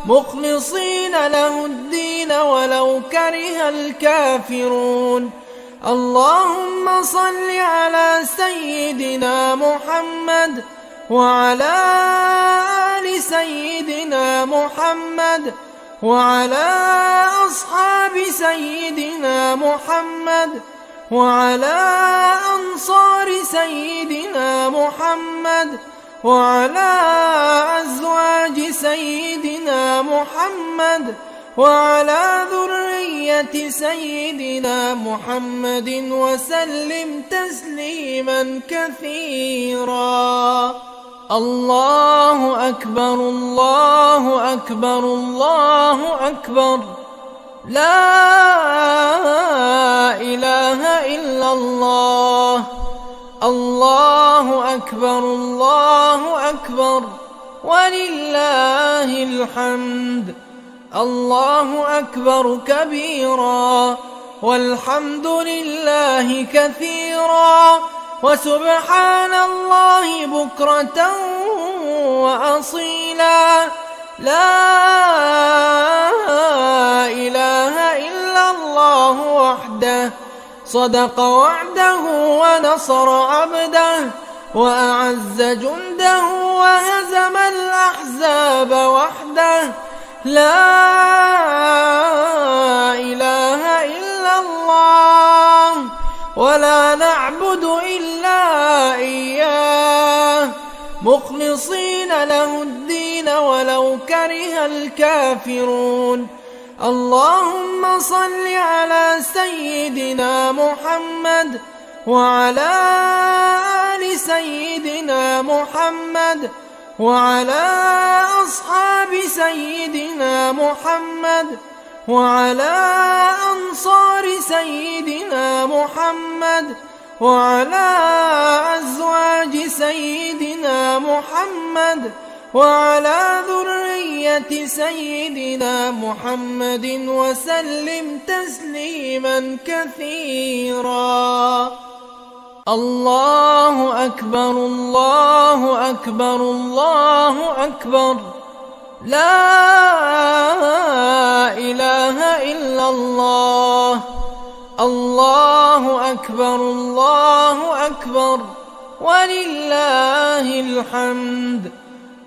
مخلصين له الدين ولو كره الكافرون. اللهم صل على سيدنا محمد وعلى آل سيدنا محمد وعلى أصحاب سيدنا محمد وعلى أنصار سيدنا محمد وعلى أزواج سيدنا محمد وعلى ذرية سيدنا محمد وسلم تسليما كثيرا. الله أكبر الله أكبر الله أكبر، لا إله إلا الله. الله أكبر الله أكبر ولله الحمد. الله أكبر كبيرا والحمد لله كثيرا وسبحان الله بكرة وأصيلا. لا إله إلا الله وحده صدق وعده ونصر عبده وأعز جنده وهزم الأحزاب وحده. لا إله إلا الله ولا نعبد إلا إياه مخلصين له الدين ولو كره الكافرون. اللهم صل على سيدنا محمد وعلى آل سيدنا محمد وعلى أصحاب سيدنا محمد وعلى أنصار سيدنا محمد وعلى أزواج سيدنا محمد وعلى ذرية سيدنا محمد وسلم تسليما كثيرا. الله أكبر الله أكبر الله أكبر، لا إله إلا الله. الله أكبر الله أكبر ولله الحمد.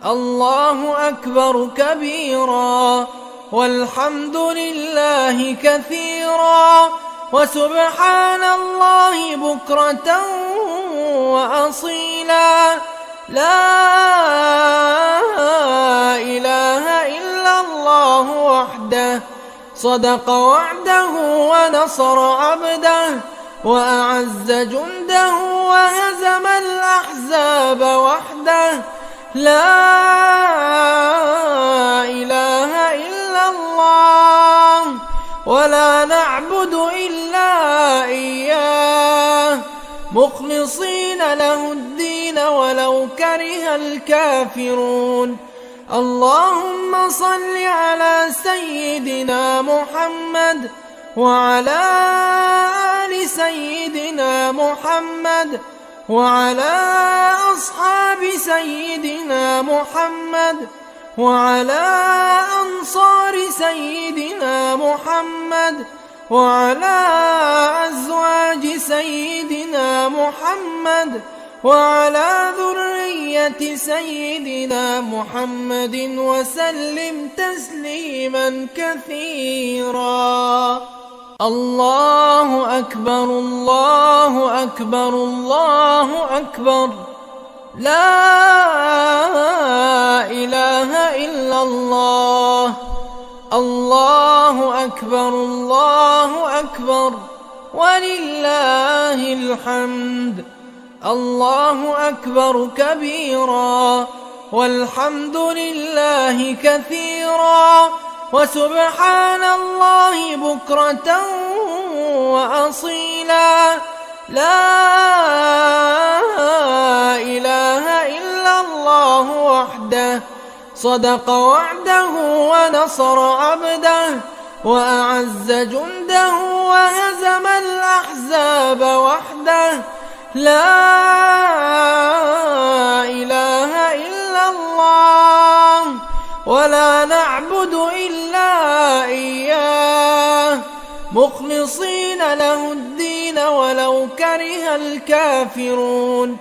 الله أكبر كبيرا والحمد لله كثيرا وسبحان الله بكرة وأصيلا. لا إله إلا الله وحده صدق وعده ونصر عبده وأعز جنده وهزم الأحزاب وحده. لا إله إلا الله له الدين ولو كره الكافرون. اللهم صل على سيدنا محمد وعلى آل سيدنا محمد وعلى أصحاب سيدنا محمد وعلى أنصار سيدنا محمد وعلى أزواج سيدنا محمد وعلى ذرية سيدنا محمد وسلم تسليما كثيرا. الله أكبر الله أكبر الله أكبر، لا إله إلا الله. الله أكبر الله أكبر ولله الحمد. الله أكبر كبيرا والحمد لله كثيرا وسبحان الله بكرة وأصيلا. لا إله إلا الله وحده، صدق وعده ونصر عبده وأعز جنده وهزم الأحزاب وحده. لا إله إلا الله ولا نعبد إلا إياه مخلصين له الدين ولو كره الكافرون.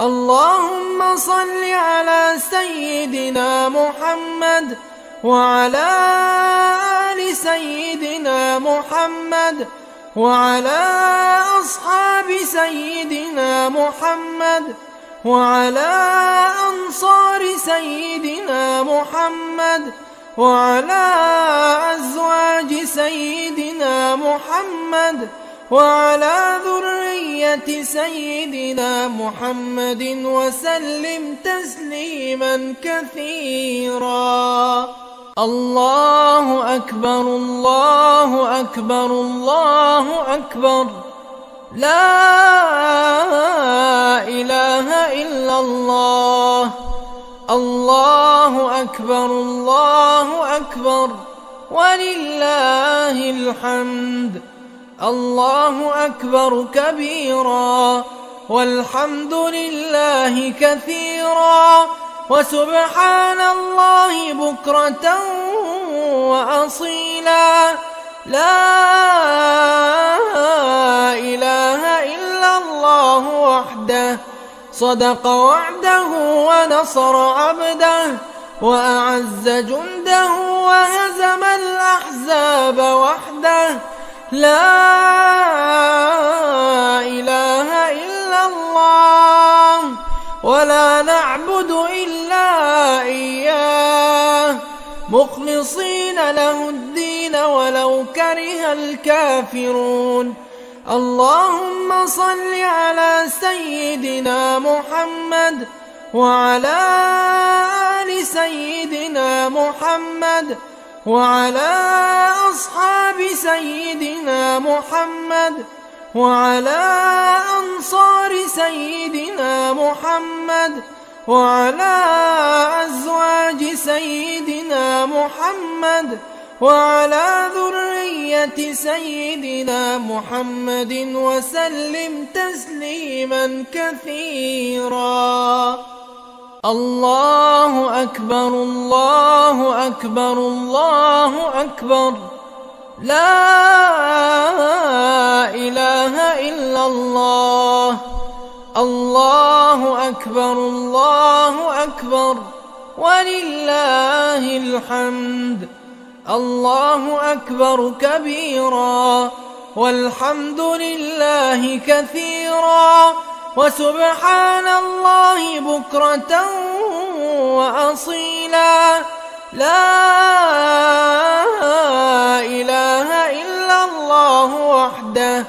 اللهم صل على سيدنا محمد وعلى آل سيدنا محمد وعلى أصحاب سيدنا محمد وعلى أنصار سيدنا محمد وعلى أزواج سيدنا محمد وعلى ذرية سيدنا محمد وسلم تسليما كثيرا. الله أكبر الله أكبر الله أكبر، لا إله إلا الله. الله أكبر الله أكبر ولله الحمد. الله أكبر كبيرا والحمد لله كثيرا وسبحان الله بكرة وأصيلا. لا إله إلا الله وحده، صدق وعده ونصر عبده وأعز جنده وهزم الأحزاب وحده. لا إله إلا الله ولا نعبد إلا إياه مخلصين له الدين ولو كره الكافرون. اللهم صل على سيدنا محمد وعلى آل سيدنا محمد وعلى أصحاب سيدنا محمد وعلى أنصار سيدنا محمد وعلى أزواج سيدنا محمد وعلى ذرية سيدنا محمد وسلم تسليما كثيرا. الله أكبر الله أكبر الله أكبر، لا إله إلا الله. الله أكبر الله أكبر ولله الحمد. الله أكبر كبيرا والحمد لله كثيرا وسبحان الله بكرة وأصيلا. لا إله إلا الله وحده،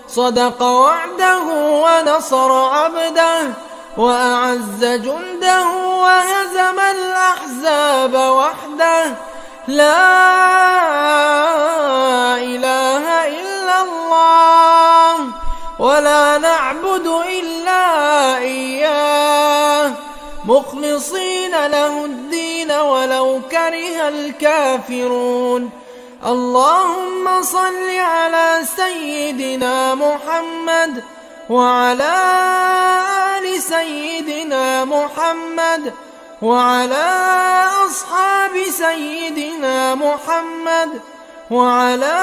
صدق وعده ونصر عبده وأعز جنده وهزم الأحزاب وحده. لا إله إلا الله ولا نعبد إلا مخلصين له الدين ولو كره الكافرون. اللهم صل على سيدنا محمد وعلى آل سيدنا محمد وعلى أصحاب سيدنا محمد وعلى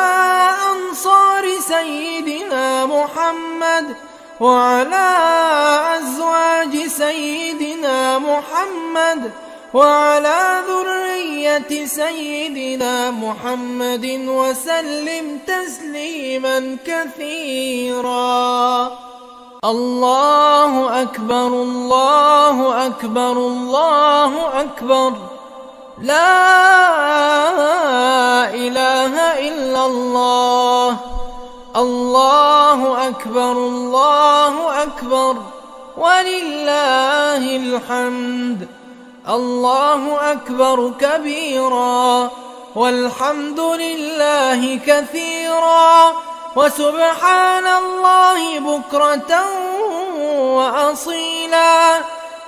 أنصار سيدنا محمد وعلى أزواج سيدنا محمد وعلى ذرية سيدنا محمد وسلم تسليما كثيرا. الله أكبر الله أكبر الله أكبر، لا إله إلا الله. الله أكبر الله أكبر ولله الحمد. الله أكبر كبيرا والحمد لله كثيرا وسبحان الله بكرة وأصيلا.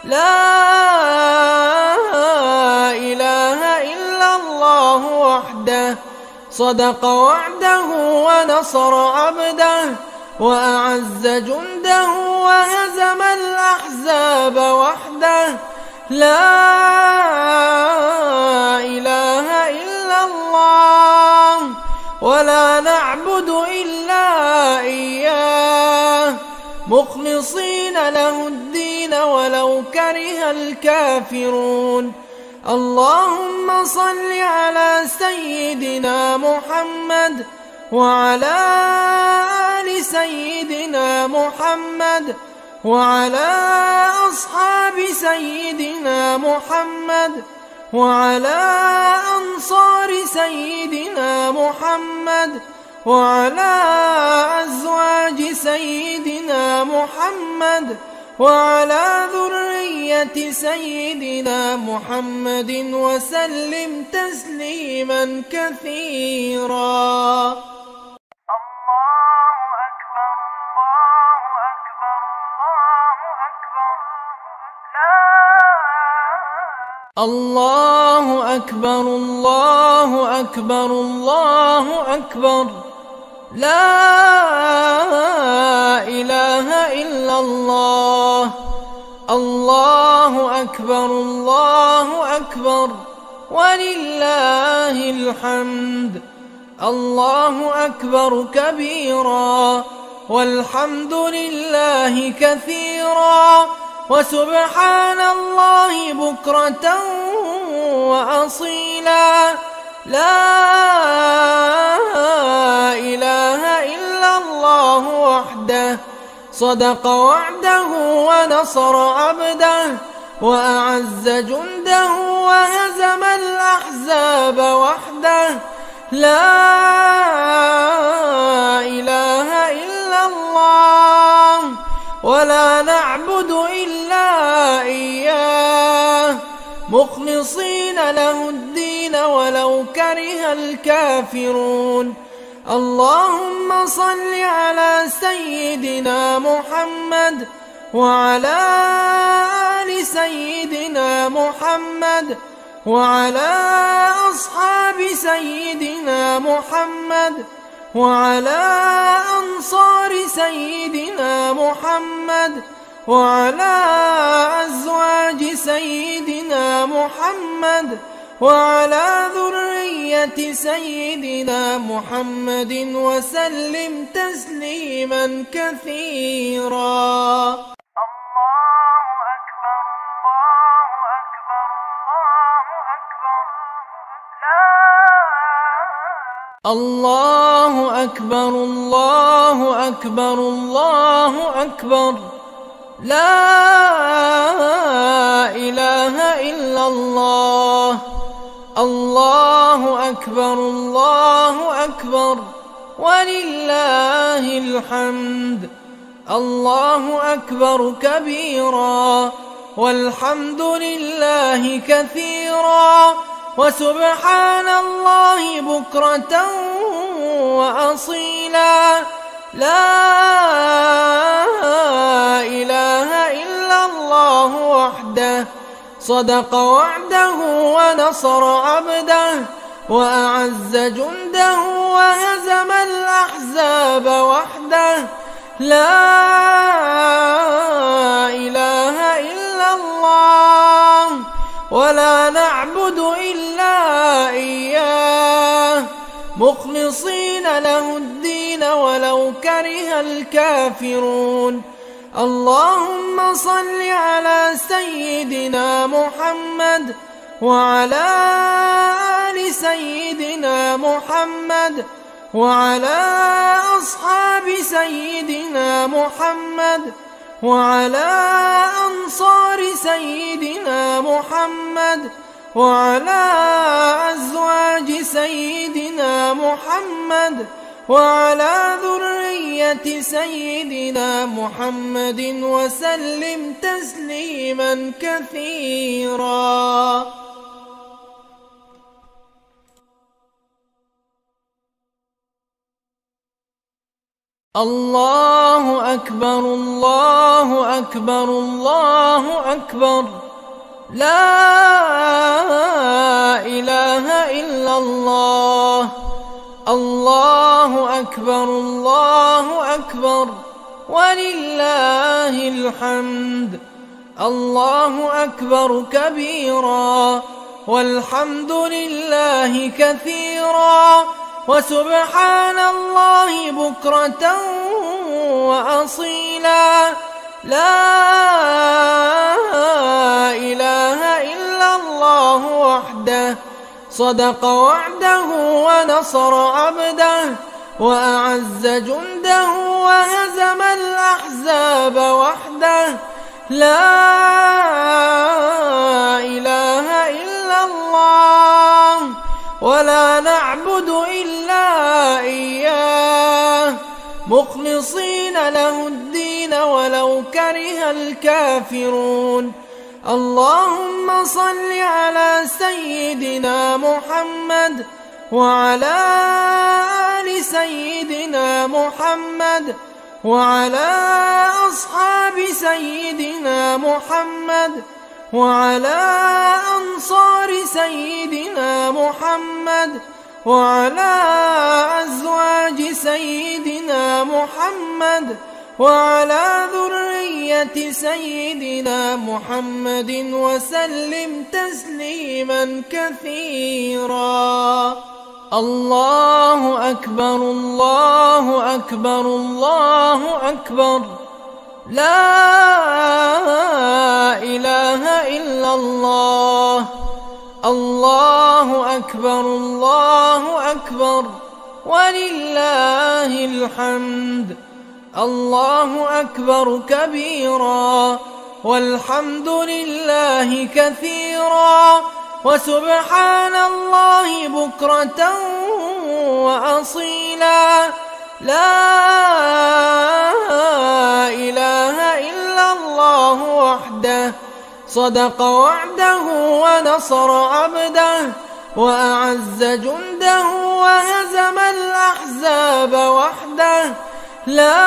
لا إله إلا الله وحده صدق وعده ونصر عبده وأعز جنده وهزم الأحزاب وحده. لا إله إلا الله ولا نعبد إلا إياه مخلصين له الدين ولو كره الكافرون. اللهم صل على سيدنا محمد وعلى آل سيدنا محمد وعلى أصحاب سيدنا محمد وعلى أنصار سيدنا محمد وعلى أزواج سيدنا محمد وعلى ذرية سيدنا محمد وسلم تسليما كثيرا. الله أكبر الله أكبر الله أكبر، لا إله إلا الله. الله أكبر الله أكبر ولله الحمد. الله أكبر كبيرا والحمد لله كثيرا وسبحان الله بكرة وأصيلا. لا إله إلا الله وحده صدق وعده ونصر عبده وأعز جنده وهزم الأحزاب وحده. لا إله إلا الله ولا نعبد إلا إياه مخلصين له الدين ولو كره الكافرون. اللهم صل على سيدنا محمد وعلى آل سيدنا محمد وعلى أصحاب سيدنا محمد وعلى أنصار سيدنا محمد وعلى أزواج سيدنا محمد وعلى ذرية سيدنا محمد وسلم تسليما كثيرا. الله أكبر الله أكبر الله أكبر، لا إله إلا الله. الله أكبر الله أكبر ولله الحمد. الله أكبر كبيرا والحمد لله كثيرا وسبحان الله بكرة وأصيلا. لا إله إلا الله وحده صدق وعده ونصر عبده وأعز جنده وهزم الأحزاب وحده. لا إله إلا الله ولا نعبد إلا إياه مخلصين له الدين ولو كره الكافرون. اللهم صل على سيدنا محمد وعلى آل سيدنا محمد وعلى أصحاب سيدنا محمد وعلى أنصار سيدنا محمد وعلى أزواج سيدنا محمد وعلى ذرية سيدنا محمد وسلم تسليما كثيرا. الله أكبر الله أكبر الله أكبر. لا إله إلا الله. الله أكبر الله أكبر ولله الحمد. الله أكبر كبيرا والحمد لله كثيرا وسبحان الله بكرة وأصيلا. لا إله إلا الله وحده صدق وعده ونصر عبده وأعز جنده وهزم الأحزاب وحده. لا إله إلا الله ولا نعبد إلا إياه مخلصين له الدين ولو كره الكافرون. اللهم صل على سيدنا محمد وعلى آل سيدنا محمد وعلى أصحاب سيدنا محمد وعلى أنصار سيدنا محمد وعلى أزواج سيدنا محمد وعلى ذرية سيدنا محمد وسلم تسليما كثيرا. الله أكبر الله أكبر الله أكبر. لا إله إلا الله. الله أكبر الله أكبر ولله الحمد. الله أكبر كبيرا والحمد لله كثيرا وسبحان الله بكرة وأصيلا. لا إله إلا الله وحده صدق وعده ونصر عبده وأعز جنده وهزم الأحزاب وحده. لا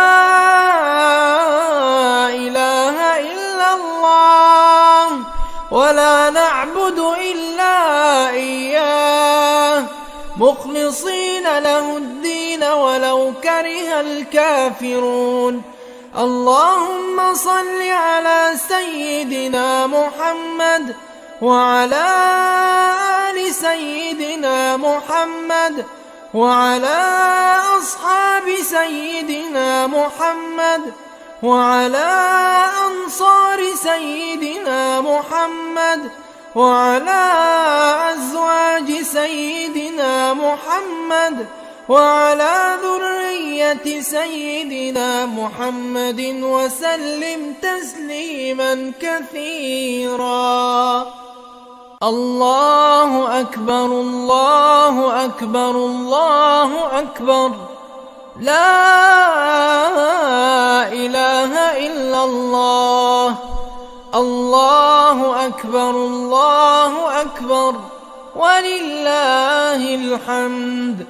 إله إلا الله ولا نعبد إلا إياه مخلصين له الدين ولو كره الكافرون. اللهم صل على سيدنا محمد وعلى آل سيدنا محمد وعلى أصحاب سيدنا محمد وعلى أنصار سيدنا محمد وعلى أزواج سيدنا محمد وعلى ذرية سيدنا محمد وسلم تسليما كثيرا. الله أكبر الله أكبر الله أكبر. لا إله إلا الله. الله أكبر الله أكبر ولله الحمد.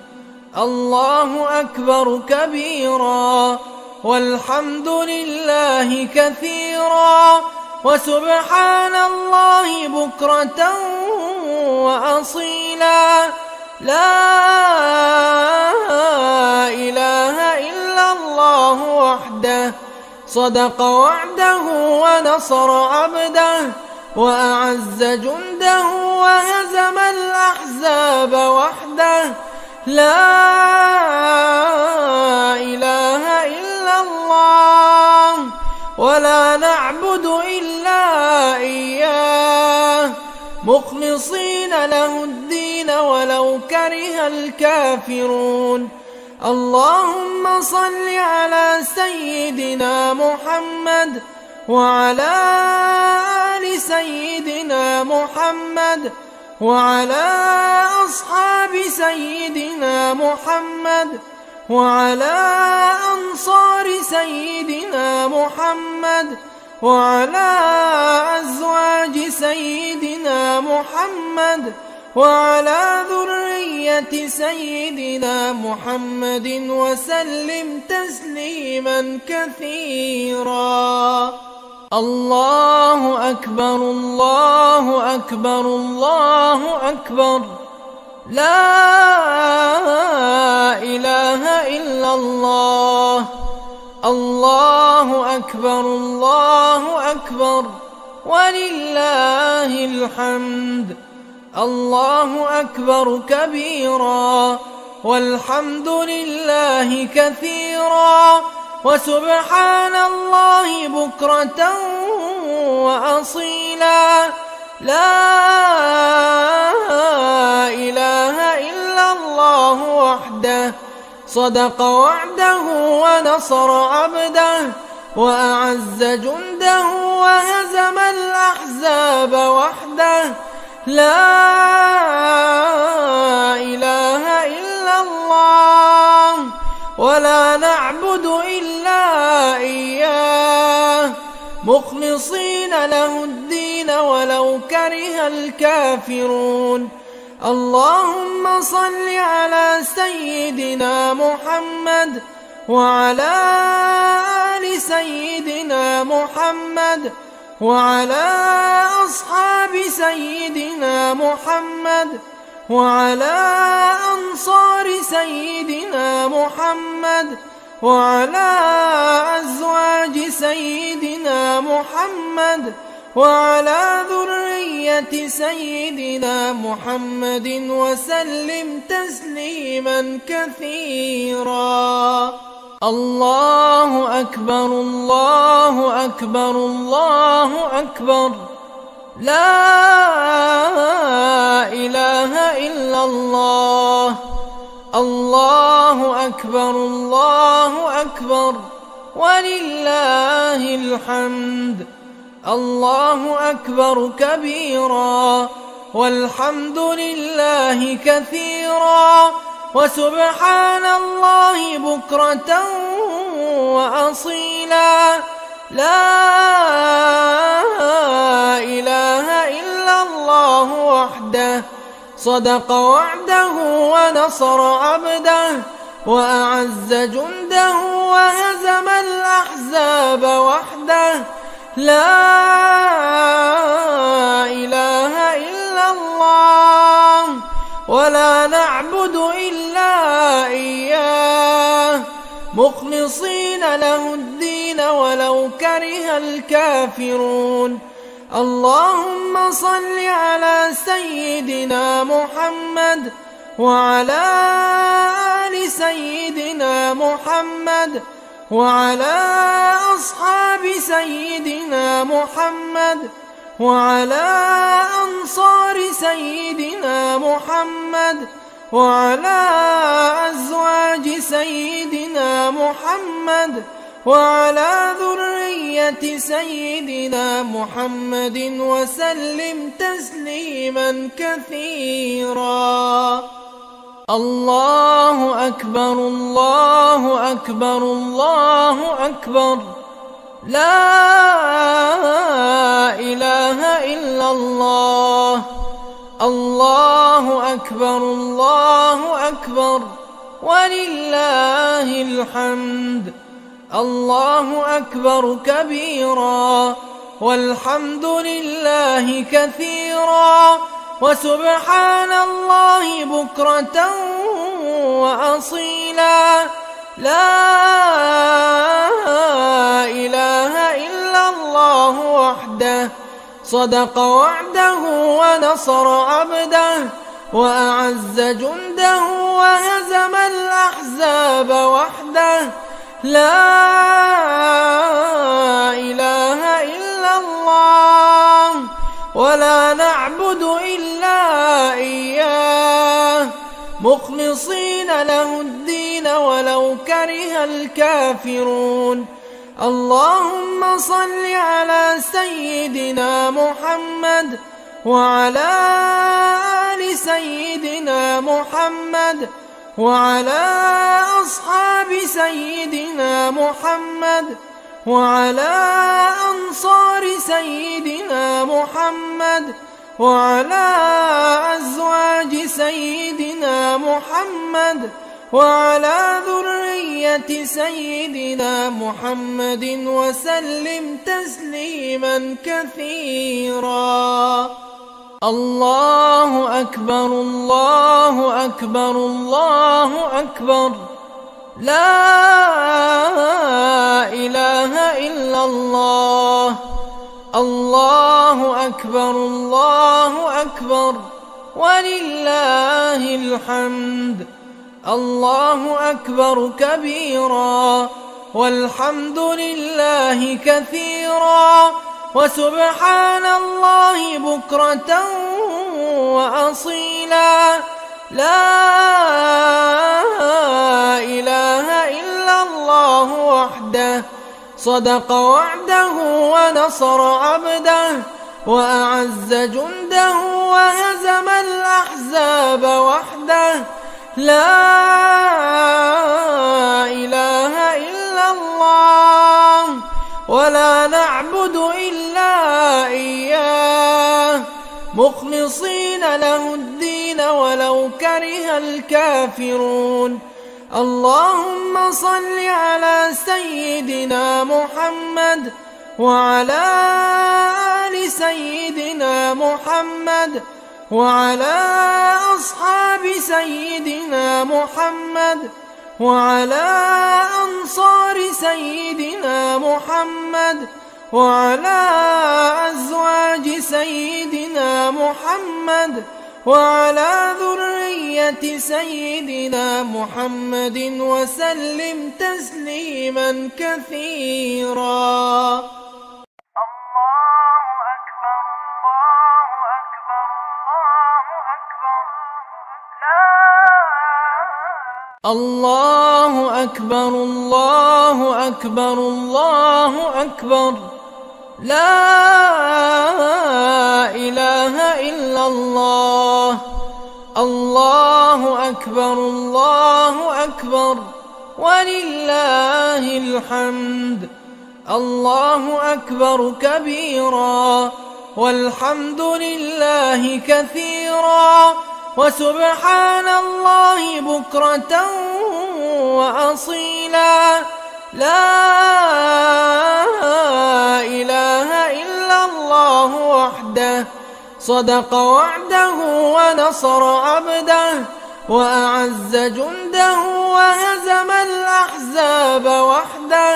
الله أكبر كبيرا والحمد لله كثيرا وسبحان الله بكرة وأصيلا. لا إله إلا الله وحده صدق وعده ونصر عبده وأعز جنده وهزم الأحزاب وحده. لا إله إلا الله ولا نعبد إلا إياه مخلصين له الدين ولو كره الكافرون. اللهم صل على سيدنا محمد وعلى آل سيدنا محمد وعلى أصحاب سيدنا محمد وعلى أنصار سيدنا محمد وعلى أزواج سيدنا محمد وعلى ذرية سيدنا محمد وسلم تسليما كثيرا. الله أكبر الله أكبر الله أكبر. لا إله إلا الله. الله أكبر الله أكبر ولله الحمد. الله أكبر كبيرا والحمد لله كثيرا وسبحان الله بكرة وأصيلا. لا إله إلا الله وحده صدق وعده ونصر عبده وأعز جنده وهزم الأحزاب وحده. لا إله إلا الله ولا نعبد إلا إياه مخلصين له الدين ولو كره الكافرون. اللهم صل على سيدنا محمد وعلى آل سيدنا محمد وعلى أصحاب سيدنا محمد وعلى أنصار سيدنا محمد وعلى أزواج سيدنا محمد وعلى ذرية سيدنا محمد وسلم تسليما كثيرا. الله أكبر الله أكبر الله أكبر. لا إله إلا الله. الله أكبر الله أكبر ولله الحمد. الله أكبر كبيرا والحمد لله كثيرا وسبحان الله بكرة وأصيلا. لا إله إلا الله وحده صدق وعده ونصر عبده وأعز جنده وهزم الأحزاب وحده. لا إله إلا الله ولا نعبد إلا إياه مخلصين له الدين ولو كره الكافرون. اللهم صل على سيدنا محمد وعلى آل سيدنا محمد وعلى أصحاب سيدنا محمد وعلى أنصار سيدنا محمد وعلى أزواج سيدنا محمد وعلى ذرية سيدنا محمد وسلم تسليما كثيرا. الله أكبر الله أكبر الله أكبر. لا إله إلا الله. الله أكبر الله أكبر ولله الحمد. الله أكبر كبيرا والحمد لله كثيرا وسبحان الله بكرة وأصيلا. لا إله إلا الله وحده صدق وعده ونصر عبده وأعز جنده وهزم الأحزاب وحده. لا إله إلا الله ولا نعبد إلا إياه مخلصين له الدين ولو كره الكافرون. اللهم صل على سيدنا محمد وعلى آل سيدنا محمد وعلى أصحاب سيدنا محمد وعلى أنصار سيدنا محمد وعلى أزواج سيدنا محمد وعلى ذرية سيدنا محمد وسلم تسليما كثيرا. الله أكبر الله أكبر الله أكبر. لا إله إلا الله. الله أكبر الله أكبر ولله الحمد. الله أكبر كبيرا والحمد لله كثيرا وسبحان الله بكرة وأصيلا. لا إله إلا الله وحده صدق وعده ونصر عبده وأعز جنده وهزم الأحزاب وحده. لا إله إلا الله ولا نعبد إلا إياه مخلصين له الدين ولو كره الكافرون. اللهم صل على سيدنا محمد وعلى آل سيدنا محمد وعلى أصحاب سيدنا محمد وعلى أنصار سيدنا محمد وعلى أزواج سيدنا محمد وعلى ذرية سيدنا محمد وسلم تسليما كثيرا. الله أكبر الله أكبر الله أكبر. لا إله إلا الله. الله أكبر الله أكبر ولله الحمد. الله أكبر كبيرا والحمد لله كثيرا وسبحان الله بكرة وأصيلا. لا إله إلا الله وحده صدق وعده ونصر عبده وأعز جنده وهزم الأحزاب وحده.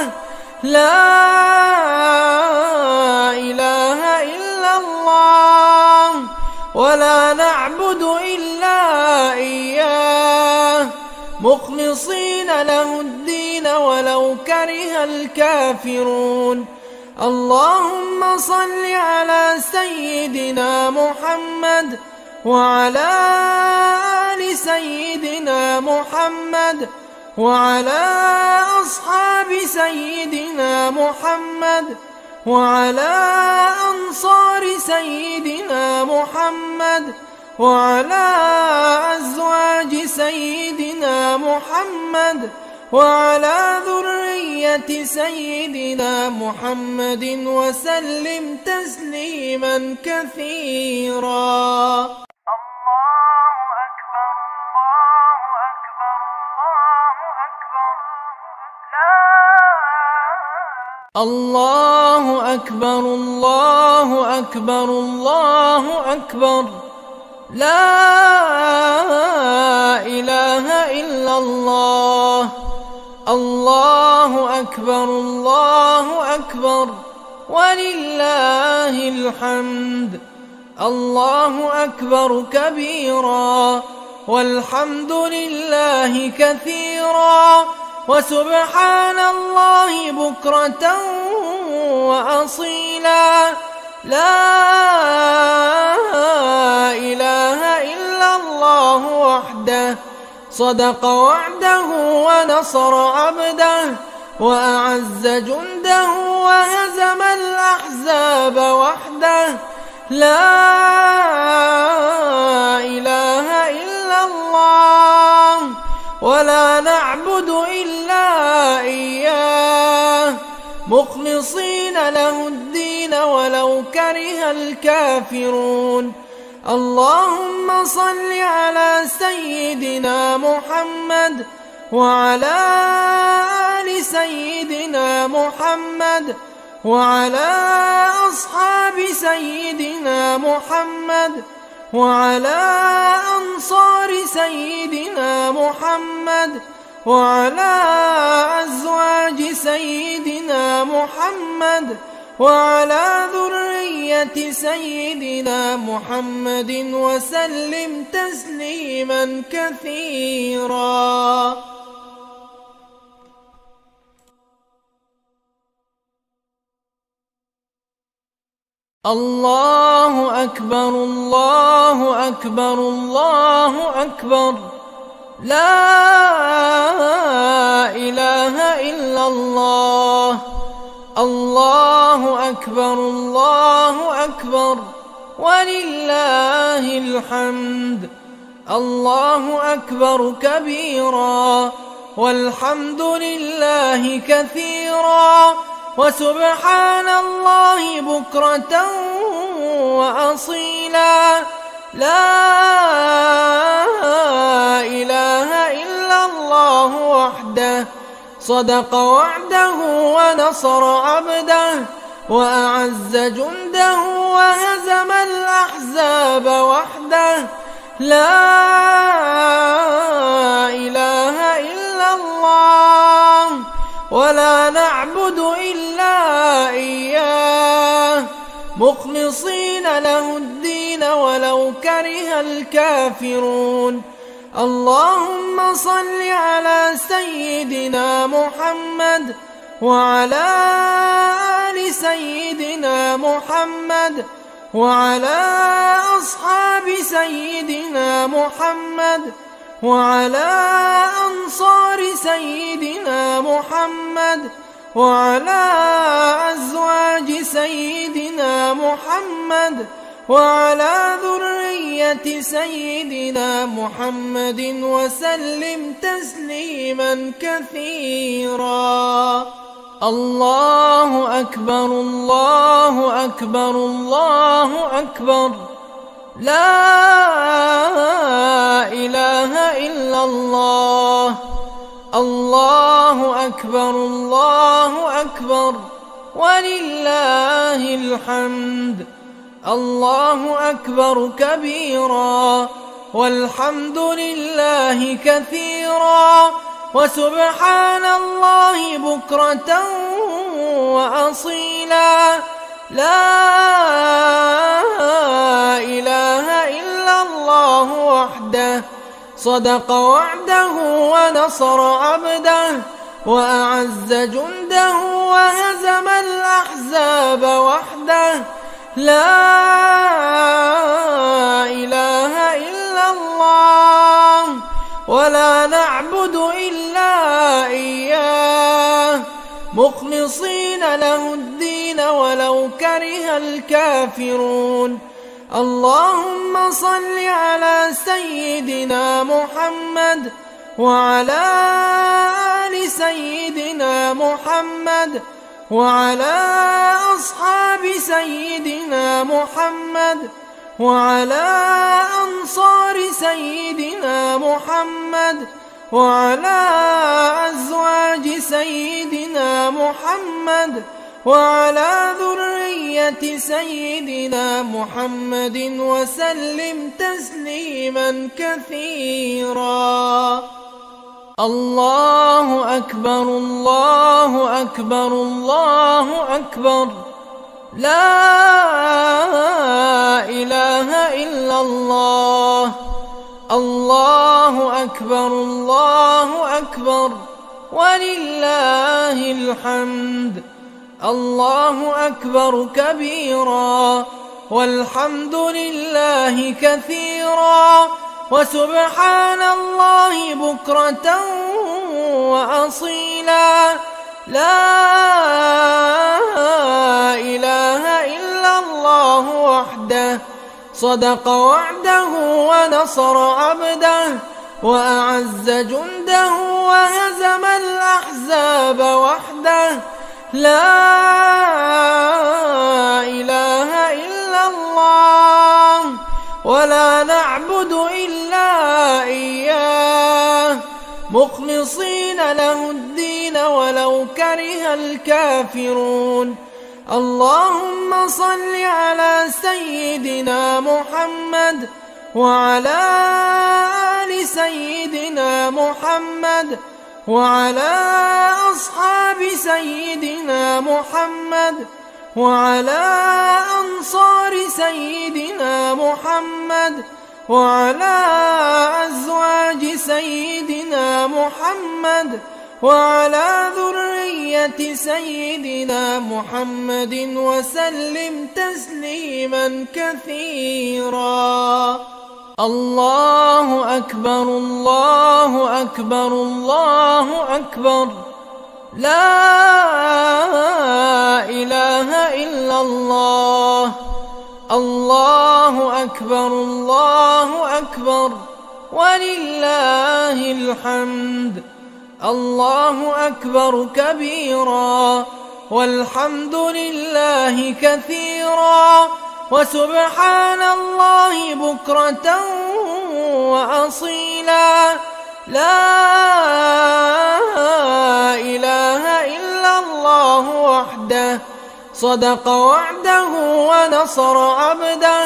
لا إله إلا الله ولا نعبد إلا إياه مخلصين له الدين ولو كره الكافرون. اللهم صل على سيدنا محمد وعلى آل سيدنا محمد وعلى أصحاب سيدنا محمد وعلى أنصار سيدنا محمد وعلى أزواج سيدنا محمد وعلى ذرية سيدنا محمد وسلم تسليما كثيرا. الله أكبر الله أكبر الله أكبر لا إله إلا الله الله أكبر الله أكبر ولله الحمد الله أكبر كبيرا والحمد لله كثيرا وسبحان الله بكرة وأصيلا لا إله إلا الله وحده صدق وعده ونصر عبده وأعز جنده وهزم الأحزاب وحده لا إله إلا الله ولا نعبد إلا إياه مخلصين له الدين ولو كره الكافرون اللهم صل على سيدنا محمد وعلى آل سيدنا محمد وعلى أصحاب سيدنا محمد وعلى أنصار سيدنا محمد وعلى أزواج سيدنا محمد وعلى ذرية سيدنا محمد وسلم تسليما كثيرا. الله أكبر الله أكبر الله أكبر لا إله إلا الله الله أكبر الله أكبر ولله الحمد الله أكبر كبيرا والحمد لله كثيرا وسبحان الله بكرة وأصيلا لا إله إلا الله وحده صدق وعده ونصر عبده وأعز جنده وهزم الأحزاب وحده لا إله إلا الله ولا نعبد إلا إياه مخلصين له الدين ولو كره الكافرون اللهم صل على سيدنا محمد وعلى آل سيدنا محمد وعلى أصحاب سيدنا محمد وعلى أنصار سيدنا محمد وعلى أزواج سيدنا محمد وعلى ذرية سيدنا محمد وسلم تسليما كثيرا. الله أكبر الله أكبر الله أكبر لا إله إلا الله الله أكبر الله أكبر ولله الحمد الله أكبر كبيرا والحمد لله كثيرا وسبحان الله بكرة وأصيلا لا إله إلا الله وحده صدق وعده ونصر عبده وأعز جنده وهزم الأحزاب وحده لا إله إلا الله ولا نعبد إلا إياه مخلصين له الدين ولو كره الكافرون اللهم صل على سيدنا محمد وعلى آل سيدنا محمد وعلى أصحاب سيدنا محمد وعلى أنصار سيدنا محمد وعلى أزواج سيدنا محمد وعلى ذرية سيدنا محمد وسلم تسليما كثيرا. الله أكبر الله أكبر الله أكبر، لا إله إلا الله. الله أكبر الله أكبر ولله الحمد. الله أكبر كبيرا والحمد لله كثيرا وسبحان الله بكرة وأصيلا. لا إله إلا الله وحده صدق وعده ونصر عبده وأعز جنده وهزم الأحزاب وحده. لا إله إلا الله ولا نعبد إلا إياه مخلصين له الدين ولو كره الكافرون. اللهم صل على سيدنا محمد وعلى آل سيدنا محمد وعلى أصحاب سيدنا محمد وعلى أنصار سيدنا محمد وعلى أزواج سيدنا محمد وعلى ذرية سيدنا محمد وسلم تسليما كثيرا. الله أكبر الله أكبر الله أكبر، لا إله إلا الله. الله أكبر الله أكبر ولله الحمد. الله أكبر كبيرا والحمد لله كثيرا وسبحان الله بكرة وأصيلا. لا إله إلا الله وحده صدق وعده ونصر عبده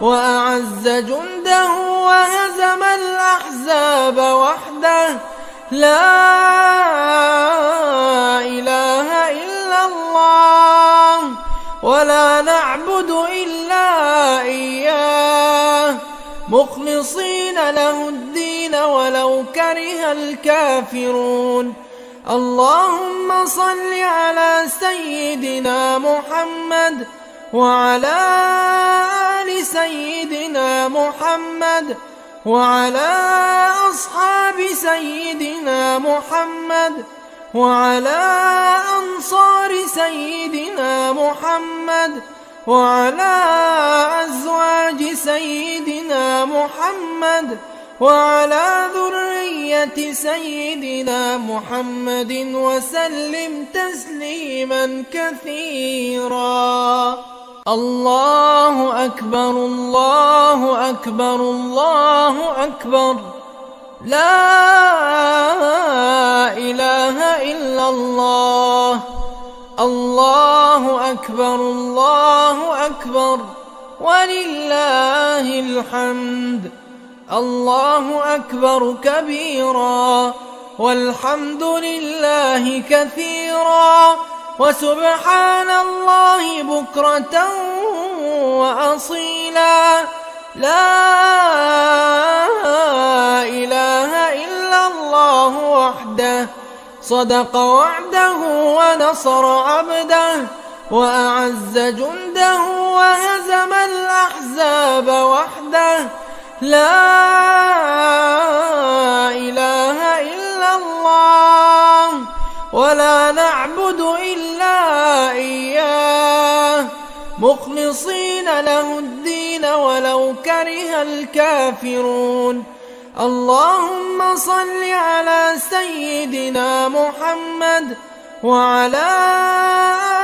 وأعز جنده وهزم الأحزاب وحده. لا إله إلا الله ولا نعبد إلا إياه مخلصين له الدين ولو كره الكافرون. اللهم صل على سيدنا محمد وعلى آل سيدنا محمد وعلى أصحاب سيدنا محمد وعلى أنصار سيدنا محمد وعلى أزواج سيدنا محمد وعلى ذرية سيدنا محمد وسلم تسليما كثيرا. الله أكبر الله أكبر الله أكبر، لا إله إلا الله. الله أكبر الله أكبر ولله الحمد. الله أكبر كبيرا والحمد لله كثيرا وسبحان الله بكرة وأصيلا. لا إله إلا الله وحده صدق وعده ونصر عبده وأعز جنده وهزم الأحزاب وحده. لا إله إلا الله ولا نعبد إلا إياه مخلصين له الدين ولو كره الكافرون. اللهم صل على سيدنا محمد وعلى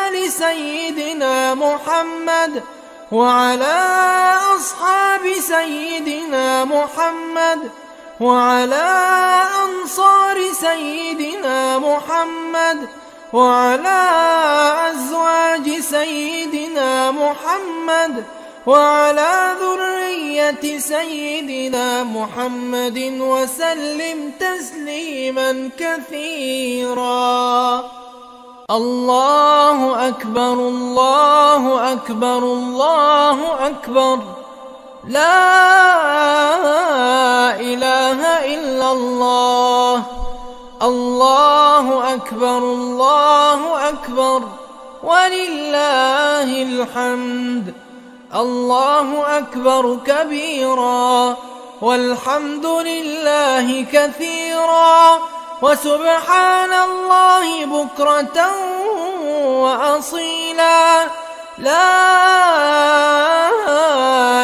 آل سيدنا محمد وعلى أصحاب سيدنا محمد وعلى أنصار سيدنا محمد وعلى أزواج سيدنا محمد وعلى ذرية سيدنا محمد وسلم تسليما كثيرا. الله أكبر الله أكبر الله أكبر، لا إله إلا الله. الله أكبر الله أكبر ولله الحمد. الله أكبر كبيرا والحمد لله كثيرا وسبحان الله بكرة وأصيلا. لا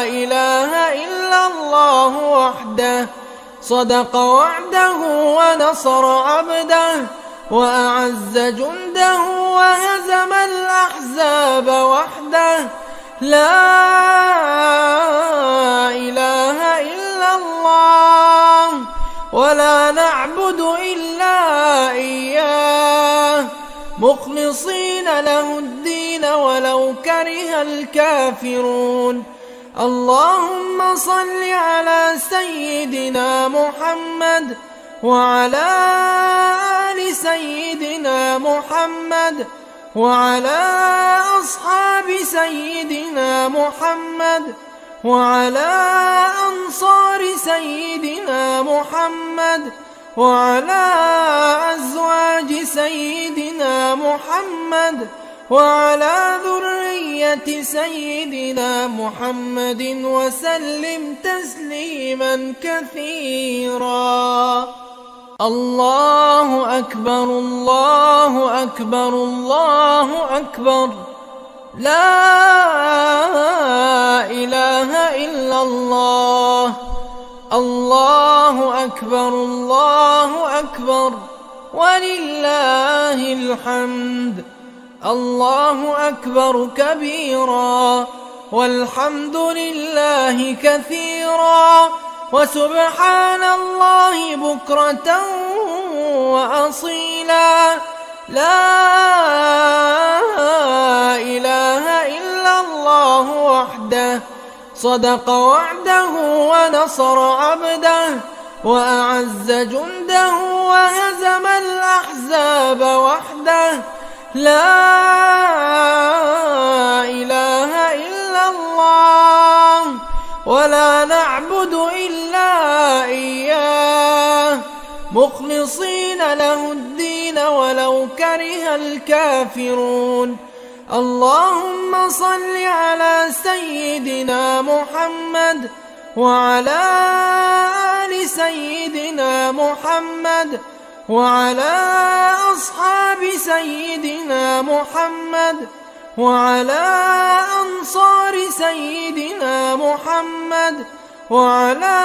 إله إلا الله وحده صدق وعده ونصر عبده وأعز جنده وهزم الأحزاب وحده. لا إله إلا الله ولا نعبد إلا إياه مخلصين له الدين ولو كره الكافرون. اللهم صل على سيدنا محمد وعلى آل سيدنا محمد وعلى أصحاب سيدنا محمد وعلى أنصار سيدنا محمد وعلى أزواج سيدنا محمد وعلى ذرية سيدنا محمد وسلم تسليما كثيرا. الله أكبر الله أكبر الله أكبر، لا إله إلا الله. الله أكبر الله أكبر ولله الحمد. الله أكبر كبيرا والحمد لله كثيرا وسبحان الله بكرة وأصيلا. لا إله إلا الله وحده صدق وعده ونصر عبده وأعز جنده وهزم الأحزاب وحده. لا إله إلا الله ولا نعبد إلا إياه مخلصين له الدين ولو كره الكافرون. اللهم صل على سيدنا محمد وعلى آل سيدنا محمد وعلى أصحاب سيدنا محمد وعلى أنصار سيدنا محمد وعلى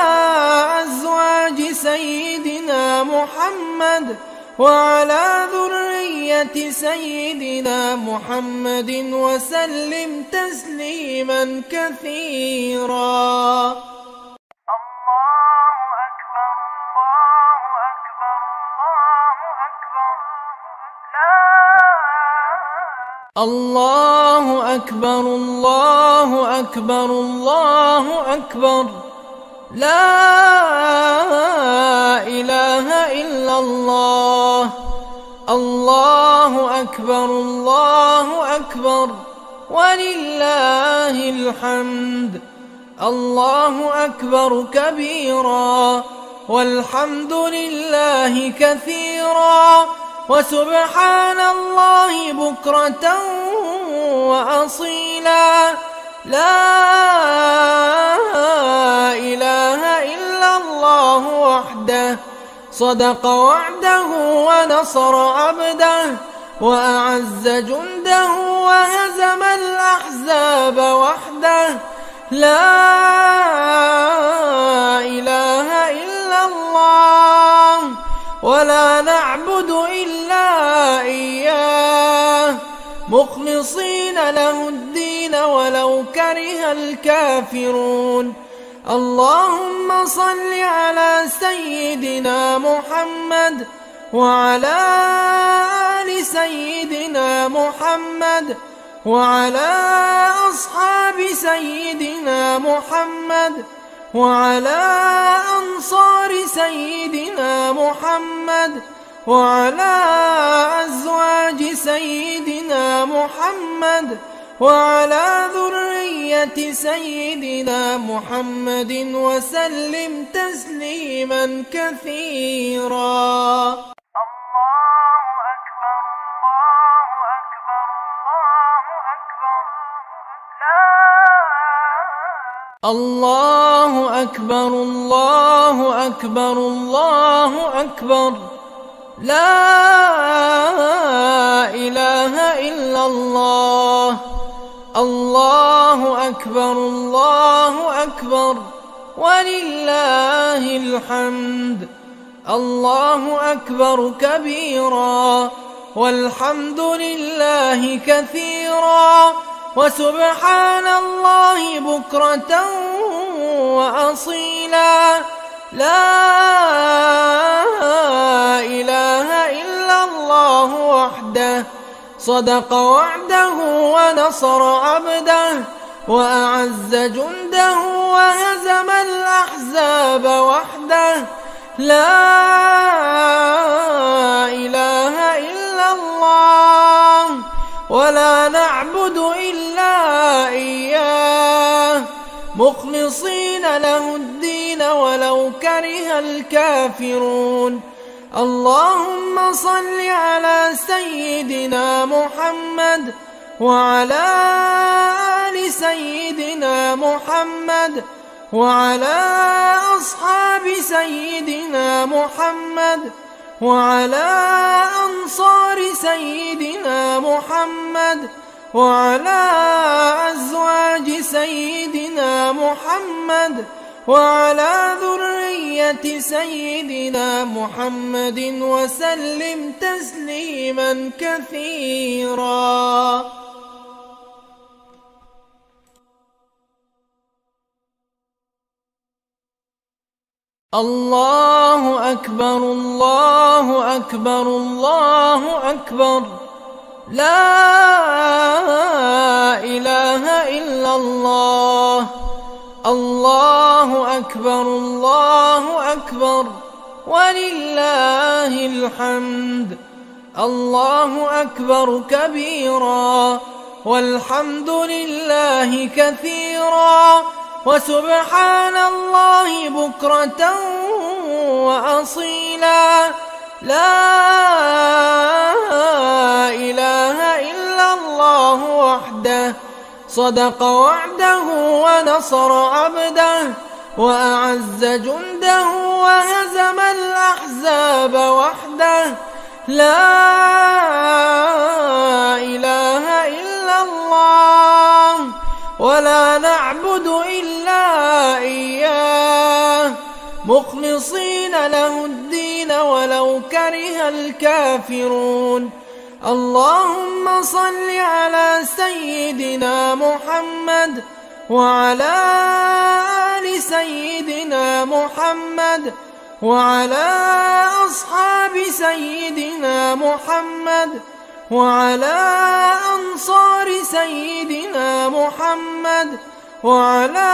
أزواج سيدنا محمد وعلى ذرية سيدنا محمد وسلم تسليما كثيرا. الله أكبر الله أكبر الله أكبر، لا إله إلا الله. الله أكبر الله أكبر ولله الحمد. الله أكبر كبيرا والحمد لله كثيرا وسبحان الله بكرة وأصيلا. لا إله إلا الله وحده صدق وعده ونصر عبده وأعز جنده وهزم الأحزاب وحده. لا إله إلا الله ولا نعبد إلا إياه مخلصين له الدين ولو كره الكافرون. اللهم صل على سيدنا محمد وعلى آل سيدنا محمد وعلى أصحاب سيدنا محمد وعلى أنصار سيدنا محمد وعلى أزواج سيدنا محمد وعلى ذرية سيدنا محمد وسلم تسليما كثيرا. الله أكبر الله أكبر الله أكبر لا إله إلا الله. الله أكبر الله أكبر ولله الحمد. الله أكبر كبيرا والحمد لله كثيرا وسبحان الله بكرة وأصيلا. لا إله إلا الله وحده صدق وعده ونصر عبده وأعز جنده وهزم الأحزاب وحده. لا إله إلا الله ولا نعبد إلا إياه مخلصين له الدين ولو كره الكافرون. اللهم صل على سيدنا محمد وعلى آل سيدنا محمد وعلى أصحاب سيدنا محمد وعلى أنصار سيدنا محمد وعلى أزواج سيدنا محمد وعلى ذرية سيدنا محمد وسلم تسليما كثيرا. الله أكبر الله أكبر الله أكبر لا إله إلا الله. الله أكبر الله أكبر ولله الحمد. الله أكبر كبيرا والحمد لله كثيرا وسبحان الله بكرة وأصيلا. لا إله إلا الله وحده صدق وعده ونصر عبده وأعز جنده وهزم الأحزاب وحده. لا إله إلا الله ولا نعبد إلا إياه مخلصين له الدين ولو كره الكافرون. اللهم صل على سيدنا محمد وعلى آل سيدنا محمد وعلى أصحاب سيدنا محمد وعلى أنصار سيدنا محمد وعلى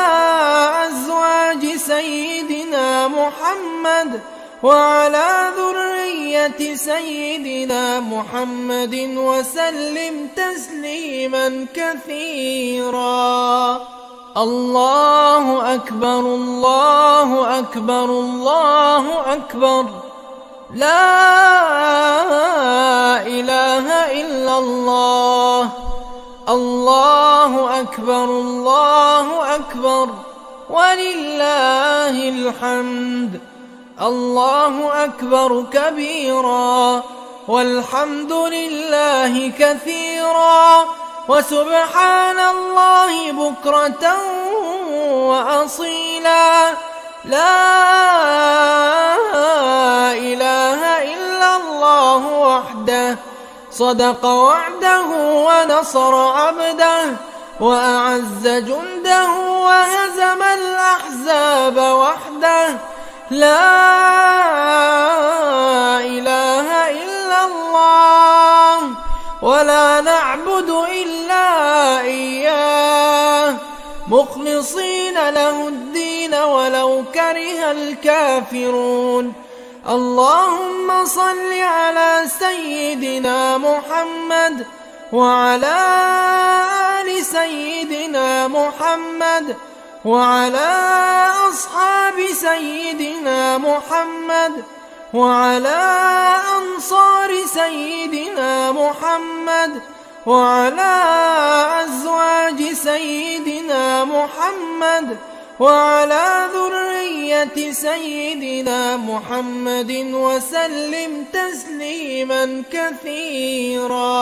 أزواج سيدنا محمد وعلى ذرية سيدنا محمد وسلم تسليما كثيرا. الله أكبر الله أكبر الله أكبر لا إله إلا الله. الله أكبر الله أكبر ولله الحمد. الله أكبر كبيرا والحمد لله كثيرا وسبحان الله بكرة وأصيلا. لا إله إلا الله وحده صدق وعده ونصر عبده وأعز جنده وهزم الأحزاب وحده. لا إله مخلصين له الدين ولو كره الكافرون. اللهم صل على سيدنا محمد وعلى آل سيدنا محمد وعلى أصحاب سيدنا محمد وعلى أنصار سيدنا محمد وعلى أزواج سيدنا محمد وعلى ذرية سيدنا محمد وسلم تسليما كثيرا.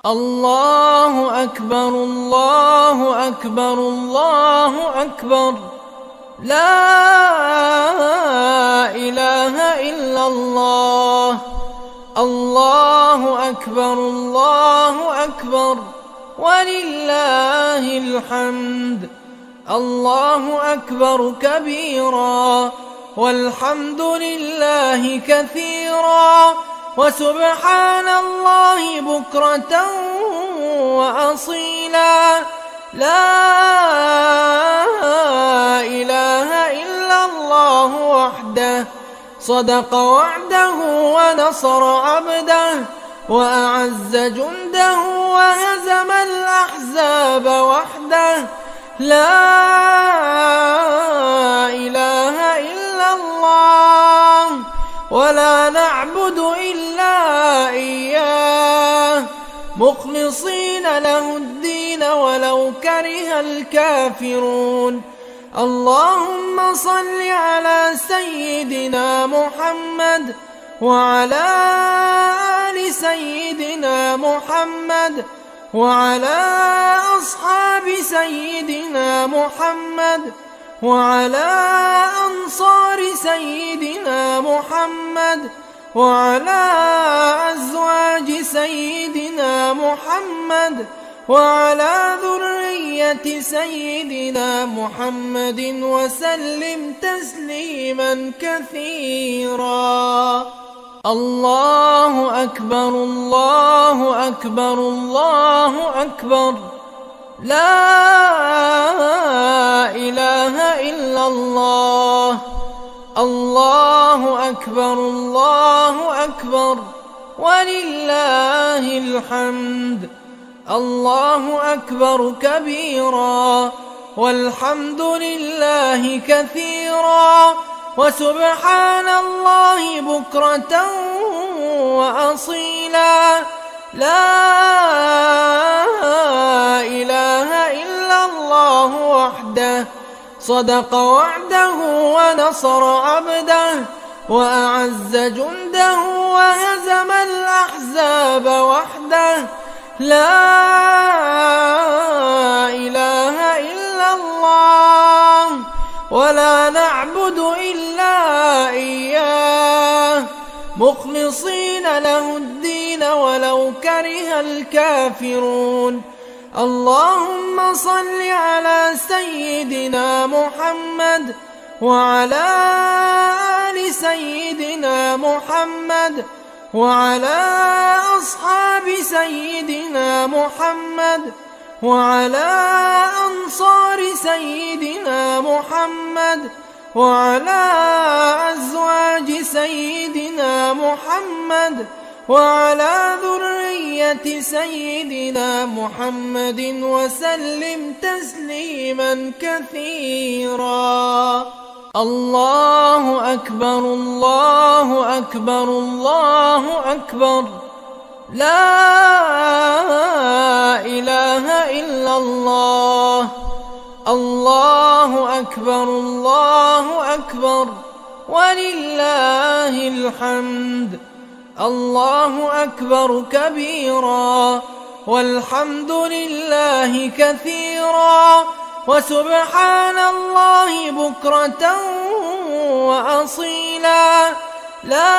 الله أكبر الله أكبر الله أكبر، لا إله إلا الله. الله أكبر الله أكبر ولله الحمد. الله أكبر كبيرا والحمد لله كثيرا وسبحان الله بكرة وأصيلا. لا إله إلا الله وحده، صدق وعده ونصر عبده وأعز جنده وهزم الأحزاب وحده. لا إله إلا الله ولا نعبد إلا إياه مخلصين له الدين ولو كره الكافرون. اللهم صل على سيدنا محمد وعلى آل سيدنا محمد وعلى أصحاب سيدنا محمد وعلى أنصار سيدنا محمد وعلى أزواج سيدنا محمد وعلى ذرية سيدنا محمد وسلم تسليما كثيرا. الله أكبر الله أكبر الله أكبر، لا إله إلا الله. الله أكبر الله أكبر ولله الحمد. الله أكبر كبيرا والحمد لله كثيرا وسبحان الله بكرة وأصيلا. لا إله إلا الله وحده، صدق وعده ونصر عبده وأعز جنده وهزم الأحزاب وحده. لا إله إلا الله ولا نعبد إلا إياه مخلصين له الدين ولو كره الكافرون. اللهم صل على سيدنا محمد وعلى آل سيدنا محمد وعلى أصحاب سيدنا محمد وعلى أنصار سيدنا محمد وعلى أزواج سيدنا محمد وعلى ذرية سيدنا محمد وسلم تسليما كثيرا. الله أكبر الله أكبر الله أكبر، لا إله إلا الله. الله أكبر الله أكبر ولله الحمد. الله أكبر كبيرا والحمد لله كثيرا وسبحان الله بكرة وأصيلا. لا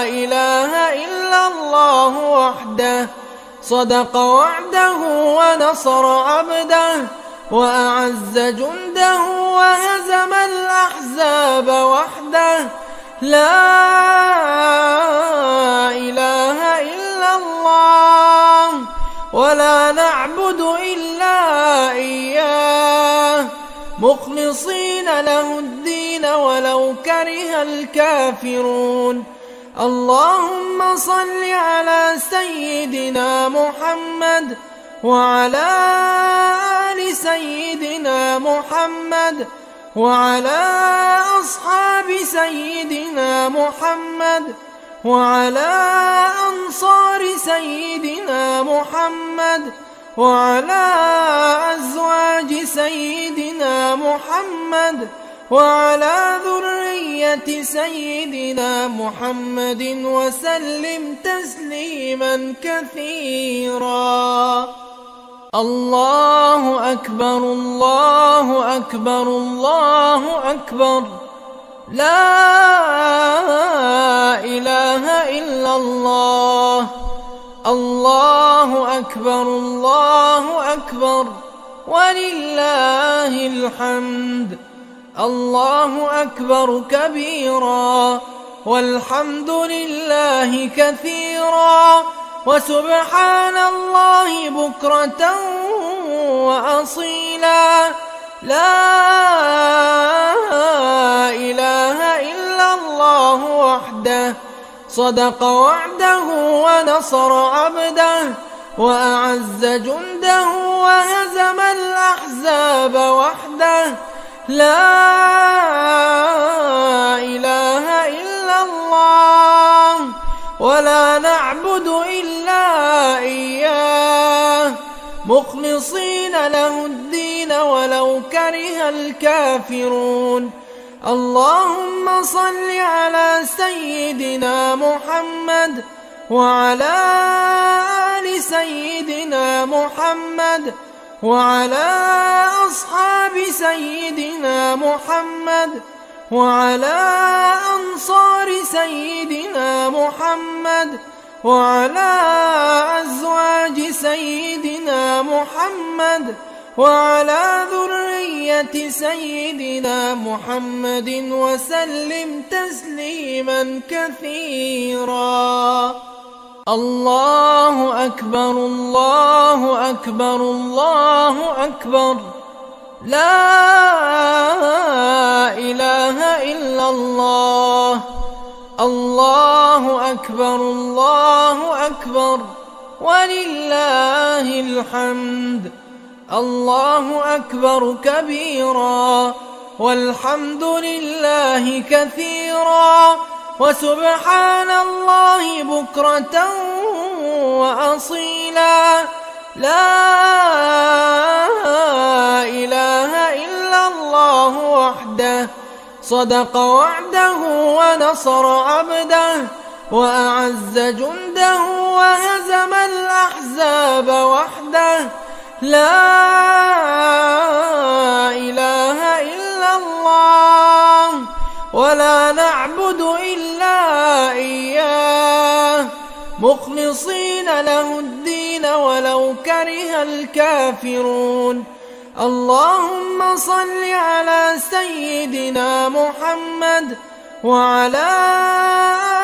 إله إلا الله وحده، صدق وعده ونصر عبده وأعز جنده وهزم الأحزاب وحده. لا إله إلا الله ولا نعبد إلا مخلصين له الدين ولو كره الكافرون. اللهم صل على سيدنا محمد وعلى آل سيدنا محمد وعلى أصحاب سيدنا محمد وعلى أنصار سيدنا محمد وعلى أزواج سيدنا محمد وعلى ذرية سيدنا محمد وسلم تسليما كثيرا. الله أكبر الله أكبر الله أكبر، لا إله إلا الله. الله أكبر الله أكبر ولله الحمد. الله أكبر كبيرا والحمد لله كثيرا وسبحان الله بكرة وأصيلا. لا إله إلا الله وحده صدق وعده ونصر عبده وأعز جنده وهزم الأحزاب وحده. لا إله إلا الله ولا نعبد إلا إياه مخلصين له الدين ولو كره الكافرون. اللهم صل على سيدنا محمد وعلى آل سيدنا محمد وعلى أصحاب سيدنا محمد وعلى أنصار سيدنا محمد وعلى أزواج سيدنا محمد وعلى ذرية سيدنا محمد وسلم تسليما كثيرا. الله أكبر الله أكبر الله أكبر، لا إله إلا الله. الله أكبر الله أكبر ولله الحمد. الله أكبر كبيرا والحمد لله كثيرا وسبحان الله بكرة وأصيلا. لا إله إلا الله وحده صدق وعده ونصر عبده وأعز جنده وهزم الأحزاب وحده. لا إله إلا الله ولا نعبد إلا إياه مخلصين له الدين ولو كره الكافرون. اللهم صل على سيدنا محمد وعلى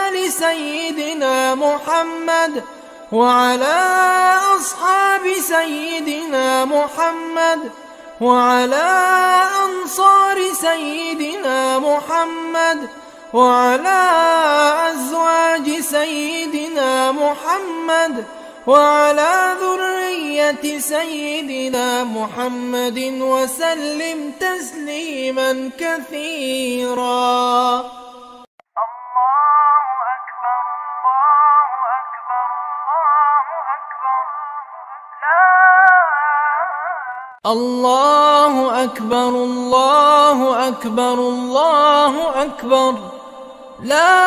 آل سيدنا محمد وعلى أصحاب سيدنا محمد وعلى أنصار سيدنا محمد وعلى أزواج سيدنا محمد وعلى ذرية سيدنا محمد وسلم تسليما كثيرا. الله أكبر الله أكبر الله أكبر، لا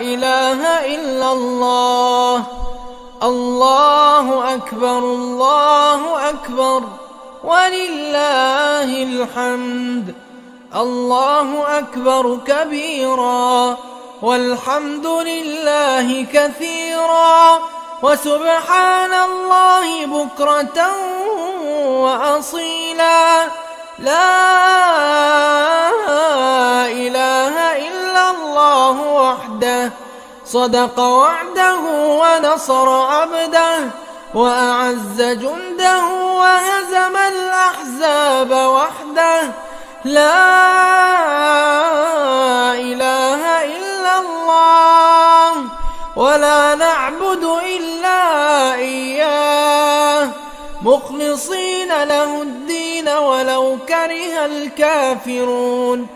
إله إلا الله. الله أكبر الله أكبر ولله الحمد. الله أكبر كبيرا والحمد لله كثيرا وسبحان الله بكرة وأصيلا. لا إله إلا الله وحده صدق وعده ونصر عبده وأعز جنده وهزم الأحزاب وحده. لا إله إلا الله ولا نعبد إلا إياه مخلصين له الدين ولو كره الكافرون.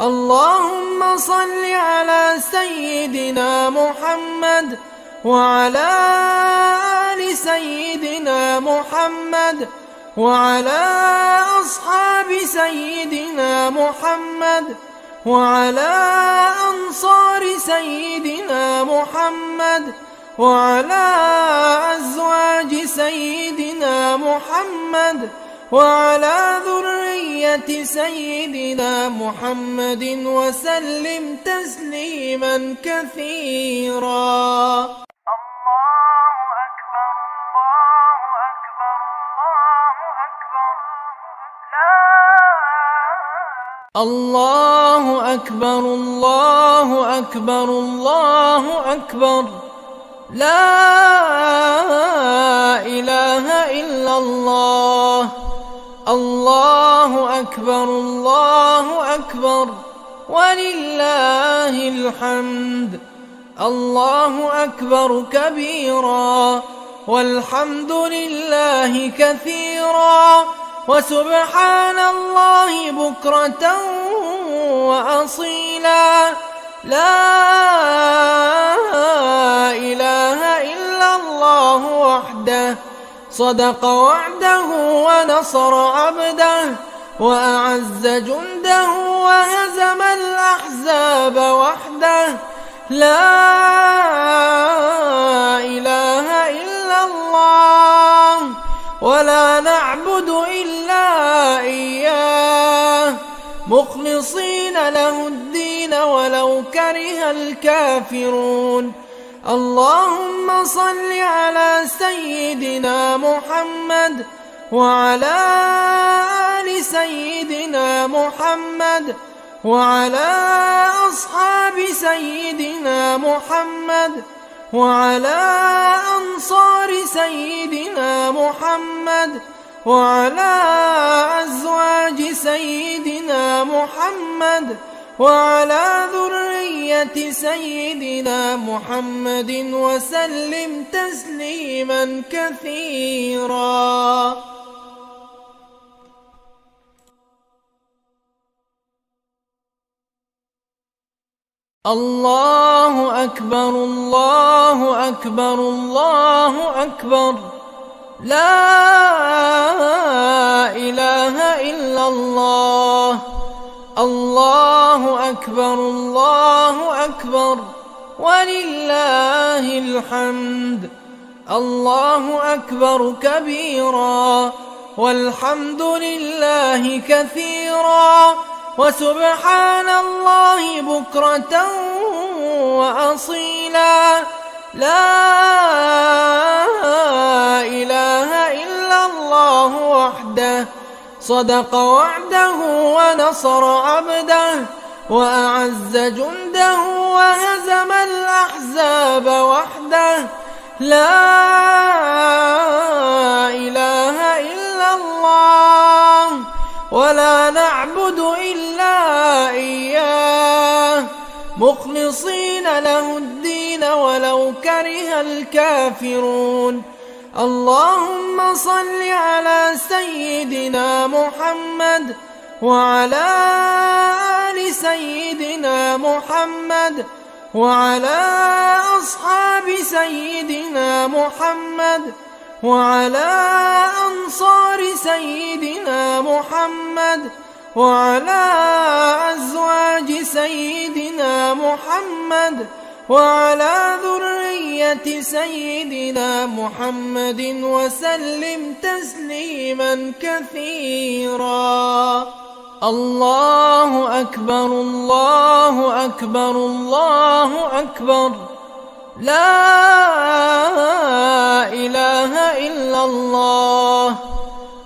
اللهم صل على سيدنا محمد وعلى آل سيدنا محمد وعلى أصحاب سيدنا محمد وعلى أنصار سيدنا محمد وعلى أزواج سيدنا محمد وعلى ذرية سيدنا محمد وسلم تسليما كثيرا. الله أكبر الله أكبر الله أكبر. لا إله إلا الله. الله أكبر الله أكبر ولله الحمد. الله أكبر كبيرا والحمد لله كثيرا وسبحان الله بكرة وأصيلا. لا إله إلا الله وحده صدق وعده ونصر عبده وأعز جنده وهزم الأحزاب وحده. لا إله إلا الله ولا نعبد إلا إياه مخلصين له الدين ولو كره الكافرون. اللهم صل على سيدنا محمد وعلى آل سيدنا محمد وعلى أصحاب سيدنا محمد وعلى أنصار سيدنا محمد وعلى أزواج سيدنا محمد وعلى ذرية سيدنا محمد وسلم تسليما كثيرا. الله أكبر الله أكبر الله أكبر. لا إله إلا الله. الله أكبر الله أكبر ولله الحمد. الله أكبر كبيرا والحمد لله كثيرا وسبحان الله بكرة وأصيلا. لا إله إلا الله وحده صدق وعده ونصر عبده وأعز جنده وهزم الأحزاب وحده. لا إله إلا الله ولا نعبد إلا إياه مخلصين له الدين ولو كره الكافرون. اللهم صل على سيدنا محمد وعلى آل سيدنا محمد وعلى أصحاب سيدنا محمد وعلى أنصار سيدنا محمد وعلى أزواج سيدنا محمد وعلى ذرية سيدنا محمد وسلم تسليما كثيرا. الله أكبر الله أكبر الله أكبر. لا إله إلا الله.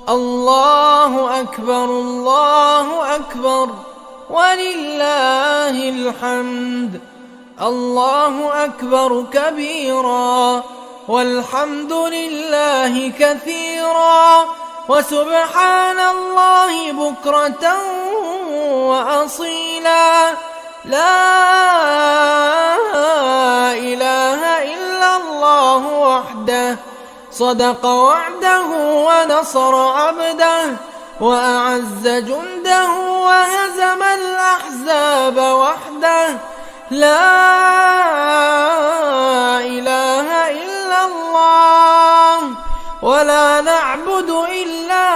الله أكبر الله أكبر ولله الحمد. الله أكبر كبيرا والحمد لله كثيرا وسبحان الله بكرة وأصيلا. لا إله إلا الله وحده صدق وعده ونصر عبده وأعز جنده وهزم الأحزاب وحده. لا إله إلا الله ولا نعبد إلا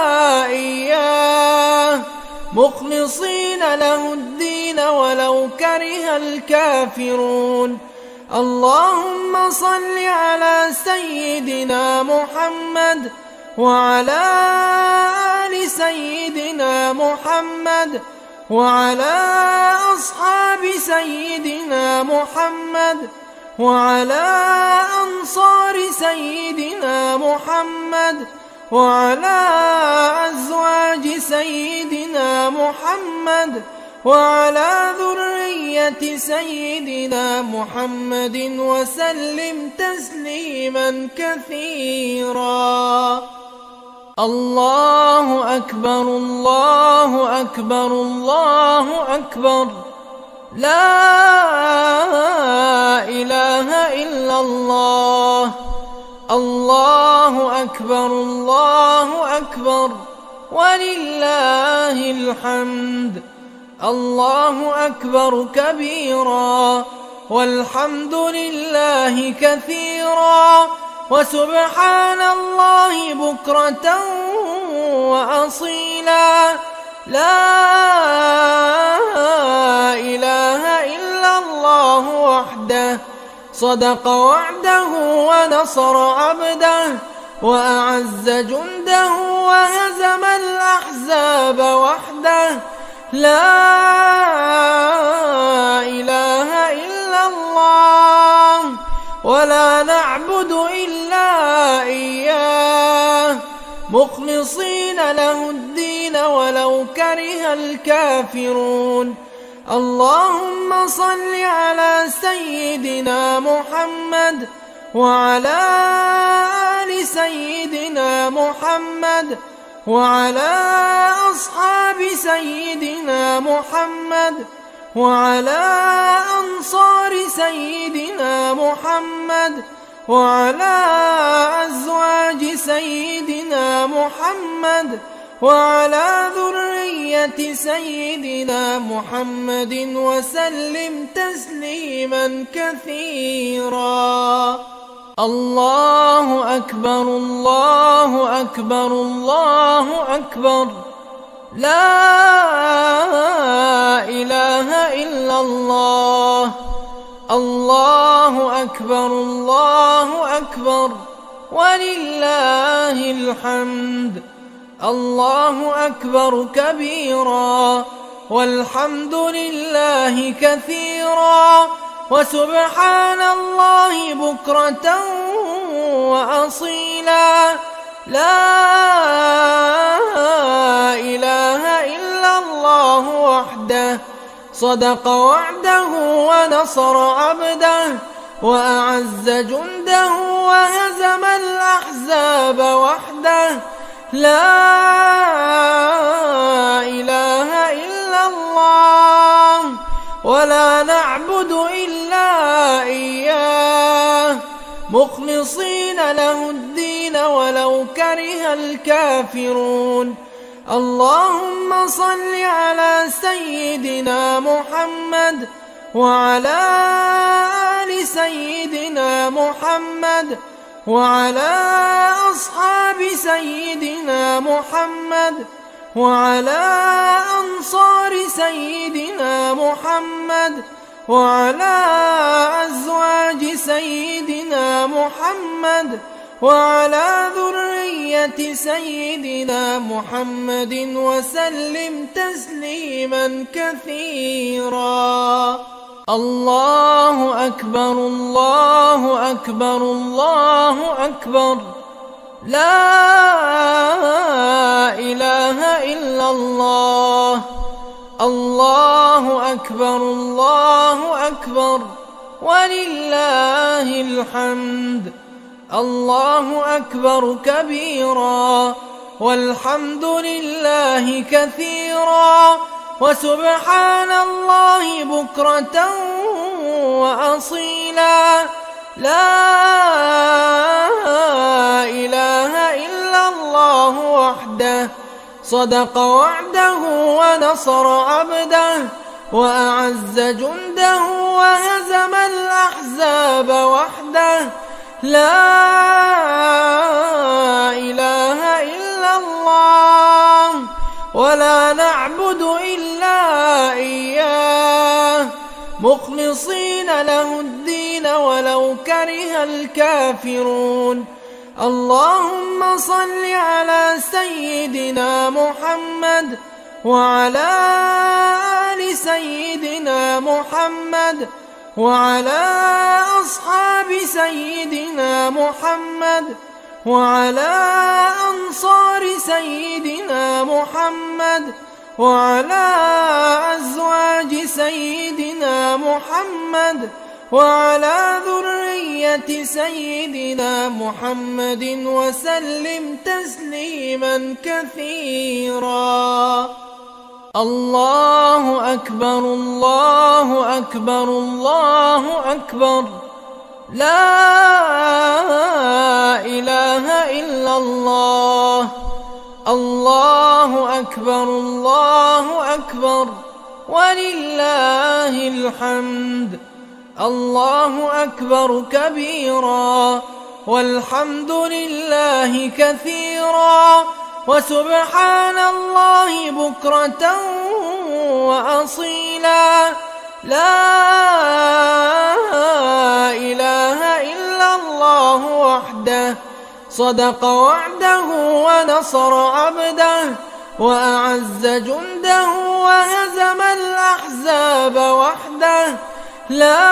إياه مخلصين له الدين ولو كره الكافرون. اللهم صل على سيدنا محمد وعلى آل سيدنا محمد وعلى أصحاب سيدنا محمد وعلى أنصار سيدنا محمد وعلى أزواج سيدنا محمد وعلى ذرية سيدنا محمد وسلم تسليما كثيرا. الله أكبر الله أكبر الله أكبر. لا إله إلا الله. الله أكبر الله أكبر ولله الحمد. الله أكبر كبيرا والحمد لله كثيرا وسبحان الله بكرة وأصيلا. لا إله إلا الله وحده صدق وعده ونصر عبده وأعز جنده وهزم الأحزاب وحده. لا إله إلا الله ولا نعبد إلا إياه مخلصين له الدين ولو كره الكافرون. اللهم صل على سيدنا محمد وعلى آل سيدنا محمد وعلى أصحاب سيدنا محمد وعلى أنصار سيدنا محمد وعلى أزواج سيدنا محمد وعلى ذرية سيدنا محمد وسلم تسليما كثيرا. الله أكبر الله أكبر الله أكبر. لا إله إلا الله. الله أكبر الله أكبر ولله الحمد. الله أكبر كبيرا والحمد لله كثيرا وسبحان الله بكرة وأصيلا. لا إله إلا الله وحده صدق وعده ونصر عبده وأعز جنده وهزم الأحزاب وحده. لا إله إلا الله ولا نعبد إلا إياه مخلصين له الدين ولو كره الكافرون. اللهم صل على سيدنا محمد وعلى آل سيدنا محمد وعلى أصحاب سيدنا محمد وعلى أنصار سيدنا محمد وعلى أزواج سيدنا محمد وعلى ذرية سيدنا محمد وسلم تسليما كثيرا. الله أكبر الله أكبر الله أكبر. لا إله إلا الله. الله أكبر الله أكبر ولله الحمد. الله أكبر كبيرا والحمد لله كثيرا وسبحان الله بكرة وأصيلا لا إله إلا الله وحده صدق وعده ونصر عبده وأعز جنده وهزم الأحزاب وحده لا إله إلا الله ولا نعبد إلا إياه مخلصين له الدين ولو كره الكافرون اللهم صل على سيدنا محمد وعلى آل سيدنا محمد وعلى أصحاب سيدنا محمد وعلى أنصار سيدنا محمد وعلى أزواج سيدنا محمد وعلى ذرية سيدنا محمد وسلم تسليما كثيرا الله أكبر الله أكبر الله أكبر لا إله إلا الله الله أكبر الله أكبر ولله الحمد الله أكبر كبيرا والحمد لله كثيرا وسبحان الله بكرة وأصيلا لا إله إلا الله وحده صدق وعده ونصر عبده وأعز جنده وهزم الأحزاب وحده لا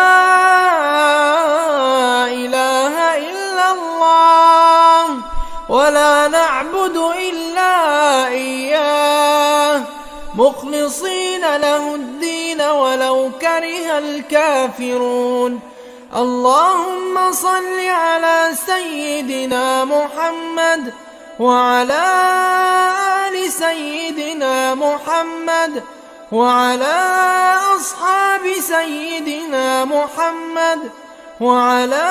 إله إلا الله ولا نعبد إلا إياه مخلصين له الدين ولو كره الكافرون اللهم صل على سيدنا محمد وعلى آل سيدنا محمد وعلى أصحاب سيدنا محمد وعلى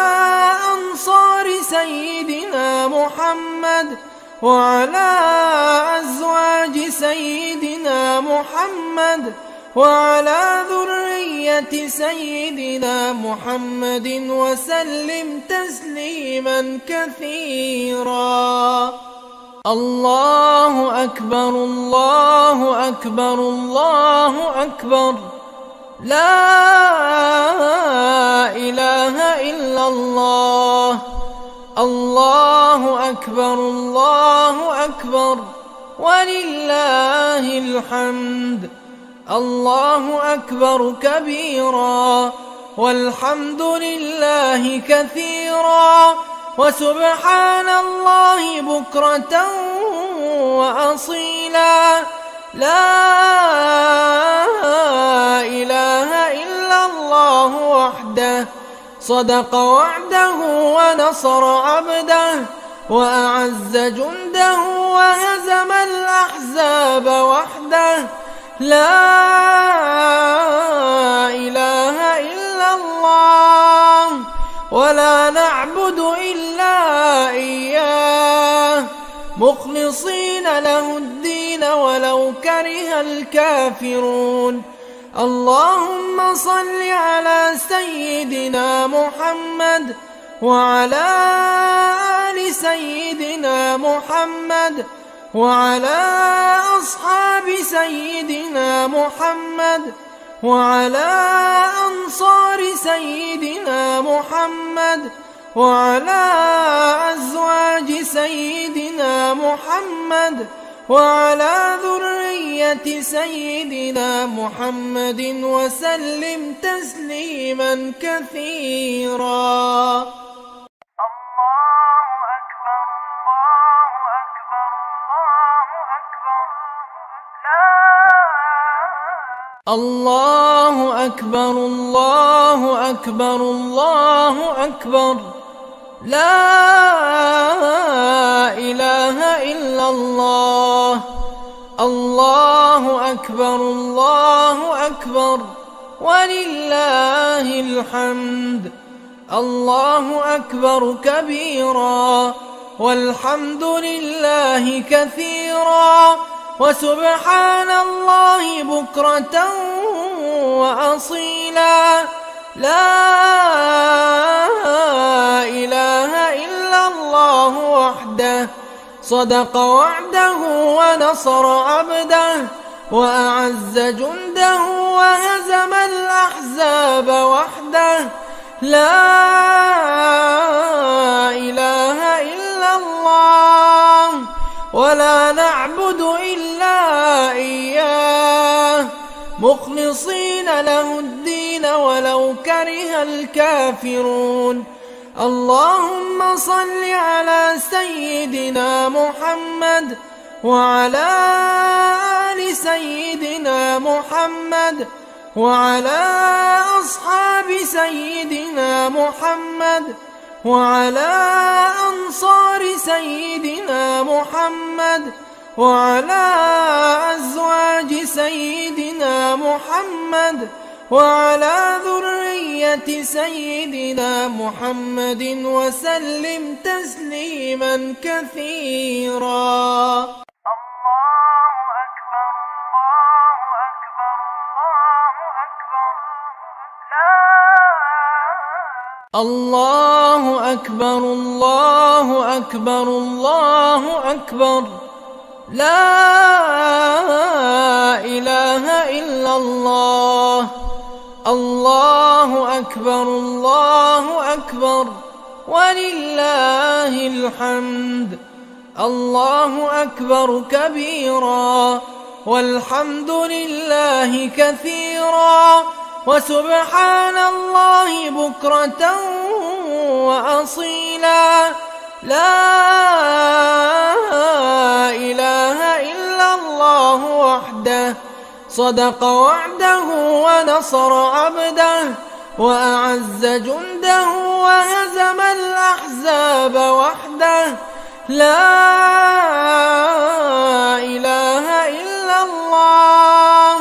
أنصار سيدنا محمد وعلى أزواج سيدنا محمد وعلى ذرية سيدنا محمد وسلم تسليما كثيرا الله أكبر الله أكبر الله أكبر لا إله إلا الله الله أكبر الله أكبر ولله الحمد الله أكبر كبيرا والحمد لله كثيرا وسبحان الله بكرة وأصيلا لا إله إلا الله وحده صدق وعده ونصر عبده وأعز جنده وهزم الأحزاب وحده لا إله إلا الله ولا نعبد إلا إياه مخلصين له الدين ولو كره الكافرون اللهم صل على سيدنا محمد وعلى آل سيدنا محمد وعلى أصحاب سيدنا محمد وعلى أنصار سيدنا محمد وعلى أزواج سيدنا محمد وعلى ذرية سيدنا محمد وسلم تسليما كثيرا الله أكبر الله أكبر الله أكبر لا إله إلا الله. الله أكبر الله أكبر ولله الحمد. الله أكبر كبيرا والحمد لله كثيرا وسبحان الله بكرة وأصيلا. لا إله إلا الله وحده صدق وعده ونصر عبده وأعز جنده وهزم الأحزاب وحده. لا إله إلا الله ولا نعبد إلا إياه مخلصين له الدين ولو كره الكافرون. اللهم صل على سيدنا محمد وعلى آل سيدنا محمد وعلى أصحاب سيدنا محمد وعلى أنصار سيدنا محمد وعلى أزواج سيدنا محمد وعلى ذرية سيدنا محمد وسلم تسليما كثيرا. الله أكبر الله أكبر الله أكبر. لا إله إلا الله. الله أكبر الله أكبر ولله الحمد. الله أكبر كبيرا والحمد لله كثيرا وسبحان الله بكرة وأصيلا. لا إله إلا الله وحده صدق وعده ونصر عبده وأعز جنده وهزم الأحزاب وحده. لا إله إلا الله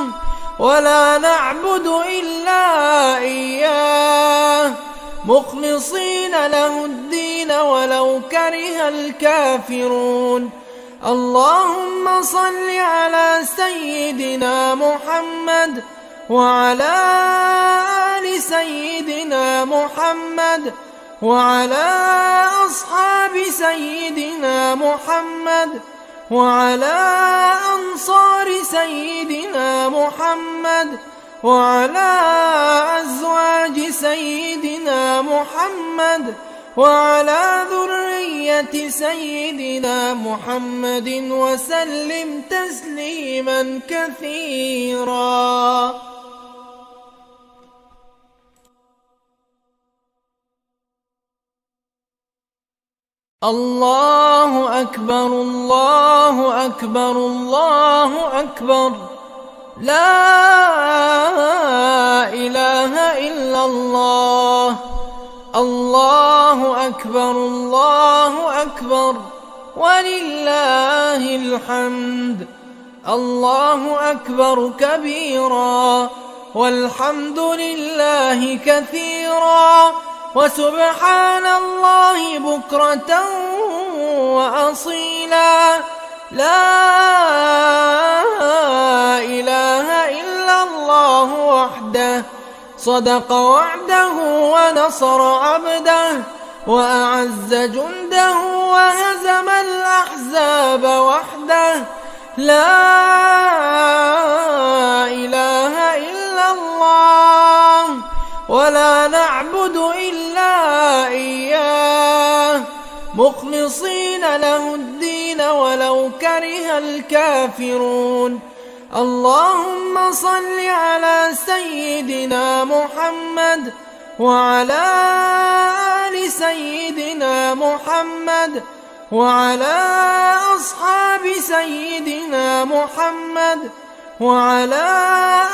ولا نعبد إلا إياه مخلصين له الدين ولو كره الكافرون. اللهم صل على سيدنا محمد وعلى آل سيدنا محمد وعلى أصحاب سيدنا محمد وعلى أنصار سيدنا محمد وعلى أزواج سيدنا محمد وعلى ذرية سيدنا محمد وسلم تسليما كثيرا. الله أكبر الله أكبر الله أكبر. لا إله إلا الله. الله أكبر الله أكبر ولله الحمد. الله أكبر كبيرا والحمد لله كثيرا وسبحان الله بكرة وأصيلا. لا إله إلا الله وحده صدق وعده ونصر عبده وأعز جنده وهزم الأحزاب وحده. لا إله إلا الله ولا نعبد إلا إياه مخلصين له الدين ولو كره الكافرون. اللهم صل على سيدنا محمد وعلى آل سيدنا محمد وعلى أصحاب سيدنا محمد وعلى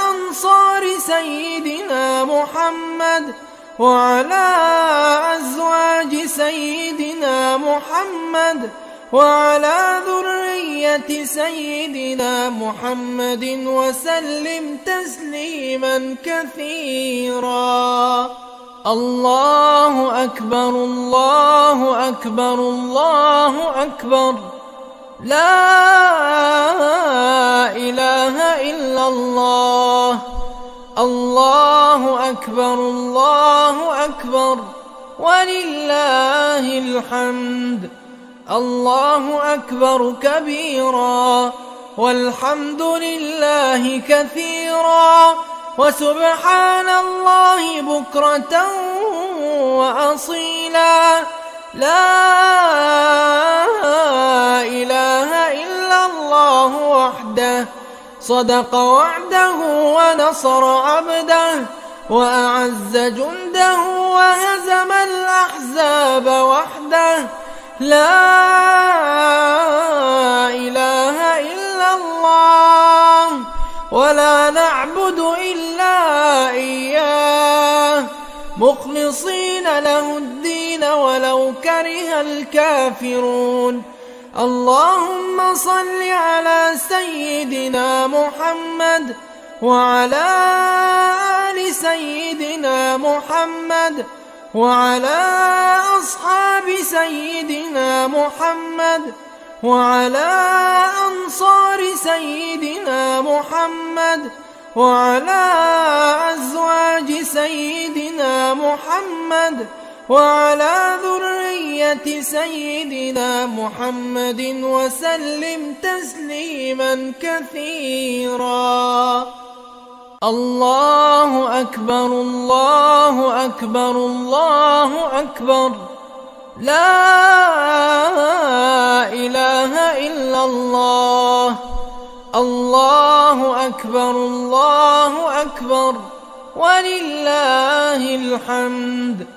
أنصار سيدنا محمد وعلى أزواج سيدنا محمد وعلى ذرية سيدنا محمد وسلم تسليما كثيرا. الله أكبر الله أكبر الله أكبر، لا إله إلا الله. الله أكبر الله أكبر ولله الحمد. الله أكبر كبيرا والحمد لله كثيرا وسبحان الله بكرة وأصيلا. لا إله إلا الله وحده صدق وعده ونصر عبده وأعز جنده وهزم الأحزاب وحده. لا إله إلا الله ولا نعبد إلا إياه مخلصين له الدين ولو كره الكافرون. اللهم صل على سيدنا محمد وعلى آل سيدنا محمد وعلى أصحاب سيدنا محمد وعلى أنصار سيدنا محمد وعلى أزواج سيدنا محمد وعلى ذرية سيدنا محمد وسلم تسليما كثيرا. الله أكبر الله أكبر الله أكبر، لا إله إلا الله. الله أكبر الله أكبر ولله الحمد.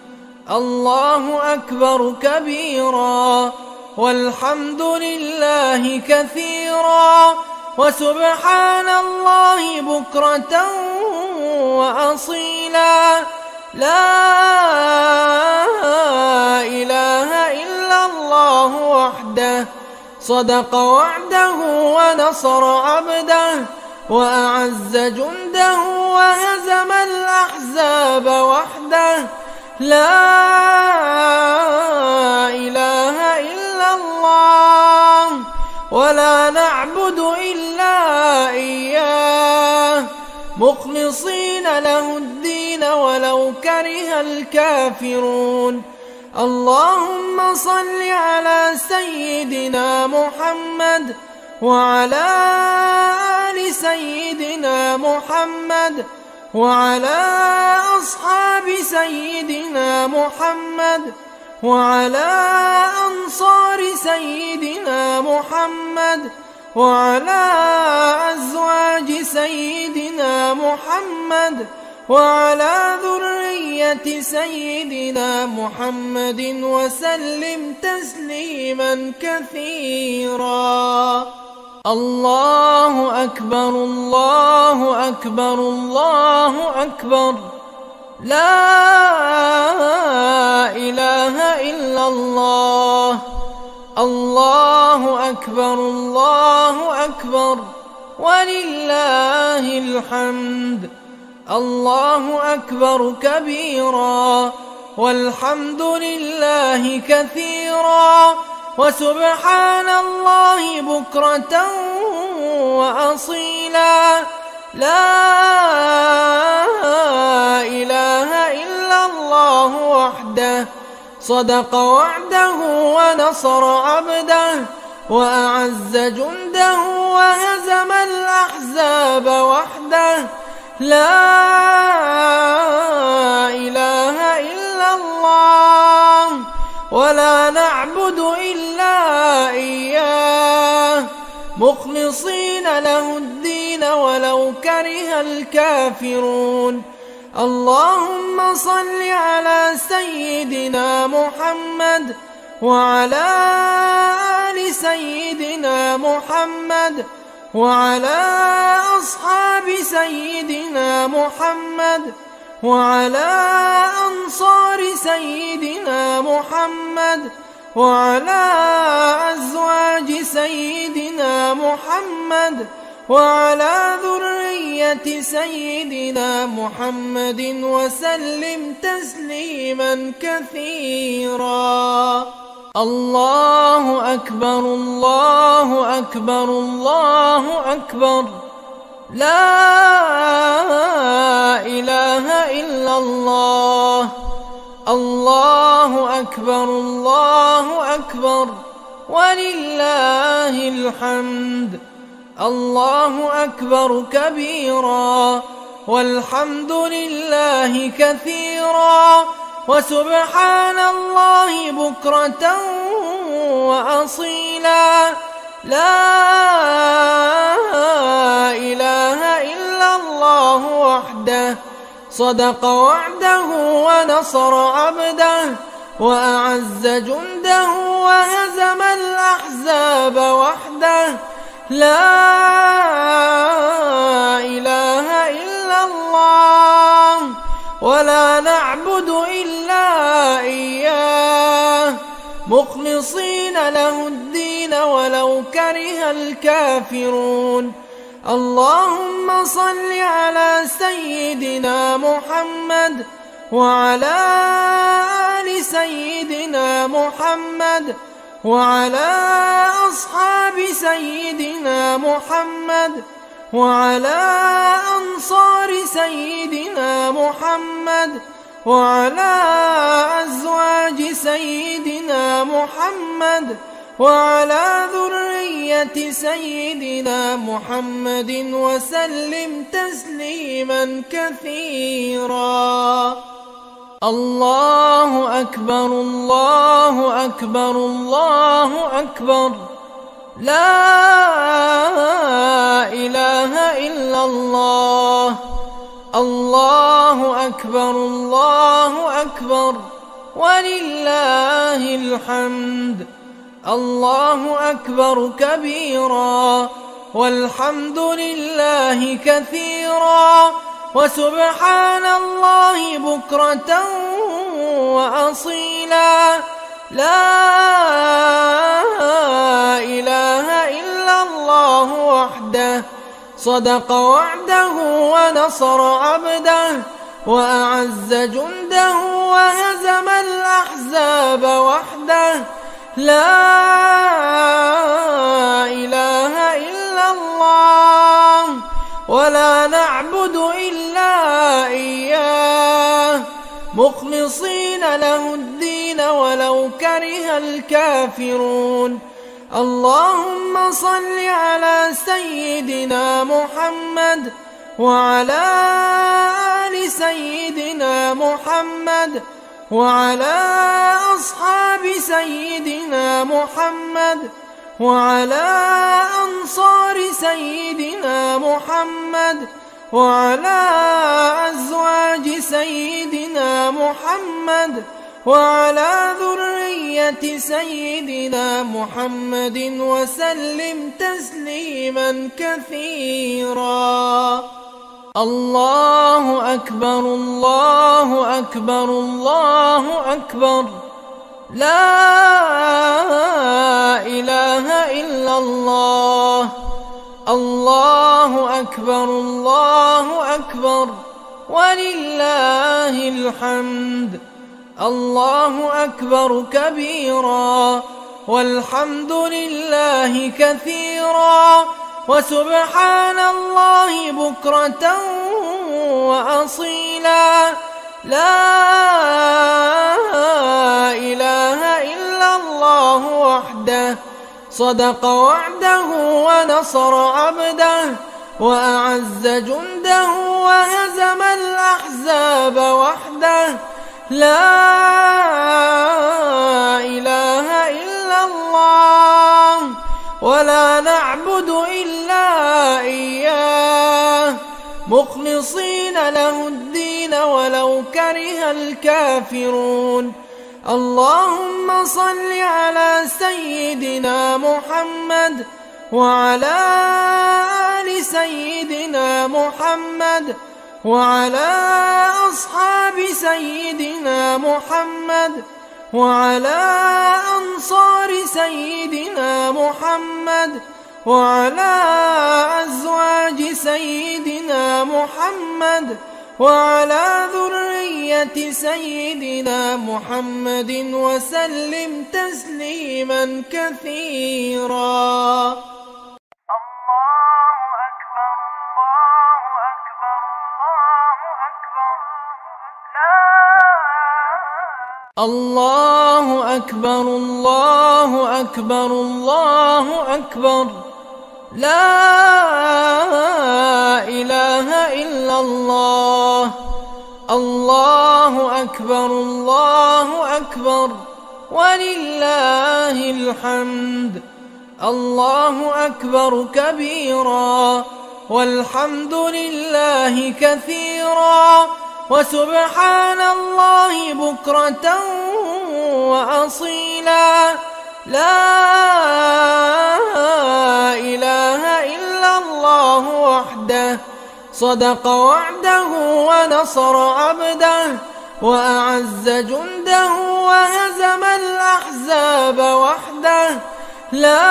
الله أكبر كبيرا والحمد لله كثيرا وسبحان الله بكرة وأصيلا. لا إله إلا الله وحده صدق وعده ونصر عبده وأعز جنده وهزم الأحزاب وحده. لا إله إلا الله ولا نعبد إلا إياه مخلصين له الدين ولو كره الكافرون. اللهم صل على سيدنا محمد وعلى آل سيدنا محمد وعلى أصحاب سيدنا محمد وعلى أنصار سيدنا محمد وعلى أزواج سيدنا محمد وعلى ذرية سيدنا محمد وسلم تسليما كثيرا. الله أكبر الله أكبر الله أكبر، لا إله إلا الله. الله أكبر الله أكبر ولله الحمد. الله أكبر كبيرا والحمد لله كثيرا وسبحان الله بكرة وأصيلا. لا إله إلا الله وحده صدق وعده ونصر عبده وأعز جنده وهزم الأحزاب وحده. لا إله إلا الله ولا نعبد إلا إياه مخلصين له الدين ولو كره الكافرون. اللهم صل على سيدنا محمد وعلى آل سيدنا محمد وعلى أصحاب سيدنا محمد وعلى أنصار سيدنا محمد وعلى أزواج سيدنا محمد وعلى ذرية سيدنا محمد وسلم تسليما كثيرا. الله أكبر الله أكبر الله أكبر، لا إله إلا الله. الله أكبر الله أكبر ولله الحمد. الله أكبر كبيرا والحمد لله كثيرا وسبحان الله بكرة وأصيلا. لا إله إلا الله وحده صدق وعده ونصر عبده وأعز جنده وهزم الأحزاب وحده. لا إله إلا الله ولا نعبد إلا إياه مخلصين له الدين ولو كره الكافرون. اللهم صل على سيدنا محمد وعلى آل سيدنا محمد وعلى أصحاب سيدنا محمد وعلى أنصار سيدنا محمد وعلى أزواج سيدنا محمد وعلى ذرية سيدنا محمد وسلم تسليما كثيرا. الله أكبر الله أكبر الله أكبر، لا إله إلا الله. الله أكبر الله أكبر ولله الحمد. الله أكبر كبيرا والحمد لله كثيرا وسبحان الله بكرة وأصيلا. لا إله إلا الله وحده صدق وعده ونصر عبده وأعز جنده وهزم الأحزاب وحده. لا إله إلا الله ولا نعبد إلا إياه مخلصين له الدين ولو كره الكافرون. اللهم صل على سيدنا محمد وعلى آل سيدنا محمد وعلى أصحاب سيدنا محمد وعلى أنصار سيدنا محمد وعلى أزواج سيدنا محمد وعلى ذرية سيدنا محمد وسلم تسليما كثيرا. الله أكبر الله أكبر الله أكبر، لا إله إلا الله. الله أكبر الله أكبر ولله الحمد. الله أكبر كبيرا والحمد لله كثيرا وسبحان الله بكرة وأصيلا. لا إله إلا الله وحده صدق وعده ونصر عبده وأعز جنده وهزم الأحزاب وحده. لا إله إلا الله ولا نعبد إلا إياه مخلصين له الدين ولو كره الكافرون. اللهم صل على سيدنا محمد وعلى آل سيدنا محمد وعلى أصحاب سيدنا محمد وعلى أنصار سيدنا محمد وعلى أزواج سيدنا محمد وعلى ذرية سيدنا محمد وسلم تسليما كثيرا. الله أكبر الله أكبر الله أكبر، لا إله إلا الله. الله أكبر الله أكبر ولله الحمد. الله أكبر كبيرا والحمد لله كثيرا وسبحان الله بكرة وأصيلا. لا إله إلا الله وحده صدق وعده ونصر عبده وأعز جنده وهزم الأحزاب وحده. لا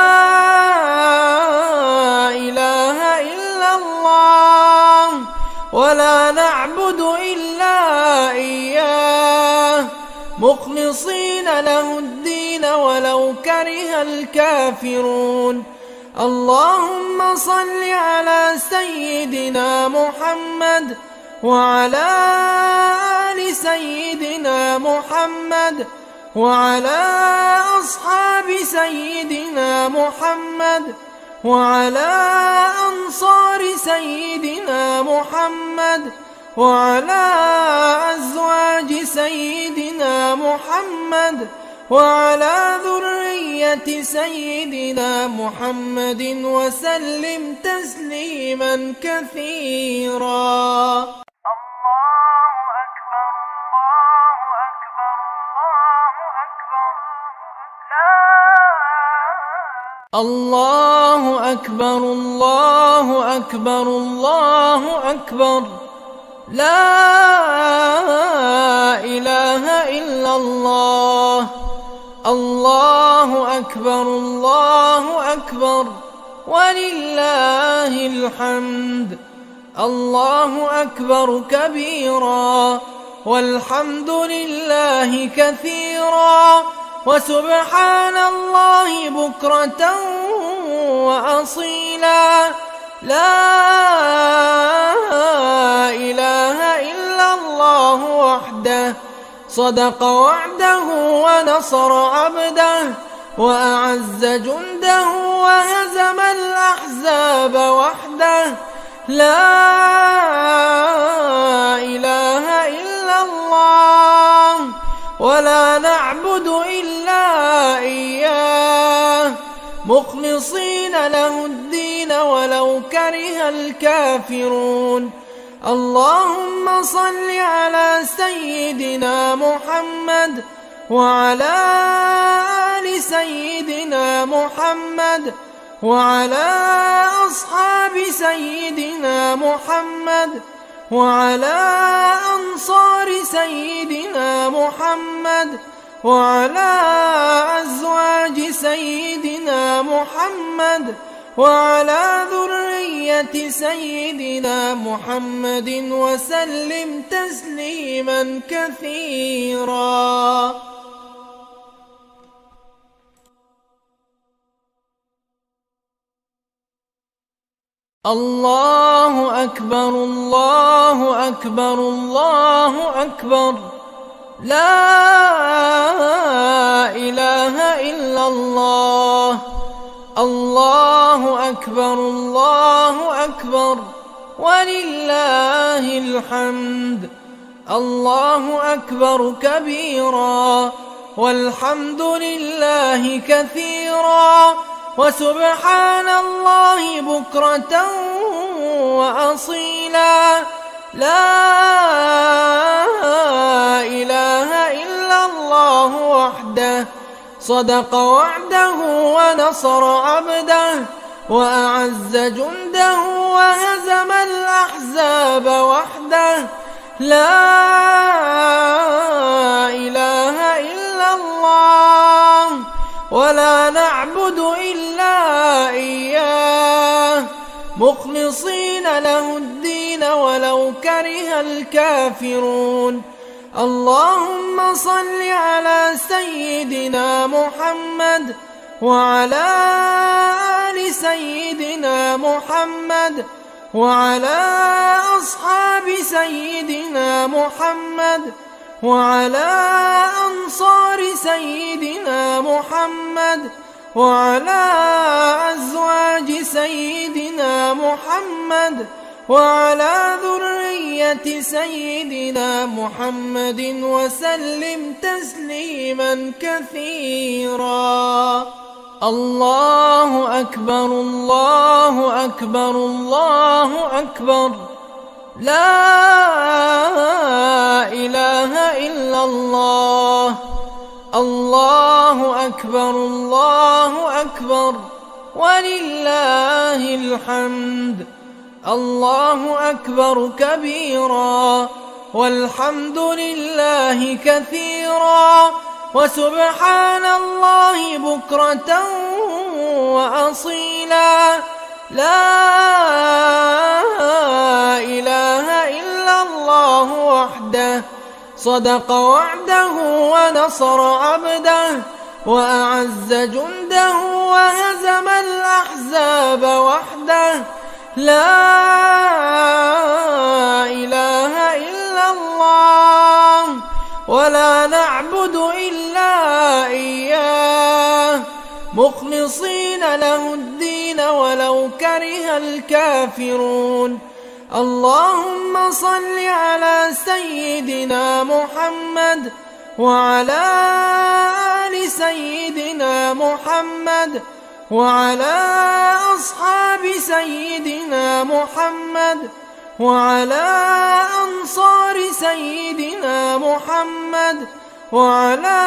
إله إلا الله ولا نعبد إلا إياه مخلصين له الدين ولو كره الكافرون. اللهم صل على سيدنا محمد وعلى آل سيدنا محمد وعلى أصحاب سيدنا محمد وعلى أنصار سيدنا محمد وعلى أزواج سيدنا محمد وعلى ذرية سيدنا محمد وسلم تسليما كثيرا. الله أكبر الله أكبر الله أكبر، لا إله إلا الله. الله أكبر الله أكبر ولله الحمد. الله أكبر كبيرا والحمد لله كثيرا وسبحان الله بكرة وأصيلا. لا إله إلا الله وحده صدق وعده ونصر عبده وأعز جنده وهزم الأحزاب وحده. لا إله إلا الله ولا نعبد إلا إياه مخلصين له الدين ولو كره الكافرون. اللهم صل على سيدنا محمد وعلى آل سيدنا محمد وعلى أصحاب سيدنا محمد وعلى أنصار سيدنا محمد وعلى أزواج سيدنا محمد وعلى ذرية سيدنا محمد وسلم تسليما كثيرا. الله أكبر الله أكبر الله أكبر، لا إله إلا الله. الله أكبر الله أكبر ولله الحمد. الله أكبر كبيرا والحمد لله كثيرا وسبحان الله بكرة وأصيلا. لا إله إلا الله وحده صدق وعده ونصر عبده وأعز جنده وهزم الأحزاب الأحزاب وحده لا إله إلا الله ولا نعبد إلا إياه مخلصين له الدين ولو كره الكافرون. اللهم صل على سيدنا محمد وعلى آل سيدنا محمد وعلى أصحاب سيدنا محمد وعلى أنصار سيدنا محمد وعلى أزواج سيدنا محمد وعلى ذرية سيدنا محمد وسلم تسليما كثيرا. الله أكبر الله أكبر الله أكبر لا إله إلا الله. الله أكبر الله أكبر ولله الحمد. الله أكبر كبيرا والحمد لله كثيرا وسبحان الله بكرة وأصيلا. لا إله إلا الله وحده صدق وعده ونصر عبده وأعز جنده وهزم الأحزاب وحده. لا إله إلا الله ولا نعبد إلا إياه مخلصين له الدين ولو كره الكافرون. اللهم صل على سيدنا محمد وعلى آل سيدنا محمد وعلى أصحاب سيدنا محمد وعلى أنصار سيدنا محمد وعلى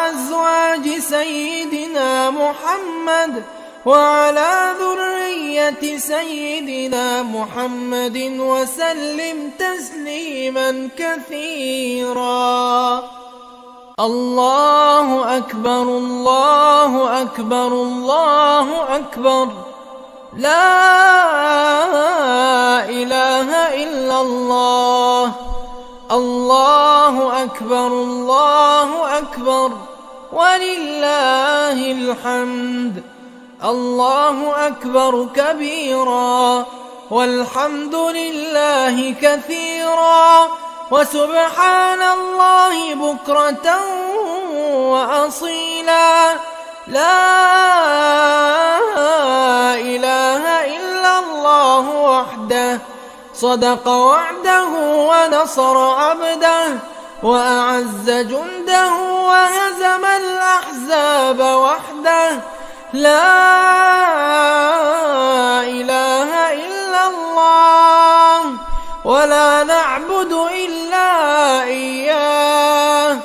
أزواج سيدنا محمد وعلى ذرية سيدنا محمد وسلم تسليما كثيرا. الله أكبر الله أكبر الله أكبر لا إله إلا الله. الله أكبر الله أكبر ولله الحمد. الله أكبر كبيرا والحمد لله كثيرا وسبحان الله بكرة وأصيلا. لا إله إلا الله وحده صدق وعده ونصر عبده وأعز جنده وهزم الأحزاب وحده. لا إله إلا الله ولا نعبد إلا إياه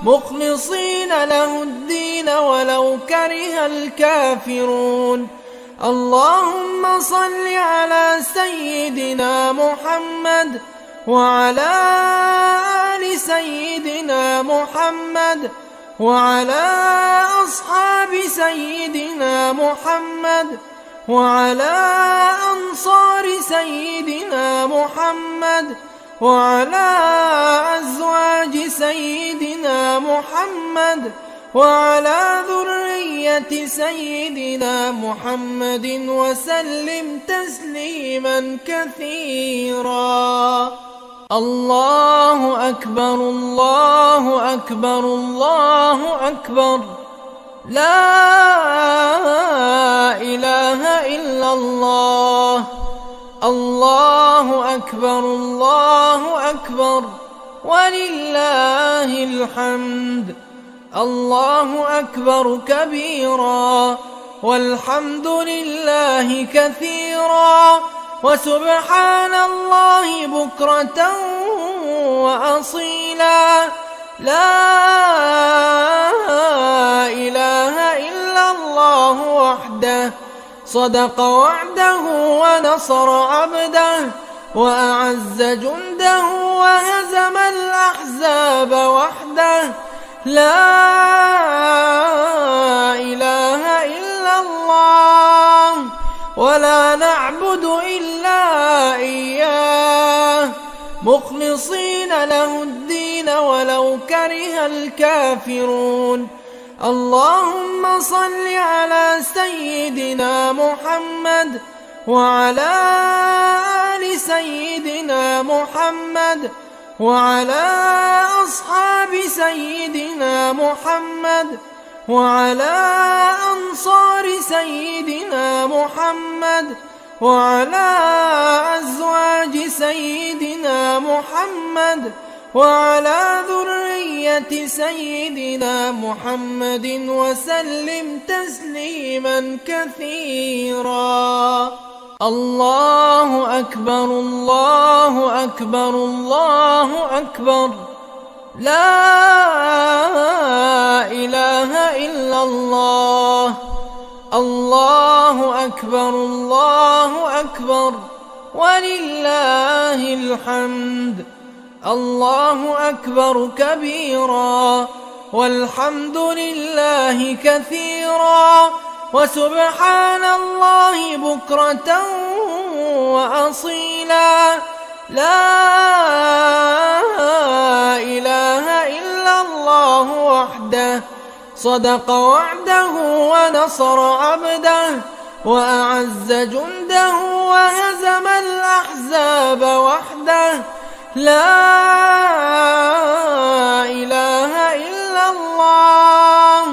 مخلصين له الدين ولو كره الكافرون. اللهم صل على سيدنا محمد وعلى آل سيدنا محمد وعلى أصحاب سيدنا محمد وعلى أنصار سيدنا محمد وعلى أزواج سيدنا محمد وعلى ذرية سيدنا محمد وسلم تسليما كثيرا. الله أكبر الله أكبر الله أكبر لا إله إلا الله. الله أكبر الله أكبر ولله الحمد. الله أكبر كبيرا والحمد لله كثيرا وسبحان الله بكرة وأصيلا. لا إله إلا الله وحده صدق وعده ونصر عبده وأعز جنده وهزم الأحزاب وحده. لا إله إلا الله ولا نعبد إلا إياه مخلصين له الدين ولو كره الكافرون. اللهم صل على سيدنا محمد وعلى آل سيدنا محمد وعلى أصحاب سيدنا محمد وعلى أنصار سيدنا محمد وعلى أزواج سيدنا محمد وعلى ذرية سيدنا محمد وسلم تسليما كثيرا. الله أكبر الله أكبر الله أكبر. لا إله إلا الله. الله أكبر الله أكبر ولله الحمد. الله أكبر كبيرا والحمد لله كثيرا وسبحان الله بكرة وأصيلا. لا إله إلا الله وحده صدق وعده ونصر عبده وأعز جنده وهزم الأحزاب وحده. لا إله إلا الله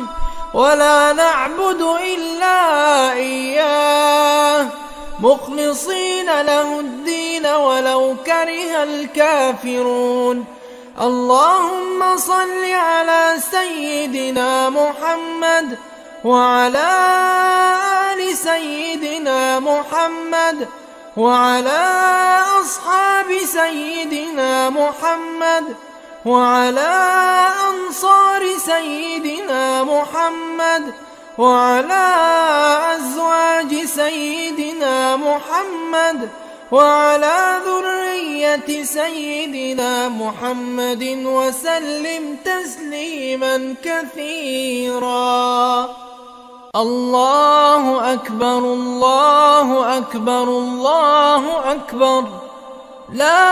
ولا نعبد إلا إياه مخلصين له الدين ولو كره الكافرون. اللهم صل على سيدنا محمد وعلى آل سيدنا محمد وعلى أصحاب سيدنا محمد وعلى أنصار سيدنا محمد وعلى أزواج سيدنا محمد وعلى ذرية سيدنا محمد وسلم تسليما كثيرا. الله أكبر الله أكبر الله أكبر. لا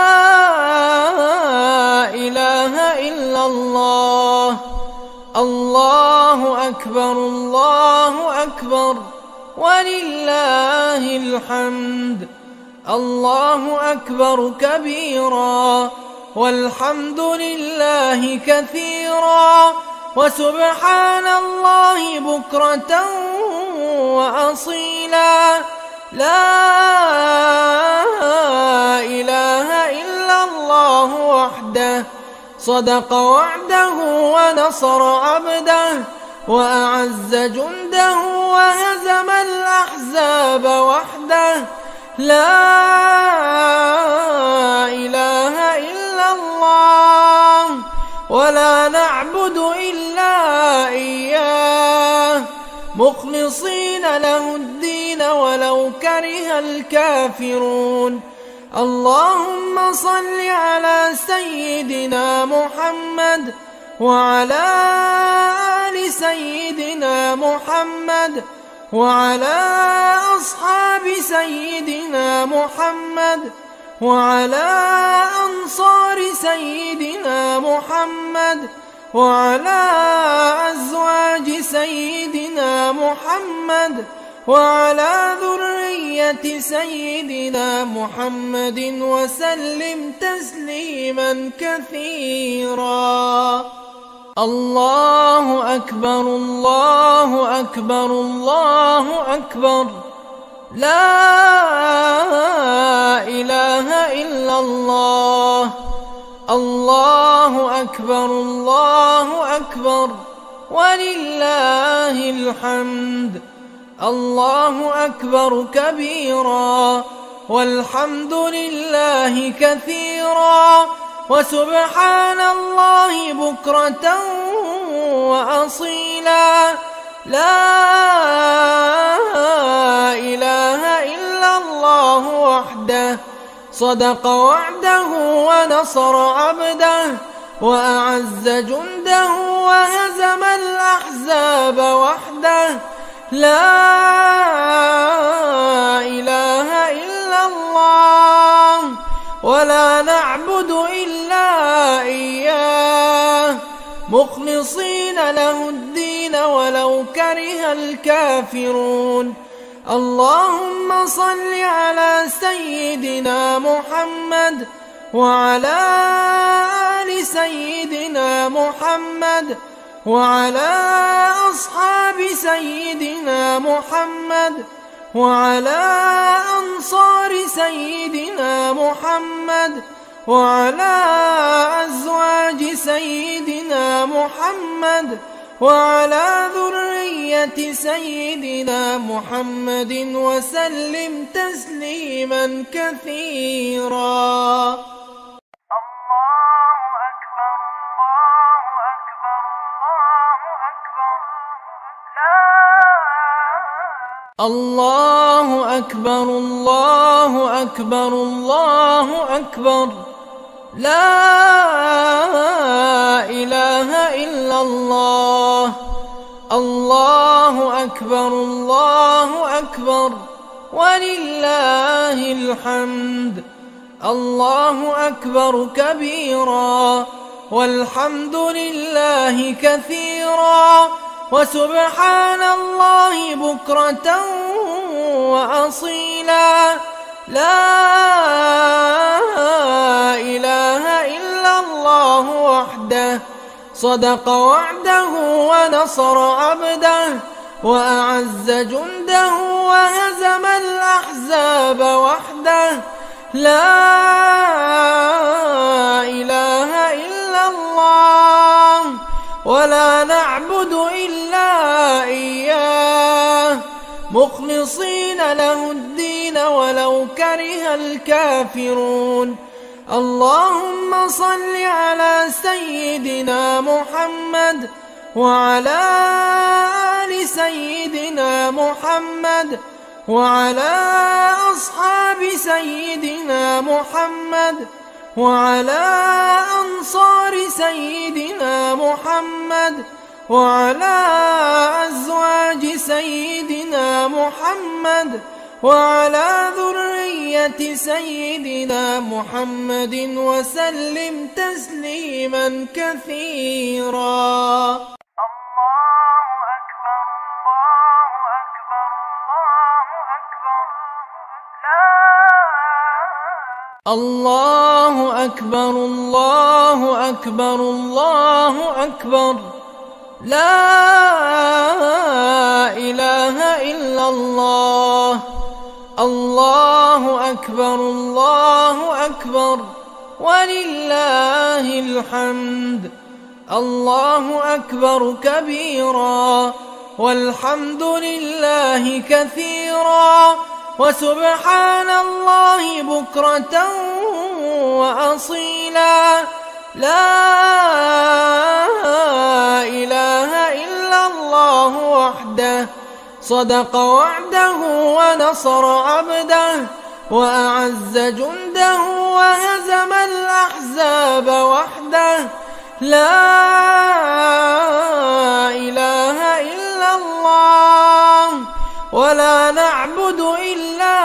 إله إلا الله. الله أكبر الله أكبر ولله الحمد. الله أكبر كبيرا والحمد لله كثيرا وسبحان الله بكرة وأصيلا. لا إله إلا الله وحده صدق وعده ونصر عبده وأعز جنده وهزم الأحزاب وحده. لا إله إلا الله ولا نعبد إلا إياه مخلصين له الدين ولو كره الكافرون. اللهم صل على سيدنا محمد وعلى آل سيدنا محمد وعلى أصحاب سيدنا محمد وعلى أنصار سيدنا محمد وعلى أزواج سيدنا محمد وعلى ذرية سيدنا محمد وسلم تسليما كثيرا. الله أكبر الله أكبر الله أكبر. لا إله إلا الله. الله أكبر الله أكبر ولله الحمد. الله أكبر كبيرا والحمد لله كثيرا وسبحان الله بكرة وأصيلا. لا إله إلا الله وحده صدق وعده ونصر عبده وأعز جنده وهزم الأحزاب وحده. لا إله إلا الله ولا نعبد إلا إياه مخلصين له الدين ولو كره الكافرون. اللهم صل على سيدنا محمد وعلى آل سيدنا محمد وعلى أصحاب سيدنا محمد وعلى أنصار سيدنا محمد وعلى أزواج سيدنا محمد وعلى ذرية سيدنا محمد وسلم تسليما كثيرا. الله أكبر الله أكبر الله أكبر. لا إله إلا الله. الله أكبر الله أكبر ولله الحمد. الله أكبر كبيرا والحمد لله كثيرا وسبحان الله بكرة وأصيلا. لا إله إلا الله وحده صدق وعده ونصر عبده وأعز جنده وهزم الأحزاب وحده. لا إله إلا الله ولا نعبد إلا إياه مخلصين له الدين ولو كره الكافرون. اللهم صل على سيدنا محمد وعلى آل سيدنا محمد وعلى أصحاب سيدنا محمد وعلى أنصار سيدنا محمد وعلى أزواج سيدنا محمد وعلى ذرية سيدنا محمد وسلم تسليما كثيرا. الله أكبر الله أكبر الله أكبر. لا إله إلا الله. الله أكبر الله أكبر ولله الحمد. الله أكبر كبيرا والحمد لله كثيرا وسبحان الله بكرة وأصيلا. لا إله إلا الله وحده صدق وعده ونصر عبده وأعز جنده وهزم الأحزاب وحده. لا إله إلا الله ولا نعبد إلا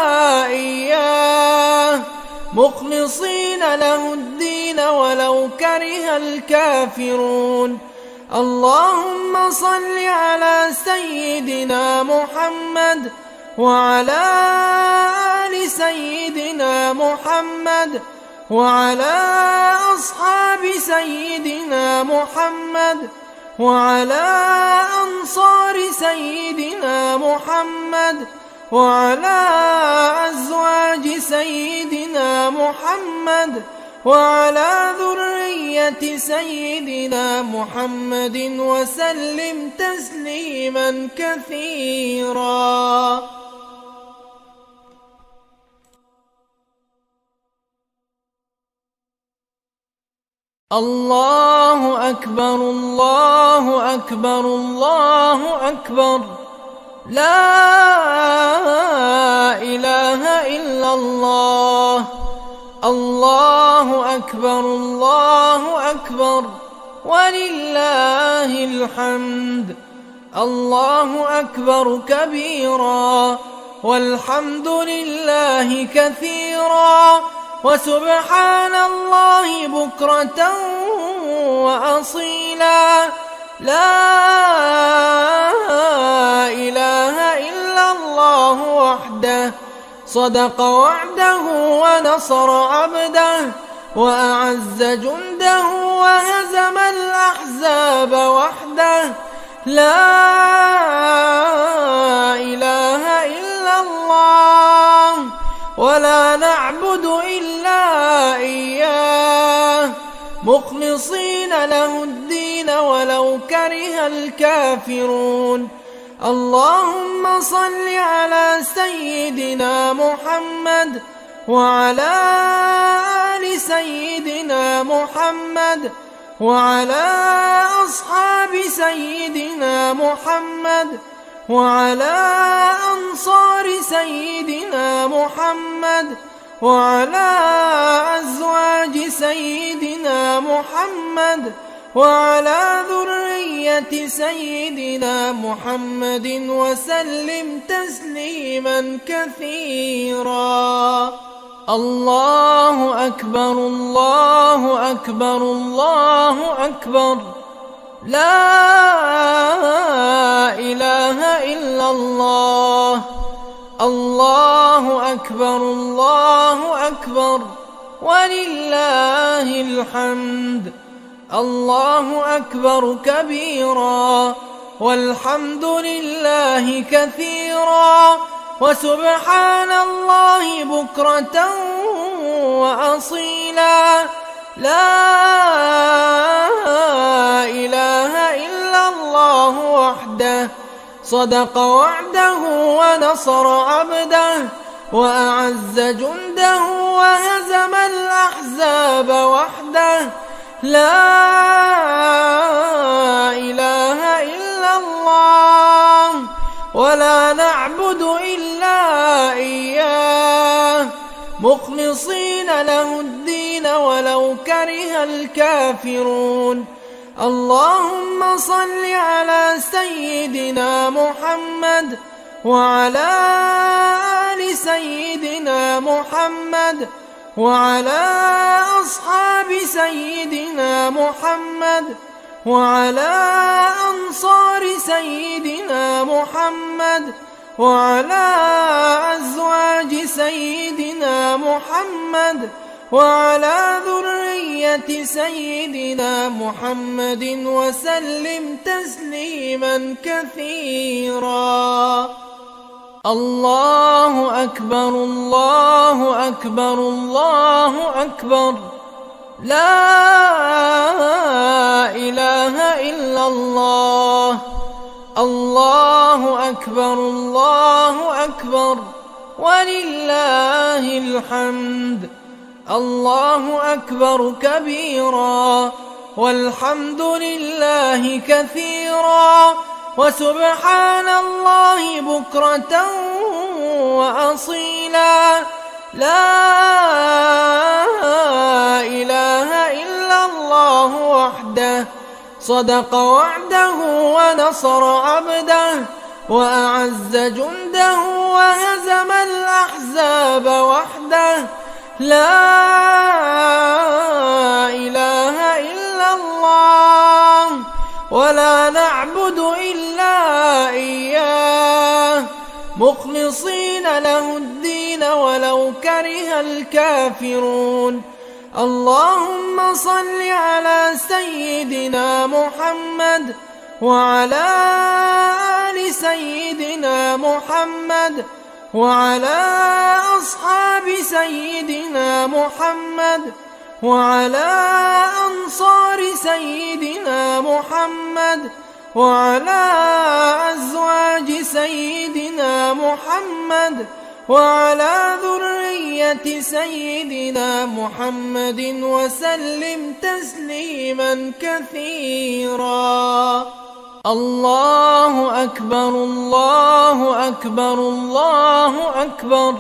إياه مخلصين له الدين ولو كره الكافرون. اللهم صل على سيدنا محمد وعلى آل سيدنا محمد وعلى أصحاب سيدنا محمد وعلى أنصار سيدنا محمد وعلى أزواج سيدنا محمد وعلى ذرية سيدنا محمد وسلم تسليما كثيرا. الله أكبر الله أكبر الله أكبر. لا إله إلا الله. الله أكبر الله أكبر ولله الحمد. الله أكبر كبيرا والحمد لله كثيرا وسبحان الله بكرة وأصيلا. لا إله إلا الله وحده صدق وعده ونصر عبده وأعز جنده وهزم الأحزاب وحده. لا إله إلا الله ولا نعبد إلا إياه مخلصين له الدين ولو كره الكافرون. اللهم صل على سيدنا محمد وعلى آل سيدنا محمد وعلى أصحاب سيدنا محمد وعلى أنصار سيدنا محمد وعلى أزواج سيدنا محمد وعلى ذرية سيدنا محمد وسلم تسليما كثيرا. الله أكبر الله أكبر الله أكبر. لا إله إلا الله. الله أكبر الله أكبر ولله الحمد. الله أكبر كبيرا والحمد لله كثيرا وسبحان الله بكرة وأصيلا. لا إله إلا الله وحده صدق وعده ونصر عبده وأعز جنده وهزم الأحزاب وحده. لا إله إلا الله ولا نعبد إلا إياه مخلصين له الدين ولو كره الكافرون. اللهم صل على سيدنا محمد وعلى آل سيدنا محمد وعلى أصحاب سيدنا محمد وعلى أنصار سيدنا محمد وعلى أزواج سيدنا محمد وعلى ذرية سيدنا محمد وسلم تسليما كثيرا. الله أكبر الله أكبر الله أكبر. لا إله إلا الله. الله أكبر الله أكبر ولله الحمد. الله أكبر كبيرا والحمد لله كثيرا وسبحان الله بكرة وأصيلا. لا إله إلا الله وحده صدق وعده ونصر عبده وأعز جنده وهزم الأحزاب وحده. لا إله إلا الله ولا نعبد إلا إياه مخلصين له الدين ولو كره الكافرون. اللهم صل على سيدنا محمد وعلى آل سيدنا محمد وعلى أصحاب سيدنا محمد وعلى أنصار سيدنا محمد وعلى أزواج سيدنا محمد وعلى ذرية سيدنا محمد وسلم تسليما كثيرا. الله أكبر الله أكبر الله أكبر.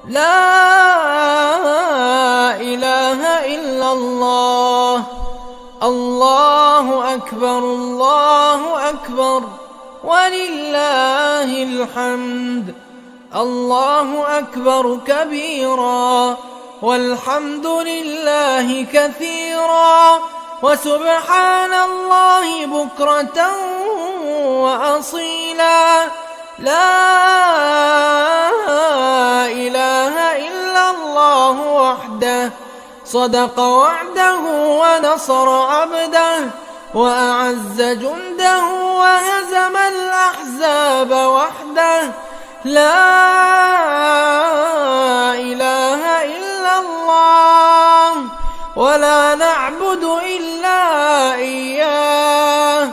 لا إله إلا الله. الله أكبر الله أكبر ولله الحمد. الله أكبر كبيرا والحمد لله كثيرا وسبحان الله بكرة وأصيلا. لا إله إلا الله وحده صدق وعده ونصر عبده وأعز جنده وهزم الأحزاب وحده. لا إله إلا الله ولا نعبد إلا إياه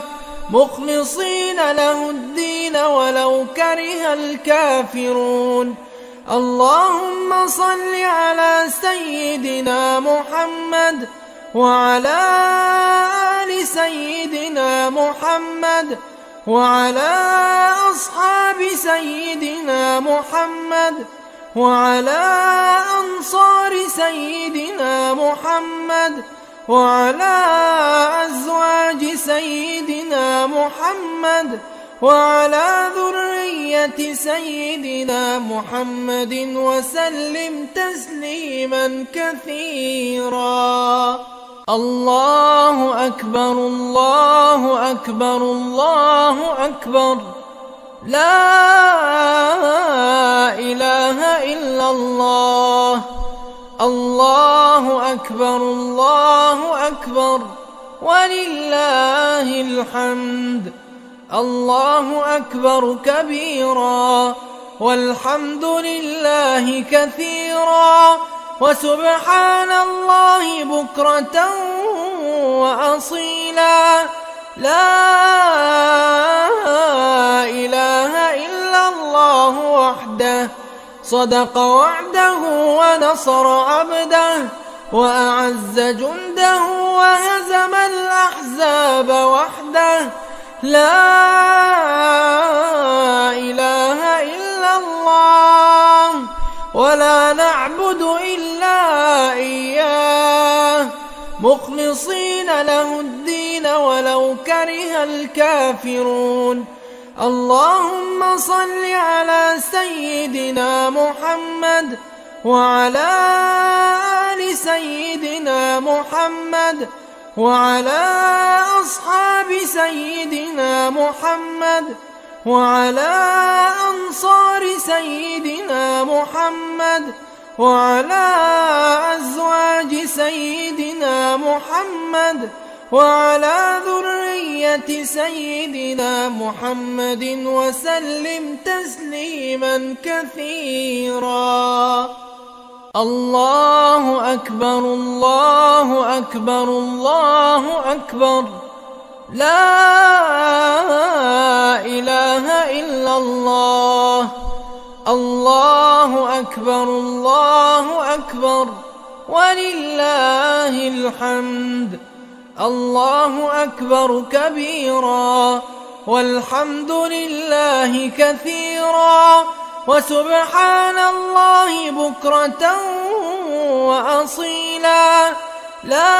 مخلصين له الدين ولو كره الكافرون. اللهم صل على سيدنا محمد وعلى آل سيدنا محمد وعلى أصحاب سيدنا محمد وعلى أنصار سيدنا محمد وعلى أزواج سيدنا محمد وعلى ذرية سيدنا محمد وسلم تسليما كثيرا. الله أكبر الله أكبر الله أكبر. لا إله إلا الله. الله أكبر الله أكبر ولله الحمد. الله أكبر كبيرا والحمد لله كثيرا وسبحان الله بكرة وأصيلا. لا إله إلا الله وحده صدق وعده ونصر عبده وأعز جنده وهزم الأحزاب وحده. لا إله إلا الله ولا نعبد إلا إياه مخلصين له الدين ولو كره الكافرون. اللهم صل على سيدنا محمد وعلى آل سيدنا محمد وعلى أصحاب سيدنا محمد وعلى أنصار سيدنا محمد وعلى أزواج سيدنا محمد وعلى ذرية سيدنا محمد وسلم تسليما كثيرا. الله أكبر الله أكبر الله أكبر. لا إله إلا الله. الله أكبر الله أكبر ولله الحمد. الله أكبر كبيرا والحمد لله كثيرا وسبحان الله بكرة وأصيلا. لا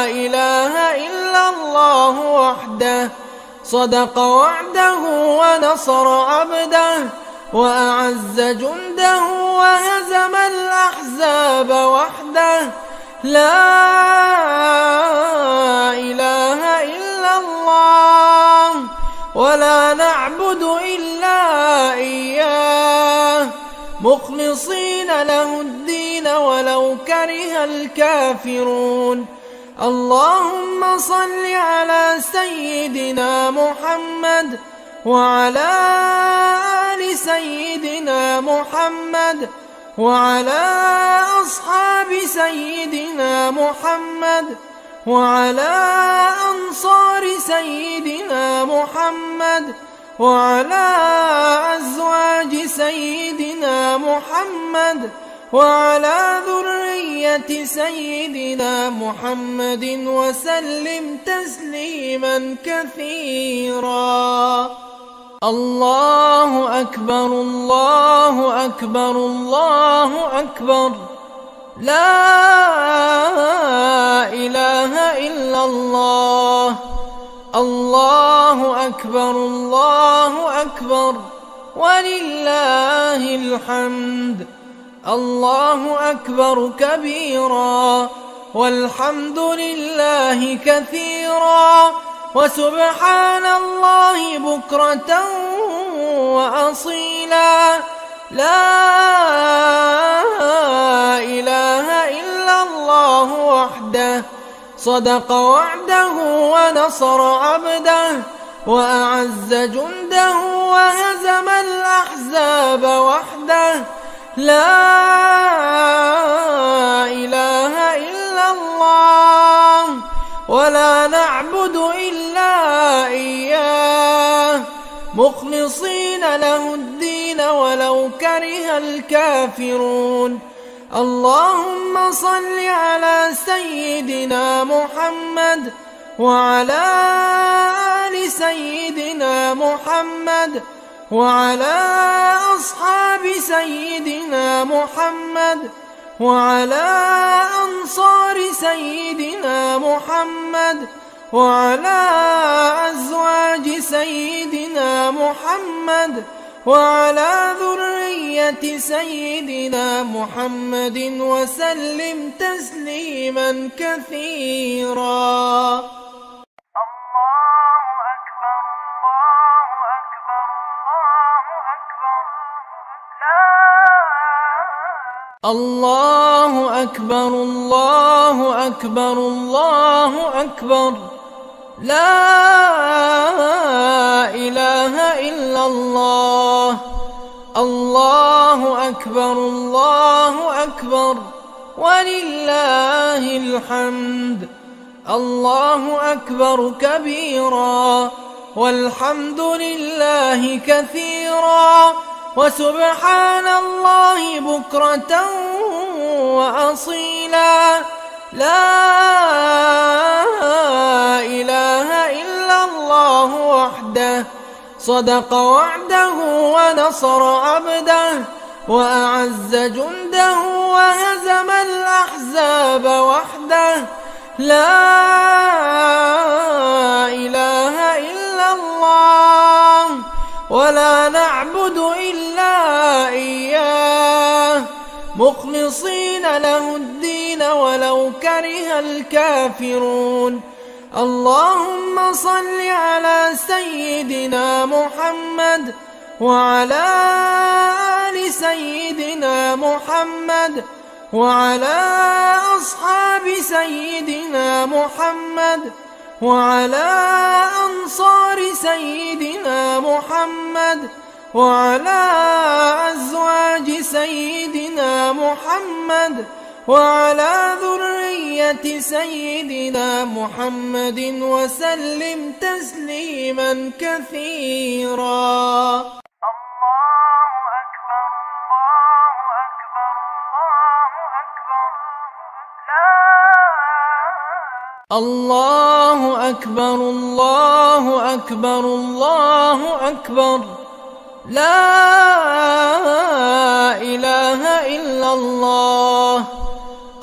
إله إلا الله وحده صدق وعده ونصر عبده وأعز جنده وهزم الأحزاب وحده. لا إله إلا الله ولا نعبد إلا إياه مخلصين له الدين ولو كره الكافرون. اللهم صل على سيدنا محمد وعلى آل سيدنا محمد وعلى أصحاب سيدنا محمد وعلى أنصار سيدنا محمد وعلى أزواج سيدنا محمد وعلى ذرية سيدنا محمد وسلم تسليما كثيرا. الله أكبر الله أكبر الله أكبر، لا إله إلا الله. الله أكبر الله أكبر ولله الحمد. الله أكبر كبيرا والحمد لله كثيرا وسبحان الله بكرة وأصيلا. لا إله إلا الله وحده صدق وعده ونصر عبده وأعز جنده وهزم الأحزاب وحده. لا إله إلا الله ولا نعبد إلا إياه مخلصين له الدين ولو كره الكافرون. اللهم صل على سيدنا محمد وعلى آل سيدنا محمد وعلى أصحاب سيدنا محمد وعلى أنصار سيدنا محمد وعلى أزواج سيدنا محمد وعلى ذرية سيدنا محمد وسلم تسليما كثيرا. الله أكبر الله أكبر الله أكبر، لا إله إلا الله. الله أكبر الله أكبر ولله الحمد. الله أكبر كبيرا والحمد لله كثيرا وسبحان الله بكرة وأصيلا. لا إله إلا الله وحده صدق وعده ونصر عبده وأعز جنده وهزم الأحزاب وحده. لا إله إلا الله ولا نعبد إلا إياه مخلصين له الدين ولو كره الكافرون. اللهم صل على سيدنا محمد وعلى آل سيدنا محمد وعلى أصحاب سيدنا محمد وعلى أنصار سيدنا محمد وعلى أزواج سيدنا محمد وعلى ذرية سيدنا محمد وسلم تسليما كثيرا. الله أكبر الله أكبر الله أكبر، لا إله إلا الله.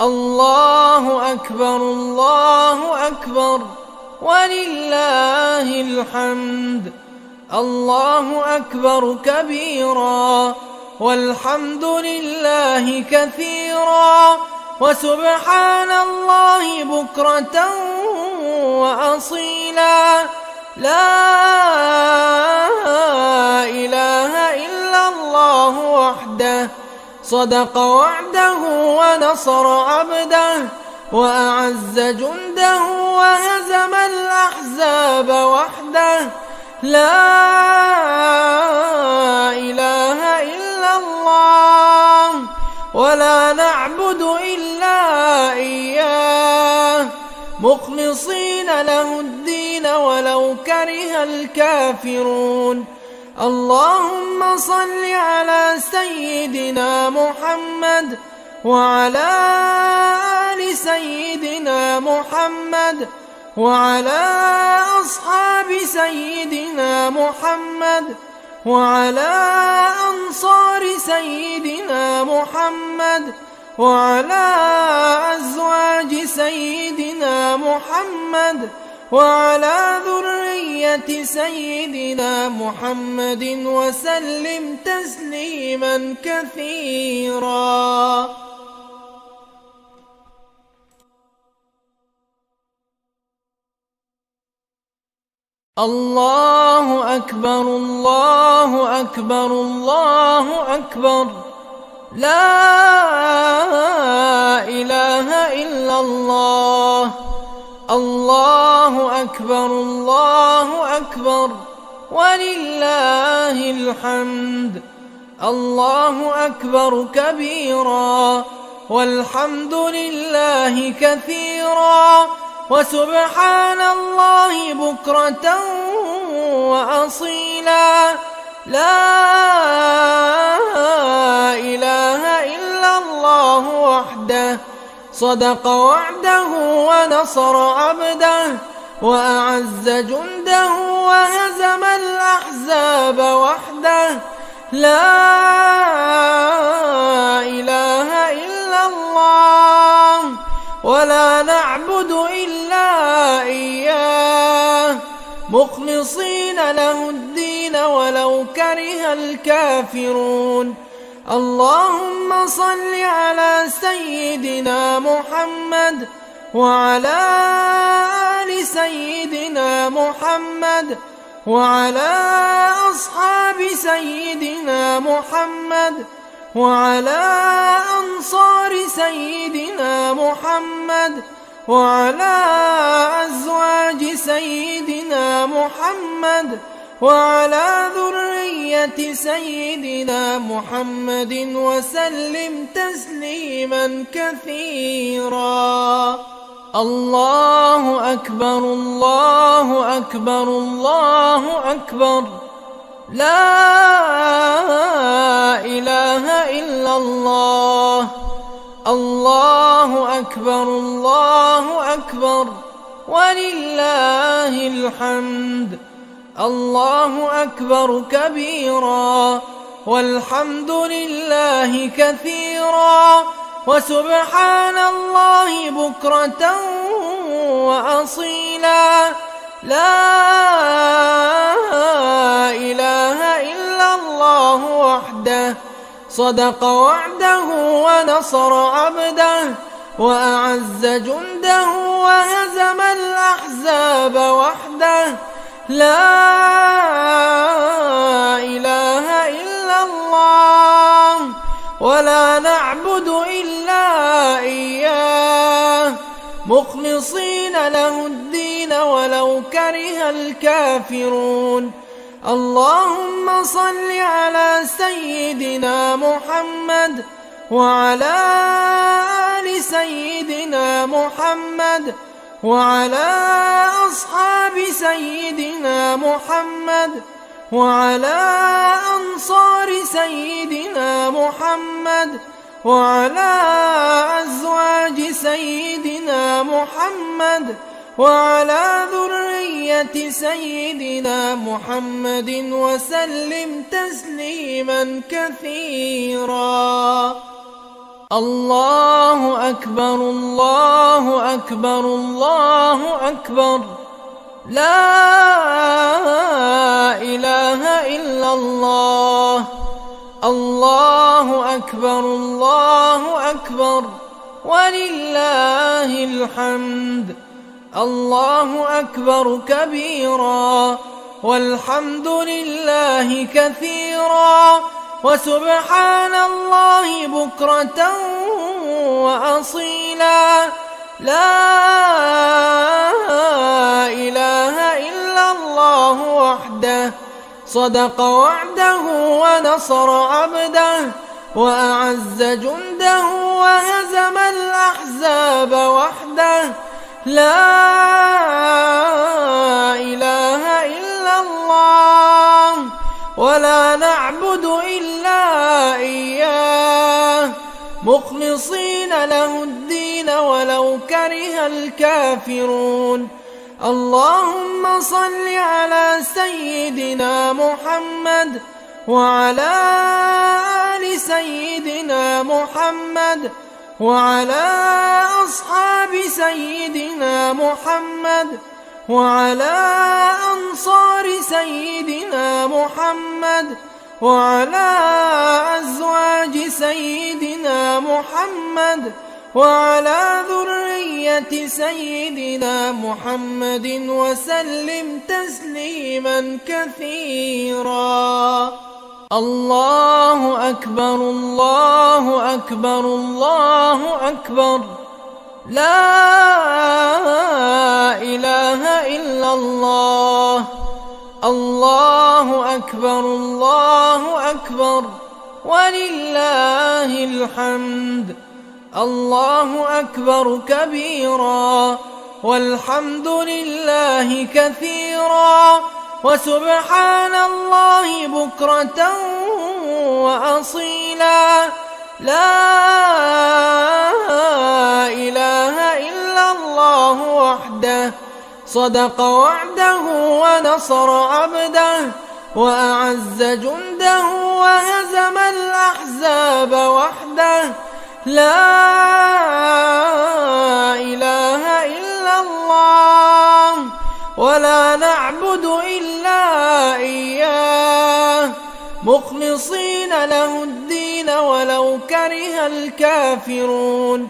الله أكبر الله أكبر ولله الحمد. الله أكبر كبيرا والحمد لله كثيرا وسبحان الله بكرة وأصيلا. لا إله إلا الله وحده صدق وعده ونصر عبده وأعز جنده وهزم الأحزاب وحده. لا إله إلا الله ولا نعبد إلا إياه مخلصين له الدين ولو كره الكافرون. اللهم صل على سيدنا محمد وعلى آل سيدنا محمد وعلى أصحاب سيدنا محمد وعلى أنصار سيدنا محمد وعلى أزواج سيدنا محمد وعلى ذرية سيدنا محمد وسلم تسليما كثيرا. الله أكبر الله أكبر الله أكبر، لا إله إلا الله. الله أكبر الله أكبر ولله الحمد. الله أكبر كبيرا والحمد لله كثيرا وسبحان الله بكرة وأصيلا. لا إله إلا الله وحده صدق وعده ونصر عبده وأعز جنده وهزم الأحزاب وحده. لا إله إلا الله ولا نعبد إلا إياه مخلصين له الدين ولو كره الكافرون. اللهم صل على سيدنا محمد وعلى آل سيدنا محمد وعلى أصحاب سيدنا محمد وعلى أنصار سيدنا محمد وعلى أزواج سيدنا محمد وعلى ذرية سيدنا محمد وسلم تسليما كثيرا. الله أكبر الله أكبر الله أكبر، لا إله إلا الله. الله أكبر الله أكبر ولله الحمد. الله أكبر كبيرا والحمد لله كثيرا وسبحان الله بكرة وأصيلا. لا إله إلا الله وحده صدق وعده ونصر عبده وأعز جنده وهزم الأحزاب وحده. لا إله إلا الله ولا نعبد إلا إياه مخلصين له الدين ولو كره الكافرون. اللهم صل على سيدنا محمد وعلى آل سيدنا محمد وعلى أصحاب سيدنا محمد وعلى أنصار سيدنا محمد وعلى أزواج سيدنا محمد وعلى ذرية سيدنا محمد وسلم تسليما كثيرا. الله أكبر الله أكبر الله أكبر، لا إله إلا الله. الله أكبر الله أكبر ولله الحمد. الله أكبر كبيرا والحمد لله كثيرا وسبحان الله بكرة وأصيلا. لا إله إلا الله وحده صدق وعده ونصر عبده وأعز جنده وهزم الأحزاب وحده. لا إله إلا الله ولا نعبد إلا إياه مخلصين له الدين ولو كره الكافرون. اللهم صل على سيدنا محمد وعلى آل سيدنا محمد وعلى أصحاب سيدنا محمد وعلى أنصار سيدنا محمد وعلى أزواج سيدنا محمد وعلى ذرية سيدنا محمد وسلم تسليما كثيرا. الله أكبر الله أكبر الله أكبر، لا إله إلا الله. الله أكبر الله أكبر ولله الحمد. الله أكبر كبيرا والحمد لله كثيرا وسبحان الله بكرة وأصيلا. لا إله إلا الله وحده صدق وعده ونصر عبده وأعز جنده وهزم الأحزاب وحده. لا إله إلا الله ولا نعبد إلا إياه مخلصين له الدين ولو كره الكافرون.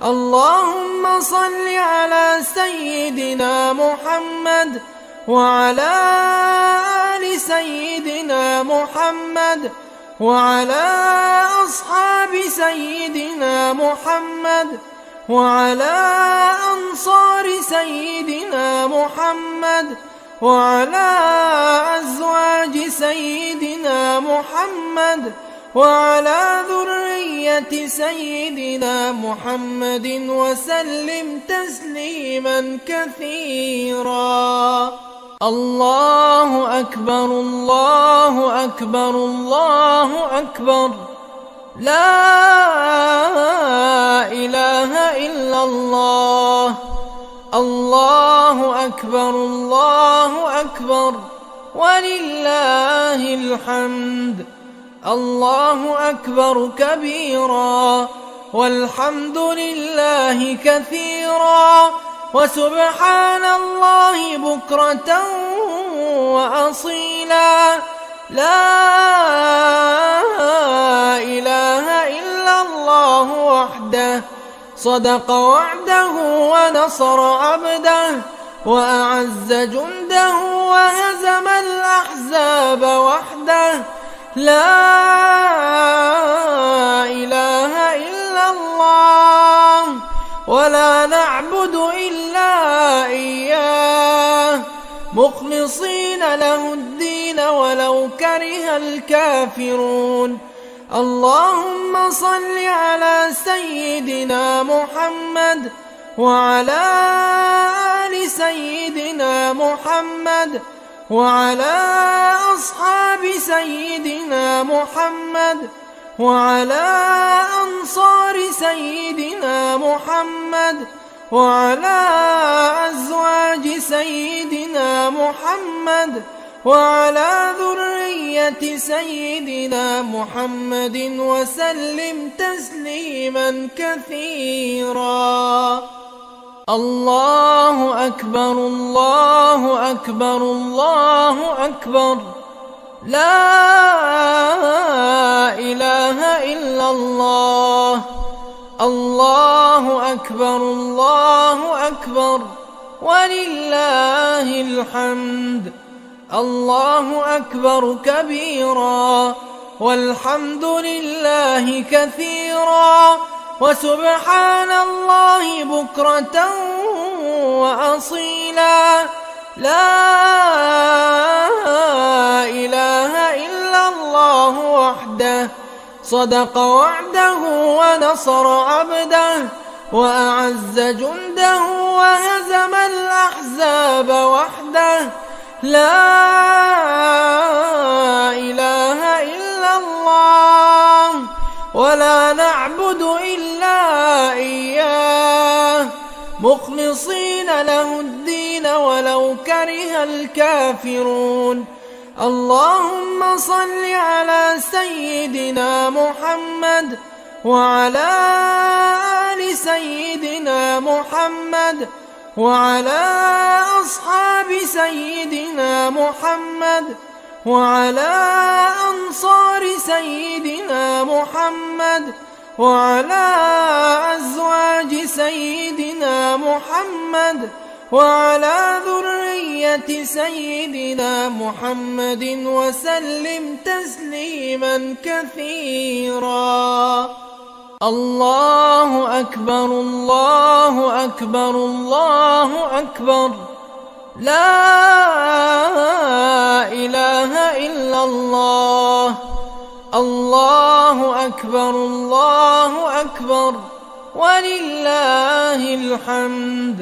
اللهم صل على سيدنا محمد وعلى آل سيدنا محمد وعلى أصحاب سيدنا محمد وعلى أنصار سيدنا محمد وعلى أزواج سيدنا محمد وعلى ذرية سيدنا محمد وسلم تسليما كثيرا. الله أكبر الله أكبر الله أكبر، لا إله إلا الله. الله أكبر الله أكبر ولله الحمد. الله أكبر كبيرا والحمد لله كثيرا وسبحان الله بكرة وأصيلا. لا إله إلا الله وحده صدق وعده ونصر عبده وأعز جنده وهزم الأحزاب وحده. لا إله إلا الله ولا نعبد إلا إياه مخلصين له الدين ولو كره الكافرون. اللهم صل على سيدنا محمد وعلى آل سيدنا محمد وعلى أصحاب سيدنا محمد وعلى أنصار سيدنا محمد وعلى أزواج سيدنا محمد وعلى ذرية سيدنا محمد وسلم تسليما كثيرا. الله أكبر الله أكبر الله أكبر، لا إله إلا الله. الله أكبر الله أكبر ولله الحمد. الله أكبر كبيرا والحمد لله كثيرا وسبحان الله بكرة وأصيلا. لا إله إلا الله وحده صدق وعده ونصر عبده وأعز جنده وهزم الأحزاب وحده. لا إله إلا الله ولا نعبد إلا إياه مخلصين له الدين ولو كره الكافرون. اللهم صل على سيدنا محمد وعلى آل سيدنا محمد وعلى أصحاب سيدنا محمد وعلى أنصار سيدنا محمد وعلى أزواج سيدنا محمد وعلى ذرية سيدنا محمد وسلم تسليما كثيرا. الله أكبر الله أكبر الله أكبر، لا إله إلا الله. الله أكبر الله أكبر ولله الحمد.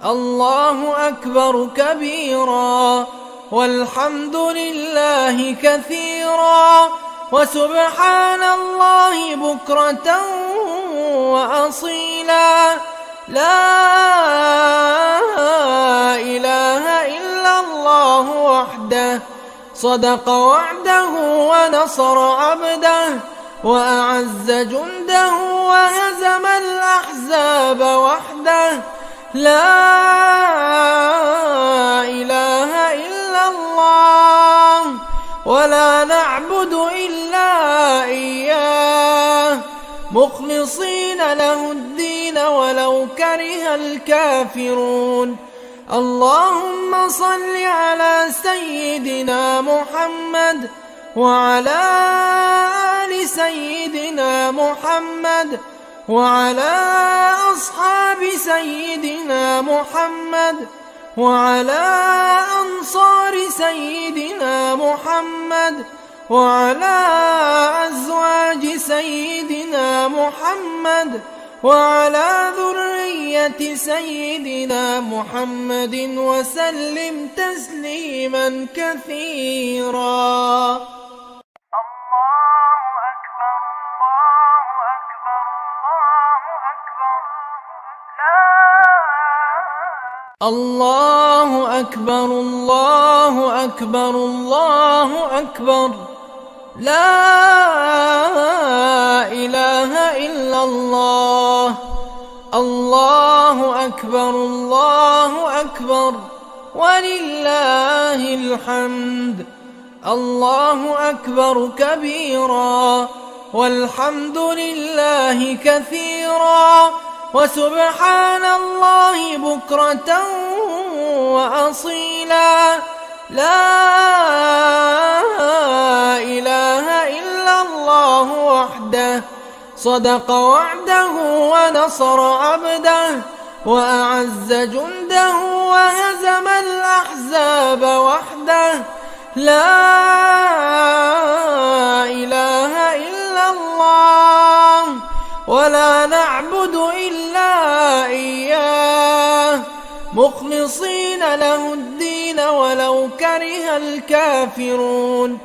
الله أكبر كبيرا والحمد لله كثيرا وسبحان الله بكرة وأصيلا. لا إله إلا الله وحده صدق وعده ونصر عبده وأعز جنده وهزم الأحزاب وحده. لا إله إلا الله ولا نعبد إلا إياه مخلصين له الدين ولو كره الكافرون. اللهم صل على سيدنا محمد وعلى آل سيدنا محمد وعلى أصحاب سيدنا محمد وعلى أنصار سيدنا محمد وعلى أزواج سيدنا محمد وعلى ذرية سيدنا محمد وسلم تسليما كثيرا. الله أكبر الله أكبر الله أكبر، لا إله إلا الله. الله أكبر الله أكبر ولله الحمد. الله أكبر كبيرا والحمد لله كثيرا وسبحان الله بكرة وأصيلا. لا إله إلا الله وحده صدق وعده ونصر عبده وأعز جنده وهزم الأحزاب وحده. لا إله إلا الله ولا نعبد إلا إياه مخلصين له الدين ولو كره الكافرون.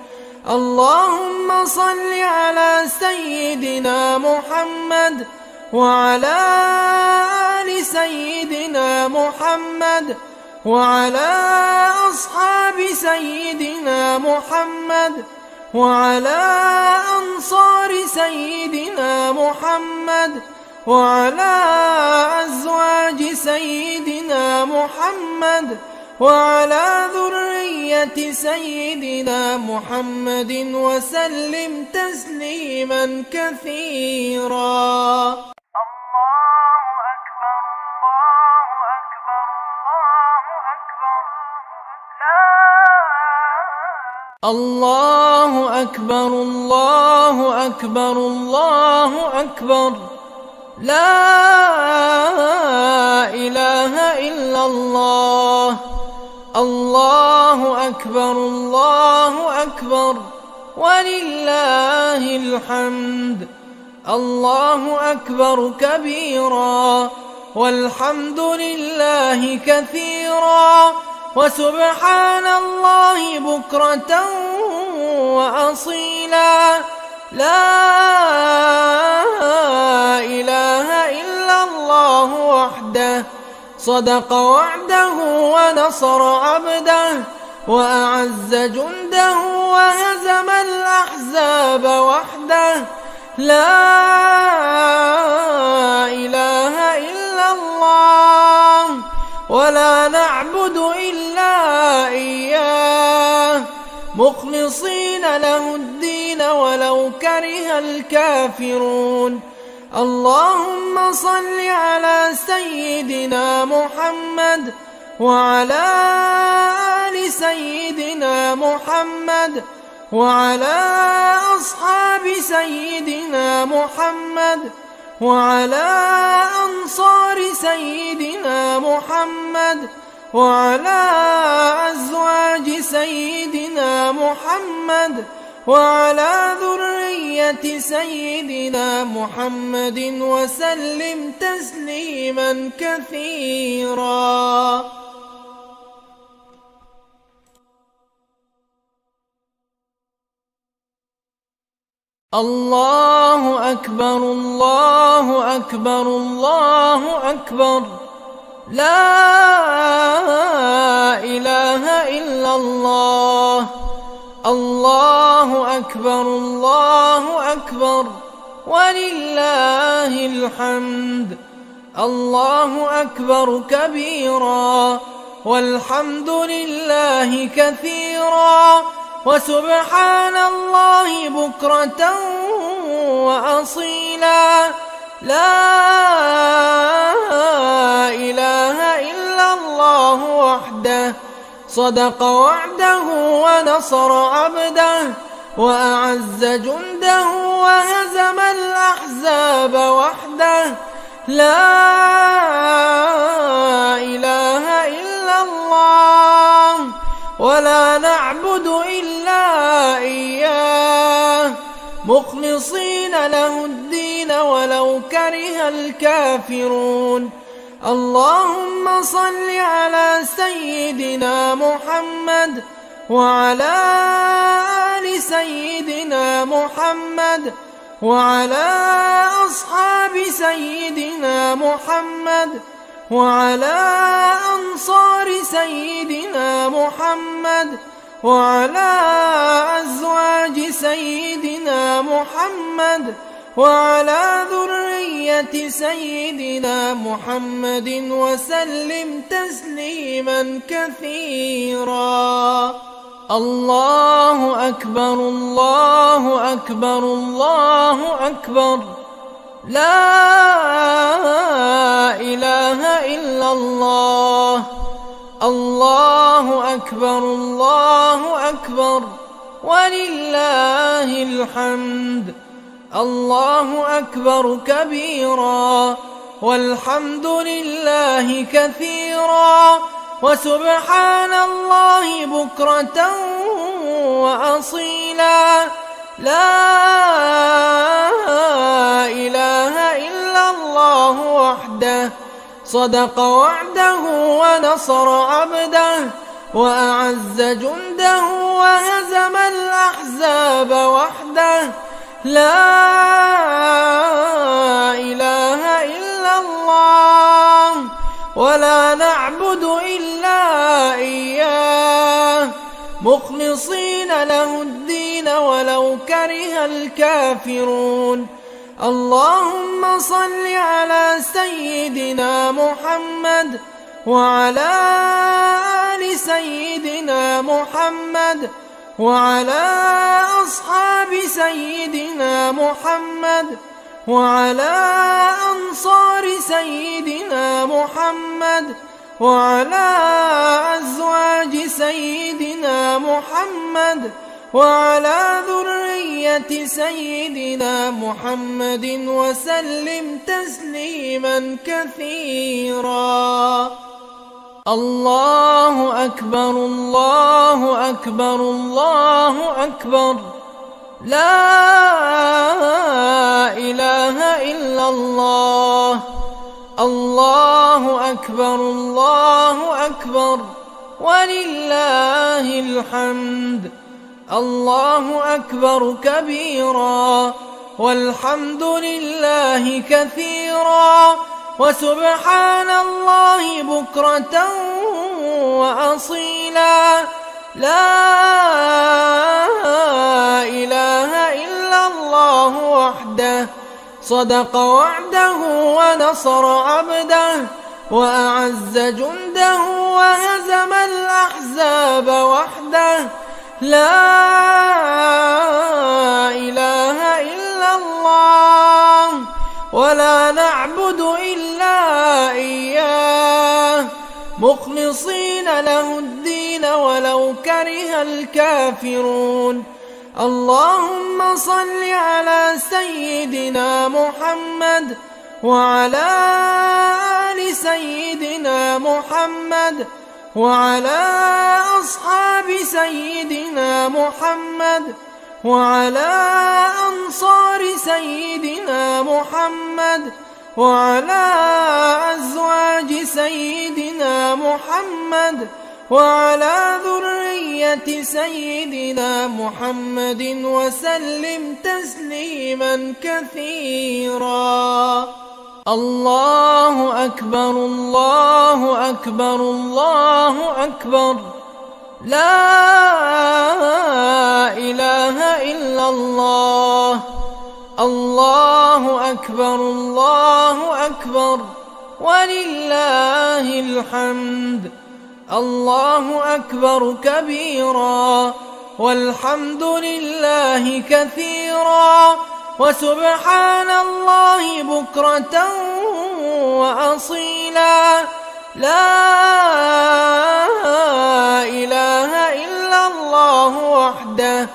اللهم صل على سيدنا محمد وعلى آل سيدنا محمد وعلى أصحاب سيدنا محمد وعلى أنصار سيدنا محمد وعلى أزواج سيدنا محمد وعلى ذرية سيدنا محمد وسلم تسليما كثيرا. الله أكبر الله أكبر الله أكبر، لا إله إلا الله. الله أكبر الله أكبر ولله الحمد. الله أكبر كبيرا والحمد لله كثيرا وسبحان الله بكرة وأصيلا. لا إله إلا الله وحده صدق وعده ونصر عبده وأعز جنده وهزم الأحزاب وحده. لا إله إلا الله ولا نعبد إلا إياه مخلصين له الدين ولو كره الكافرون. اللهم صل على سيدنا محمد وعلى آل سيدنا محمد وعلى أصحاب سيدنا محمد وعلى أنصار سيدنا محمد وعلى أزواج سيدنا محمد وعلى ذرية سيدنا محمد وسلم تسليما كثيرا. الله أكبر الله أكبر الله أكبر. لا إله إلا الله. الله أكبر الله أكبر ولله الحمد. الله أكبر كبيرا والحمد لله كثيرا وسبحان الله بكرة وأصيلا. لا إله إلا الله وحده صدق وعده ونصر عبده وأعز جنده وهزم الأحزاب وحده. لا إله إلا الله ولا نعبد إلا إياه مخلصين له الدين ولو كره الكافرون. اللهم صل على سيدنا محمد وعلى آل سيدنا محمد وعلى أصحاب سيدنا محمد وعلى أنصار سيدنا محمد وعلى أزواج سيدنا محمد وعلى ذرية سيدنا محمد وسلم تسليما كثيرا. الله أكبر الله أكبر الله أكبر. لا إله إلا الله. الله أكبر الله أكبر ولله الحمد. الله أكبر كبيرا والحمد لله كثيرا وسبحان الله بكرة وأصيلا. لا إله إلا الله وحده صدق وعده ونصر عبده وأعز جنده وهزم الأحزاب وحده. لا إله إلا الله ولا نعبد إلا إياه مخلصين له الدين ولو كره الكافرون. اللهم صل على سيدنا محمد وعلى آل سيدنا محمد وعلى أصحاب سيدنا محمد وعلى أنصار سيدنا محمد وعلى أزواج سيدنا محمد وعلى ذرية سيدنا محمد وسلم تسليما كثيرا. الله أكبر الله أكبر الله أكبر. لا إله إلا الله. الله أكبر الله أكبر ولله الحمد. الله أكبر كبيرا والحمد لله كثيرا وسبحان الله بكرة وأصيلا. لا إله إلا الله وحده صدق وعده ونصر عبده وأعز جنده وهزم الأحزاب وحده. لا إله إلا الله ولا نعبد إلا إياه مخلصين له الدين ولو كره الكافرون. اللهم صل على سيدنا محمد وعلى آل سيدنا محمد وعلى أصحاب سيدنا محمد وعلى أنصار سيدنا محمد وعلى أزواج سيدنا محمد وعلى ذرية سيدنا محمد وسلم تسليما كثيرا. الله أكبر الله أكبر الله أكبر. لا إله إلا الله. الله أكبر الله أكبر ولله الحمد. الله أكبر كبيرا والحمد لله كثيرا وسبحان الله بكرة وأصيلا. لا إله إلا الله وحده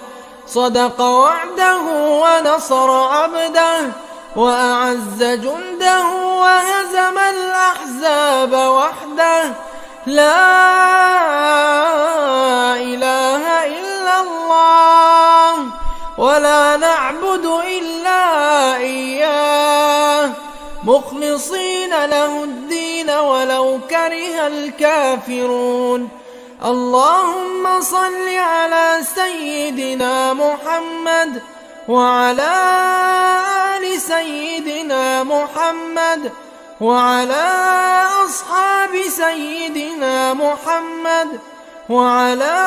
صدق وعده ونصر عبده وأعز جنده وهزم الأحزاب وحده. لا إله إلا الله ولا نعبد إلا إياه مخلصين له الدين ولو كره الكافرون. اللهم صل على سيدنا محمد وعلى آل سيدنا محمد وعلى أصحاب سيدنا محمد وعلى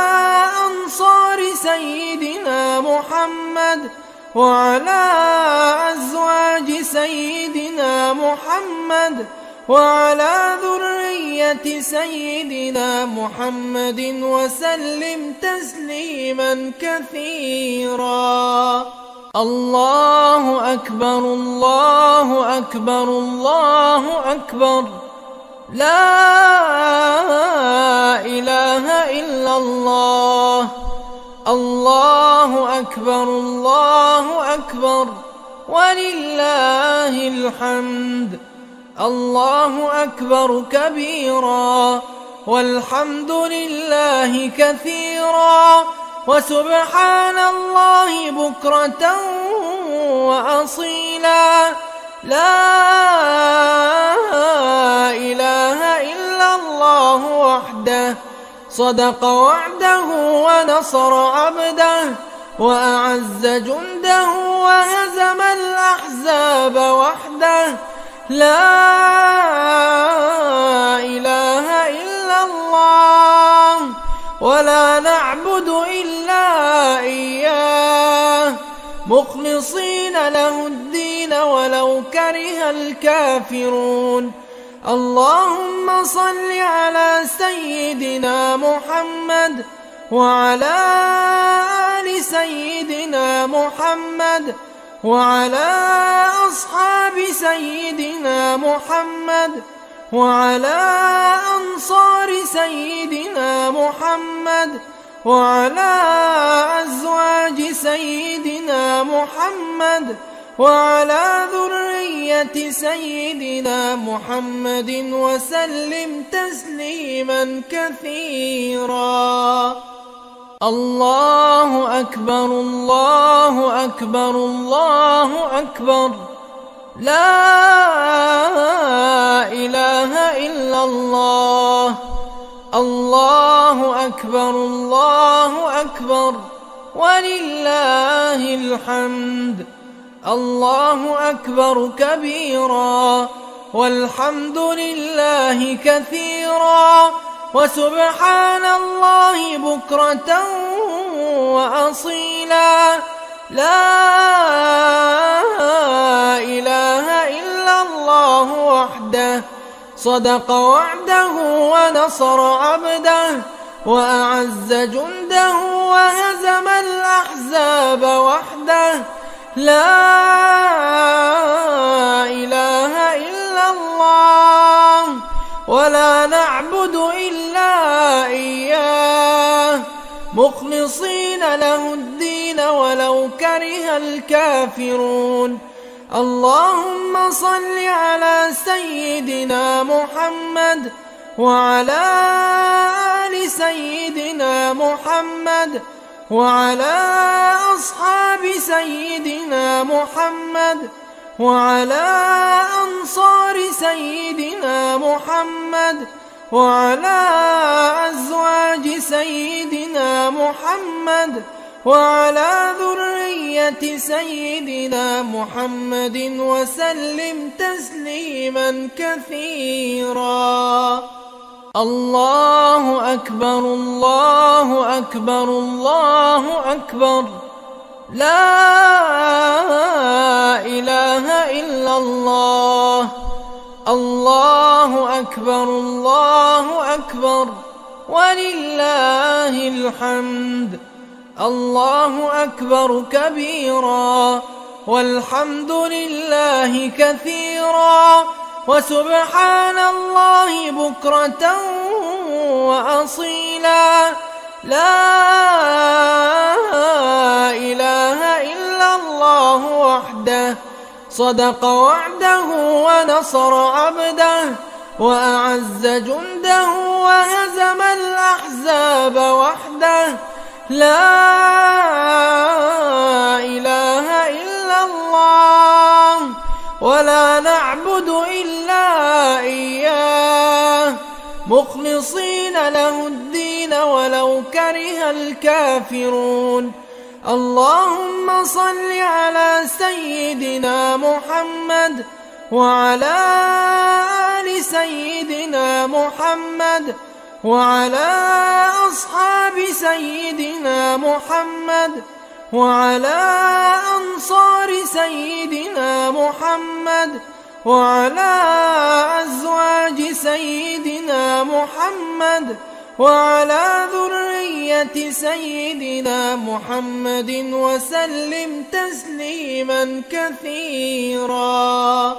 أنصار سيدنا محمد وعلى أزواج سيدنا محمد وعلى ذرية سيدنا محمد وسلم تسليما كثيرا. الله أكبر الله أكبر الله أكبر. لا إله إلا الله. الله أكبر الله أكبر ولله الحمد. الله أكبر كبيرا والحمد لله كثيرا وسبحان الله بكرة وأصيلا. لا إله إلا الله وحده صدق وعده ونصر عبده وأعز جنده وهزم الأحزاب وحده. لا إله إلا الله ولا نعبد إلا إياه مخلصين له الدين ولو كره الكافرون. اللهم صل على سيدنا محمد وعلى آل سيدنا محمد وعلى أصحاب سيدنا محمد وعلى أنصار سيدنا محمد وعلى أزواج سيدنا محمد وعلى ذرية سيدنا محمد وسلم تسليما كثيرا. الله أكبر الله أكبر الله أكبر. لا إله إلا الله. الله أكبر الله أكبر ولله الحمد. الله أكبر كبيرا والحمد لله كثيرا وسبحان الله بكرة وأصيلا. لا إله إلا الله وحده صدق وعده ونصر عبده وأعز جنده وهزم الأحزاب وحده. لا إله إلا الله ولا نعبد إلا إياه مخلصين له الدين ولو كره الكافرون. اللهم صل على سيدنا محمد وعلى آل سيدنا محمد وعلى أصحاب سيدنا محمد وعلى أنصار سيدنا محمد وعلى أزواج سيدنا محمد وعلى ذرية سيدنا محمد وسلم تسليما كثيرا. الله أكبر الله أكبر الله أكبر. لا إله إلا الله. الله أكبر الله أكبر ولله الحمد. الله أكبر كبيرا والحمد لله كثيرا وسبحان الله بكرة وأصيلا. لا إله إلا الله وحده صدق وعده ونصر عبده وأعز جنده وهزم الأحزاب وحده. لا إله إلا الله ولا نعبد إلا إياه مخلصين له الدين ولو كره الكافرون. اللهم صل على سيدنا محمد وعلى آل سيدنا محمد وعلى أصحاب سيدنا محمد وعلى أنصار سيدنا محمد وعلى أزواج سيدنا محمد وعلى ذرية سيدنا محمد وسلم تسليما كثيرا.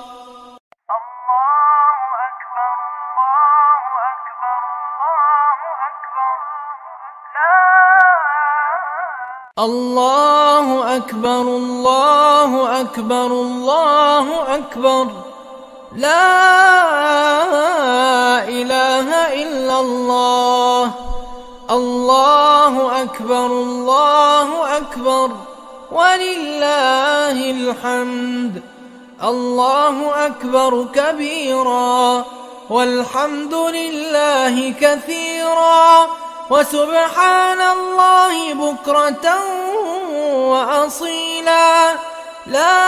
الله أكبر الله أكبر الله أكبر. لا إله إلا الله. الله أكبر الله أكبر ولله الحمد. الله أكبر كبيرا والحمد لله كثيرا وسبحان الله بكرة وأصيلا. لا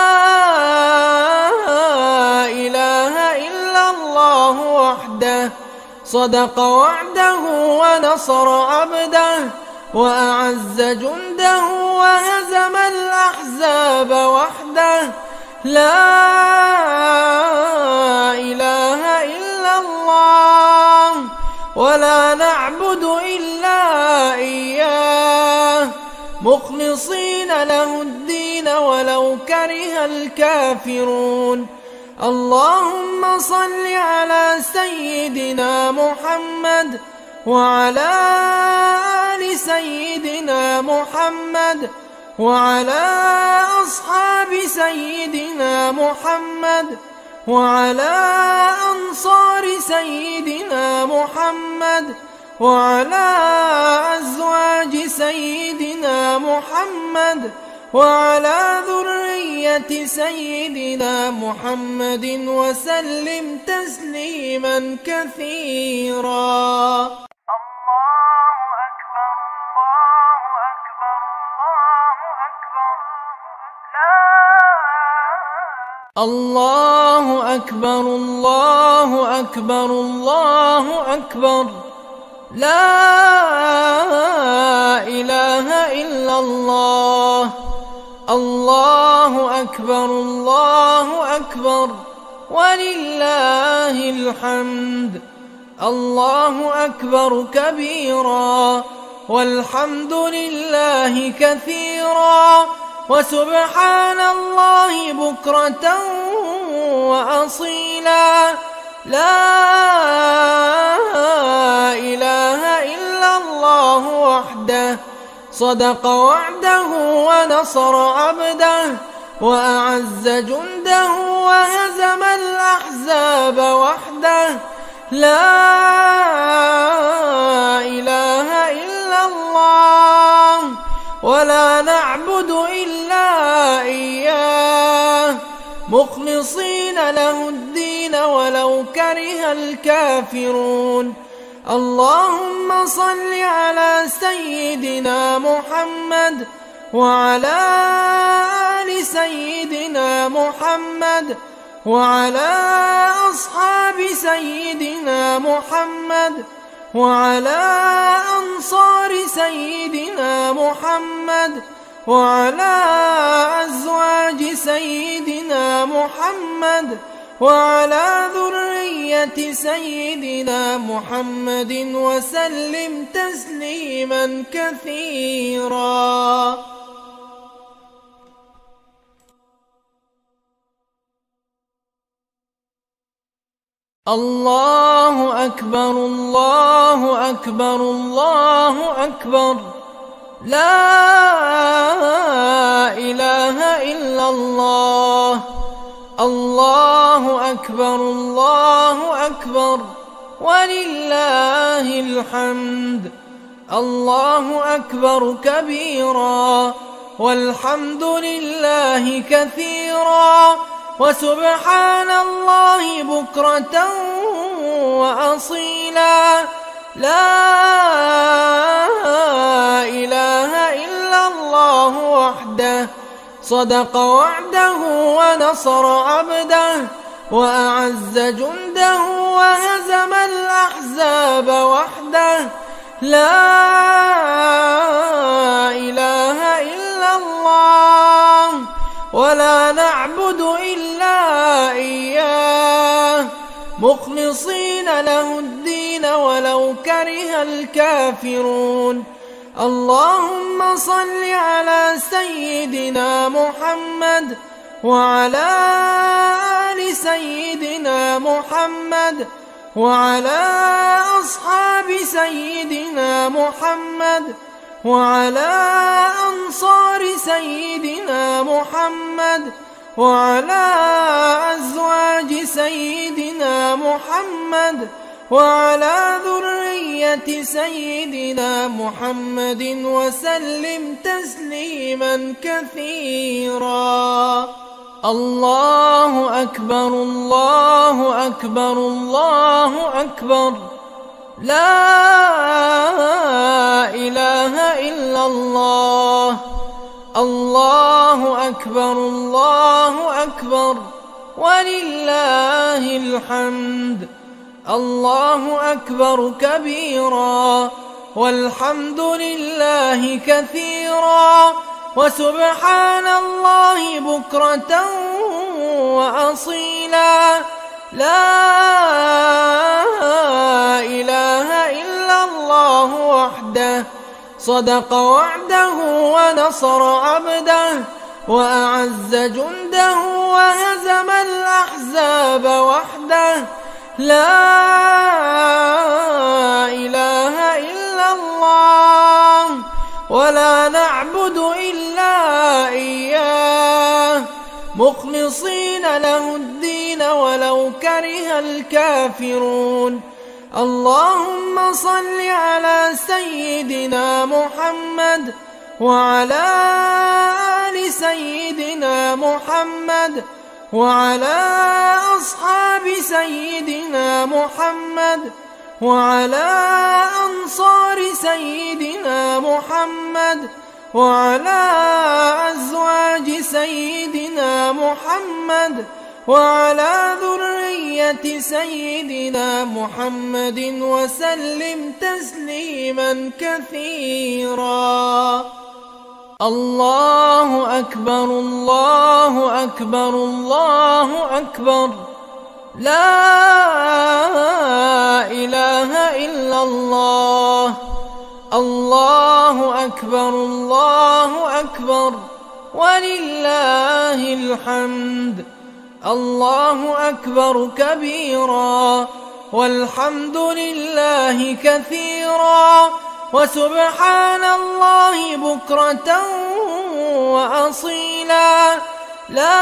إله إلا الله وحده صدق وعده ونصر عبده وأعز جنده وهزم الأحزاب وحده. لا إله إلا الله ولا نعبد إلا إياه مخلصين له الدين ولو كره الكافرون. اللهم صل على سيدنا محمد وعلى آل سيدنا محمد وعلى أصحاب سيدنا محمد وعلى أنصار سيدنا محمد وعلى أزواج سيدنا محمد وعلى ذرية سيدنا محمد وسلم تسليما كثيرا. الله أكبر الله أكبر الله أكبر، لا إله إلا الله. الله أكبر الله أكبر ولله الحمد. الله أكبر كبيرا والحمد لله كثيرا وسبحان الله بكرة وأصيلا. لا إله إلا الله وحده صدق وعده ونصر عبده وأعز جنده وهزم الأحزاب وحده. لا إله إلا الله ولا نعبد إلا إياه مخلصين له الدين ولو كره الكافرون. اللهم صل على سيدنا محمد وعلى آل سيدنا محمد وعلى أصحاب سيدنا محمد وعلى أنصار سيدنا محمد وعلى أزواج سيدنا محمد وعلى ذرية سيدنا محمد وسلم تسليما كثيرا. الله أكبر الله أكبر الله أكبر، لا إله إلا الله. الله أكبر الله أكبر ولله الحمد. الله أكبر كبيرا والحمد لله كثيرا وسبحان الله بكرة وأصيلا. لا إله إلا الله وحده صدق وعده ونصر عبده وأعز جنده وهزم الأحزاب وحده. لا إله إلا الله ولا نعبد إلا إياه مخلصين له الدين ولو كره الكافرون. اللهم صل على سيدنا محمد وعلى آل سيدنا محمد وعلى أصحاب سيدنا محمد وعلى أنصار سيدنا محمد وعلى أزواج سيدنا محمد وعلى ذرية سيدنا محمد وسلم تسليما كثيرا. الله أكبر الله أكبر الله أكبر، لا إله إلا الله. الله أكبر الله أكبر ولله الحمد. الله أكبر كبيرا والحمد لله كثيرا وسبحان الله بكرة وأصيلا. لا إله إلا الله وحده صدق وعده ونصر عبده وأعز جنده وهزم الأحزاب وحده. لا إله إلا الله ولا نعبد إلا إياه مخلصين له الدين ولو كره الكافرون. اللهم صل على سيدنا محمد وعلى آل سيدنا محمد وعلى أصحاب سيدنا محمد وعلى أنصار سيدنا محمد وعلى أزواج سيدنا محمد وعلى ذرية سيدنا محمد وسلم تسليما كثيرا. الله أكبر الله أكبر الله أكبر، لا إله إلا الله. الله أكبر الله أكبر ولله الحمد. الله أكبر كبيرا والحمد لله كثيرا وسبحان الله بكرة وأصيلا. لا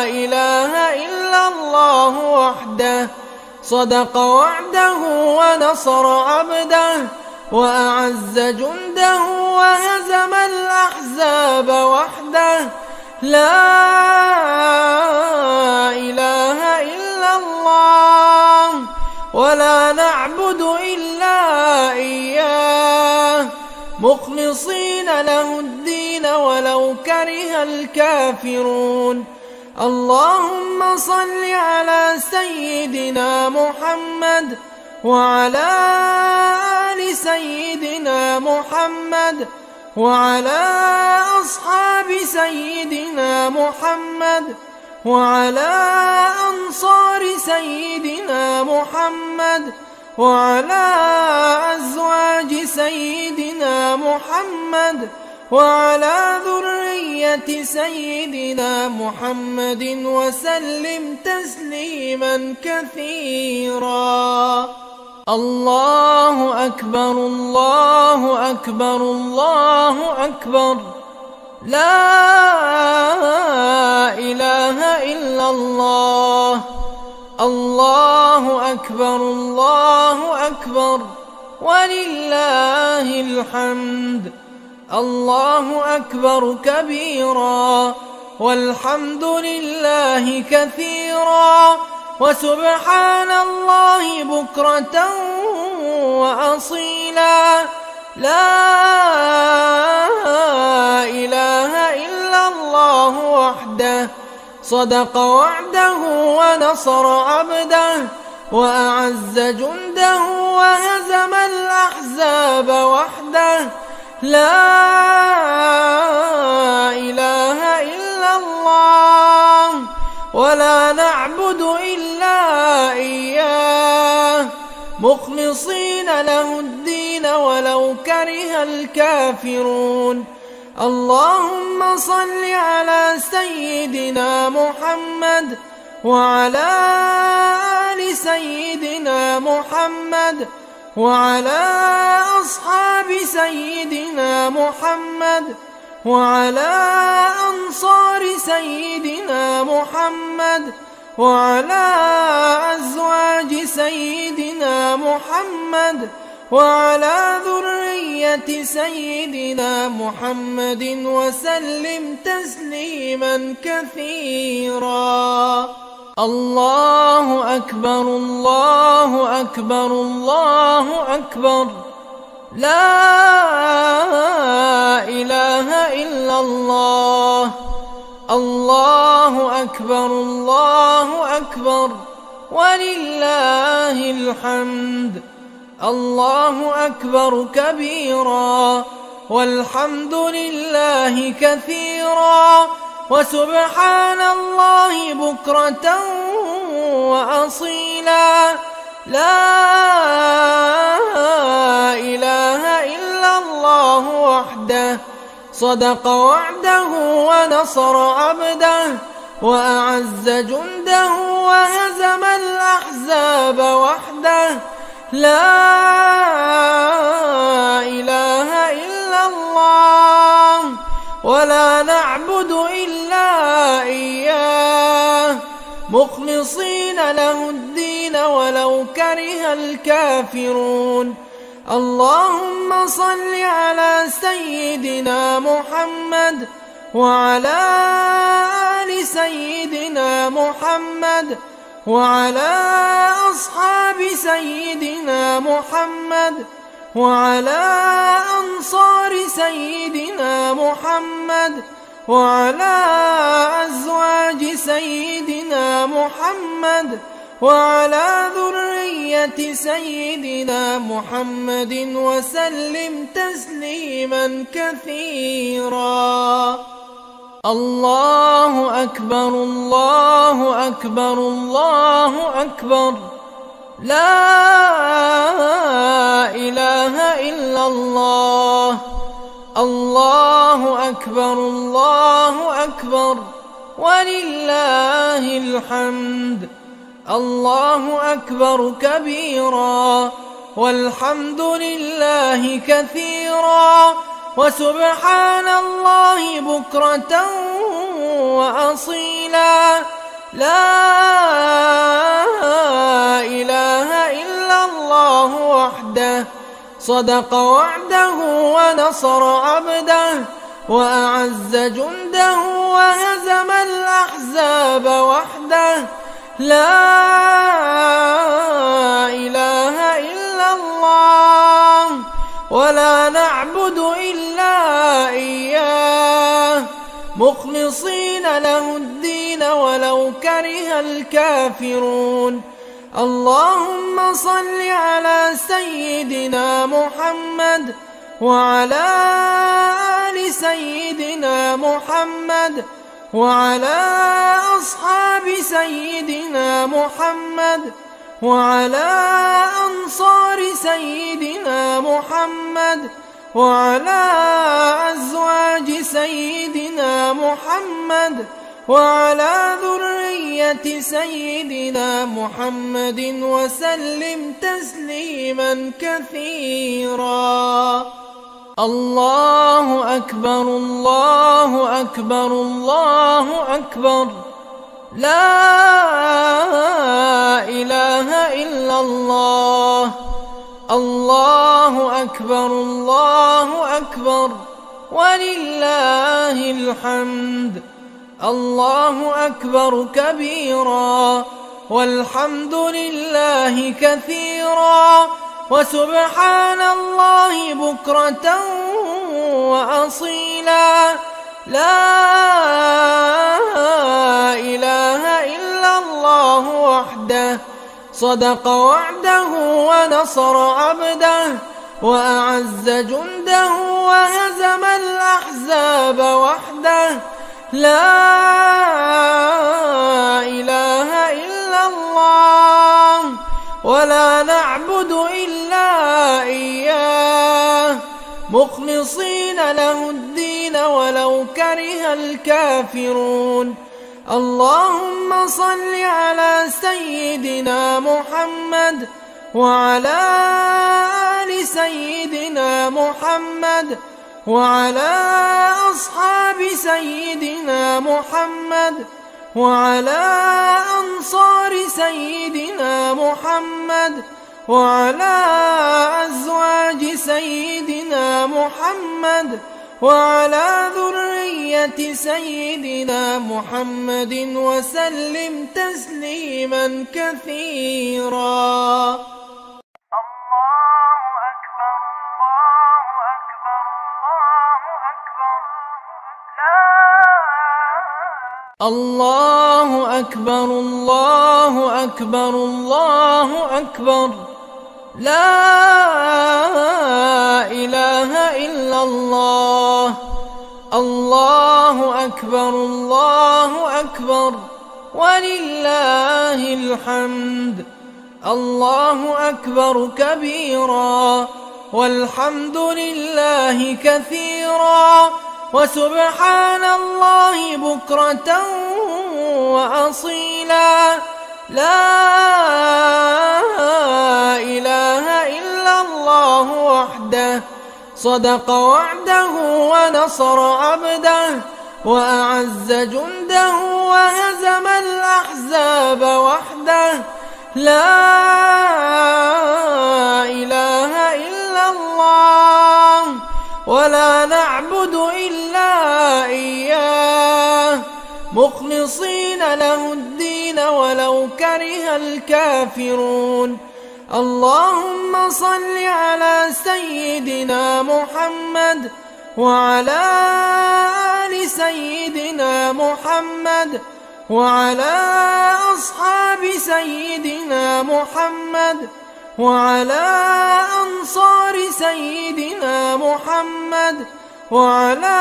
إله إلا الله وحده صدق وعده ونصر عبده وأعز جنده وهزم الأحزاب وحده. لا إله إلا الله ولا نعبد إلا إياه مخلصين له الدين ولو كره الكافرون. اللهم صل على سيدنا محمد وعلى آل سيدنا محمد وعلى أصحاب سيدنا محمد وعلى أنصار سيدنا محمد وعلى أزواج سيدنا محمد وعلى ذرية سيدنا محمد وسلم تسليما كثيرا. الله أكبر الله أكبر الله أكبر، لا إله إلا الله. الله أكبر الله أكبر ولله الحمد. الله أكبر كبيرا والحمد لله كثيرا وسبحان الله بكرة وأصيلا. لا إله إلا الله وحده صدق وعده ونصر عبده وأعز جنده وهزم الأحزاب وحده. لا إله إلا الله ولا نعبد إلا إياه مخلصين له الدين ولو كره الكافرون. اللهم صل على سيدنا محمد وعلى آل سيدنا محمد وعلى أصحاب سيدنا محمد وعلى أنصار سيدنا محمد وعلى أزواج سيدنا محمد وعلى ذرية سيدنا محمد وسلم تسليما كثيرا. الله أكبر الله أكبر الله أكبر، لا إله إلا الله. الله أكبر الله أكبر ولله الحمد. الله أكبر كبيرا والحمد لله كثيرا وسبحان الله بكرة وأصيلا. لا إله إلا الله وحده صدق وعده ونصر عبده وأعز جنده وهزم الأحزاب وحده. لا إله إلا الله ولا نعبد إلا إياه مخلصين له الدين ولو كره الكافرون. اللهم صل على سيدنا محمد وعلى آل سيدنا محمد وعلى أصحاب سيدنا محمد وعلى أنصار سيدنا محمد وعلى أزواج سيدنا محمد وعلى ذرية سيدنا محمد وسلم تسليما كثيرا. الله أكبر الله أكبر الله أكبر، لا إله إلا الله. الله أكبر الله أكبر ولله الحمد. الله أكبر كبيرا والحمد لله كثيرا وسبحان الله بكرة وأصيلا. لا إله إلا الله وحده صدق وعده ونصر عبده وأعز جنده وهزم الأحزاب وحده. لا إله إلا الله ولا نعبد إلا إياه مخلصين له الدين ولو كره الكافرون. اللهم صل على سيدنا محمد وعلى آل سيدنا محمد وعلى أصحاب سيدنا محمد وعلى أنصار سيدنا محمد وعلى أزواج سيدنا محمد وعلى ذرية سيدنا محمد وسلم تسليما كثيرا. الله أكبر الله أكبر الله أكبر، لا إله إلا الله. الله أكبر الله أكبر ولله الحمد. الله أكبر كبيرا والحمد لله كثيرا وسبحان الله بكرة وأصيلا. لا إله إلا الله وحده صدق وعده ونصر عبده وأعز جنده وهزم الأحزاب وحده. لا إله إلا الله ولا نعبد إلا إياه مخلصين له الدين ولو كره الكافرون. اللهم صل على سيدنا محمد وعلى آل سيدنا محمد وعلى أصحاب سيدنا محمد وعلى أنصار سيدنا محمد وعلى أزواج سيدنا محمد وعلى ذرية سيدنا محمد وسلم تسليما كثيرا. الله أكبر الله أكبر الله أكبر، لا إله إلا الله. الله أكبر الله أكبر ولله الحمد. الله أكبر كبيرا والحمد لله كثيرا وسبحان الله بكرة وأصيلا. لا إله إلا الله وحده صدق وعده ونصر عبده وأعز جنده وهزم الأحزاب وحده. لا إله إلا الله ولا نعبد إلا إياه مخلصين له الدين ولو كره الكافرون. اللهم صل على سيدنا محمد وعلى آل سيدنا محمد وعلى أصحاب سيدنا محمد وعلى أنصار سيدنا محمد وعلى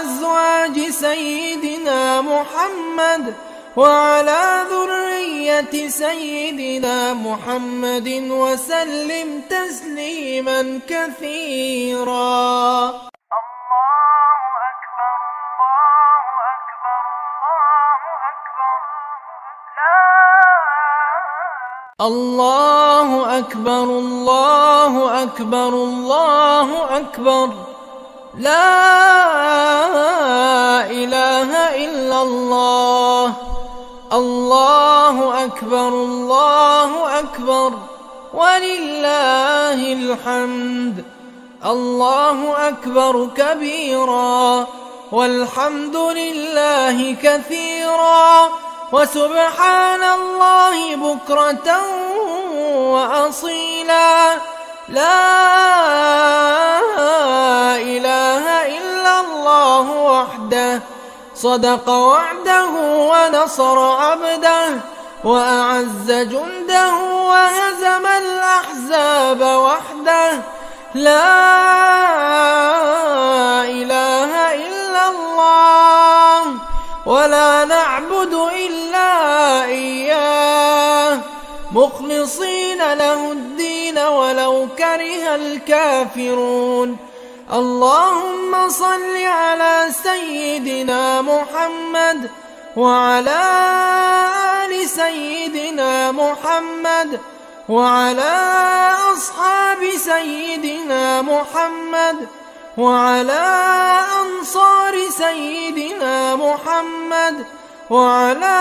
أزواج سيدنا محمد وعلى ذرية سيدنا محمد وسلم تسليما كثيرا. الله أكبر الله أكبر الله أكبر، لا إله إلا الله. الله أكبر الله أكبر ولله الحمد. الله أكبر كبيرا والحمد لله كثيرا وسبحان الله بكرة وأصيلا. لا إله إلا الله وحده صدق وعده ونصر عبده وأعز جنده وهزم الأحزاب وحده. لا إله إلا الله ولا نعبد إلا إياه مخلصين له الدين ولو كره الكافرون. اللهم صل على سيدنا محمد وعلى آل سيدنا محمد وعلى أصحاب سيدنا محمد وعلى أنصار سيدنا محمد وعلى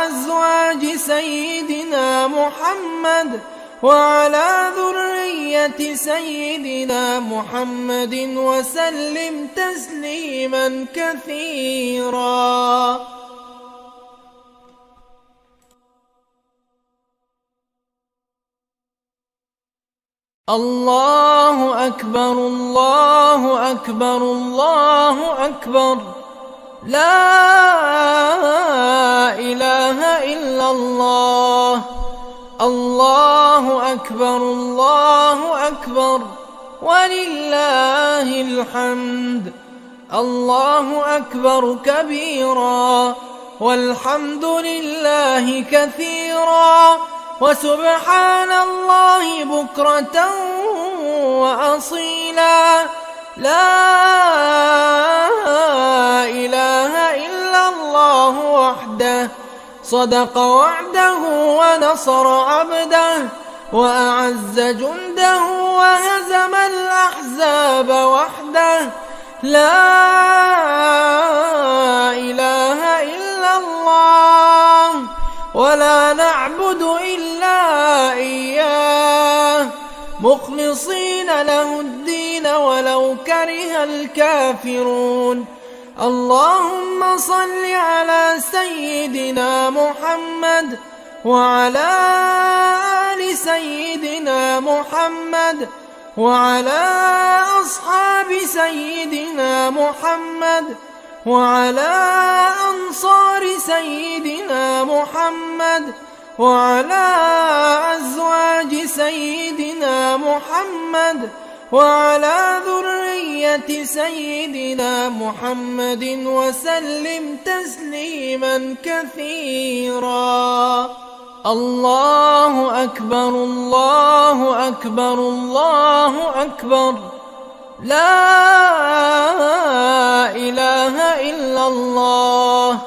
أزواج سيدنا محمد وعلى ذرية سيدنا محمد وسلم تسليما كثيرا. الله أكبر الله أكبر الله أكبر، لا إله إلا الله. الله أكبر الله أكبر ولله الحمد. الله أكبر كبيرا والحمد لله كثيرا وسبحان الله بكرة وأصيلا. لا إله إلا الله وحده صدق وعده ونصر عبده وأعز جنده وهزم الأحزاب وحده. لا إله إلا الله ولا نعبد إلا إياه مخلصين له الدين ولو كره الكافرون. اللهم صل على سيدنا محمد وعلى آل سيدنا محمد وعلى أصحاب سيدنا محمد وعلى أنصار سيدنا محمد وعلى أزواج سيدنا محمد وعلى ذرية سيدنا محمد وسلم تسليما كثيرا. الله أكبر الله أكبر الله أكبر، لا إله إلا الله.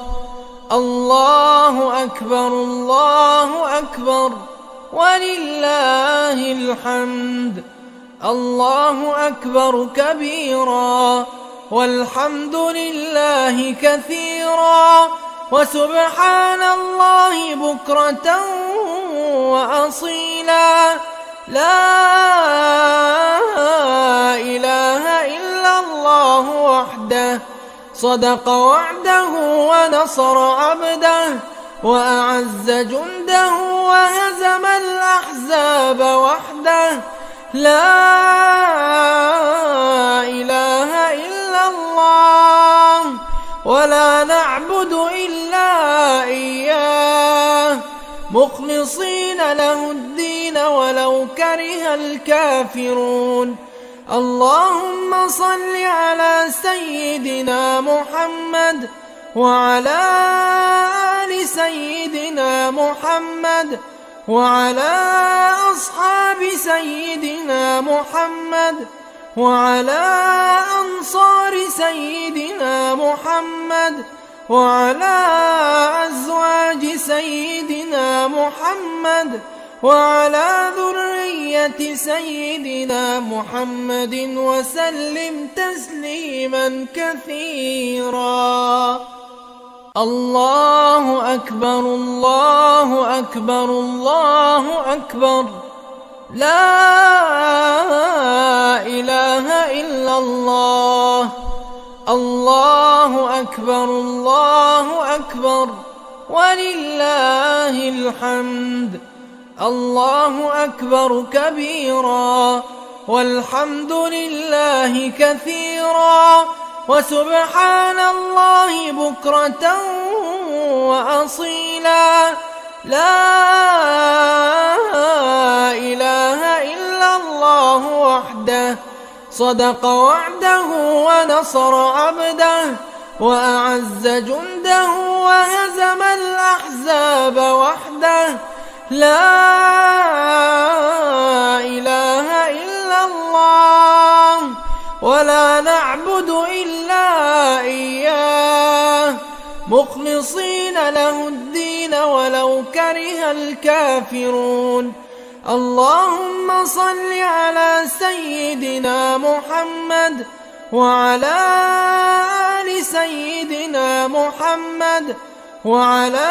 الله أكبر الله أكبر ولله الحمد. الله أكبر كبيرا والحمد لله كثيرا وسبحان الله بكرة وأصيلا. لا إله إلا الله وحده صدق وعده ونصر عبده وأعز جنده وهزم الأحزاب وحده. لا إله مخلصين له الدين ولو كره الكافرون. اللهم صل على سيدنا محمد وعلى آل سيدنا محمد وعلى أصحاب سيدنا محمد وعلى أنصار سيدنا محمد وعلى أزواج سيدنا محمد وعلى ذرية سيدنا محمد وسلم تسليما كثيرا. الله أكبر الله أكبر الله أكبر، لا إله إلا الله. الله أكبر الله أكبر ولله الحمد. الله أكبر كبيرا والحمد لله كثيرا وسبحان الله بكرة وأصيلا. لا إله إلا الله وحده، صدق وعده ونصر عبده وأعز جنده وهزم الأحزاب وحده. لا إله إلا الله ولا نعبد إلا إياه مخلصين له الدين ولو كره الكافرون. اللهم صل على سيدنا محمد وعلى آل سيدنا محمد وعلى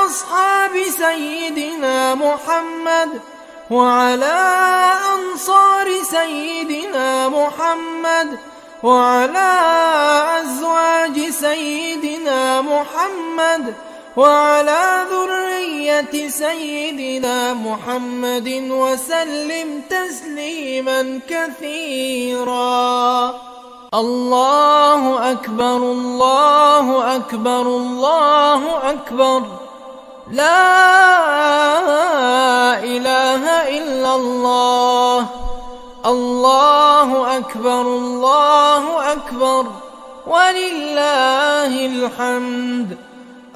أصحاب سيدنا محمد وعلى أنصار سيدنا محمد وعلى أزواج سيدنا محمد وعلى ذرية سيدنا محمد وسلم تسليما كثيرا. الله أكبر الله أكبر الله أكبر، لا إله إلا الله. الله أكبر الله أكبر ولله الحمد.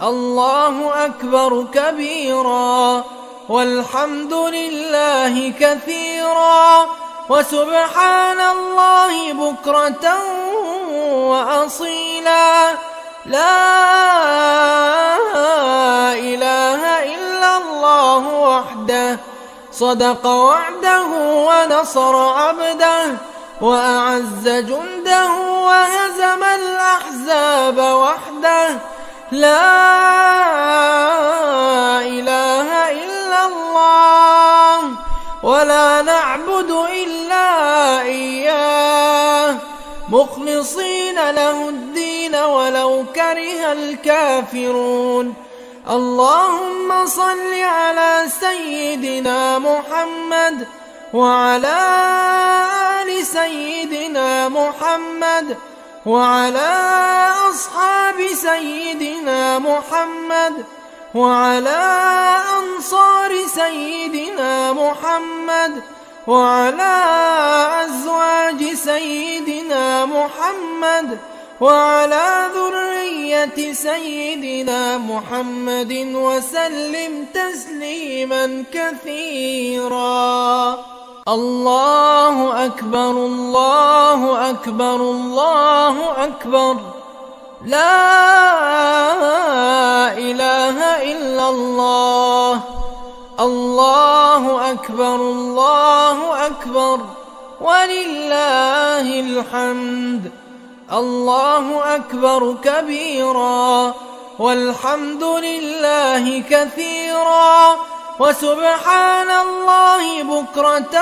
الله أكبر كبيرا والحمد لله كثيرا وسبحان الله بكرة وأصيلا. لا إله إلا الله وحده، صدق وعده ونصر عبده وأعز جنده وهزم الأحزاب وحده. لا إله إلا الله ولا نعبد إلا إياه مخلصين له الدين ولو كره الكافرون. اللهم صل على سيدنا محمد وعلى آل سيدنا محمد وعلى أصحاب سيدنا محمد وعلى أنصار سيدنا محمد وعلى أزواج سيدنا محمد وعلى ذرية سيدنا محمد وسلم تسليما كثيرا. الله أكبر الله أكبر الله أكبر، لا إله إلا الله. الله أكبر الله أكبر ولله الحمد. الله أكبر كبيرا والحمد لله كثيرا وسبحان الله بكرة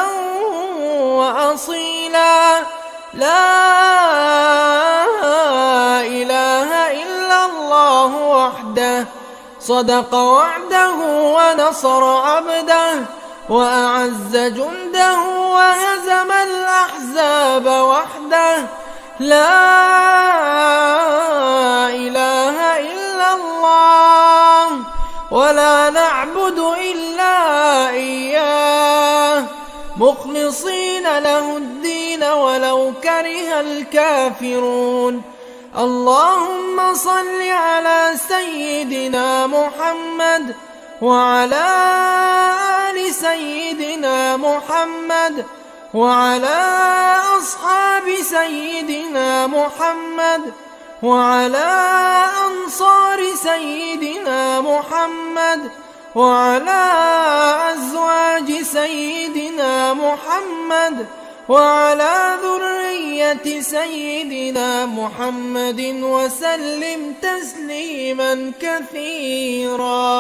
وأصيلا. لا إله إلا الله وحده، صدق وعده ونصر عبده وأعز جنده وهزم الأحزاب وحده. لا إله إلا الله ولا نعبد إلا إياه مخلصين له الدين ولو كره الكافرون. اللهم صل على سيدنا محمد وعلى آل سيدنا محمد وعلى أصحاب سيدنا محمد وعلى أنصار سيدنا محمد وعلى أزواج سيدنا محمد وعلى ذرية سيدنا محمد وسلم تسليما كثيرا.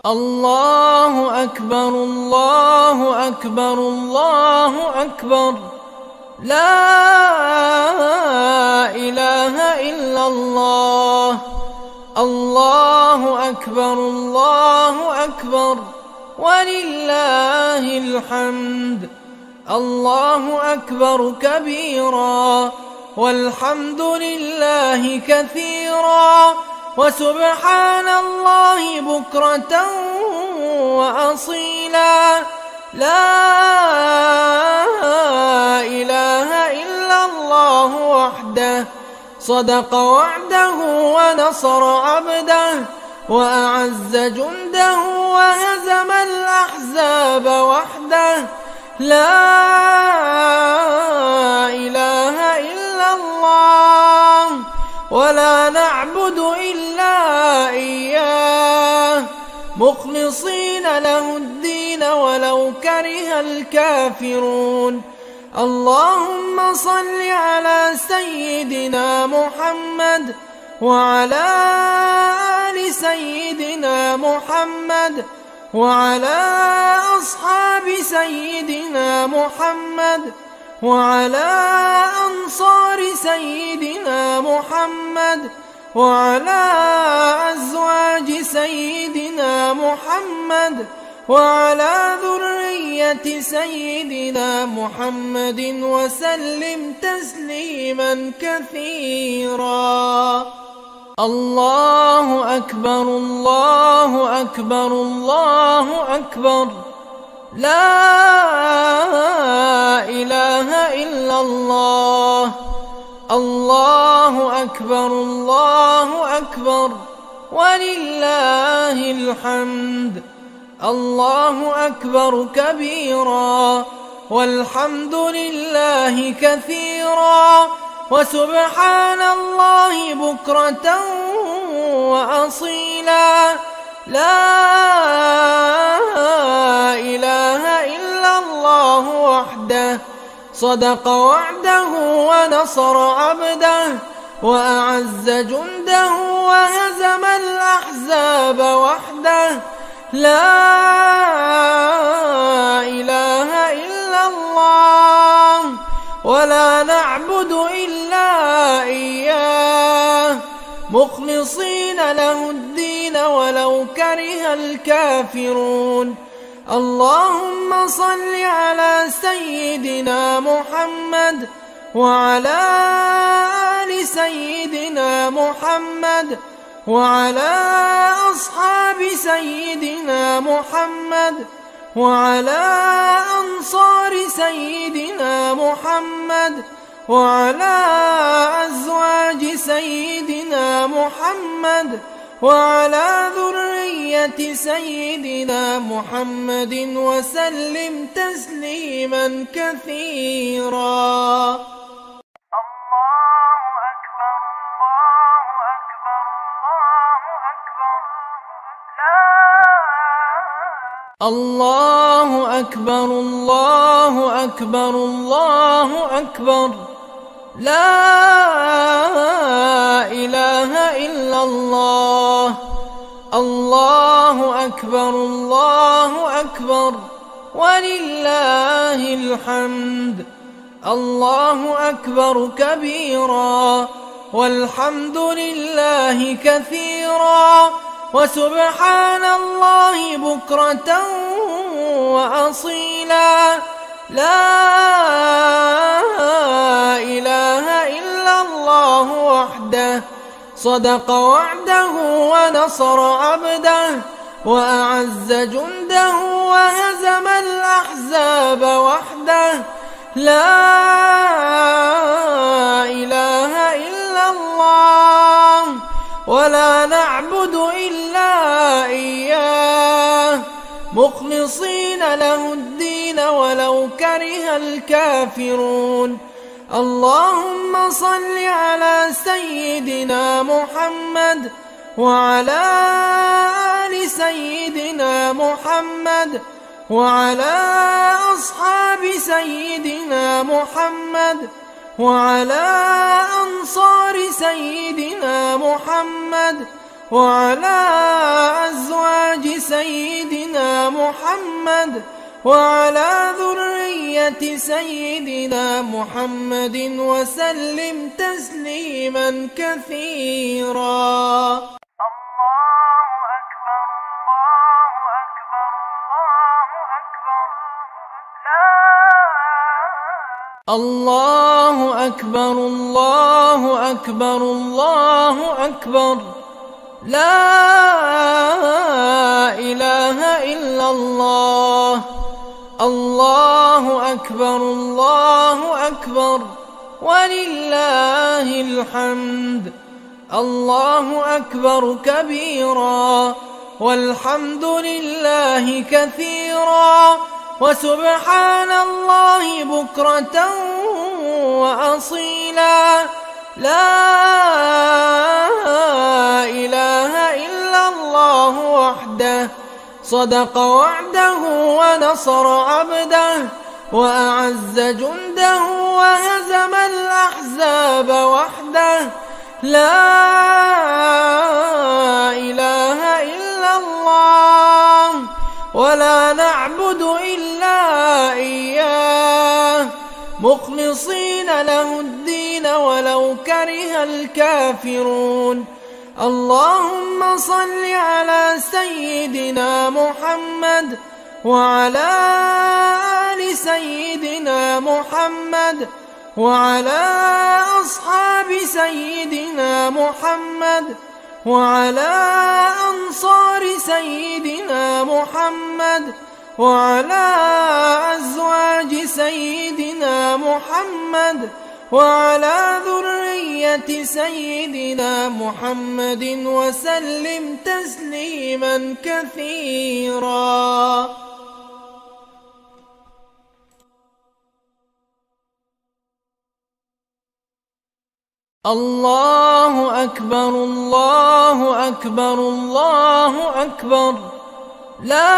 الله أكبر الله أكبر الله أكبر، لا إله إلا الله. الله أكبر الله أكبر ولله الحمد. الله أكبر كبيرا والحمد لله كثيرا وسبحان الله بكرة وأصيلا. لا إله إلا الله وحده صدق وعده ونصر عبده وأعز جنده وهزم الأحزاب وحده. لا إله إلا الله ولا نعبد إلا إياه مخلصين له الدين ولو كره الكافرون. اللهم صل على سيدنا محمد وعلى آل سيدنا محمد وعلى أصحاب سيدنا محمد وعلى أنصار سيدنا محمد وعلى أزواج سيدنا محمد وعلى ذرية سيدنا محمد وسلم تسليما كثيرا. الله أكبر الله أكبر الله أكبر، لا إله إلا الله. الله أكبر الله أكبر ولله الحمد. الله أكبر كبيرا والحمد لله كثيرا وسبحان الله بكرة وأصيلا. لا إله إلا الله وحده صدق وعده ونصر عبده وأعز جنده وهزم الأحزاب وحده. لا إله إلا الله ولا نعبد إلا إياه مخلصين له الدين ولو كره الكافرون. اللهم صل على سيدنا محمد وعلى آل سيدنا محمد وعلى أصحاب سيدنا محمد وعلى أنصار سيدنا محمد وعلى أزواج سيدنا محمد وعلى ذرية سيدنا محمد وسلم تسليما كثيرا. الله أكبر الله أكبر الله أكبر، لا إله إلا الله. الله أكبر الله أكبر ولله الحمد. الله أكبر كبيرا والحمد لله كثيرا وسبحان الله بكرة وأصيلا. لا إله إلا الله وحده صدق وعده ونصر عبده وأعز جنده وهزم الأحزاب وحده. لا إله إلا الله ولا نعبد إلا إياه مخلصين له الدين ولو كره الكافرون. اللهم صل على سيدنا محمد وعلى آل سيدنا محمد وعلى أصحاب سيدنا محمد وعلى أنصار سيدنا محمد وعلى أزواج سيدنا محمد وعلى ذرية سيدنا محمد وسلم تسليما كثيرا. الله أكبر الله أكبر الله أكبر لا إله إلا الله. الله أكبر الله أكبر ولله الحمد. الله أكبر كبيرا والحمد لله كثيرا وسبحان الله بكرة وأصيلا. لا إله إلا الله وحده صدق وعده ونصر عبده وأعز جنده وهزم الأحزاب وحده. لا إله إلا الله ولا نعبد إلا إياه مخلصين له الدين ولو كره الكافرون. اللهم صل على سيدنا محمد وعلى آل سيدنا محمد وعلى أصحاب سيدنا محمد وعلى أنصار سيدنا محمد وعلى أزواج سيدنا محمد وعلى ذرية سيدنا محمد وسلم تسليما كثيرا. الله أكبر الله أكبر الله أكبر لا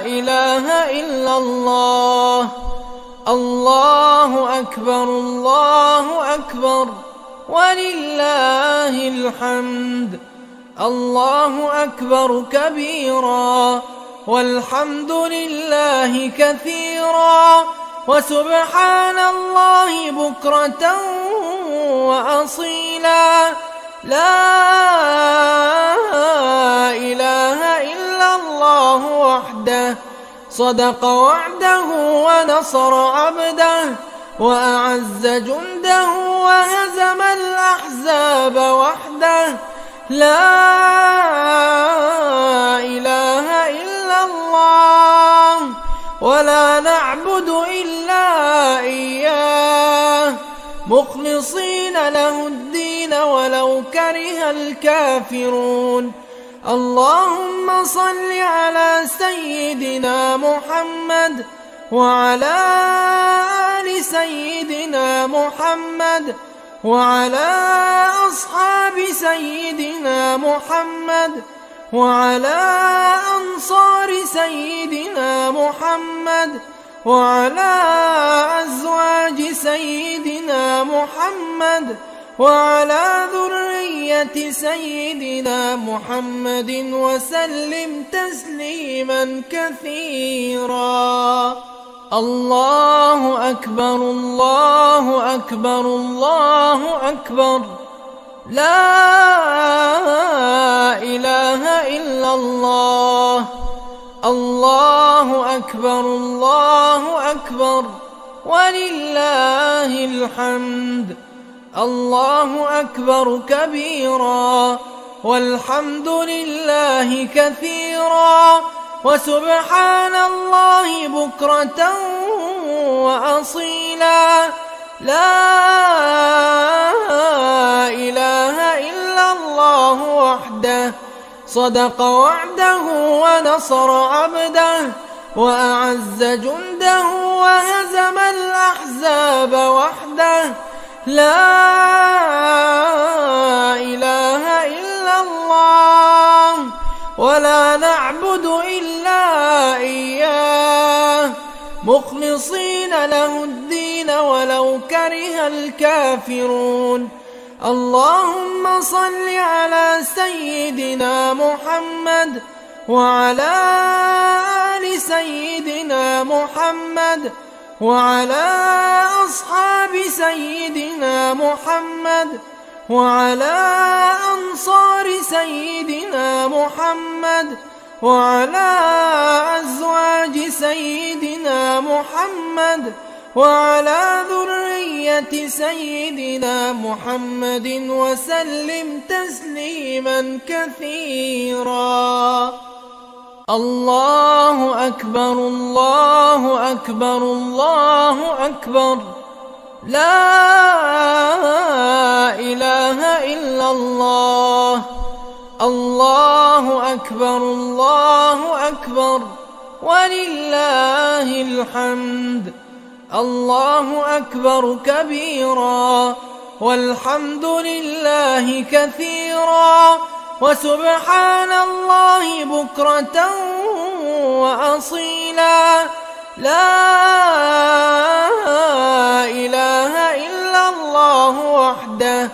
إله إلا الله. الله أكبر الله أكبر ولله الحمد. الله أكبر كبيرا والحمد لله كثيرا وسبحان الله بكرة وأصيلا. لا إله إلا الله وحده صدق وعده ونصر عبده وأعز جنده وهزم الأحزاب وحده. لا إله إلا الله ولا نعبد إلا إياه مخلصين له الدين ولو كره الكافرون. اللهم صل على سيدنا محمد وعلى آل سيدنا محمد وعلى أصحاب سيدنا محمد وعلى أنصار سيدنا محمد وعلى أزواج سيدنا محمد وعلى ذرية سيدنا محمد وسلم تسليما كثيرا. الله أكبر الله أكبر الله أكبر لا إله إلا الله. الله أكبر الله أكبر ولله الحمد. الله أكبر كبيرا والحمد لله كثيرا وسبحان الله بكرة وأصيلا لا إله إلا الله وحده صدق وعده ونصر عبده وأعز جنده وهزم الأحزاب وحده لا إله إلا الله ولا نعبد إلا إياه مخلصين له الدين ولو كره الكافرون اللهم صل على سيدنا محمد وعلى آل سيدنا محمد وعلى أصحاب سيدنا محمد وعلى أنصار سيدنا محمد وعلى أزواج سيدنا محمد وعلى ذرية سيدنا محمد وسلم تسليما كثيرا الله أكبر الله أكبر الله أكبر لا إله إلا الله الله أكبر الله أكبر ولله الحمد الله أكبر كبيرا والحمد لله كثيرا وسبحان الله بكرة وأصيلا لا إله إلا الله وحده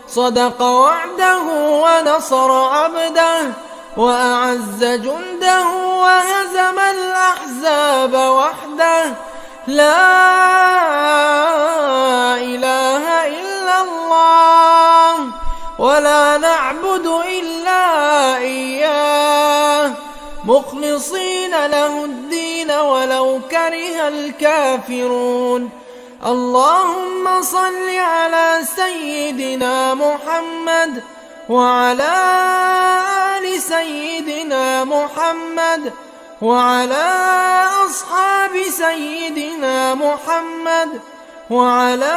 صدق وعده ونصر عبده وأعز جنده وهزم الأحزاب وحده لا إله إلا الله ولا نعبد إلا إياه مخلصين له الدين ولو كره الكافرون اللهم صل على سيدنا محمد وعلى آل سيدنا محمد وعلى أصحاب سيدنا محمد وعلى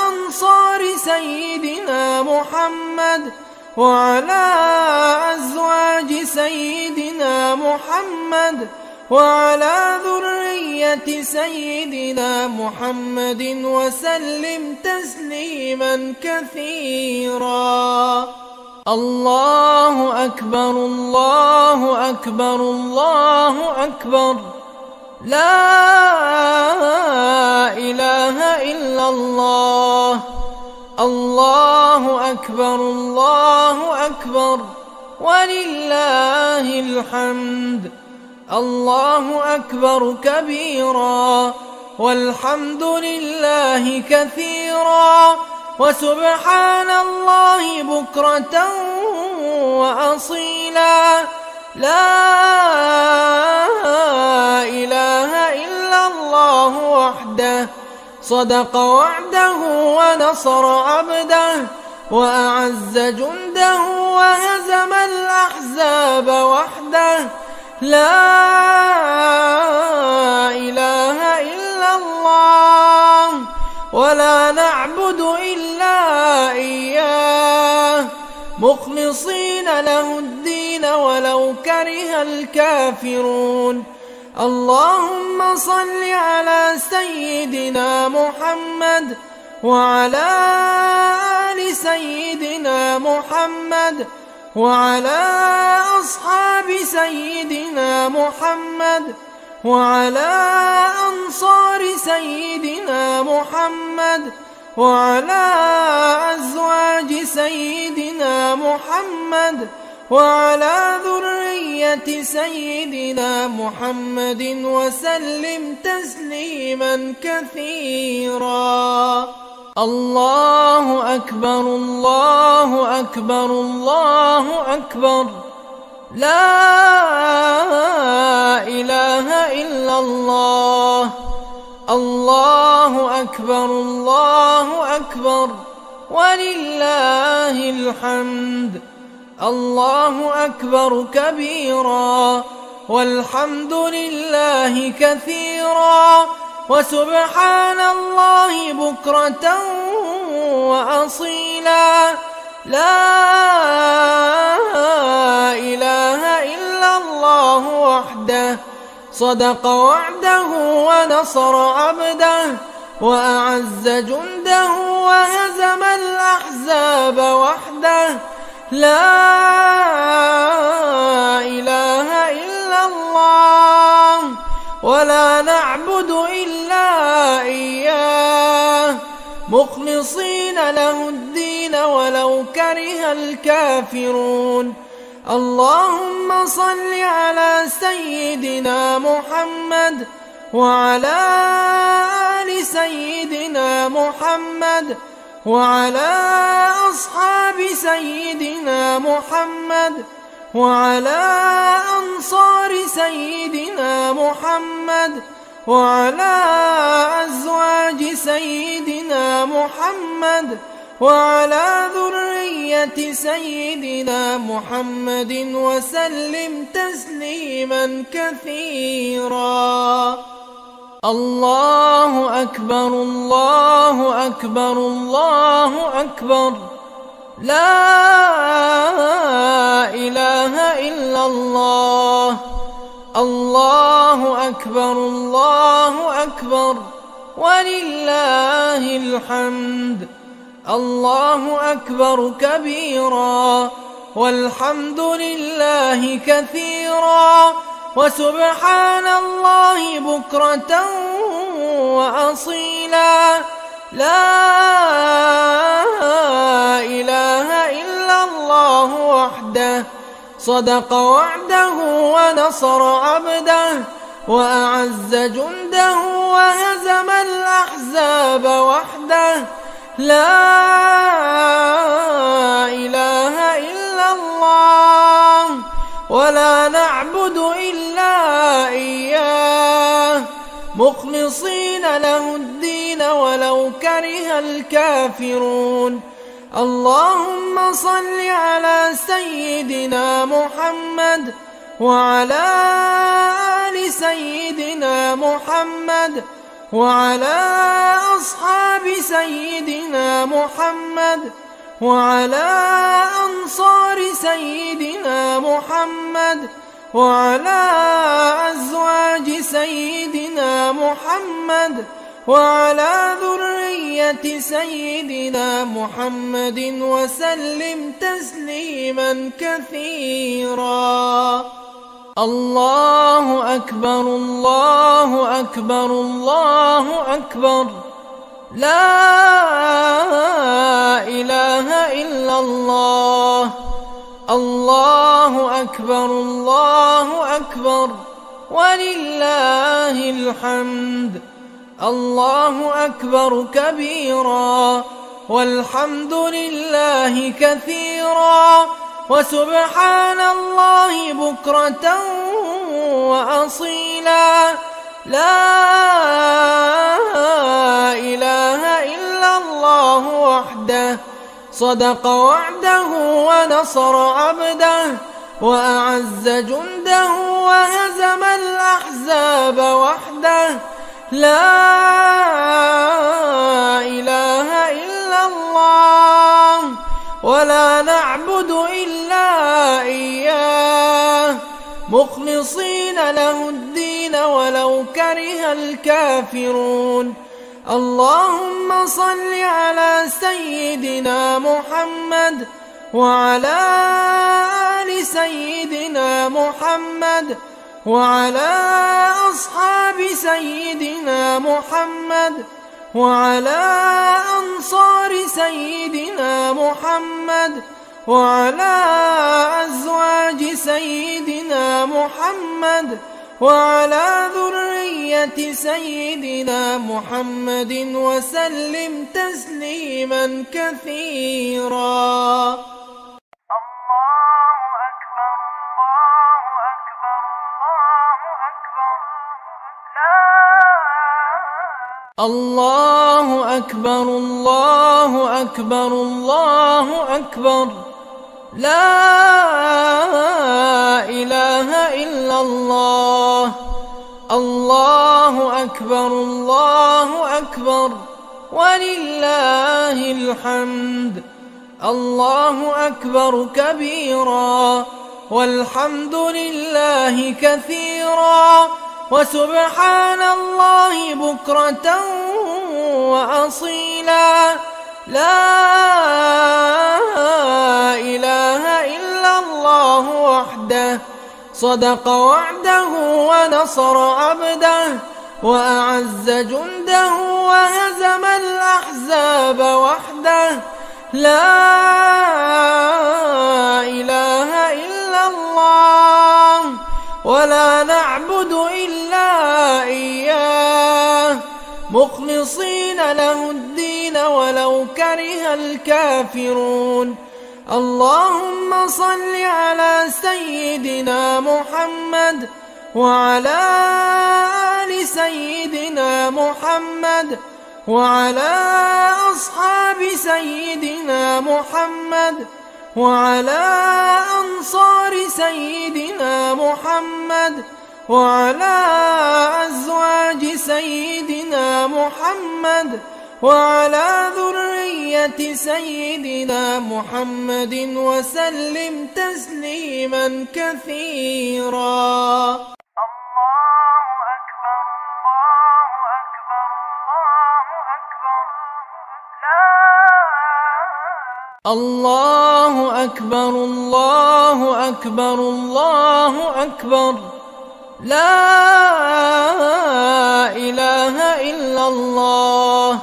أنصار سيدنا محمد وعلى أزواج سيدنا محمد وعلى ذرية سيدنا محمد وسلم تسليما كثيرا الله أكبر الله أكبر الله أكبر لا إله إلا الله الله أكبر الله أكبر ولله الحمد الله أكبر كبيرا والحمد لله كثيرا وسبحان الله بكرة وأصيلا لا إله إلا الله وحده صدق وعده ونصر عبده وأعز جنده وهزم الأحزاب وحده لا إله إلا الله ولا نعبد إلا إياه مخلصين له الدين ولو كره الكافرون اللهم صل على سيدنا محمد وعلى آل سيدنا محمد وعلى أصحاب سيدنا محمد وعلى أنصار سيدنا محمد وعلى أزواج سيدنا محمد وعلى ذرية سيدنا محمد وسلم تسليما كثيرا الله أكبر الله أكبر الله أكبر لا إله إلا الله الله أكبر الله أكبر ولله الحمد. الله أكبر كبيرا، والحمد لله كثيرا، وسبحان الله بكرة وأصيلا. لا إله إلا الله وحده، صدق وعده ونصر عبده، وأعز جنده وهزم الأحزاب وحده. لا إله إلا الله، ولا نعبد إلا إياه، مخلصين له الدين ولو كره الكافرون. اللهم صل على سيدنا محمد وعلى آل سيدنا محمد وعلى أصحاب سيدنا محمد وعلى أنصار سيدنا محمد وعلى أزواج سيدنا محمد وعلى ذرية سيدنا محمد وسلم تسليما كثيرا. الله أكبر الله أكبر الله أكبر. لا إله إلا الله. الله أكبر الله أكبر، ولله الحمد. الله أكبر كبيرا، والحمد لله كثيرا، وسبحان الله بكرة وأصيلا. لا إله إلا الله وحده، صدق وعده ونصر عبده، وأعز جنده وهزم الأحزاب وحده. لا إله إلا الله، ولا نعبد إلا إياه، مخلصين له الدين ولو كره الكافرون. اللهم صل على سيدنا محمد وعلى آل سيدنا محمد وعلى أصحاب سيدنا محمد وعلى أنصار سيدنا محمد وعلى أزواج سيدنا محمد وعلى ذرية سيدنا محمد وسلم تسليما كثيرا. الله أكبر الله أكبر الله أكبر. لا إله إلا الله. الله أكبر الله أكبر، ولله الحمد. الله أكبر كبيرا، والحمد لله كثيرا، وسبحان الله بكرة وأصيلا. لا إله إلا الله وحده، صدق وعده ونصر عبده، وأعز جنده وهزم الأحزاب وحده. لا إله إلا الله، ولا نعبد إلا إياه، مخلصين له الدين ولو كره الكافرون. اللهم صل على سيدنا محمد وعلى آل سيدنا محمد وعلى أصحاب سيدنا محمد وعلى أنصار سيدنا محمد وعلى أزواج سيدنا محمد وعلى ذرية سيدنا محمد وسلم تسليما كثيرا. الله أكبر الله أكبر الله أكبر، لا إله إلا الله. الله أكبر الله أكبر ولله الحمد. الله أكبر كبيرا والحمد لله كثيرا وسبحان الله بكرة وأصيلا. لا إله إلا الله وحده صدق وعده ونصر عبده وأعز جنده وهزم الأحزاب وحده. لا إله إلا الله ولا نعبد إلا إياه مخلصين له الدين ولو كره الكافرون. اللهم صل على سيدنا محمد وعلى آل سيدنا محمد وعلى أصحاب سيدنا محمد وعلى أنصار سيدنا محمد وعلى أزواج سيدنا محمد وعلى ذرية سيدنا محمد وسلم تسليما كثيرا. الله أكبر الله أكبر الله أكبر، لا إله إلا الله.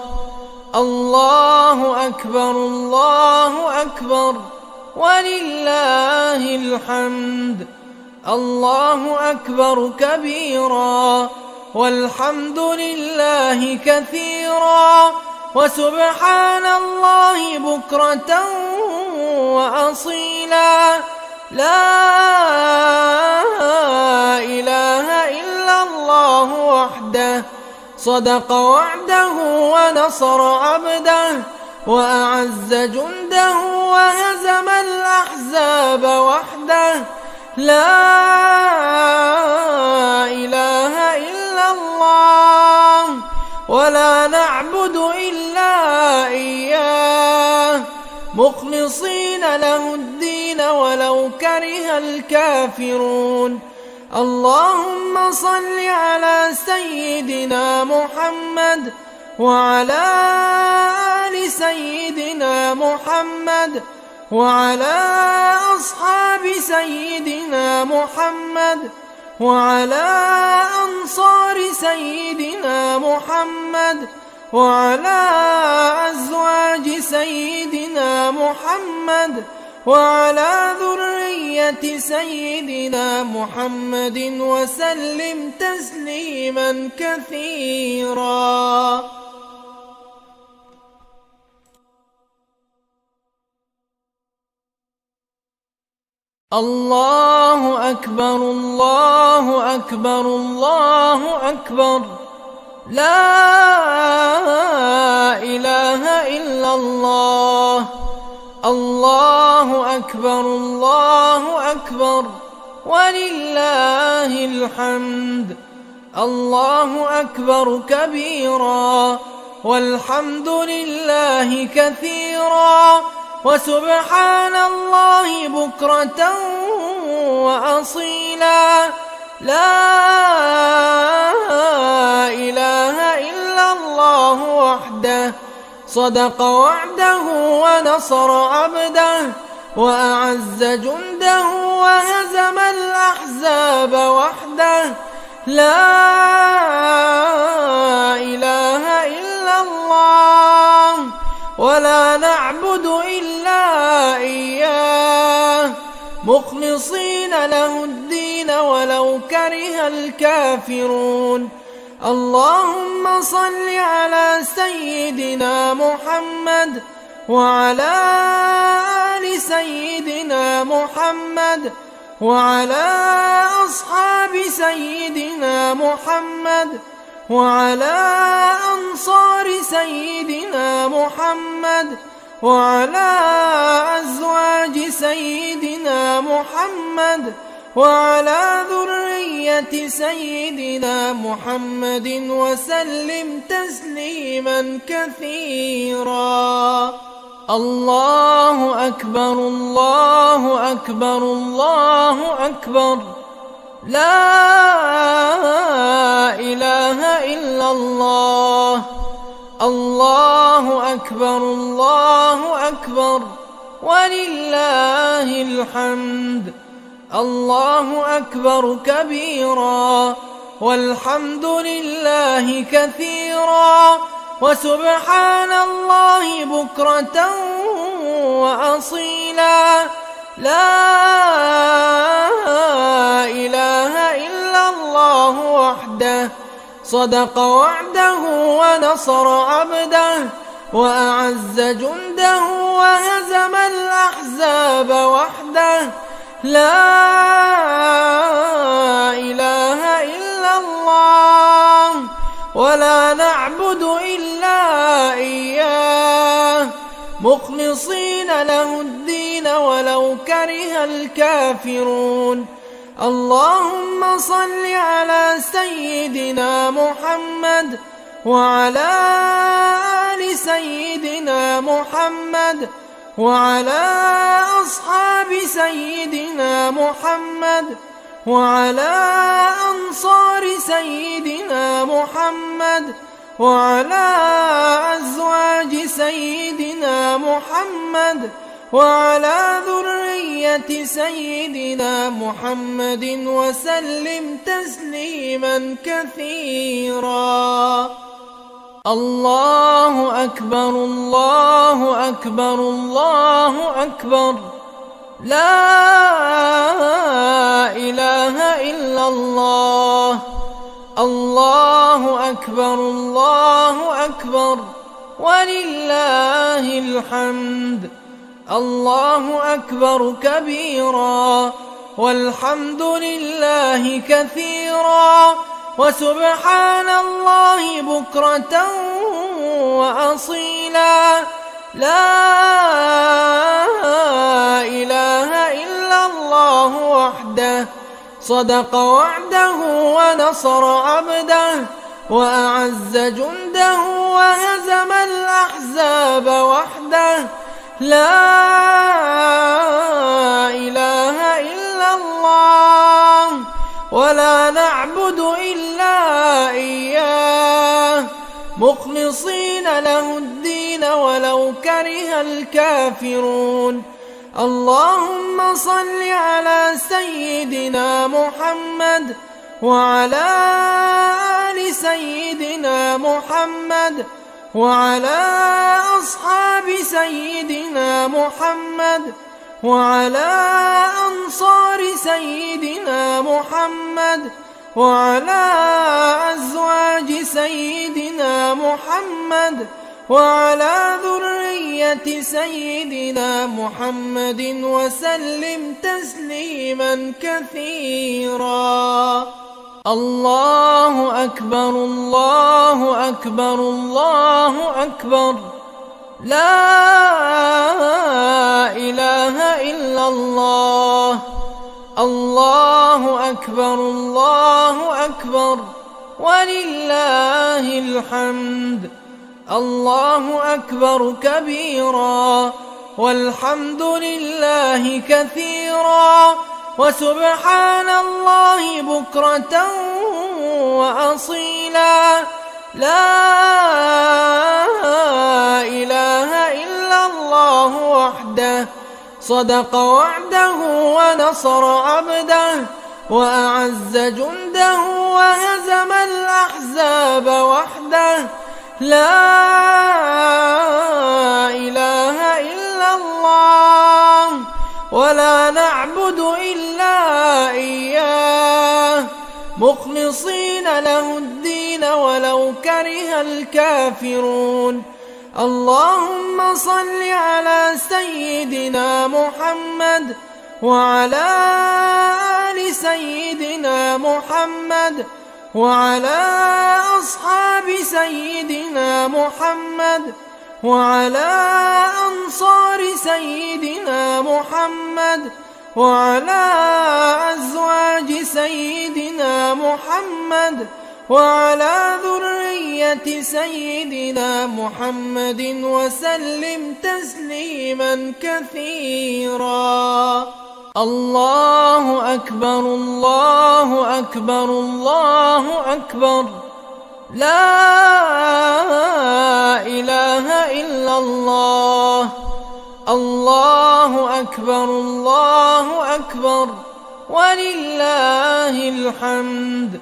الله أكبر الله أكبر ولله الحمد. الله أكبر كبيرا والحمد لله كثيرا وسبحان الله بكرة وأصيلا. لا إله إلا الله وحده صدق وعده ونصر عبده وأعز جنده وهزم الأحزاب وحده. لا إله إلا الله ولا نعبد إلا إياه مخلصين له الدين ولو كره الكافرون. اللهم صل على سيدنا محمد وعلى آل سيدنا محمد وعلى أصحاب سيدنا محمد وعلى أنصار سيدنا محمد وعلى أزواج سيدنا محمد وعلى ذرية سيدنا محمد وسلم تسليما كثيرا. الله أكبر الله أكبر الله أكبر، لا إله إلا الله. الله أكبر الله أكبر ولله الحمد. الله أكبر كبيرا والحمد لله كثيرا وسبحان الله بكرة وأصيلا. لا إله إلا الله وحده صدق وعده ونصر عبده وأعز جنده وهزم الأحزاب وحده. لا إله إلا الله ولا نعبد إلا إياه مخلصين له الدين ولو كره الكافرون. اللهم صل على سيدنا محمد وعلى آل سيدنا محمد وعلى أصحاب سيدنا محمد وعلى أنصار سيدنا محمد وعلى أزواج سيدنا محمد وعلى ذرية سيدنا محمد وسلم تسليما كثيرا. الله أكبر الله أكبر الله أكبر، لا إله إلا الله. الله أكبر الله أكبر ولله الحمد. الله أكبر كبيرا والحمد لله كثيرا وسبحان الله بكرة وأصيلا. لا إله إلا الله وحده صدق وعده ونصر عبده وأعز جنده وهزم الأحزاب وحده. لا إله إلا الله ولا نعبد إلا إياه مخلصين له الدين ولو كره الكافرون. اللهم صل على سيدنا محمد وعلى آل سيدنا محمد وعلى أصحاب سيدنا محمد وعلى أنصار سيدنا محمد وعلى أزواج سيدنا محمد وعلى ذرية سيدنا محمد وسلم تسليما كثيرا. الله أكبر الله أكبر الله أكبر، لا إله إلا الله. الله أكبر الله أكبر ولله الحمد. الله أكبر كبيرا والحمد لله كثيرا وسبحان الله بكرة وأصيلا. لا إله إلا الله وحده صدق وعده ونصر عبده وأعز جنده وهزم الأحزاب وحده. لا إله إلا الله ولا نعبد إلا إياه مخلصين له الدين ولو كره الكافرون. اللهم صل على سيدنا محمد وعلى آل سيدنا محمد وعلى أصحاب سيدنا محمد وعلى أنصار سيدنا محمد وعلى أزواج سيدنا محمد وعلى ذرية سيدنا محمد وسلم تسليما كثيرا. الله أكبر الله أكبر الله أكبر، لا إله إلا الله. الله أكبر الله أكبر ولله الحمد. الله أكبر كبيرا والحمد لله كثيرا وسبحان الله بكرة وأصيلا. لا إله إلا الله وحده صدق وعده ونصر عبده وأعز جنده وهزم الأحزاب وحده. لا إله إلا الله ولا نعبد إلا إياه مخلصين له الدين ولو كره الكافرون. اللهم صل على سيدنا محمد وعلى آل سيدنا محمد وعلى أصحاب سيدنا محمد وعلى أنصار سيدنا محمد وعلى أزواج سيدنا محمد وعلى ذرية سيدنا محمد وسلم تسليما كثيرا. الله أكبر الله أكبر الله أكبر، لا إله إلا الله. الله أكبر الله أكبر ولله الحمد.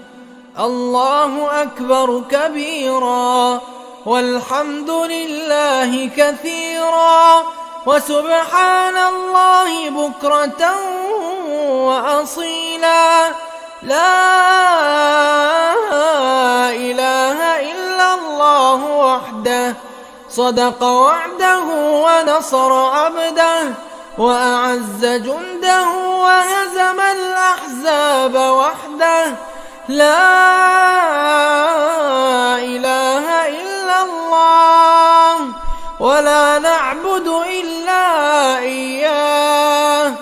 الله أكبر كبيرا والحمد لله كثيرا وسبحان الله بكرة وأصيلا. لا إله إلا الله وحده صدق وعده ونصر عبده وأعز جنده وهزم الأحزاب وحده. لا إله إلا الله ولا نعبد إلا إياه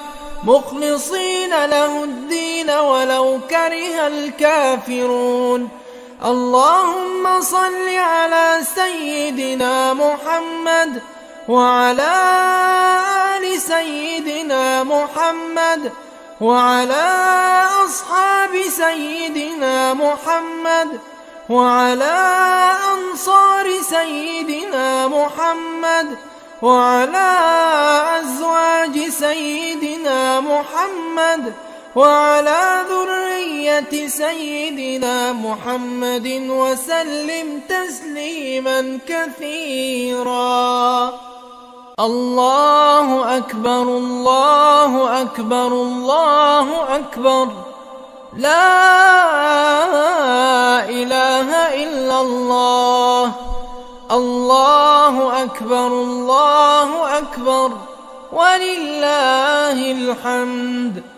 مخلصين له الدين ولو كره الكافرون. اللهم صل على سيدنا محمد وعلى آل سيدنا محمد وعلى أصحاب سيدنا محمد وعلى أنصار سيدنا محمد وعلى أزواج سيدنا محمد وعلى ذرية سيدنا محمد وسلم تسليما كثيرا. الله أكبر الله أكبر الله أكبر، لا إله إلا الله. الله أكبر الله أكبر ولله الحمد.